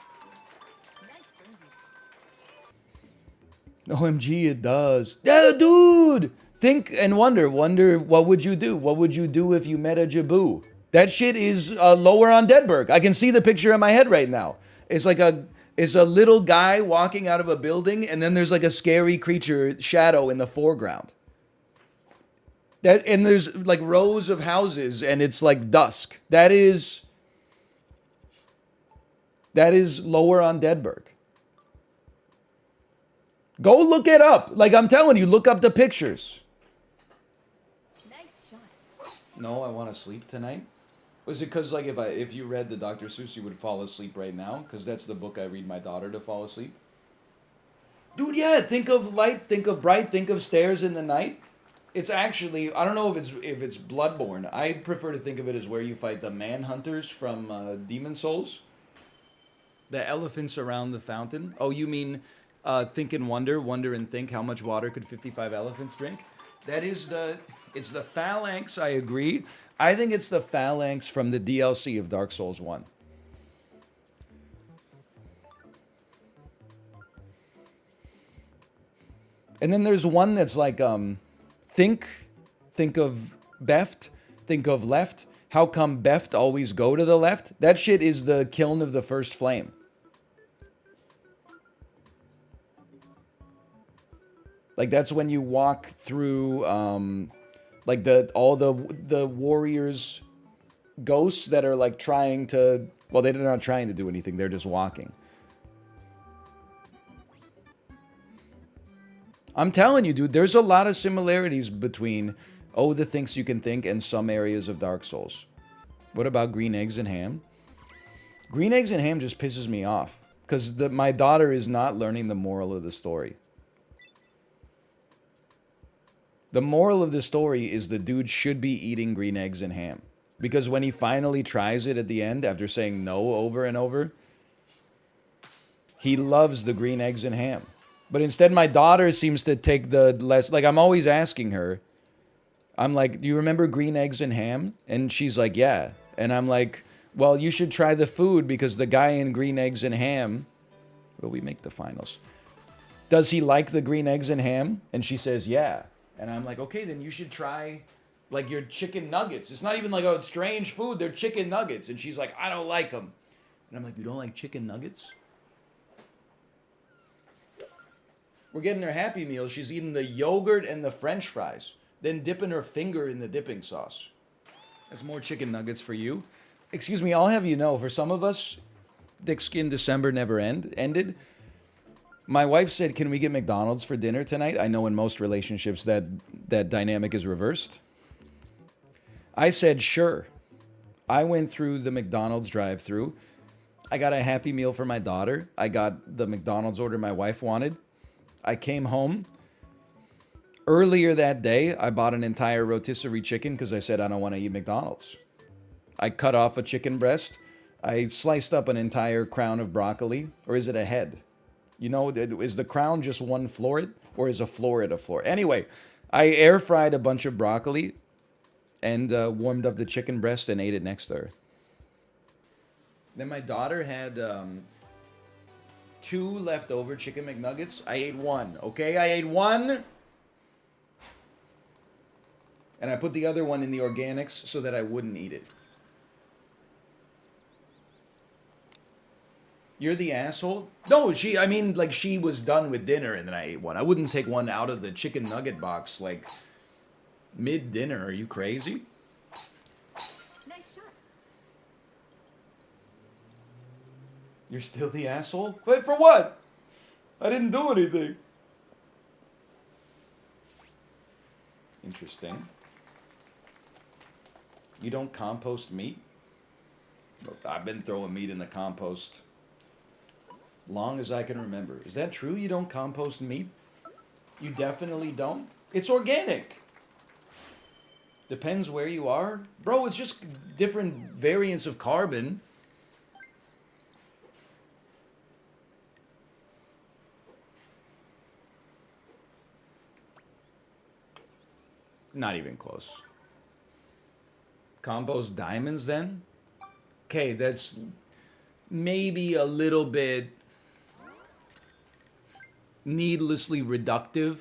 OMG, it does. Yeah, dude! Think and wonder what would you do? What would you do if you met a Jabu? That shit is lower on Deadberg. I can see the picture in my head right now. It's like a little guy walking out of a building, and then there's like a scary creature shadow in the foreground. And there's like rows of houses, and it's like dusk. That is lower on Deadberg. Go look it up. Like I'm telling you, look up the pictures. Nice shot. No, I want to sleep tonight. Was it because like if you read the Dr. Seuss, you would fall asleep right now? Because that's the book I read my daughter to fall asleep. Dude, yeah. Think of light. Think of bright. Think of stairs in the night. It's actually, I don't know if it's Bloodborne. I prefer to think of it as where you fight the Manhunters from Demon Souls. The elephants around the fountain. Oh, you mean think and wonder and think how much water could 55 elephants drink? That is it's the phalanx, I agree. I think it's the phalanx from the DLC of Dark Souls 1. And then there's one that's like, think of Beft, think of left. How come Beft always go to the left? That shit is the kiln of the first flame. Like that's when you walk through, like all the warriors' ghosts that are like trying to. Well, they're not trying to do anything. They're just walking. I'm telling you, dude. There's a lot of similarities between the Thinks You Can Think and some areas of Dark Souls. What about green eggs and ham? Green eggs and ham just pisses me off because my daughter is not learning the moral of the story. The moral of the story is the dude should be eating green eggs and ham. Because when he finally tries it at the end, after saying no over and over, he loves the green eggs and ham. But instead, my daughter seems to take the less... Like, I'm always asking her, I'm like, do you remember green eggs and ham? And she's like, yeah. And I'm like, well, you should try the food because the guy in green eggs and ham... Will we make the finals? Does he like the green eggs and ham? And she says, yeah. And I'm like, okay, then you should try, like, your chicken nuggets. It's not even like, oh, it's strange food. They're chicken nuggets. And she's like, I don't like them. And I'm like, you don't like chicken nuggets? We're getting her Happy Meal. She's eating the yogurt and the French fries. Then dipping her finger in the dipping sauce. That's more chicken nuggets for you. Excuse me, I'll have you know, for some of us, thick skin December never ended. My wife said, can we get McDonald's for dinner tonight? I know in most relationships that dynamic is reversed. I said, sure. I went through the McDonald's drive-thru. I got a Happy Meal for my daughter. I got the McDonald's order my wife wanted. I came home. Earlier that day, I bought an entire rotisserie chicken because I said I don't want to eat McDonald's. I cut off a chicken breast. I sliced up an entire crown of broccoli. Or is it a head? You know, is the crown just one floret? Or is a floret a floret? Anyway, I air fried a bunch of broccoli and warmed up the chicken breast and ate it next to her. Then my daughter had 2 leftover chicken McNuggets. I ate 1, okay? I ate 1. And I put the other one in the organics so that I wouldn't eat it. You're the asshole? No, she was done with dinner and then I ate 1. I wouldn't take 1 out of the chicken nugget box, like, mid-dinner. Are you crazy? Nice shot. You're still the asshole? Wait, for what? I didn't do anything. Interesting. You don't compost meat? Look, I've been throwing meat in the compost long as I can remember. Is that true? You don't compost meat? You definitely don't? It's organic. Depends where you are. Bro, it's just different variants of carbon. Not even close. Compost diamonds then? Okay, that's maybe a little bit needlessly reductive.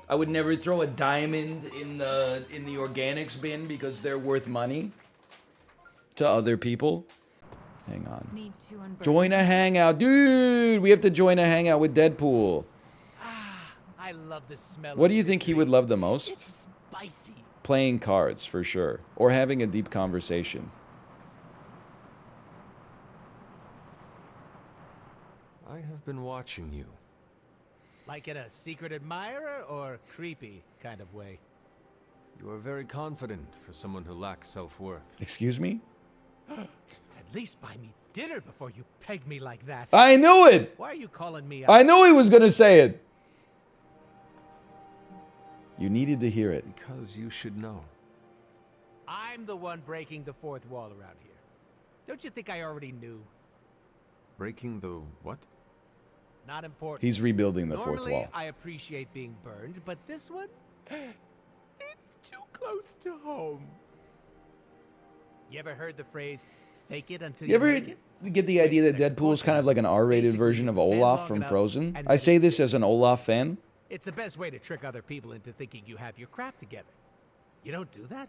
I would never throw a diamond in the organics bin because they're worth money to other people. Hang on. Join a hangout. Dude, we have to join a hangout with Deadpool. I love the smell. What do you think he would love the most? It's spicy. Playing cards, for sure. Or having a deep conversation. I have been watching you. Like in a secret admirer or creepy kind of way? You are very confident for someone who lacks self-worth. Excuse me? At least buy me dinner before you peg me like that. I knew it! Why are you calling me up? I knew he was gonna say it! You needed to hear it. Because you should know. I'm the one breaking the fourth wall around here. Don't you think I already knew? Breaking the what? Not important. He's rebuilding the fourth Normally, wall. I appreciate being burned, but this one? It's too close to home. You ever heard the phrase, fake it until You you ever make it? get the idea that Deadpool's kind of like an R-rated version of Olaf from Frozen? I say this as an Olaf fan. It's the best way to trick other people into thinking you have your crap together. You don't do that?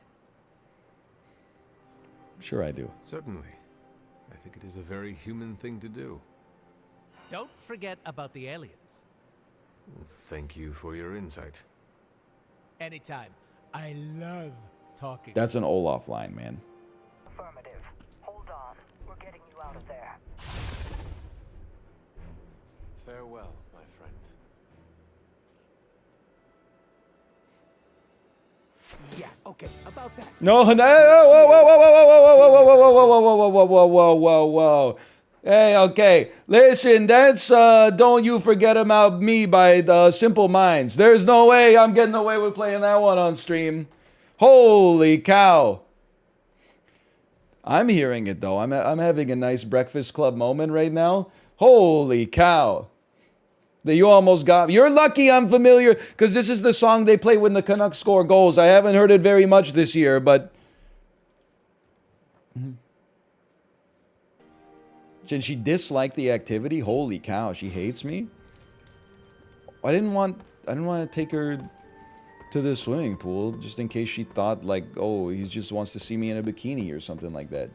Sure I do. Certainly. I think it is a very human thing to do. Don't forget about the aliens. Thank you for your insight. Anytime. I love talking. That's an Olaf line, man. Affirmative. Hold on. We're getting you out of there. Farewell, my friend. Yeah, okay, about that. No, no, whoa, whoa, whoa, whoa, whoa, whoa, whoa, whoa, whoa, whoa, whoa, whoa, whoa, whoa, whoa. Hey, okay. Listen, that's Don't You Forget About Me by the Simple Minds. There's no way I'm getting away with playing that one on stream. Holy cow. I'm hearing it though. I'm having a nice Breakfast Club moment right now. Holy cow. That you almost got. You're lucky I'm familiar because this is the song they play when the Canucks score goals. I haven't heard it very much this year, but and she disliked the activity. Holy cow, she hates me. I didn't want to take her to the swimming pool just in case she thought like, oh, he just wants to see me in a bikini or something like that.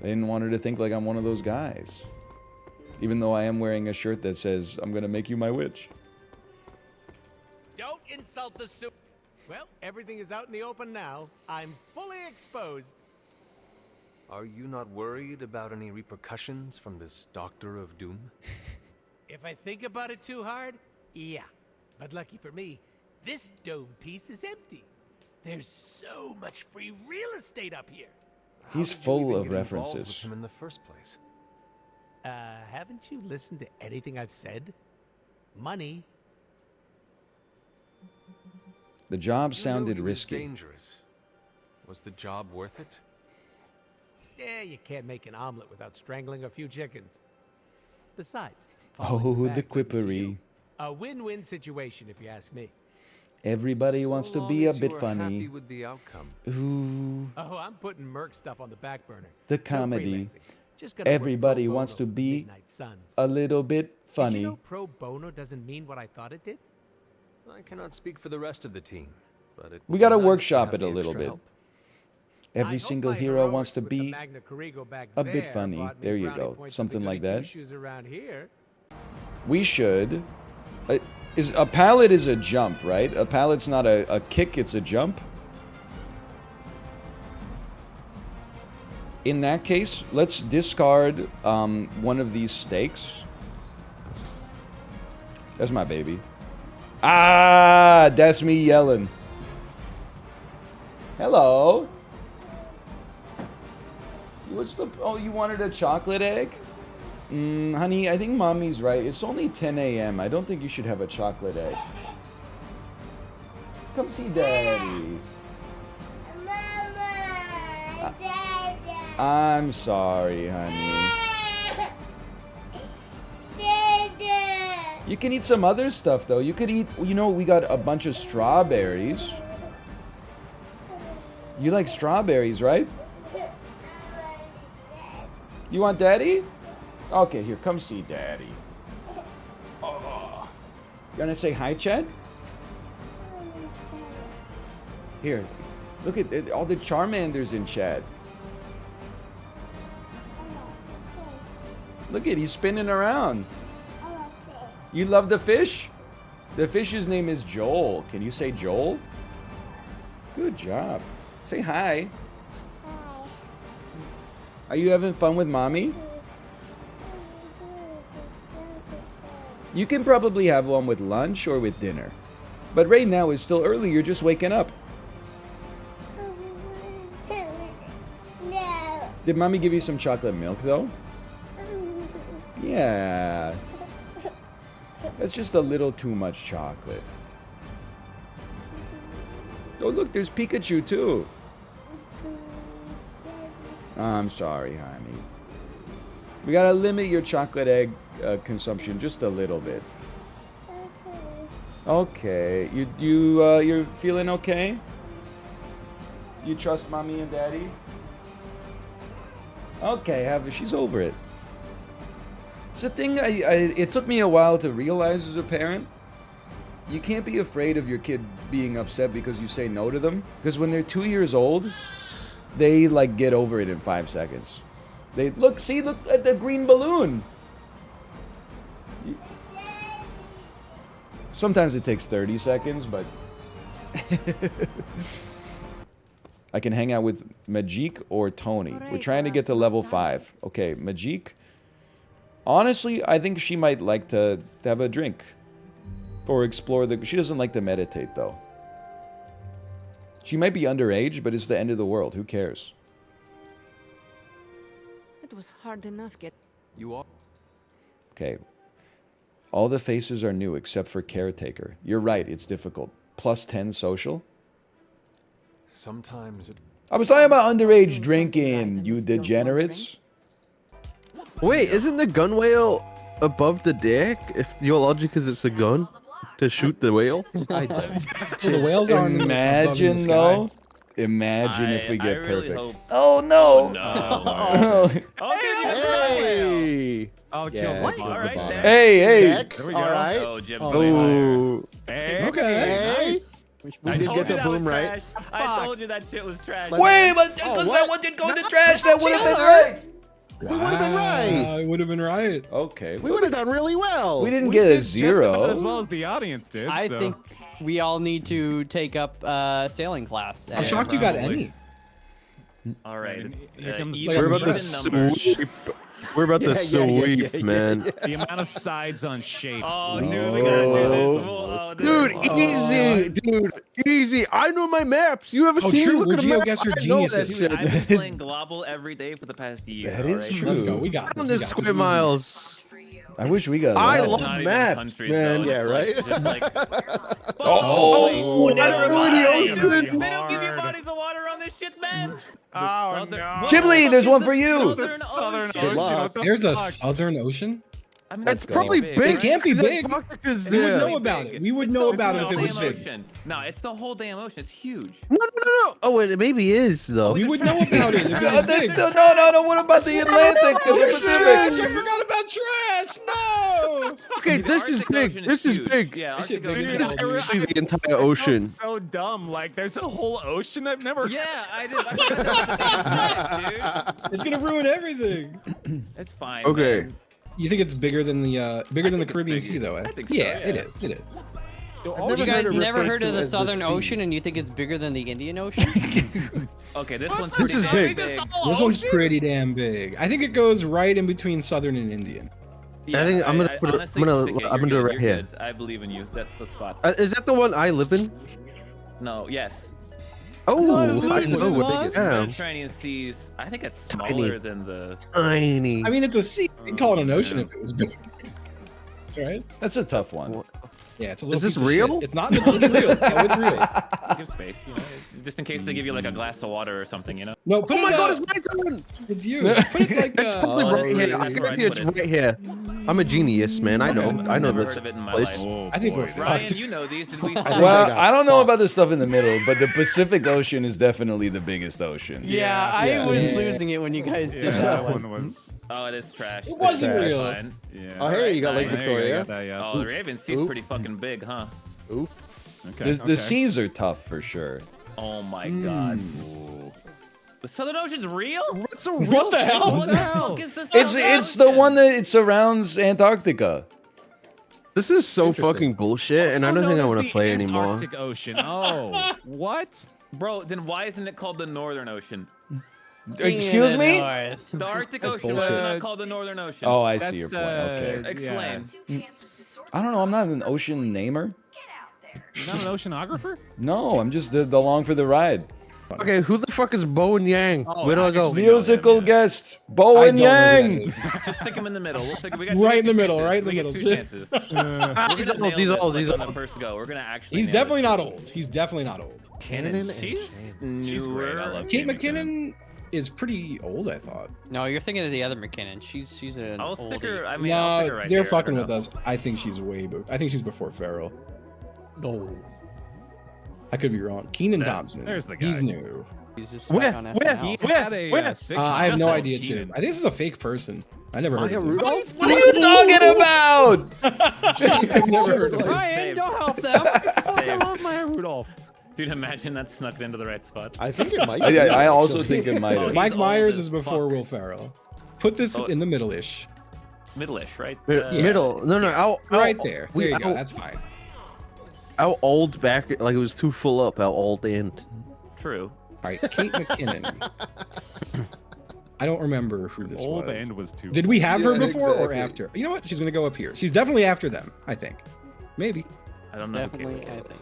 I didn't want her to think like I'm one of those guys. Even though I am wearing a shirt that says, I'm gonna make you my witch. Don't insult the soup. Well, everything is out in the open now. I'm fully exposed. Are you not worried about any repercussions from this Doctor of Doom? If I think about it too hard, yeah. But lucky for me, this dome piece is empty. There's so much free real estate up here. He's full of references. With him in the first place? Haven't you listened to anything I've said? Money. The job You sounded knew he was risky. Dangerous. Was the job worth it? Yeah, you can't make an omelet without strangling a few chickens. Besides, Oh, the quippery. a win-win situation, if you ask me. Everybody wants to be a bit funny. Happy with the outcome. Ooh, Oh, I'm putting Merc stuff on the back burner. the No comedy. freelancing. Just gonna work Everybody pro wants bono to for be Midnight Suns. a little bit Did funny. you know pro bono doesn't mean what I thought it did? I cannot speak for the rest of the team, but it We would gotta be nice workshop to have it a the little extra bit. help. I Every hope single my hero heroics wants to with the be Magna Carrigo back a bit there funny. brought me There you brownie go. points for Something the like goody that. two-shoes around here. We should. Is a pallet is a jump, right? A pallet's not a kick, it's a jump. In that case, let's discard one of these stakes. That's my baby. Ah, that's me yelling. Hello. What's the... Oh, you wanted a chocolate egg? Honey, I think mommy's right. It's only 10 a.m. I don't think you should have a chocolate egg. Come see daddy. I'm sorry, honey. You can eat some other stuff, though. You could eat... You know, we got a bunch of strawberries. You like strawberries, right? You want daddy? Okay, here, come see daddy. You wanna say hi, Chad? Here, look at it, all the Charmanders in chat. Look at, he's spinning around. You love the fish? The fish's name is Joel. Can you say Joel? Good job. Say hi. Are you having fun with mommy? You can probably have one with lunch or with dinner. But right now it's still early, you're just waking up. No. Did mommy give you some chocolate milk though? Yeah. That's just a little too much chocolate. Oh look, there's Pikachu too. I'm sorry, honey. We gotta limit your chocolate egg consumption just a little bit. Okay. You're feeling okay? You trust mommy and daddy? Okay, she's over it. It's a thing it took me a while to realize as a parent. You can't be afraid of your kid being upset because you say no to them. Because when they're 2 years old, they like get over it in 5 seconds. They look at the green balloon. Sometimes it takes 30 seconds, but I can hang out with Majik or Tony. We're trying to get to level 5. Okay, Majik. Honestly, I think she might like to have a drink. Or explore the... She doesn't like to meditate, though. She might be underage, but it's the end of the world. Who cares? It was hard enough get... You are... Okay. All the faces are new except for Caretaker. You're right, it's difficult. Plus 10 social? Sometimes it... I was talking about underage drinking, you degenerates. Wait, isn't the gun whale above the deck? If your logic is it's a gun to shoot the whale? I don't. So the whales are Imagine though. Imagine if we get really perfect. hope- Oh no! Oh, Hey! I'll kill kill the boss. Hey! Deck, all right. Oh, Jim. Oh. Okay. Nice. We did get the boom right. I told you that shit was trash. Wait, but because that one did go in the trash, that would have been right. We would have been right. It would have been right. Okay. We would have done really well. We didn't get a Just about zero. as well as the audience did. I so. think we all need to take up sailing class. I'm shocked you got any. All right. Here comes Even We're about to numbers. sweep. We're about to sweep, man. The amount of sides on shapes. Oh, dude, we gotta do this. Oh, Dude, easy, dude, easy. I know my maps. You ever seen? True. Look We're at the map. geoguessr I know that geniuses. shit. I've been playing Global every day for the past year. That is true. Let's go. We got this. On We the got square this. miles. I wish we got I that. love Not even maps, countries, man. though. Yeah, It's right. like- just like, Oh, never mind. mind. They don't give you bodies of water on this shit, man. Oh, no. Chibley, there's one for you. The Southern Good Ocean. luck. What the There's a fuck? Southern Ocean. I mean, That's that's probably big. big. It can't be big. Because We would yeah. know about it. We would know about it if it was big. Ocean. No, it's the whole damn ocean. It's huge. No. Oh, it maybe is though. We would know about it if it was big. No. What about the Atlantic? The Trash! I Pacific? forgot about trash. No. Okay, The this is Arctic big. Ocean This is huge. big. Yeah, This shit Arctic big Ocean as is hell. huge. See the entire That ocean. sounds so dumb. Like, there's a whole ocean I've never. Yeah, I did. I forgot that was a big trash, It's gonna ruin everything. dude. It's fine. Okay. man. You think it's bigger than the think it's Caribbean big. Sea, though? Eh? I think so, yeah, yeah. it is. It is. You guys never heard of the Southern Ocean, and you think it's bigger than the Indian Ocean? Okay, this one's This is pretty big. big. This one's pretty damn big. I think it goes right in between Southern and Indian. Yeah, I think I'm gonna put it. honestly, I'm stick gonna do it You're right good, here. you're good. I believe in you. That's the spot. Is that the one I live in? No, yes. Oh, I I thought it know was. what it is. The Yeah. Mediterranean Seas. I think it's Tiny. smaller than the. Tiny. I mean, it's a sea. You'd call it an ocean if it was big. Right? That's a tough one. Yeah, it's a little Is this piece of real? shit. It's not. It's real. No, it's real. Give space, you know, just in case they give you like a glass of water or something, you know. No, put Oh my it, god, it's my turn! It's you. Put it like. It's probably right that's here. right, I that's bet where you I'd it's put it. right here. I'm a genius, man. I know Never this heard of it in my place. life. I think we're Ryan, fucked. you know these. Did we? Well, I don't know about the stuff in the middle, but the Pacific Ocean is definitely the biggest ocean. Yeah, I was losing it when you guys did that one. was. Oh, it is trash. It wasn't It's real. fine. Yeah. Oh, hey, you got Lake Nice. Victoria. Oh, the Raven Sea's pretty fucking big, huh? Oof. Okay. The seas are tough for sure. Oh my god. The Southern Ocean's real? What's a What the hell? What the fuck is the Southern It's the Ocean? one that it surrounds Antarctica. This is so fucking bullshit, and I don't think I want to play anymore. Arctic Ocean. Oh, what? Bro, then why isn't it called the Northern Ocean? Excuse me? The Arctic That's Ocean, why is it bullshit. not called the Northern Ocean? Oh, I see your point. Okay. Explain. I don't know. I'm not an ocean namer. You're not an oceanographer? No, I'm just along for the ride. Okay, who the fuck is Bo and Yang? Oh, Where do I go? Musical guest, Bo I and don't know who that Yang. is. Just stick them in the middle. We got Right in the two middle, chances. right in the We get middle. two chances. We're gonna These nail old, these this, old, like, these on old. the first go. We're gonna actually. He's nail definitely this. not old. He's definitely not old. Cannon. She's great. I love Kate Kate McKinnon is pretty old, I thought. No, you're thinking of the other McKinnon. She's an I'll oldie. stick her. I mean, I'll stick her No, right they're here. fucking I with don't us. I think she's I think she's before Farrell. No. I could be wrong. Keenan Thompson. there's the guy. He's new. He's just stuck on SNL. Had a sitcom. I have no Just idea, Keenan. Chib. I think this is a fake person. I never heard Maya of him. Rudolph? What are you talking about? I've never heard of him. Ryan, don't help them. I love Maya Rudolph. Dude, imagine that snuck into the right spot. I think it might. I also think it might have. Mike old Myers as is before fuck. Will Ferrell. Put this in the middle-ish. Middle-ish, right? Middle. No, how Right there. There you how, go. That's fine. how old back? Like it was too full up. How old and? True. All right, Kate McKinnon. I don't remember who this Old was. end was too. Did we have her Yeah, before or exactly. after? You know what? She's gonna go up here. She's definitely after them. I think. Maybe. I don't know. Definitely, I think.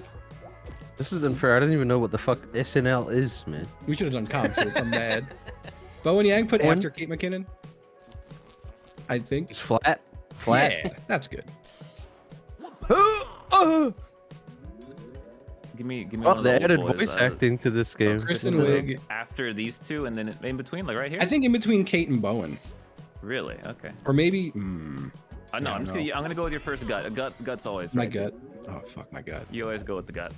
This is unfair. I don't even know what the fuck SNL is, man. We should have done concerts. I'm mad. Bo and Yang put One. after Kate McKinnon. I think. It's flat. Flat. Yeah, that's good. Give me. Oh, one of they the old added boys, voice acting to this game. Kristen Wiig. After these two, and then in between, like right here. I think in between Kate and Bowen, Really? Okay. or maybe No, I I'm don't just gonna go with your first gut. Gut's always my right. gut. Oh fuck, my gut. You always go with the gut.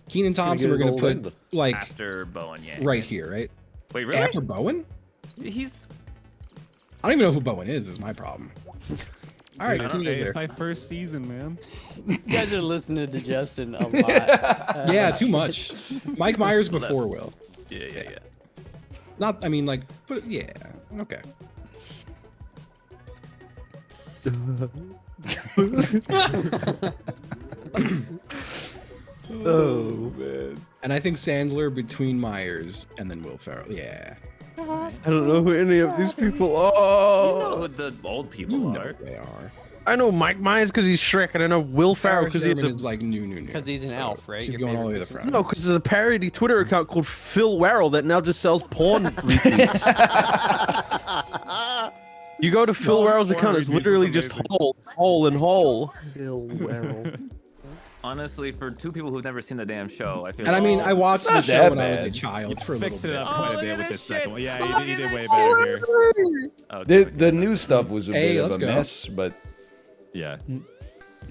Keenan Thompson. get We're his gonna old put end. like After Bowen, yeah. right here, right? Wait, really? After Bowen? He's. I don't even know who Bowen is my problem. All right, Hey, who is it's there? my first season, man. You guys are listening to Justin a lot. Yeah, too much. Mike Myers before Will. Yeah. Not, I mean, like, but yeah, okay. Oh man. And I think Sandler between Myers and then Will Ferrell. Yeah. I don't know who any of these people You know are. who the old people You are. know they are. I know Mike Myers because he's Shrek, and I know Will Ferrell because he's Sherman a is like new. Because he's an elf, right? She's Your going all the way to favorite the Christmas front. no, because there's a parody Twitter account called Phil Warrell that now just sells porn retweets. You go to Phil Warrell's account, it's literally just hole, and hole. Phil Warrell. Honestly, for two people who've never seen the damn show, I feel. And I mean, I watched the not show that when I was a bad. child for a little Fixed it bit. up Oh, quite a look bit at with this this second shit. one. Yeah, Look he at did way this better here. Okay, The new stuff was a Hey, bit of let's a go. mess, but Yeah.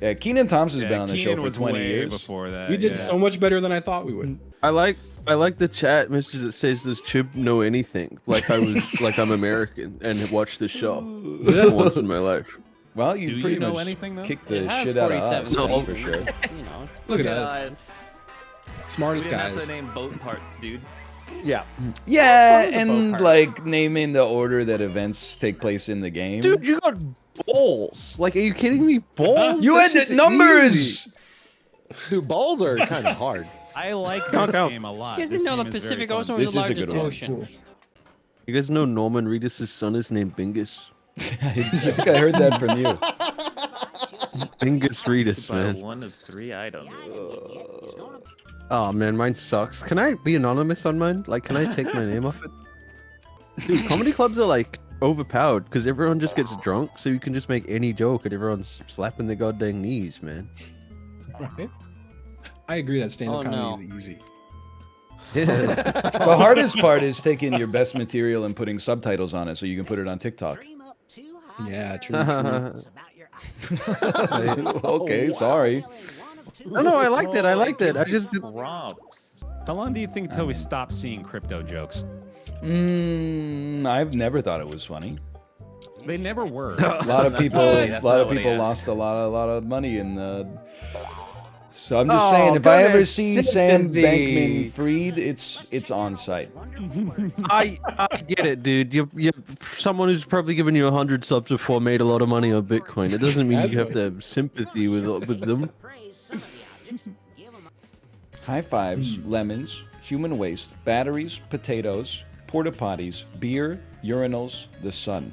yeah, Keenan Thompson's been Yeah, on the Keenan show for was 20 way years. before that. We did yeah. so much better than I thought we would. I like the chat message that says, "Does Chib know anything?" Like I was like I'm American and have watched the show once in my life. Well, you Do you pretty know much anything, though? kicked It the has shit out of 47 us, seasons. that's for sure. It's, you know, it's Look at guys. us. We Smartest didn't have guys. to name boat parts, dude. Yeah. Yeah, the and boat like naming the order that events take place in the game. Dude, you got balls. Like, are you kidding me? Balls? you had That's the just numbers. easy. Dude, balls are kind of hard. I like Count, this count. game a lot. You guys This didn't know game the is very Pacific fun. Ocean was This the is a largest good one. ocean. You guys know Norman Reedus' son is named Bingus? I think I heard that from you. Bingus Reedus, Buy man. one of 3 items. Oh man, mine sucks. Can I be anonymous on mine? Like, can I take my name off it? Dude, comedy clubs are like overpowered because everyone just gets drunk, so you can just make any joke and everyone's slapping their goddamn knees, man. Right? I agree that stand-up Oh, comedy no. is easy. The hardest part is taking your best material and putting subtitles on it so you can put it on TikTok. Yeah, true. Okay, sorry. No, I liked it. I liked it. I just didn't. How long do you think until we stop seeing crypto jokes? I've never thought it was funny. They never were. A lot of people lost a lot of money in the. So I'm just saying, if I ever see Sam Bankman Fried, it's on site. I get it, dude. You someone who's probably given you 100 subs before made a lot of money on Bitcoin. It doesn't mean you have to have sympathy with them. High fives, lemons, human waste, batteries, potatoes, porta potties, beer, urinals, the sun.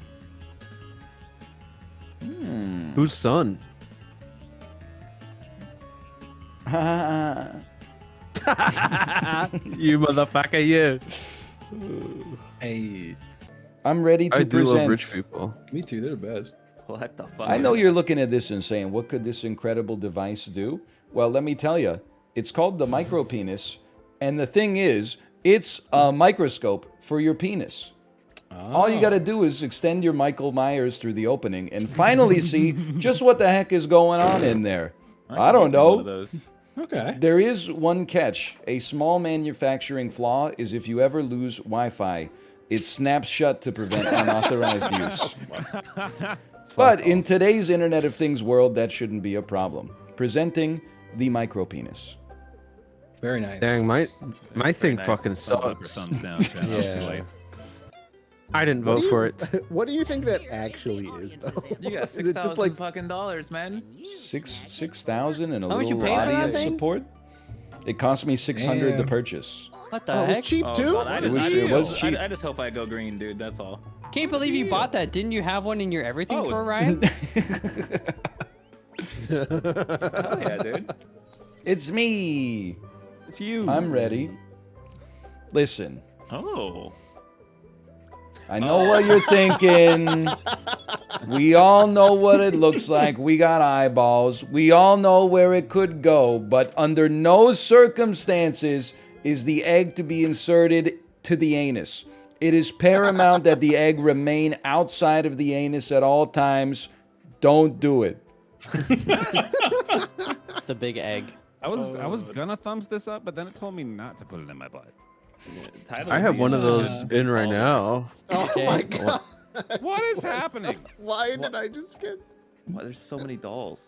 Whose son? You motherfucker, you. Hey. I'm ready to I do present. love rich people. Me too, they're the best. What the fuck? I know you're looking at this and saying, what could this incredible device do? Well, let me tell you. It's called the micro penis. And the thing is, it's a microscope for your penis. All you got to do is extend your Michael Myers through the opening and finally see just what the heck is going on in there. I don't know. Okay. There is one catch. A small manufacturing flaw is if you ever lose Wi-Fi, it snaps shut to prevent unauthorized use. But in today's Internet of Things world, that shouldn't be a problem. Presenting the micro penis. Very nice. Dang, my thing fucking Sucks. sucks. Thumbs down, chat. That was too late. I didn't vote for it. What do you think that actually is, though? You got Is it just like fucking dollars, man. 6,000 and a How much you little pay for that audience thing? support? It cost me 600 to Damn. purchase. What the Oh, it was heck? cheap too? God, It was cheap. I just hope I go green, dude. That's all. Can't believe you bought that. Didn't you have one in your everything for Ryan? Hell yeah, dude. It's me. It's you. I'm ready. Listen, Oh. I know what you're thinking. We all know what it looks like. We got eyeballs. We all know where it could go, but under no circumstances is the egg to be inserted to the anus. It is paramount that the egg remain outside of the anus at all times. Don't do it. It's a big egg. I was gonna thumbs this up, but then it told me not to put it in my butt. I have one of those in right now. Oh my god. What is happening? Why did I just get... Why there's so many dolls?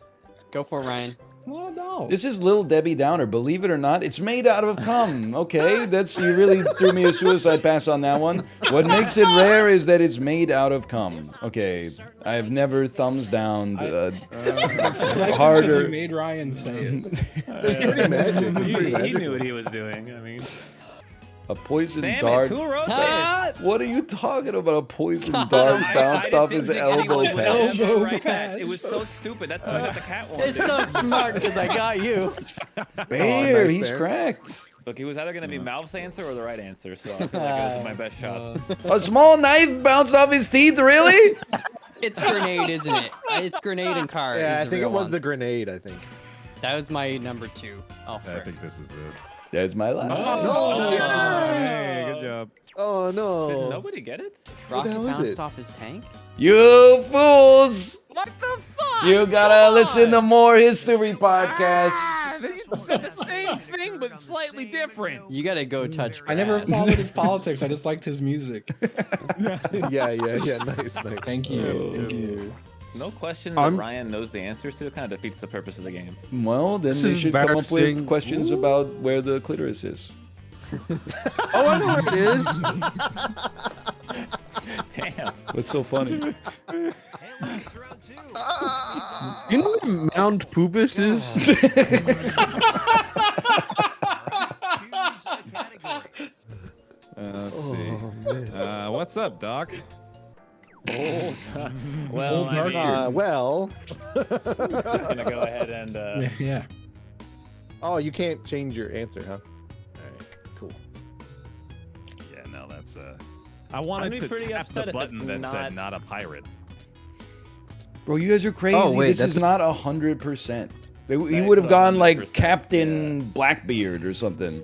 Go for it, Ryan. Well, no. This is Little Debbie Downer. Believe it or not, it's made out of cum. Okay, you really threw me a suicide pass on that one. What makes it rare is that it's made out of cum. Okay, I've never thumbs down harder. You made Ryan say it. It's pretty magic. It's pretty He magical. knew what he was doing. I mean, A poison damn dart. it, who wrote Cut. this? What are you talking about? A poison dart bounced off his elbow pad. It was so stupid. That's how I got the cat one. It's so smart because I got you. Bear, nice he's bear. cracked. Look, it was either going to be mouth's answer or the right answer, so I feel like it was my best shot. A small knife bounced off his teeth, really? It's grenade, isn't it? It's grenade and car. Yeah, is I the think it real was one. the grenade, I think. That was my number 2. Oh, I frick. think this is it. That's my life. No, it's yours! Hey, good job. Oh Did no. nobody get it? What the Rocket hell is bounced it? off his tank? You fools! What the fuck? You gotta listen to more history podcasts. They said the same thing, but slightly different. You gotta go touch I never grass. followed his politics. I just liked his music. Yeah. Nice. Thank you. Thank you. No question that Ryan knows the answers to. It kind of defeats the purpose of the game. Well, then This they is should come up with embarrassing. questions about where the clitoris is. Oh, I know where it is. Damn. What's so funny? You know what Mount Pubis is? Let's see. What's up, Doc? Oh, well, I mean, Well. I'm just gonna go ahead and. Yeah. Oh, you can't change your answer, huh? Alright, cool. Yeah, no, that's I wanted I'd be to pretty tap upset the if button that that's said not- "not a pirate." Bro, you guys are crazy. Oh, wait, this that's is not 100%. He would have gone like Captain Blackbeard or something.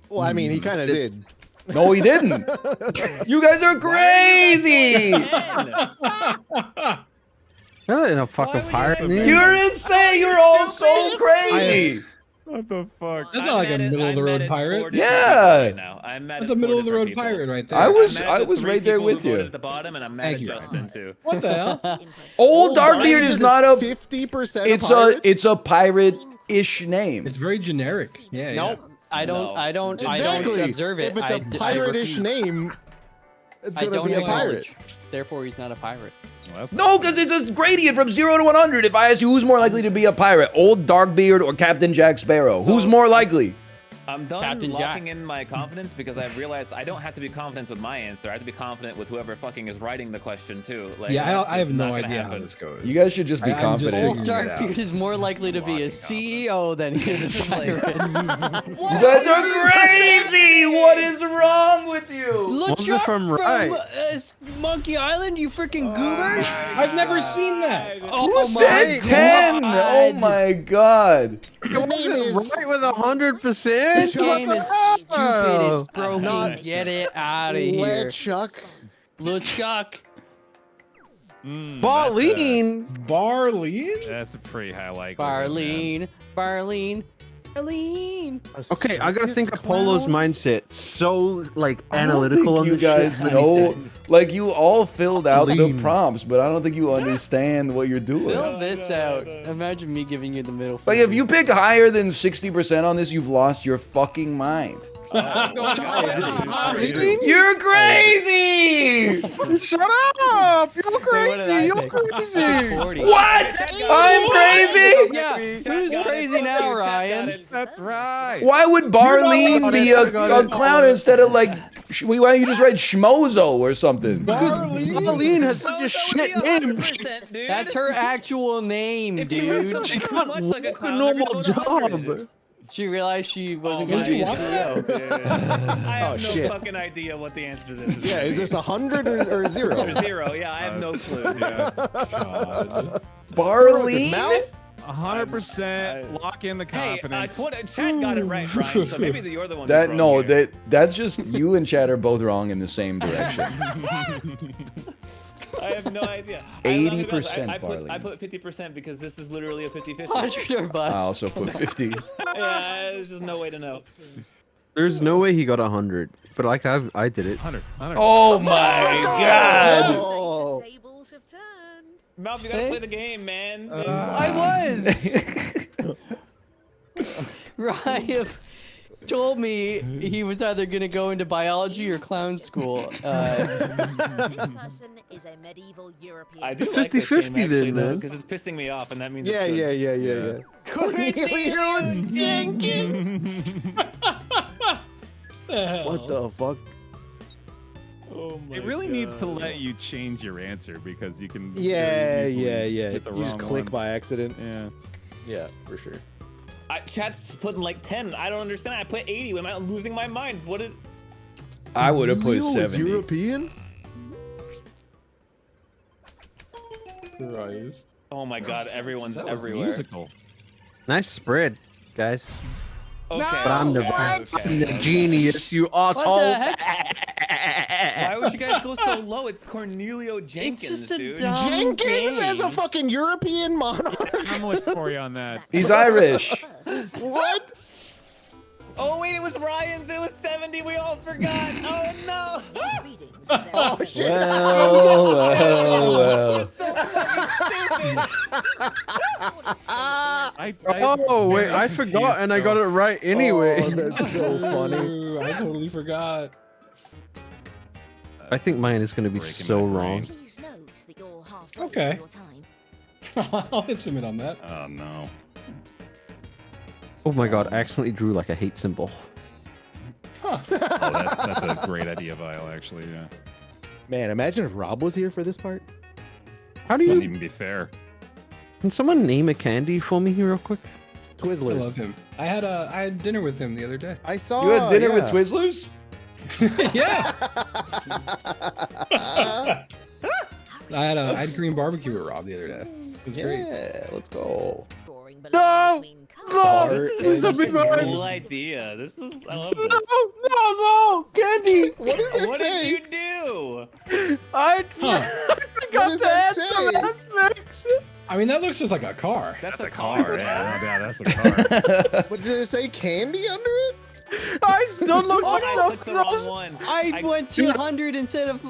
Well, I mean, he kind of did. No, he didn't. You guys are crazy. That ain't a fucking pirate name. You're insane. You're all so crazy. What the fuck? That's not like a middle of the road pirate. Yeah. That's a middle of the road pirate right there. I was right there with you. At the bottom, and I'm mad at Justin too. What the hell? Old Darkbeard is not a 50%. It's a pirate-ish name. It's very generic. Yeah. Nope. I don't Exactly. observe it. If it's a pirate-ish name, it's I gonna don't be a pirate. acknowledge. Therefore, he's not a pirate. No, because it's a gradient from 0 to 100. If I ask you who's more likely to be a pirate, Old Darkbeard or Captain Jack Sparrow, who's more likely? I'm done Captain locking Jack. in my confidence because I've realized I don't have to be confident with my answer. I have to be confident with whoever fucking is writing the question too. Like, Yeah, I have it's no not gonna idea how happen. this goes. You guys should just be I'm just confident. Old figuring it out. Darkbeard is more likely to be a CEO than he is a pirate. You guys are crazy! What is wrong with you? Look One's from right. Monkey Island, you freaking goobers! I've never seen that. Who said 10? Oh my god. Your name is Right with 100%. This game is stupid. It's broken. Not- Get it out of here. LeChuck. LeChuck. Barleen. Barleen? That's a pretty high likelihood. Barleen. Barleen. Barleen. Okay, I gotta think of Polo's mindset. So like I don't analytical think on you the guys shit. know, like you all filled out the Lean. prompts, but I don't think you understand what you're doing. Fill this out. Imagine me giving you the middle Like finger. if you pick higher than 60% on this, you've lost your fucking mind. You're crazy! Shut up! You're Wait, what did crazy! I You're pick? I picked crazy! 40. What? I'm crazy? Yeah, who's crazy now, Ryan? That's right. Why would Barleen be I got a it. clown instead of like, why don't you just write Schmozo or something? Barleen has such a shit name. That's her actual name, dude. She can't work a normal job. She realized she wasn't going to be a CEO. I have no shit. fucking idea what the answer to this is. Yeah, is this 100 or 0? Or 0? Yeah, I have no clue. Barleen? 100% lock in the Hey, confidence. Chad got it right, Brian. So maybe you're the one. That who's no, wrong here. that's just you and Chad are both wrong in the same direction. I have no idea. 80% barley. I barley. put 50% because this is literally a 50-50. 100 or I bust. also put 50. Yeah, there's just no way to know. There's no way he got 100, but like I did it. 100. Oh my god! Oh. Tables have turned. Mouth, you gotta play the game, man. I was. Ryan told me he was either gonna go into biology or clown school. This person is a medieval European. I do like this 50-50 game, then, man. because it's pissing me off, and that means Yeah, it's good. yeah. Cornelio Jenkins. What the fuck? Oh my It really God. needs to let you change your answer because you can. Yeah. very easily You hit the just wrong click one. by accident. Yeah. Yeah, for sure. Chat's putting like 10. I don't understand. I put 80. Am I losing my mind? What is? I would have put Leo is 70. European? Christ. Oh my God! Everyone's That was everywhere. musical. Nice spread, guys. Okay. But I'm the, I'm the genius, you assholes. Why would you guys go so low? It's Cornelio Jenkins, just a dude. dumb Jenkins as a game. fucking European monarch? I'm with Corey on that. He's Irish. What? Oh wait, it was Ryan's. It was 70. We all forgot. Oh no. Oh shit. Well. Oh wait, I forgot and I got it right anyway. Oh, that's so funny. Ooh, I totally forgot. I think mine is gonna be Breaking so my wrong. brain. Please note that you're halfway Okay. through your time. I'll hit submit on that. Oh no. Oh my god, I accidentally drew like a hate symbol. Huh. Oh, that's a great idea, Vile. Actually, yeah. Man, imagine if Rob was here for this part. How do Wouldn't you? even be fair. Can someone name a candy for me here real quick? I Twizzlers. love him. I had dinner with him the other day. I saw. You had dinner with yeah. Twizzlers? Yeah. I had green barbecue with Rob the other day. It was great. Yeah, let's go. Drawing No! below between No! This This is is a such a big one! cool idea. This is. I love this. No! Candy! What does it What say? did you do? I Huh. forgot What does that say? I mean, that looks just like a car. That's a car. Yeah, that's a car. But did it say candy under it? I still look Oh, like I clicked the wrong one. I went 200 instead of.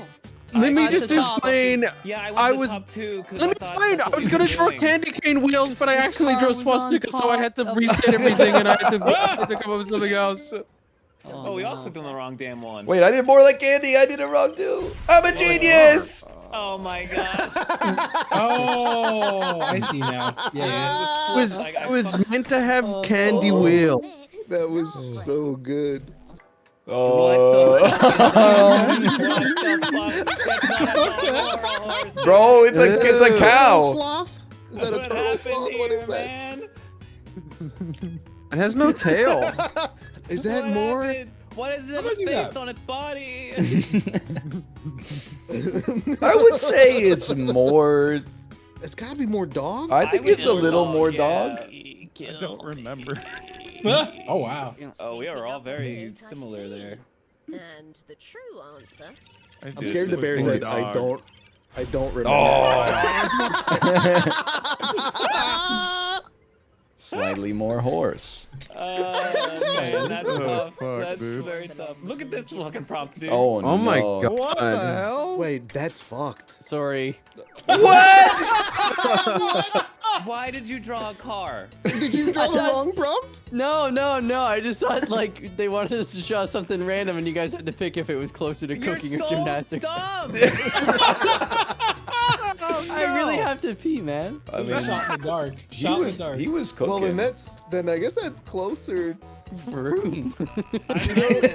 Let me at just the top. explain. Yeah, I was was. top 2. 'Cause Let me I thought explain. that's I what was we gonna were draw doing. candy cane wheels, but I actually car drew was on swastika, so I had to top reset everything, and I had to come up with something else. Oh, we all clicked on the wrong damn one. Wait, I did more like candy. I did it wrong too. I'm a genius. Oh my god. Oh, I see now. Yeah. It was meant to have candy wheel. That was so good. Oh. Bro, it's a cow. Sloth? Is that a turtle sloth? What is that? Man? It has no tail. Is that more? What is it? A face on its body? I would say it's more. It's gotta be more dog. I think it's a little more dog. I don't remember. Oh wow. Oh, we are all very similar there. And the true answer. I'm scared the bear said I don't remember. Oh. Slightly more horse. Man, that's tough. Fuck, That's dude. very tough. Look at this fucking prompt, dude. Oh, Oh my no. god. What the hell? Wait, that's fucked. Sorry. What? Why did you draw a car? Did you draw the wrong prompt? No. I just thought like they wanted us to draw something random, and you guys had to pick if it was cooking or so gymnastics. Dumb. I really have to pee, man. I mean, Shot in the dark. Shot in the dark. he was cooking. Well, then I guess that's closer. Vroom. I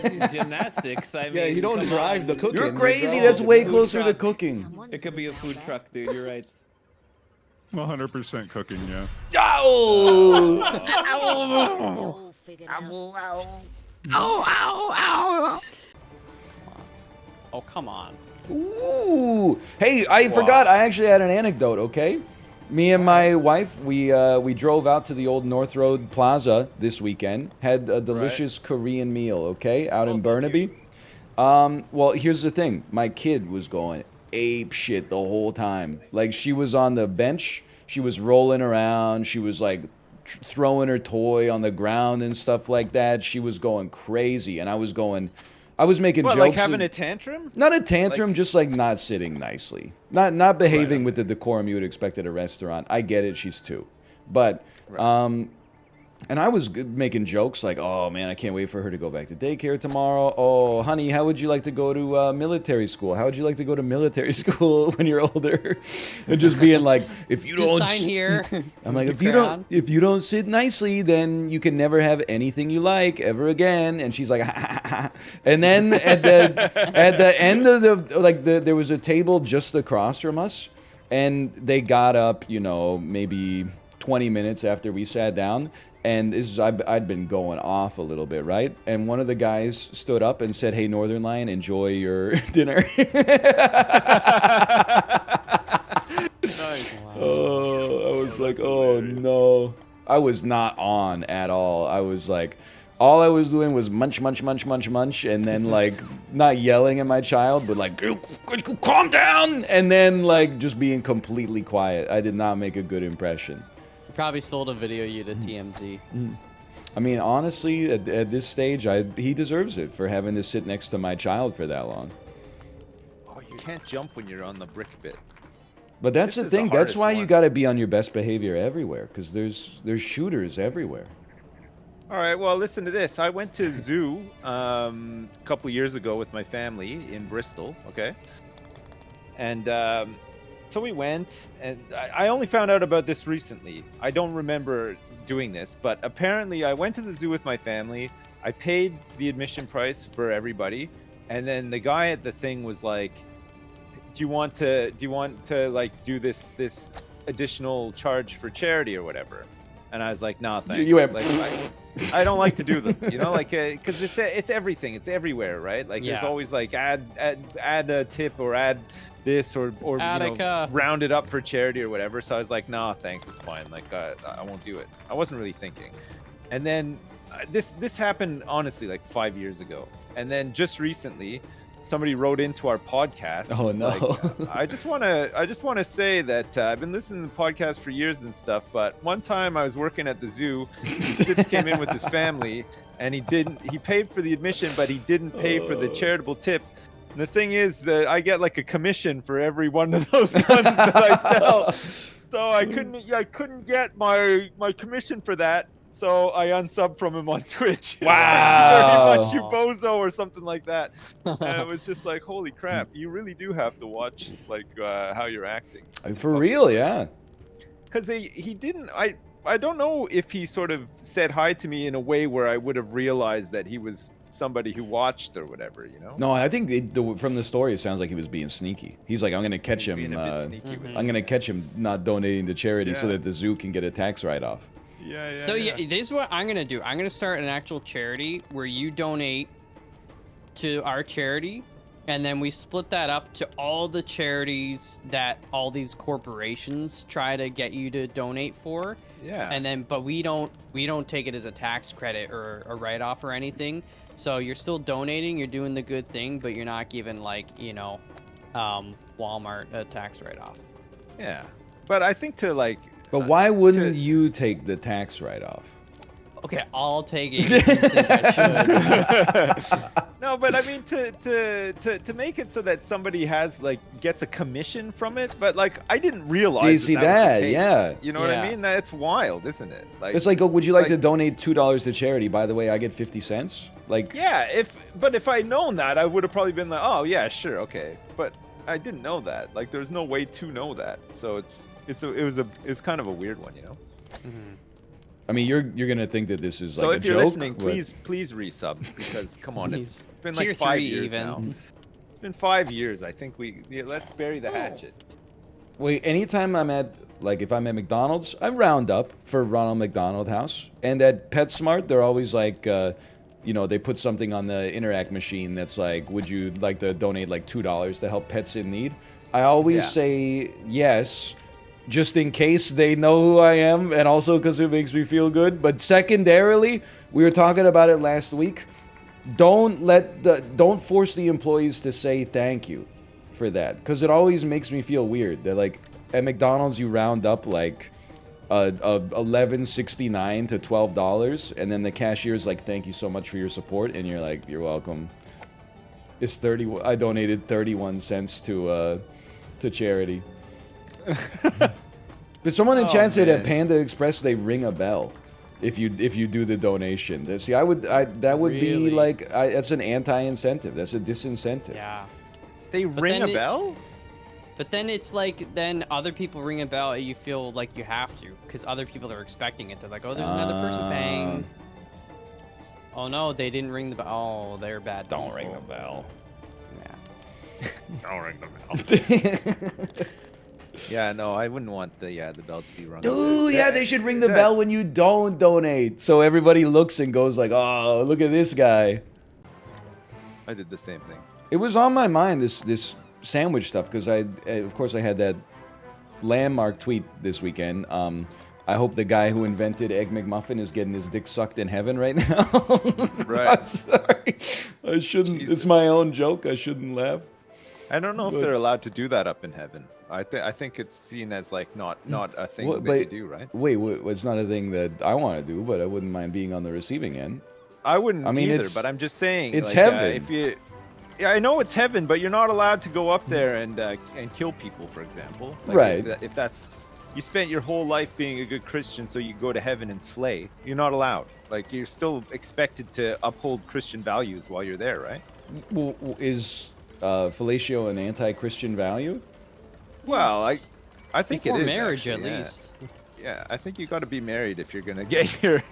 mean, gymnastics. I mean, Yeah, you don't come drive on. the cooking. You're you crazy. draw That's the way food closer to truck. cooking. It could be a food truck, dude. You're right. 100% cooking, yeah. Oh! All figured out. Oh, come on. Ooh! Hey, I forgot. I actually had an anecdote. Okay, me and my wife, we drove out to the old North Road Plaza this weekend. Had a delicious Korean meal. Okay, out in Burnaby. Well, here's the thing. My kid was going ape shit the whole time. Like, she was on the bench. She was rolling around. She was like throwing her toy on the ground and stuff like that. She was going crazy, and I was making jokes. Like having a tantrum? Not a tantrum, just like not sitting nicely. Not behaving with the decorum you would expect at a restaurant. I get it, she's 2. But, and I was making jokes like, oh man, I can't wait for her to go back to daycare tomorrow. Oh, honey, how would you like to go to military school? How would you like to go to military school when you're older? And just being like, if you don't sign here. I'm like, if you don't sit nicely, then you can never have anything you like ever again. And she's like, and then at the end of there was a table just across from us, and they got up, maybe 20 minutes after we sat down. And this is, I'd been going off a little bit, right? And one of the guys stood up and said, hey, Northernlion, enjoy your dinner. Nice. Oh, I was like, oh no. I was not on at all. I was like, all I was doing was munch, munch, munch, munch, munch, and then like not yelling at my child, but like, calm down, and then like just being completely quiet. I did not make a good impression. You probably sold a video you to TMZ. I mean, honestly, at this stage, he deserves it for having to sit next to my child for that long. Oh, you can't jump when you're on the brick bit. But that's This the is the thing. That's hardest why you one. got to be on your best behavior everywhere, because there's shooters everywhere. All right, well, listen to this. I went to zoo a couple years ago with my family in Bristol, okay? And so we went, and I only found out about this recently. I don't remember doing this, but apparently I went to the zoo with my family. I paid the admission price for everybody, and then the guy at the thing was like, do you want to like do this additional charge for charity or whatever? And I was like, nah, thanks. You went, like, I don't like to do them, like, because it's everything, it's everywhere, right? Like, there's always like add a tip or add this or round it up for charity or whatever. So I was like, nah, thanks, it's fine. Like, I won't do it. I wasn't really thinking. And then this happened honestly like 5 years ago. And then just recently, somebody wrote into our podcast. Oh, It was no. like, I just want to say that I've been listening to the podcast for years and stuff, but one time I was working at the zoo, Sips came in with his family, and he paid for the admission, but he didn't pay for the charitable tip. And the thing is that I get like a commission for every one of those ones that I sell. So I couldn't get my commission for that. So I unsubbed from him on Twitch. Wow. Thank you very much, you bozo, or something like that. And it was just like, holy crap, you really do have to watch like how you're acting. For real, yeah. Because he didn't. I don't know if he sort of said hi to me in a way where I would have realized that he was somebody who watched or whatever, you know? No, I think from the story, it sounds like he was being sneaky. He's like, I'm going to catch him. I'm going to catch him not donating to charity so that the zoo can get a tax write-off. Yeah. So yeah, this is what I'm gonna do. I'm gonna start an actual charity where you donate to our charity, and then we split that up to all the charities that all these corporations try to get you to donate for. Yeah. And then, but we don't take it as a tax credit or a write-off or anything. So you're still donating, you're doing the good thing, but you're not giving like, you know, Walmart a tax write-off. Yeah, but I think to like. But why wouldn't you take the tax write-off? Okay, I'll take it. You think I should. No, but I mean to make it so that somebody gets a commission from it, but like I didn't realize. Do you see that was that? the case. Yeah. You know what I mean? That's wild, isn't it? Like it's like, oh, would you like to donate $2 to charity? By the way, I get 50 cents. Like. Yeah, if I'd known that, I would have probably been like, oh yeah, sure, okay. But I didn't know that. Like, there's no way to know that. So it's kind of a weird one, you know. Mm-hmm. I mean, you're gonna think that this is like so a if you're joke, listening, but- please resub, because come on, it's been Tier like 5 3 years even. now. It's been 5 years. I think let's bury the hatchet. Wait, anytime if I'm at McDonald's, I round up for Ronald McDonald House. And at PetSmart, they're always like, you know, they put something on the Interact machine that's like, would you like to donate like $2 to help pets in need? I always say yes, just in case they know who I am, and also because it makes me feel good. But secondarily, we were talking about it last week. Don't force the employees to say thank you for that, because it always makes me feel weird. They're like, at McDonald's, you round up like $11.69 to $12, and then the cashier's like, thank you so much for your support, and you're like, you're welcome. It's 30. I donated 31 cents to charity. But someone in chat said at Panda Express they ring a bell if you do the donation. See, that would be like that's an anti-incentive. That's a disincentive. Yeah. They ring a bell? But then it's like, then other people ring a bell and you feel like you have to, because other people are expecting it. They're like, oh, there's another person paying. Oh no, they didn't ring the bell. Oh, they're bad. Don't ring the bell. Yeah. Don't ring the bell. Yeah, no, I wouldn't want the bell to be rung. Dude, yeah, they should ring the bell when you don't donate, so everybody looks and goes like, oh, look at this guy. I did the same thing. It was on my mind, this sandwich stuff, because of course I had that landmark tweet this weekend. I hope the guy who invented Egg McMuffin is getting his dick sucked in heaven right now. Right. I'm sorry. I shouldn't. Jesus. It's my own joke. I shouldn't laugh. I don't know if they're allowed to do that up in heaven. I think it's seen as like not a thing that they do, right? Wait, it's not a thing that I want to do, but I wouldn't mind being on the receiving end. I wouldn't either, it's, but I'm just saying it's like, heaven. Yeah, I know it's heaven, but you're not allowed to go up there and kill people, for example. Like, right. If that's you spent your whole life being a good Christian, so you go to heaven and slay. You're not allowed. Like, you're still expected to uphold Christian values while you're there, right? Well, is fellatio an anti-Christian value? Well, I think it is. Before marriage, actually, at least. Yeah, I think you got to be married if you're gonna get your.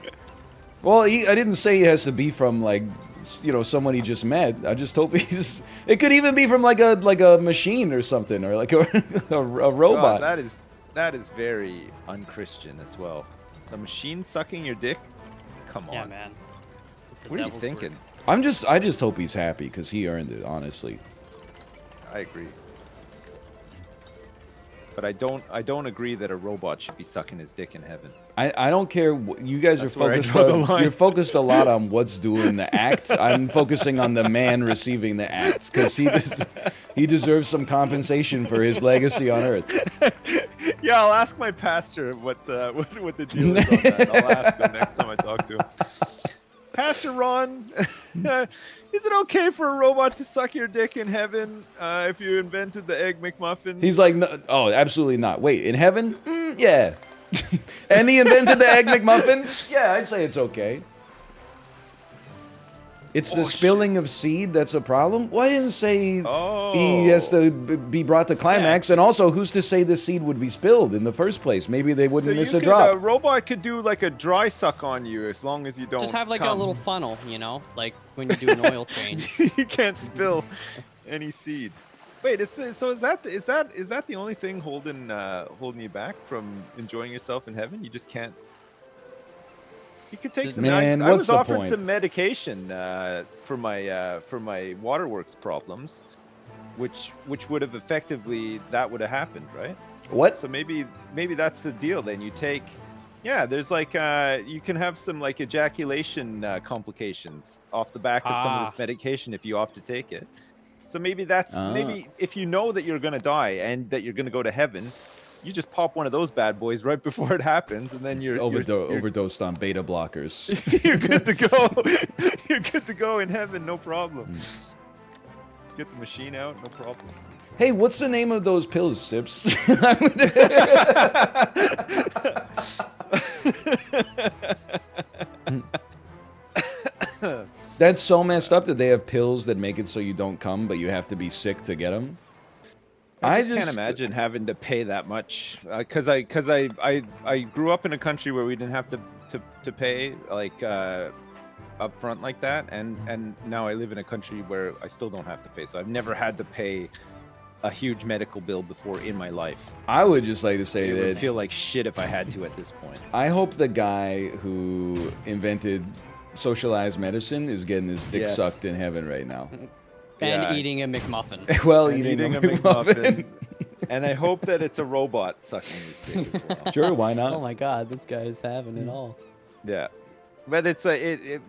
Well, I didn't say he has to be from like, you know, someone he just met. I just hope he's. It could even be from like a machine or something, or like a robot. God, that is very un-Christian as well. A machine sucking your dick? Come on. Yeah, man. What are you thinking? I just hope he's happy because he earned it. Honestly. I agree. but I don't agree that a robot should be sucking his dick in heaven. I don't care. You guys That's are where I focused draw the on. line. You're focused a lot on what's doing the act. I'm focusing on the man receiving the act because he deserves some compensation for his legacy on Earth. Yeah, I'll ask my pastor what the deal is on that. I'll ask him next time I talk to him. Pastor Ron, is it okay for a robot to suck your dick in heaven if you invented the Egg McMuffin? He's like, no, oh, absolutely not. Wait, in heaven? Yeah. And he invented the Egg McMuffin? Yeah, I'd say it's okay. It's the spilling of seed that's a problem? Well, I didn't say he has to be brought to climax. And also, who's to say the seed would be spilled in the first place? Maybe they wouldn't miss a drop. A robot could do like a dry suck on you as long as you don't Just have like a little funnel, you know, like when you do an oil change. You can't spill any seed. Wait, so is that the only thing holding you back from enjoying yourself in heaven? You just can't. You could take some. Man, I what's was the offered point? some medication for my waterworks problems, which would have effectively that would have happened, right? What? So maybe that's the deal. Then you take, yeah. There's like you can have some like ejaculation complications off the back of some of this medication if you opt to take it. So maybe that's maybe if you know that you're gonna die and that you're gonna go to heaven. You just pop one of those bad boys right before it happens, and then you're overdosed on beta blockers. You're good to go. You're good to go in heaven, no problem. Get the machine out, no problem. Hey, what's the name of those pills, Sips? That's so messed up that they have pills that make it so you don't come, but you have to be sick to get them. I just can't imagine having to pay that much because I grew up in a country where we didn't have to pay like upfront like that, and now I live in a country where I still don't have to pay. So I've never had to pay a huge medical bill before in my life. I would just like to say it that would feel like shit if I had to at this point. I hope the guy who invented socialized medicine is getting his dick sucked in heaven right now. And eating a McMuffin. Well, eating a McMuffin. And I hope that it's a robot sucking his dick as well. Sure, why not? Oh my god, this guy is having it all. Yeah. But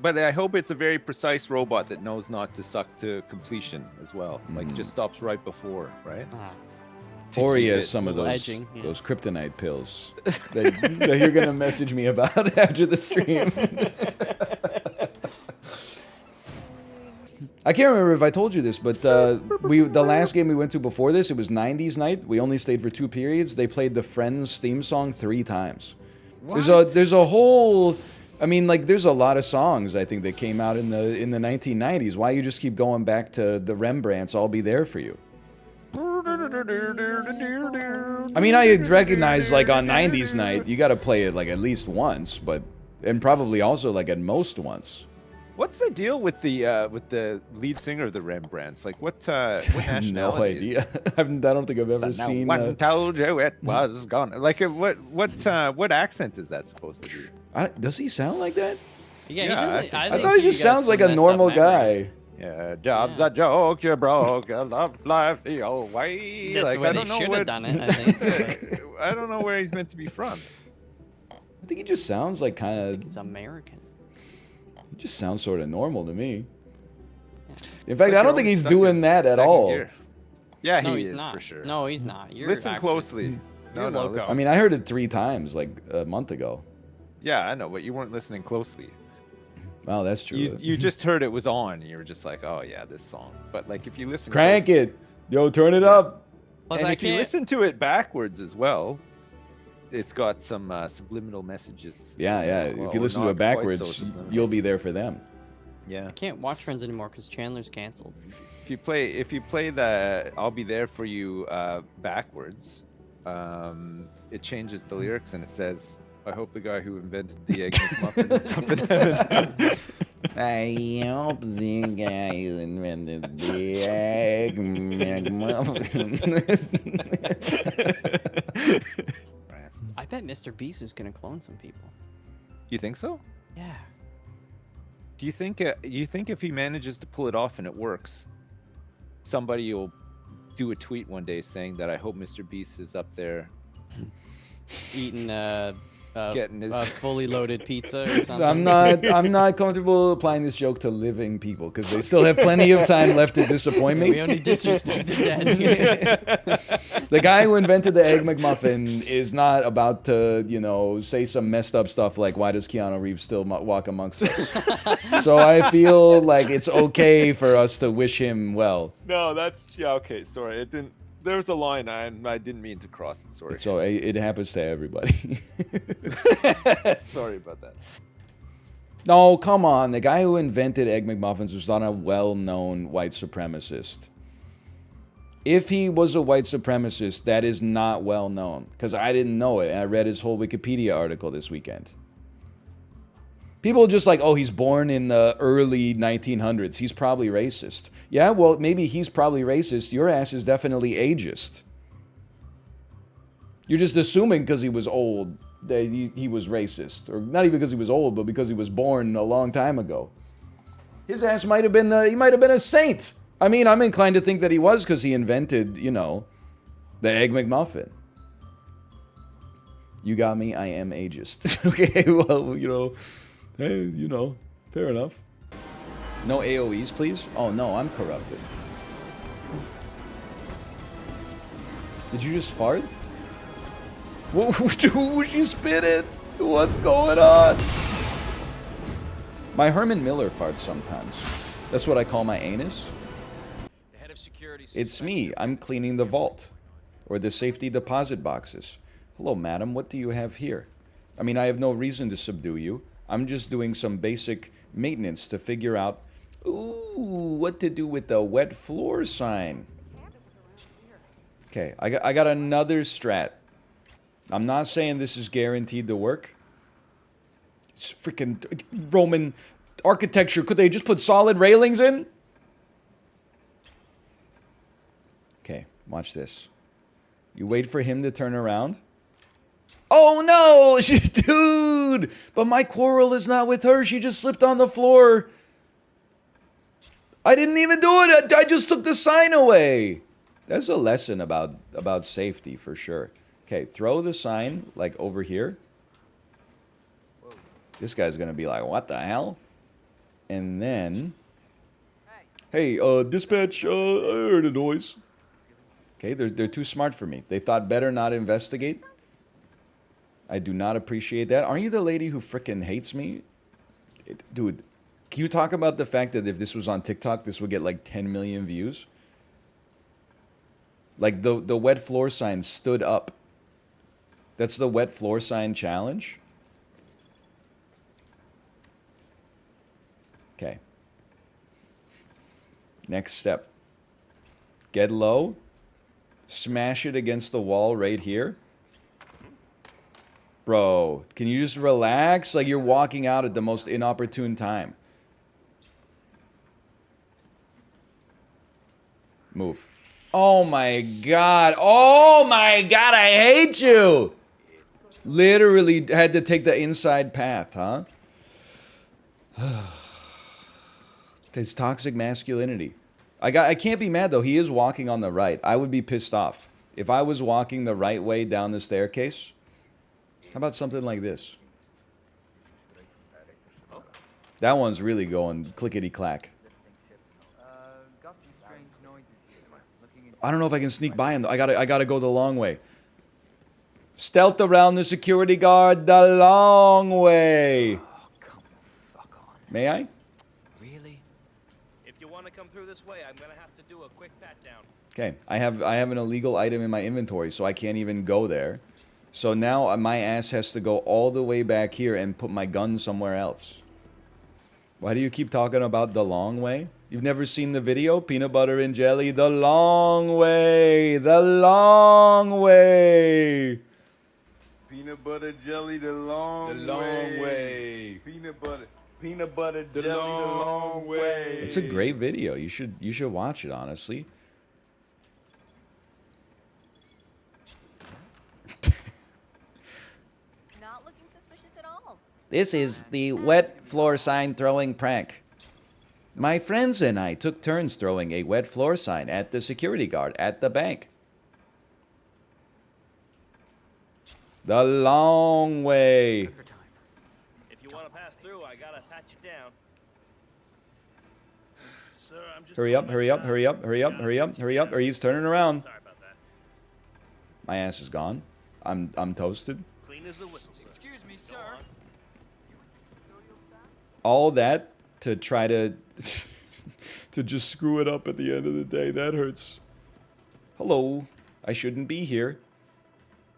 but I hope it's a very precise robot that knows not to suck to completion as well. Like just stops right before, right? Or he has some of those those kryptonite pills that you're gonna message me about after the stream. I can't remember if I told you this, but the last game we went to before this, it was 90s night. We only stayed for 2 periods. They played the Friends theme song 3 times. What? There's a whole, I mean, like there's a lot of songs I think that came out in the 1990s. Why you just keep going back to the Rembrandts? I'll be there for you. I mean, I recognize like on 90s night you got to play it like at least once, and probably also like at most once. What's the deal with the lead singer of the Rembrandts? Like what nationality? No idea. I don't think I've ever seen. One told you it was gone. Like what accent is that supposed to be? Does he sound like that? Yeah, he doesn't. I thought he just sounds like a normal guy. Yeah, job's a joke, you broke, your love life's the old way. That's like, where they should have done it, I think. I don't know where he's meant to be from. I think he just sounds like kind of. He's American. He just sounds sort of normal to me. In fact, I don't think he's doing that at all. Yeah, no, he he's is not. for sure. No, he's not. Listen closely. You're loco. I mean, I heard it 3 times like a month ago. Yeah, I know, but you weren't listening closely. Oh, that's true. You just heard it was on, and you were just like, oh yeah, this song. But like if you listen, crank it, yo, turn it up. Plus, and if you listen to it backwards as well, it's got some subliminal messages. Yeah, yeah. Well, if you listen to it backwards, you'll be there for them. Yeah. I can't watch Friends anymore because Chandler's canceled. If you play the "I'll Be There for You" backwards, it changes the lyrics and it says, "I hope the guy who invented the Egg McMuffin is up in heaven." I hope the guy who invented the Egg McMuffin. I bet Mr. Beast is gonna clone some people. You think so? Yeah. Do you think if he manages to pull it off and it works, somebody will do a tweet one day saying that I hope Mr. Beast is up there Eating getting his fully loaded pizza or something. I'm not comfortable applying this joke to living people because they still have plenty of time left to disappoint me. We only disrespect the dead here. The guy who invented the Egg McMuffin is not about to, you know, say some messed up stuff like, why does Keanu Reeves still walk amongst us? So I feel like it's okay for us to wish him well. No, that's yeah, okay, sorry. It didn't there was a line I didn't mean to cross it, sorry. So it happens to everybody. Sorry about that. No, come on. The guy who invented Egg McMuffins was not a well-known white supremacist. If he was a white supremacist, that is not well known. Because I didn't know it, and I read his whole Wikipedia article this weekend. People are just like, oh, he's born in the early 1900s. He's probably racist. Yeah, well, maybe he's probably racist. Your ass is definitely ageist. You're just assuming because he was old that he was racist. Or not even because he was old, but because he was born a long time ago. His ass might have been he might have been a saint. I mean, I'm inclined to think that he was because he invented, you know, the Egg McMuffin. You got me, I am ageist. Okay, well, you know, hey, you know, fair enough. No AoEs, please? Oh, no, I'm corrupted. Did you just fart? Who she spit it? What's going on? My Herman Miller farts sometimes. That's what I call my anus. It's me. I'm cleaning the vault. Or the safety deposit boxes. Hello, madam. What do you have here? I mean, I have no reason to subdue you. I'm just doing some basic maintenance to figure out, ooh, what to do with the wet floor sign. Okay, I got another strat. I'm not saying this is guaranteed to work. It's freaking Roman architecture. Could they just put solid railings in? Okay, watch this. You wait for him to turn around. Oh no! Dude! But my quarrel is not with her. She just slipped on the floor. I didn't even do it. I just took the sign away. That's a lesson about safety for sure. Okay, throw the sign like over here. This guy's gonna be like, what the hell? And then, hey, dispatch, I heard a noise. Okay, they're too smart for me. They thought better not investigate. I do not appreciate that. Aren't you the lady who frickin' hates me? Dude, can you talk about the fact that if this was on TikTok, this would get like 10 million views? Like the wet floor sign stood up. That's the wet floor sign challenge. Okay. Next step. Get low. Smash it against the wall right here. Bro, can you just relax? Like you're walking out at the most inopportune time. Move. Oh my god. Oh my god, I hate you! Literally had to take the inside path, huh? It's toxic masculinity. I can't be mad though. He is walking on the right. I would be pissed off. If I was walking the right way down the staircase, how about something like this? That one's really going clickety-clack. I don't know if I can sneak by him. I gotta go the long way. Stealth around the security guard the long way. May I? Really? If you want to come through this way, I'm gonna have to do a quick pat down. Okay, I have an illegal item in my inventory, so I can't even go there. So now my ass has to go all the way back here and put my gun somewhere else. Why do you keep talking about the long way? You've never seen the video? Peanut butter and jelly, the long way, the long way. Peanut butter jelly, the long way. Peanut butter jelly, the long way. It's a great video. You should watch it, honestly. Not looking suspicious at all. This is the wet floor sign throwing prank. My friends and I took turns throwing a wet floor sign at the security guard at the bank. The long way. If you want to pass through, I gotta pat you down. Sir, I'm just Hurry up, hurry up, hurry up, hurry up, hurry up, hurry up, or he's turning around. Sorry about that. My ass is gone. I'm toasted. Clean as a whistle, sir. Excuse me, sir. All that to try to to just screw it up at the end of the day. That hurts. Hello. I shouldn't be here.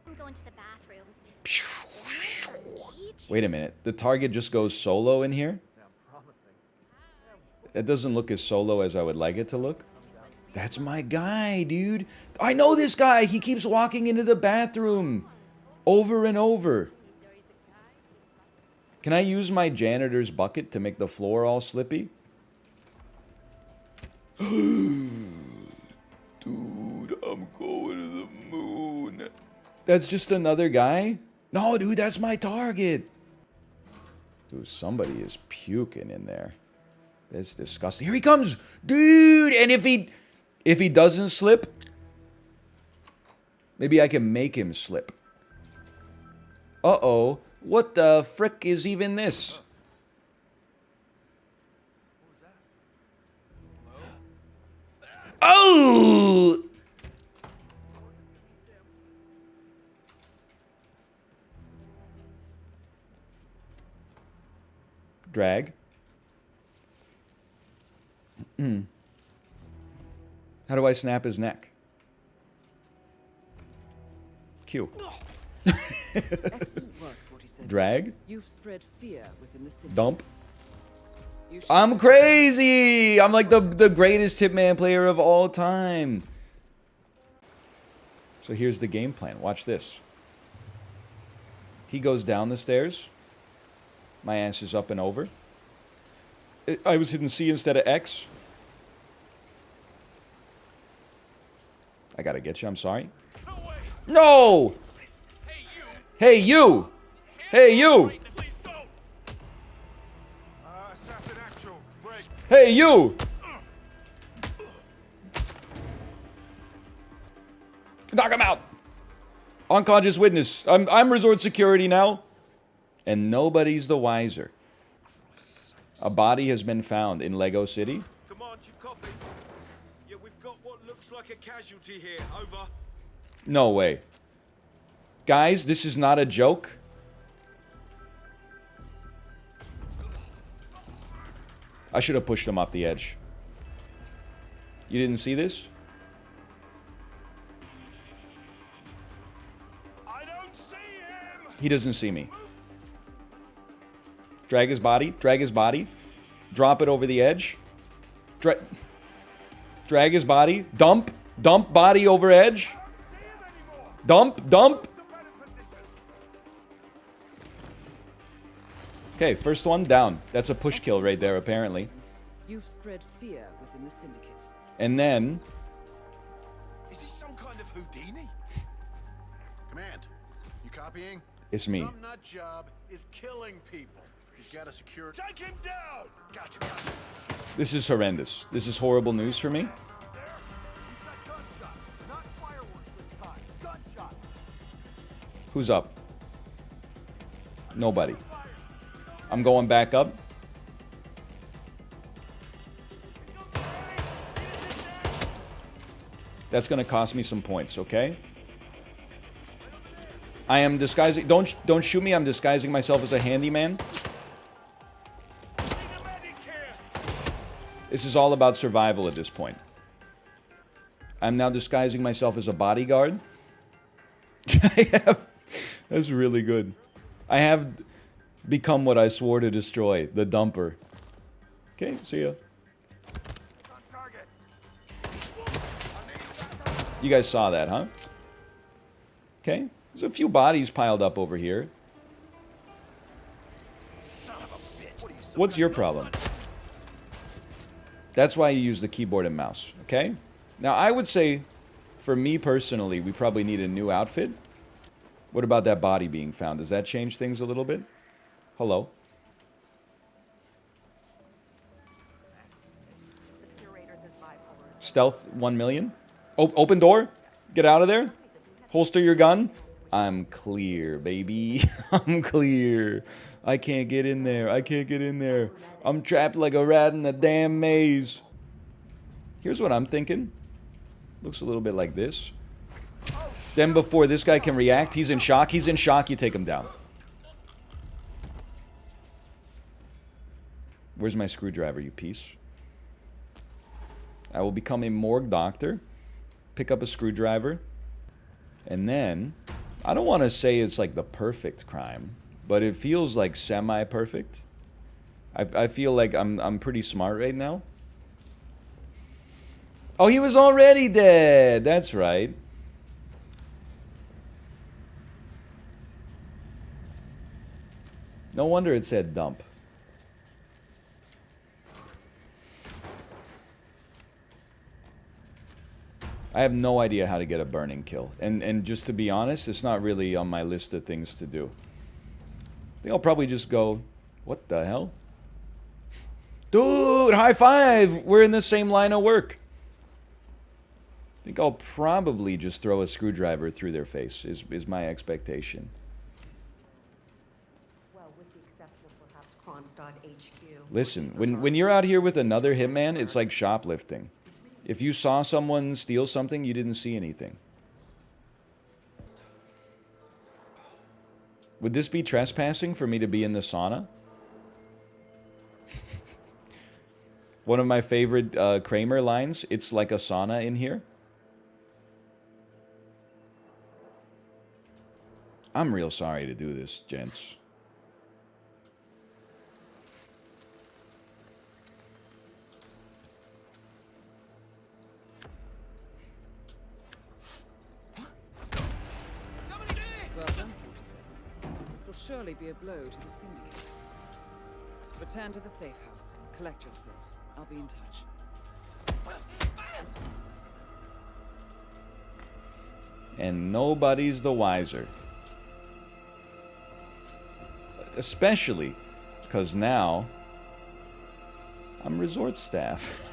I'm going to the bathrooms. Wait a minute. The target just goes solo in here? It doesn't look as solo as I would like it to look. That's my guy, dude. I know this guy. He keeps walking into the bathroom over and over. Can I use my janitor's bucket to make the floor all slippy? Dude, I'm going to the moon. That's just another guy? No, dude, that's my target. Dude, somebody is puking in there. That's disgusting. Here he comes, dude. And if he doesn't slip, maybe I can make him slip. Uh-oh. What the frick is even this? Oh! Drag. How do I snap his neck? Q. Excellent work, 47. Drag. You've spread fear within the city. Dump. I'm crazy! I'm like the greatest Hitman player of all time. So here's the game plan. Watch this. He goes down the stairs. My ass is up and over. I was hitting C instead of X. I gotta get you, I'm sorry. No! Hey, you! Hey, you! Hey, you! Knock him out! Unconscious witness. I'm resort security now. And nobody's the wiser. A body has been found in Lego City. Command, you copy? Yeah, we've got what looks like a casualty here. Over. No way. Guys, this is not a joke. I should have pushed him off the edge. You didn't see this? I don't see him. He doesn't see me. Drag his body. Drag his body. Drop it over the edge. Drag his body. Dump. Dump body over edge. Dump. Dump. Okay, first one down. That's a push kill right there, apparently. You've spread fear within the syndicate. And then... Is he some kind of Houdini? Command, you copying? It's me. Some nut job is killing people. He's got a secure... Take him down! Gotcha. This is horrendous. This is horrible news for me. Who's up? Nobody. I'm going back up. That's gonna cost me some points, okay? I am disguising... Don't shoot me, I'm disguising myself as a handyman. This is all about survival at this point. I'm now disguising myself as a bodyguard. That's really good. I have become what I swore to destroy, the dumper. Okay, see ya. You guys saw that, huh? Okay, there's a few bodies piled up over here. What's your problem? That's why you use the keyboard and mouse, okay? Now, I would say, for me personally, we probably need a new outfit. What about that body being found? Does that change things a little bit? Hello? Stealth 1 million. Open door. Get out of there. Holster your gun. I'm clear, baby. I'm clear. I can't get in there. I can't get in there. I'm trapped like a rat in a damn maze. Here's what I'm thinking. Looks a little bit like this. Then before this guy can react, he's in shock. He's in shock. You take him down. Where's my screwdriver, you piece? I will become a morgue doctor. Pick up a screwdriver. And then, I don't want to say it's like the perfect crime, but it feels like semi-perfect. I feel like I'm pretty smart right now. Oh, he was already dead. That's right. No wonder it said dump. I have no idea how to get a burning kill. And just to be honest, it's not really on my list of things to do. I think I'll probably just go, what the hell? Dude, high five! We're in the same line of work. I think I'll probably just throw a screwdriver through their face, is my expectation. Well, with the exception of perhaps crimes.hq. Listen, when you're out here with another hitman, it's like shoplifting. If you saw someone steal something, you didn't see anything. Would this be trespassing for me to be in the sauna? One of my favorite Kramer lines, it's like a sauna in here. I'm real sorry to do this, gents. Well done, 47. This will surely be a blow to the syndicate. Return to the safe house. Collect yourself. I'll be in touch. And nobody's the wiser. Especially because now I'm resort staff.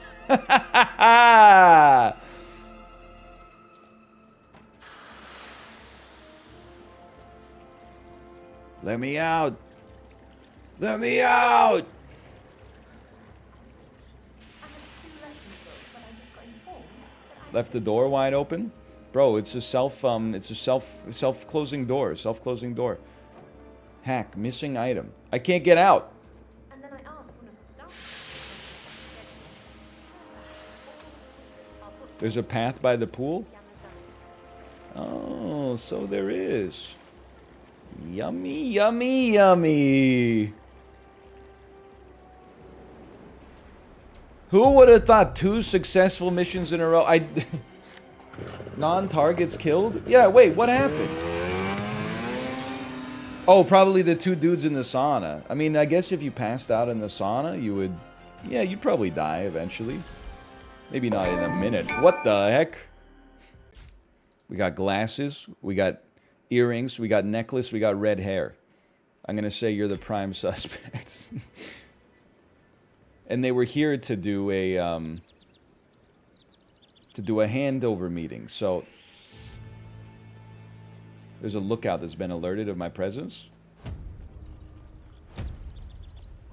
Let me out. Let me out. Left the door wide open. Bro, it's a self-closing door. Self-closing door. Hack, missing item. I can't get out. And then I asked one of the staff. There's a path by the pool? Oh, so there is. Yummy, yummy, yummy. Who would have thought 2 successful missions in a row? Non-targets killed? Yeah, wait, what happened? Oh, probably the 2 dudes in the sauna. I mean, I guess if you passed out in the sauna, you would... Yeah, you'd probably die eventually. Maybe not in a minute. What the heck? We got glasses. We got earrings. We got necklace. We got red hair. I'm going to say you're the prime suspect. And they were here to do a handover meeting. So there's a lookout that's been alerted of my presence.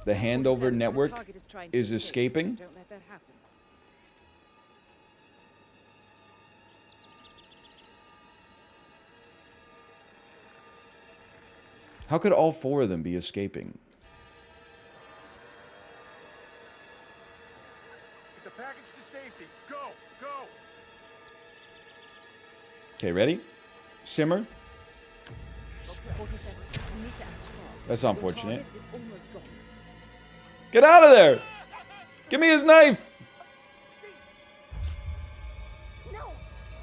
The handover network is escaping. Don't let that happen. How could all 4 of them be escaping? Get the package to safety. Go, go. Okay, ready? Simmer. 47. We need to act fast. That's unfortunate. Your target is almost gone. Get out of there! Give me his knife!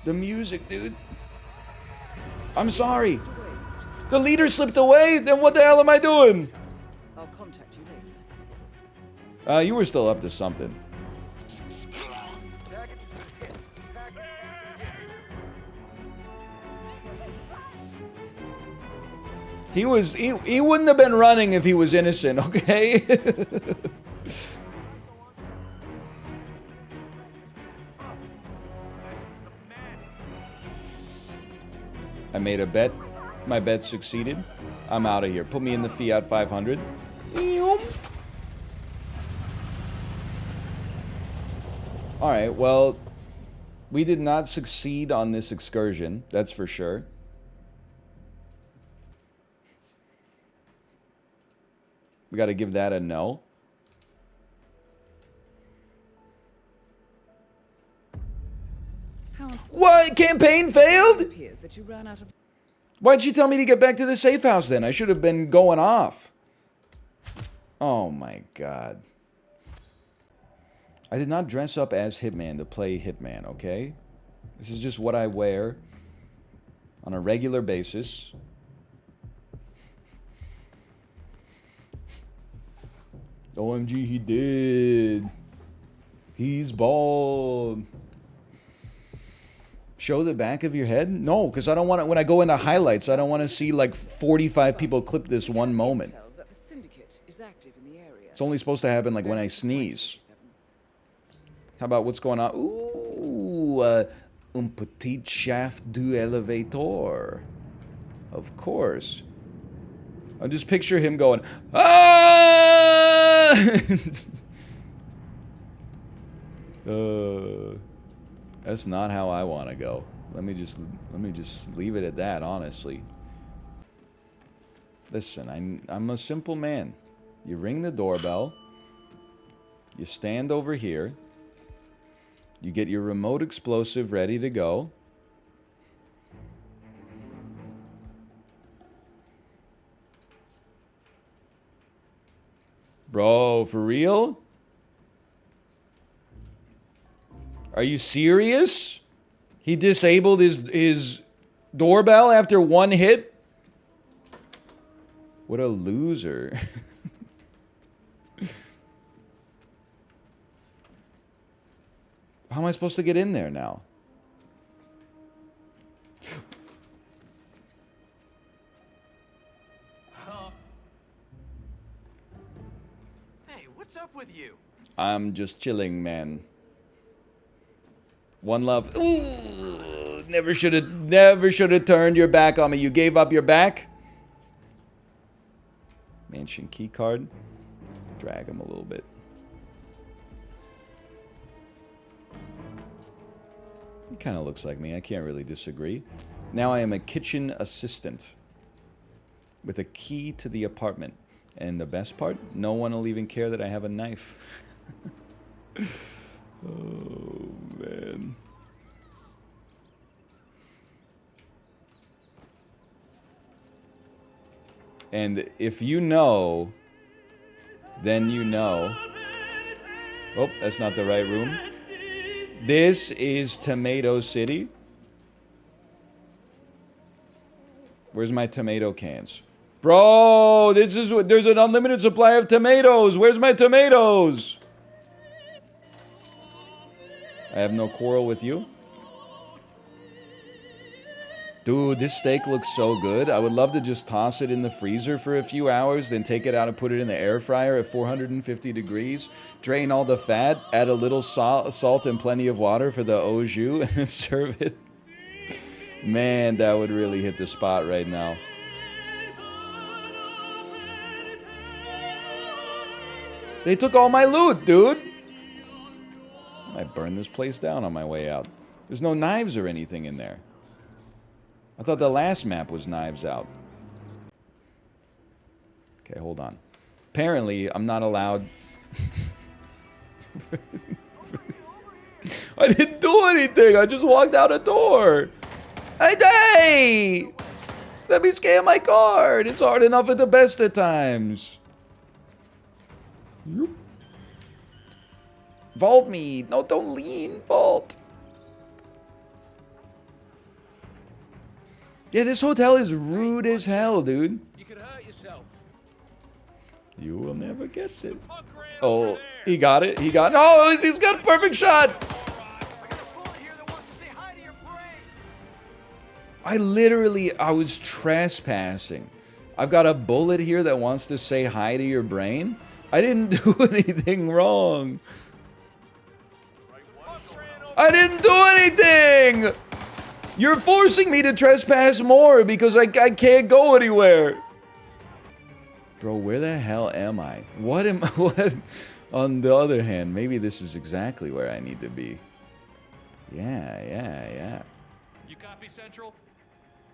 The music, dude. I'm sorry. The leader slipped away? Then what the hell am I doing? I'll contact you later. You were still up to something. He wouldn't have been running if he was innocent, okay? I made a bet. My bet succeeded. I'm out of here. Put me in the Fiat 500. Alright, well, we did not succeed on this excursion, that's for sure. We gotta give that a no. What? Campaign failed? Why'd you tell me to get back to the safe house then? I should have been going off. Oh my god. I did not dress up as Hitman to play Hitman, okay? This is just what I wear on a regular basis. OMG, he did. He's bald. Show the back of your head? No, because I don't want to, when I go into highlights, I don't want to see like 45 people clip this one moment. It's only supposed to happen like when I sneeze. How about what's going on? Ooh, un petit shaft du elevator. Of course. I just picture him going, ah! That's not how I want to go. Let me just leave it at that, honestly. Listen, I'm a simple man. You ring the doorbell. You stand over here. You get your remote explosive ready to go. Bro, for real? Are you serious? He disabled his doorbell after one hit? What a loser. How am I supposed to get in there now? Hey, what's up with you? I'm just chilling, man. One love. Ooh, never should have turned your back on me. You gave up your back? Mansion key card. Drag him a little bit. He kind of looks like me. I can't really disagree. Now I am a kitchen assistant with a key to the apartment. And the best part, no one will even care that I have a knife. Oh, man. And if you know, then you know. Oh, that's not the right room. This is Tomato City. Where's my tomato cans? Bro, this is what, there's an unlimited supply of tomatoes. Where's my tomatoes? I have no quarrel with you. Dude, this steak looks so good. I would love to just toss it in the freezer for a few hours, then take it out and put it in the air fryer at 450 degrees. Drain all the fat, add a little salt and plenty of water for the au jus, and then serve it. Man, that would really hit the spot right now. They took all my loot, dude. I might burn this place down on my way out. There's no knives or anything in there. I thought the last map was knives out. Okay, hold on. Apparently, I'm not allowed... I didn't do anything. I just walked out a door. Hey! Let me scan my card. It's hard enough at the best of times. Vault me. No, don't lean. Vault. Yeah, this hotel is rude as hell, dude. You could hurt yourself. You will never get it. Oh, he got it. He got it. Oh, he's got a perfect shot. I was trespassing. I've got a bullet here that wants to say hi to your brain. I didn't do anything wrong. I didn't do anything! You're forcing me to trespass more because I can't go anywhere. Bro, where the hell am I? What am what? On the other hand, maybe this is exactly where I need to be. Yeah. You copy, Central?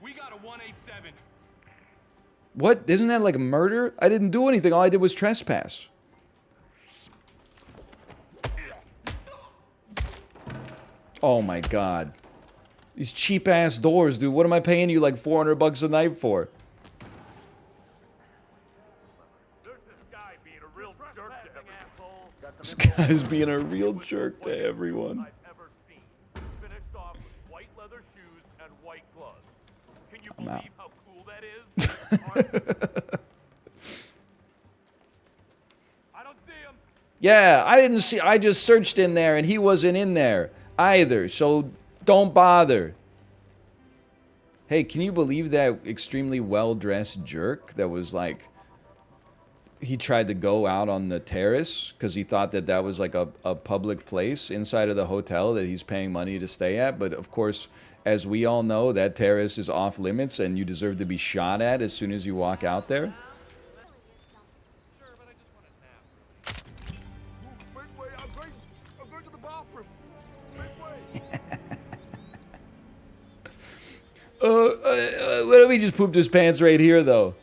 We got a 187. What? Isn't that like a murder? I didn't do anything. All I did was trespass. Oh my god. These cheap ass doors, dude. What am I paying you like 400 bucks a night for? This guy's being a real jerk to everyone. I'm out. Yeah, I didn't see. I just searched in there and he wasn't in there either. So don't bother. Hey, can you believe that extremely well-dressed jerk that was like, he tried to go out on the terrace because he thought that that was like a public place inside of the hotel that he's paying money to stay at. But of course, as we all know, that terrace is off limits and you deserve to be shot at as soon as you walk out there. Why don't we just poop his pants right here, though?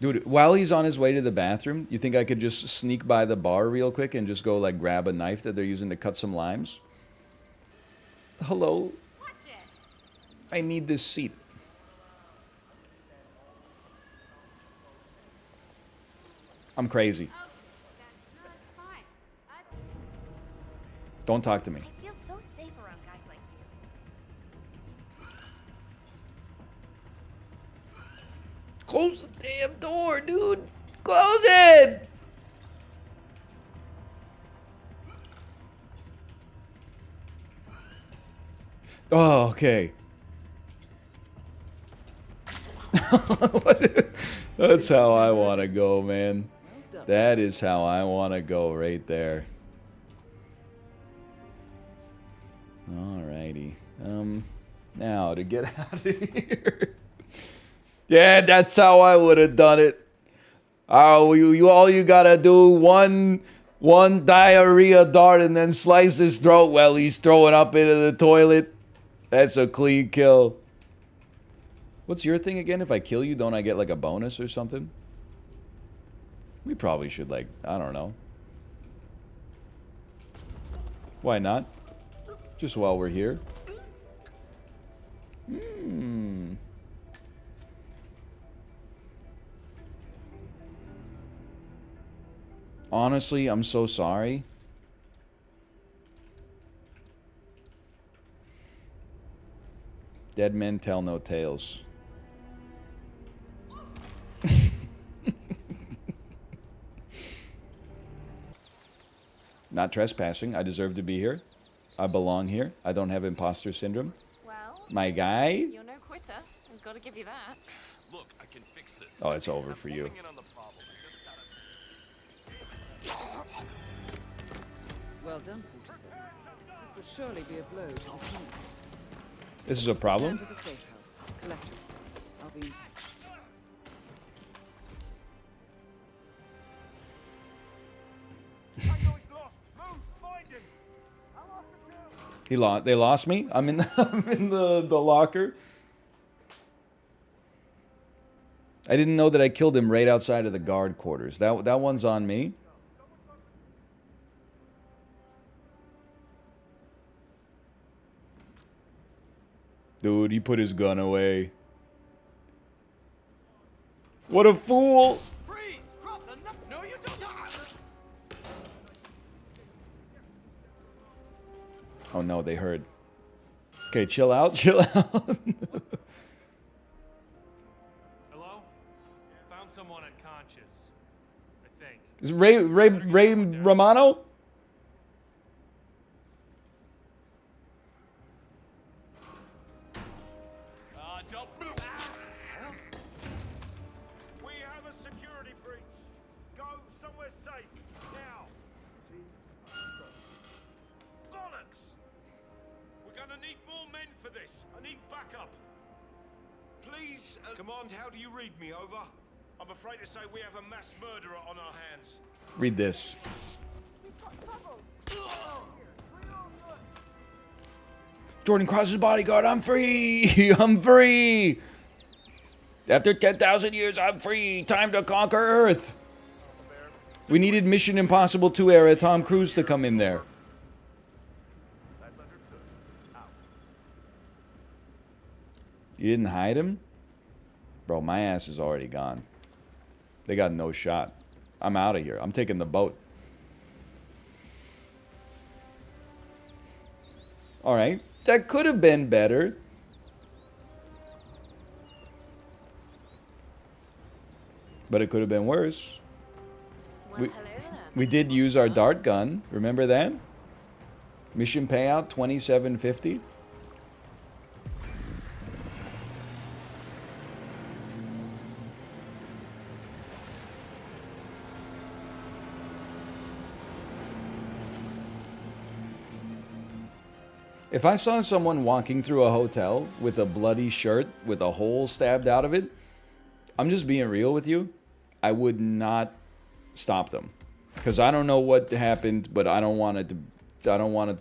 Dude, while he's on his way to the bathroom, you think I could just sneak by the bar real quick and just go, like, grab a knife that they're using to cut some limes? Hello? I need this seat. I'm crazy. Don't talk to me. I feel so safe around guys like you. Close the damn door, dude. Close it. Oh, okay. That's how I want to go, man. That is how I want to go right there. Alrighty. Now to get out of here. Yeah, that's how I would have done it. Oh, all you gotta do one diarrhea dart and then slice his throat while he's throwing up into the toilet. That's a clean kill. What's your thing again? If I kill you, don't I get like a bonus or something? We probably should, like, I don't know. Why not? Just while we're here. Honestly, I'm so sorry. Dead men tell no tales. Not trespassing. I deserve to be here. I belong here. I don't have imposter syndrome. Well, my guy. You're no quitter. I've got to give you that. Look, I can fix this. Oh, it's over for you. Well done, 47. This will surely be a blow to the syndicate. This is a problem? Return to the safe house. Collect yourself. I'll be in touch. They lost me. I'm in the locker. I didn't know that I killed him right outside of the guard quarters. That one's on me. Dude, he put his gun away. What a fool! Freeze! Drop the no, you don't. Oh no, they heard. Okay, chill out, chill out. Hello? Found someone unconscious. I think. Is Ray Romano? We have a security breach. Go somewhere safe now. for this. I need backup. Please, Command, how do you read me? Over. I'm afraid to say we have a mass murderer on our hands. Read this. Jordan Cross's bodyguard, I'm free! I'm free! After 10,000 years, I'm free! Time to conquer Earth! We needed Mission Impossible 2 era Tom Cruise to come in there. You didn't hide him? Bro, my ass is already gone. They got no shot. I'm out of here. I'm taking the boat. Alright. That could have been better. But it could have been worse. We did use our dart gun. Remember that? Mission payout $27.50. If I saw someone walking through a hotel with a bloody shirt with a hole stabbed out of it, I'm just being real with you, I would not stop them. Because I don't know what happened, but I don't want it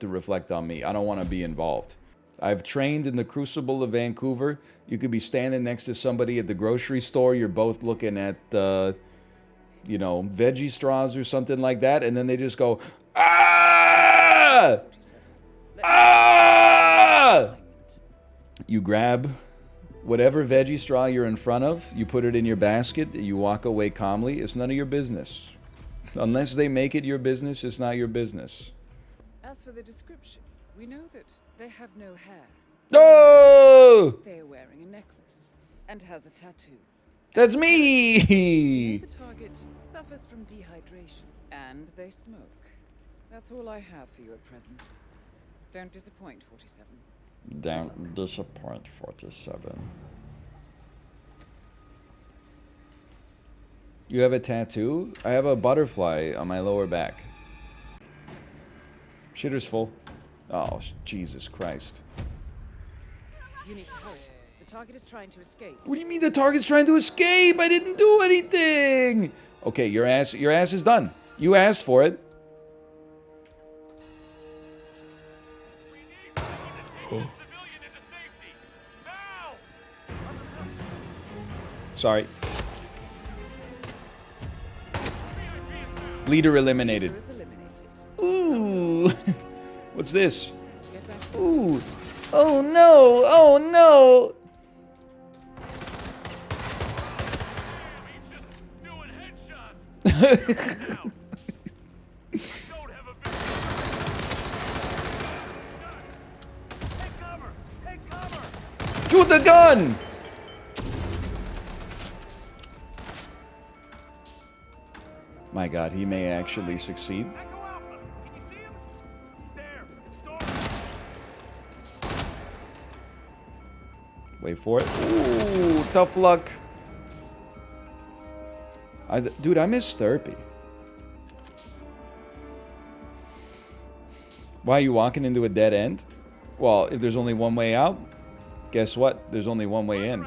to reflect on me. I don't want to be involved. I've trained in the Crucible of Vancouver. You could be standing next to somebody at the grocery store. You're both looking at, you know, veggie straws or something like that. And then they just go, ah! Ah! You grab whatever veggie straw you're in front of. You put it in your basket. You walk away calmly. It's none of your business. Unless they make it your business, it's not your business. As for the description, we know that they have no hair. Oh! They are wearing a necklace and has a tattoo. That's me! The target suffers from dehydration and they smoke. That's all I have for you at present. Don't disappoint, 47. Don't disappoint, 47. You have a tattoo? I have a butterfly on my lower back. Shitter's full. Oh, Jesus Christ. You need to help. The target is trying to escape. What do you mean the target's trying to escape? I didn't do anything! Okay, your ass is done. You asked for it. Oh. Sorry. Leader eliminated. Ooh. What's this? Ooh. Oh no. Oh no. Shoot the gun! My God, he may actually succeed. Wait for it. Ooh, tough luck. Dude, I miss Therapy. Why are you walking into a dead end? Well, if there's only one way out, guess what? There's only one way in.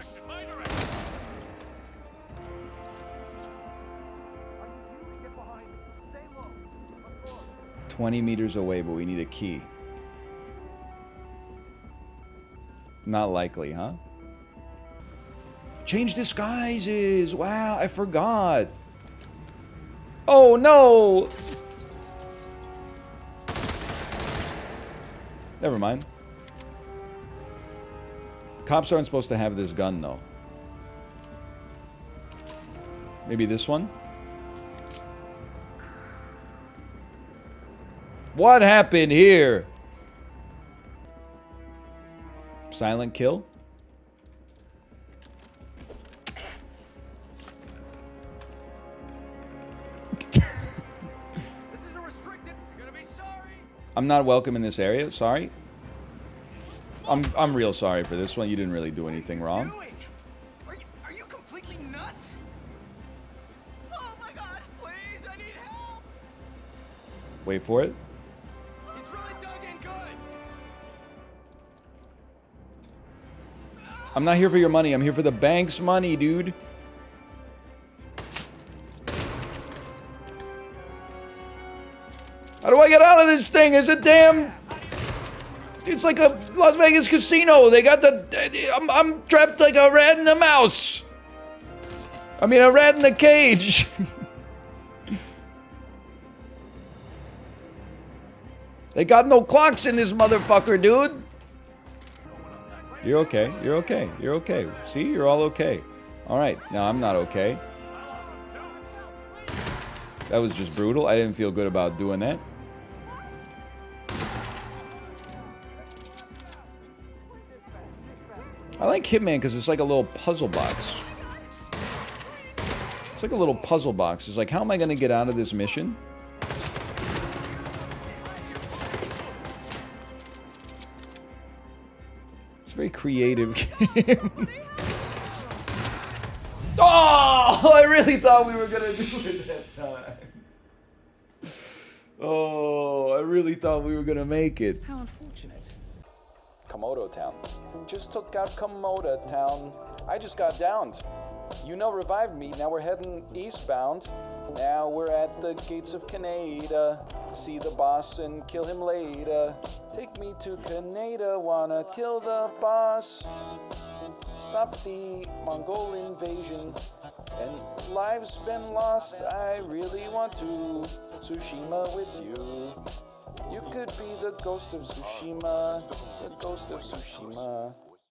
20 meters away, but we need a key. Not likely, huh? Change disguises! Wow, I forgot. Oh no! Never mind. Cops aren't supposed to have this gun, though. Maybe this one? What happened here? Silent kill? I'm not welcome in this area, sorry. I'm real sorry for this one. You didn't really do anything wrong. Are you completely nuts? Oh my God, please, I need help. Wait for it. He's really dug in good. I'm not here for your money. I'm here for the bank's money, dude. How do I get out of this thing? It's a damn... It's like a Las Vegas casino. They got the... I'm trapped like a rat in a mouse. I mean, a rat in a cage. They got no clocks in this motherfucker, dude. You're okay. You're okay. You're okay. See? You're all okay. All right. Now, I'm not okay. That was just brutal. I didn't feel good about doing that. I like Hitman because it's like a little puzzle box. It's like a little puzzle box. It's like, how am I going to get out of this mission? It's a very creative game. Oh! I really thought we were going to do it that time. Oh, I really thought we were going to make it. How unfortunate. Komodo Town. Just took out Komodo Town. I just got downed. You know, revived me. Now we're heading eastbound. Now we're at the gates of Canada. See the boss and kill him later. Take me to Canada. Wanna kill the boss. Stop the Mongol invasion. And lives been lost. I really want to Tsushima with you. You could be the ghost of Tsushima. The ghost of Tsushima.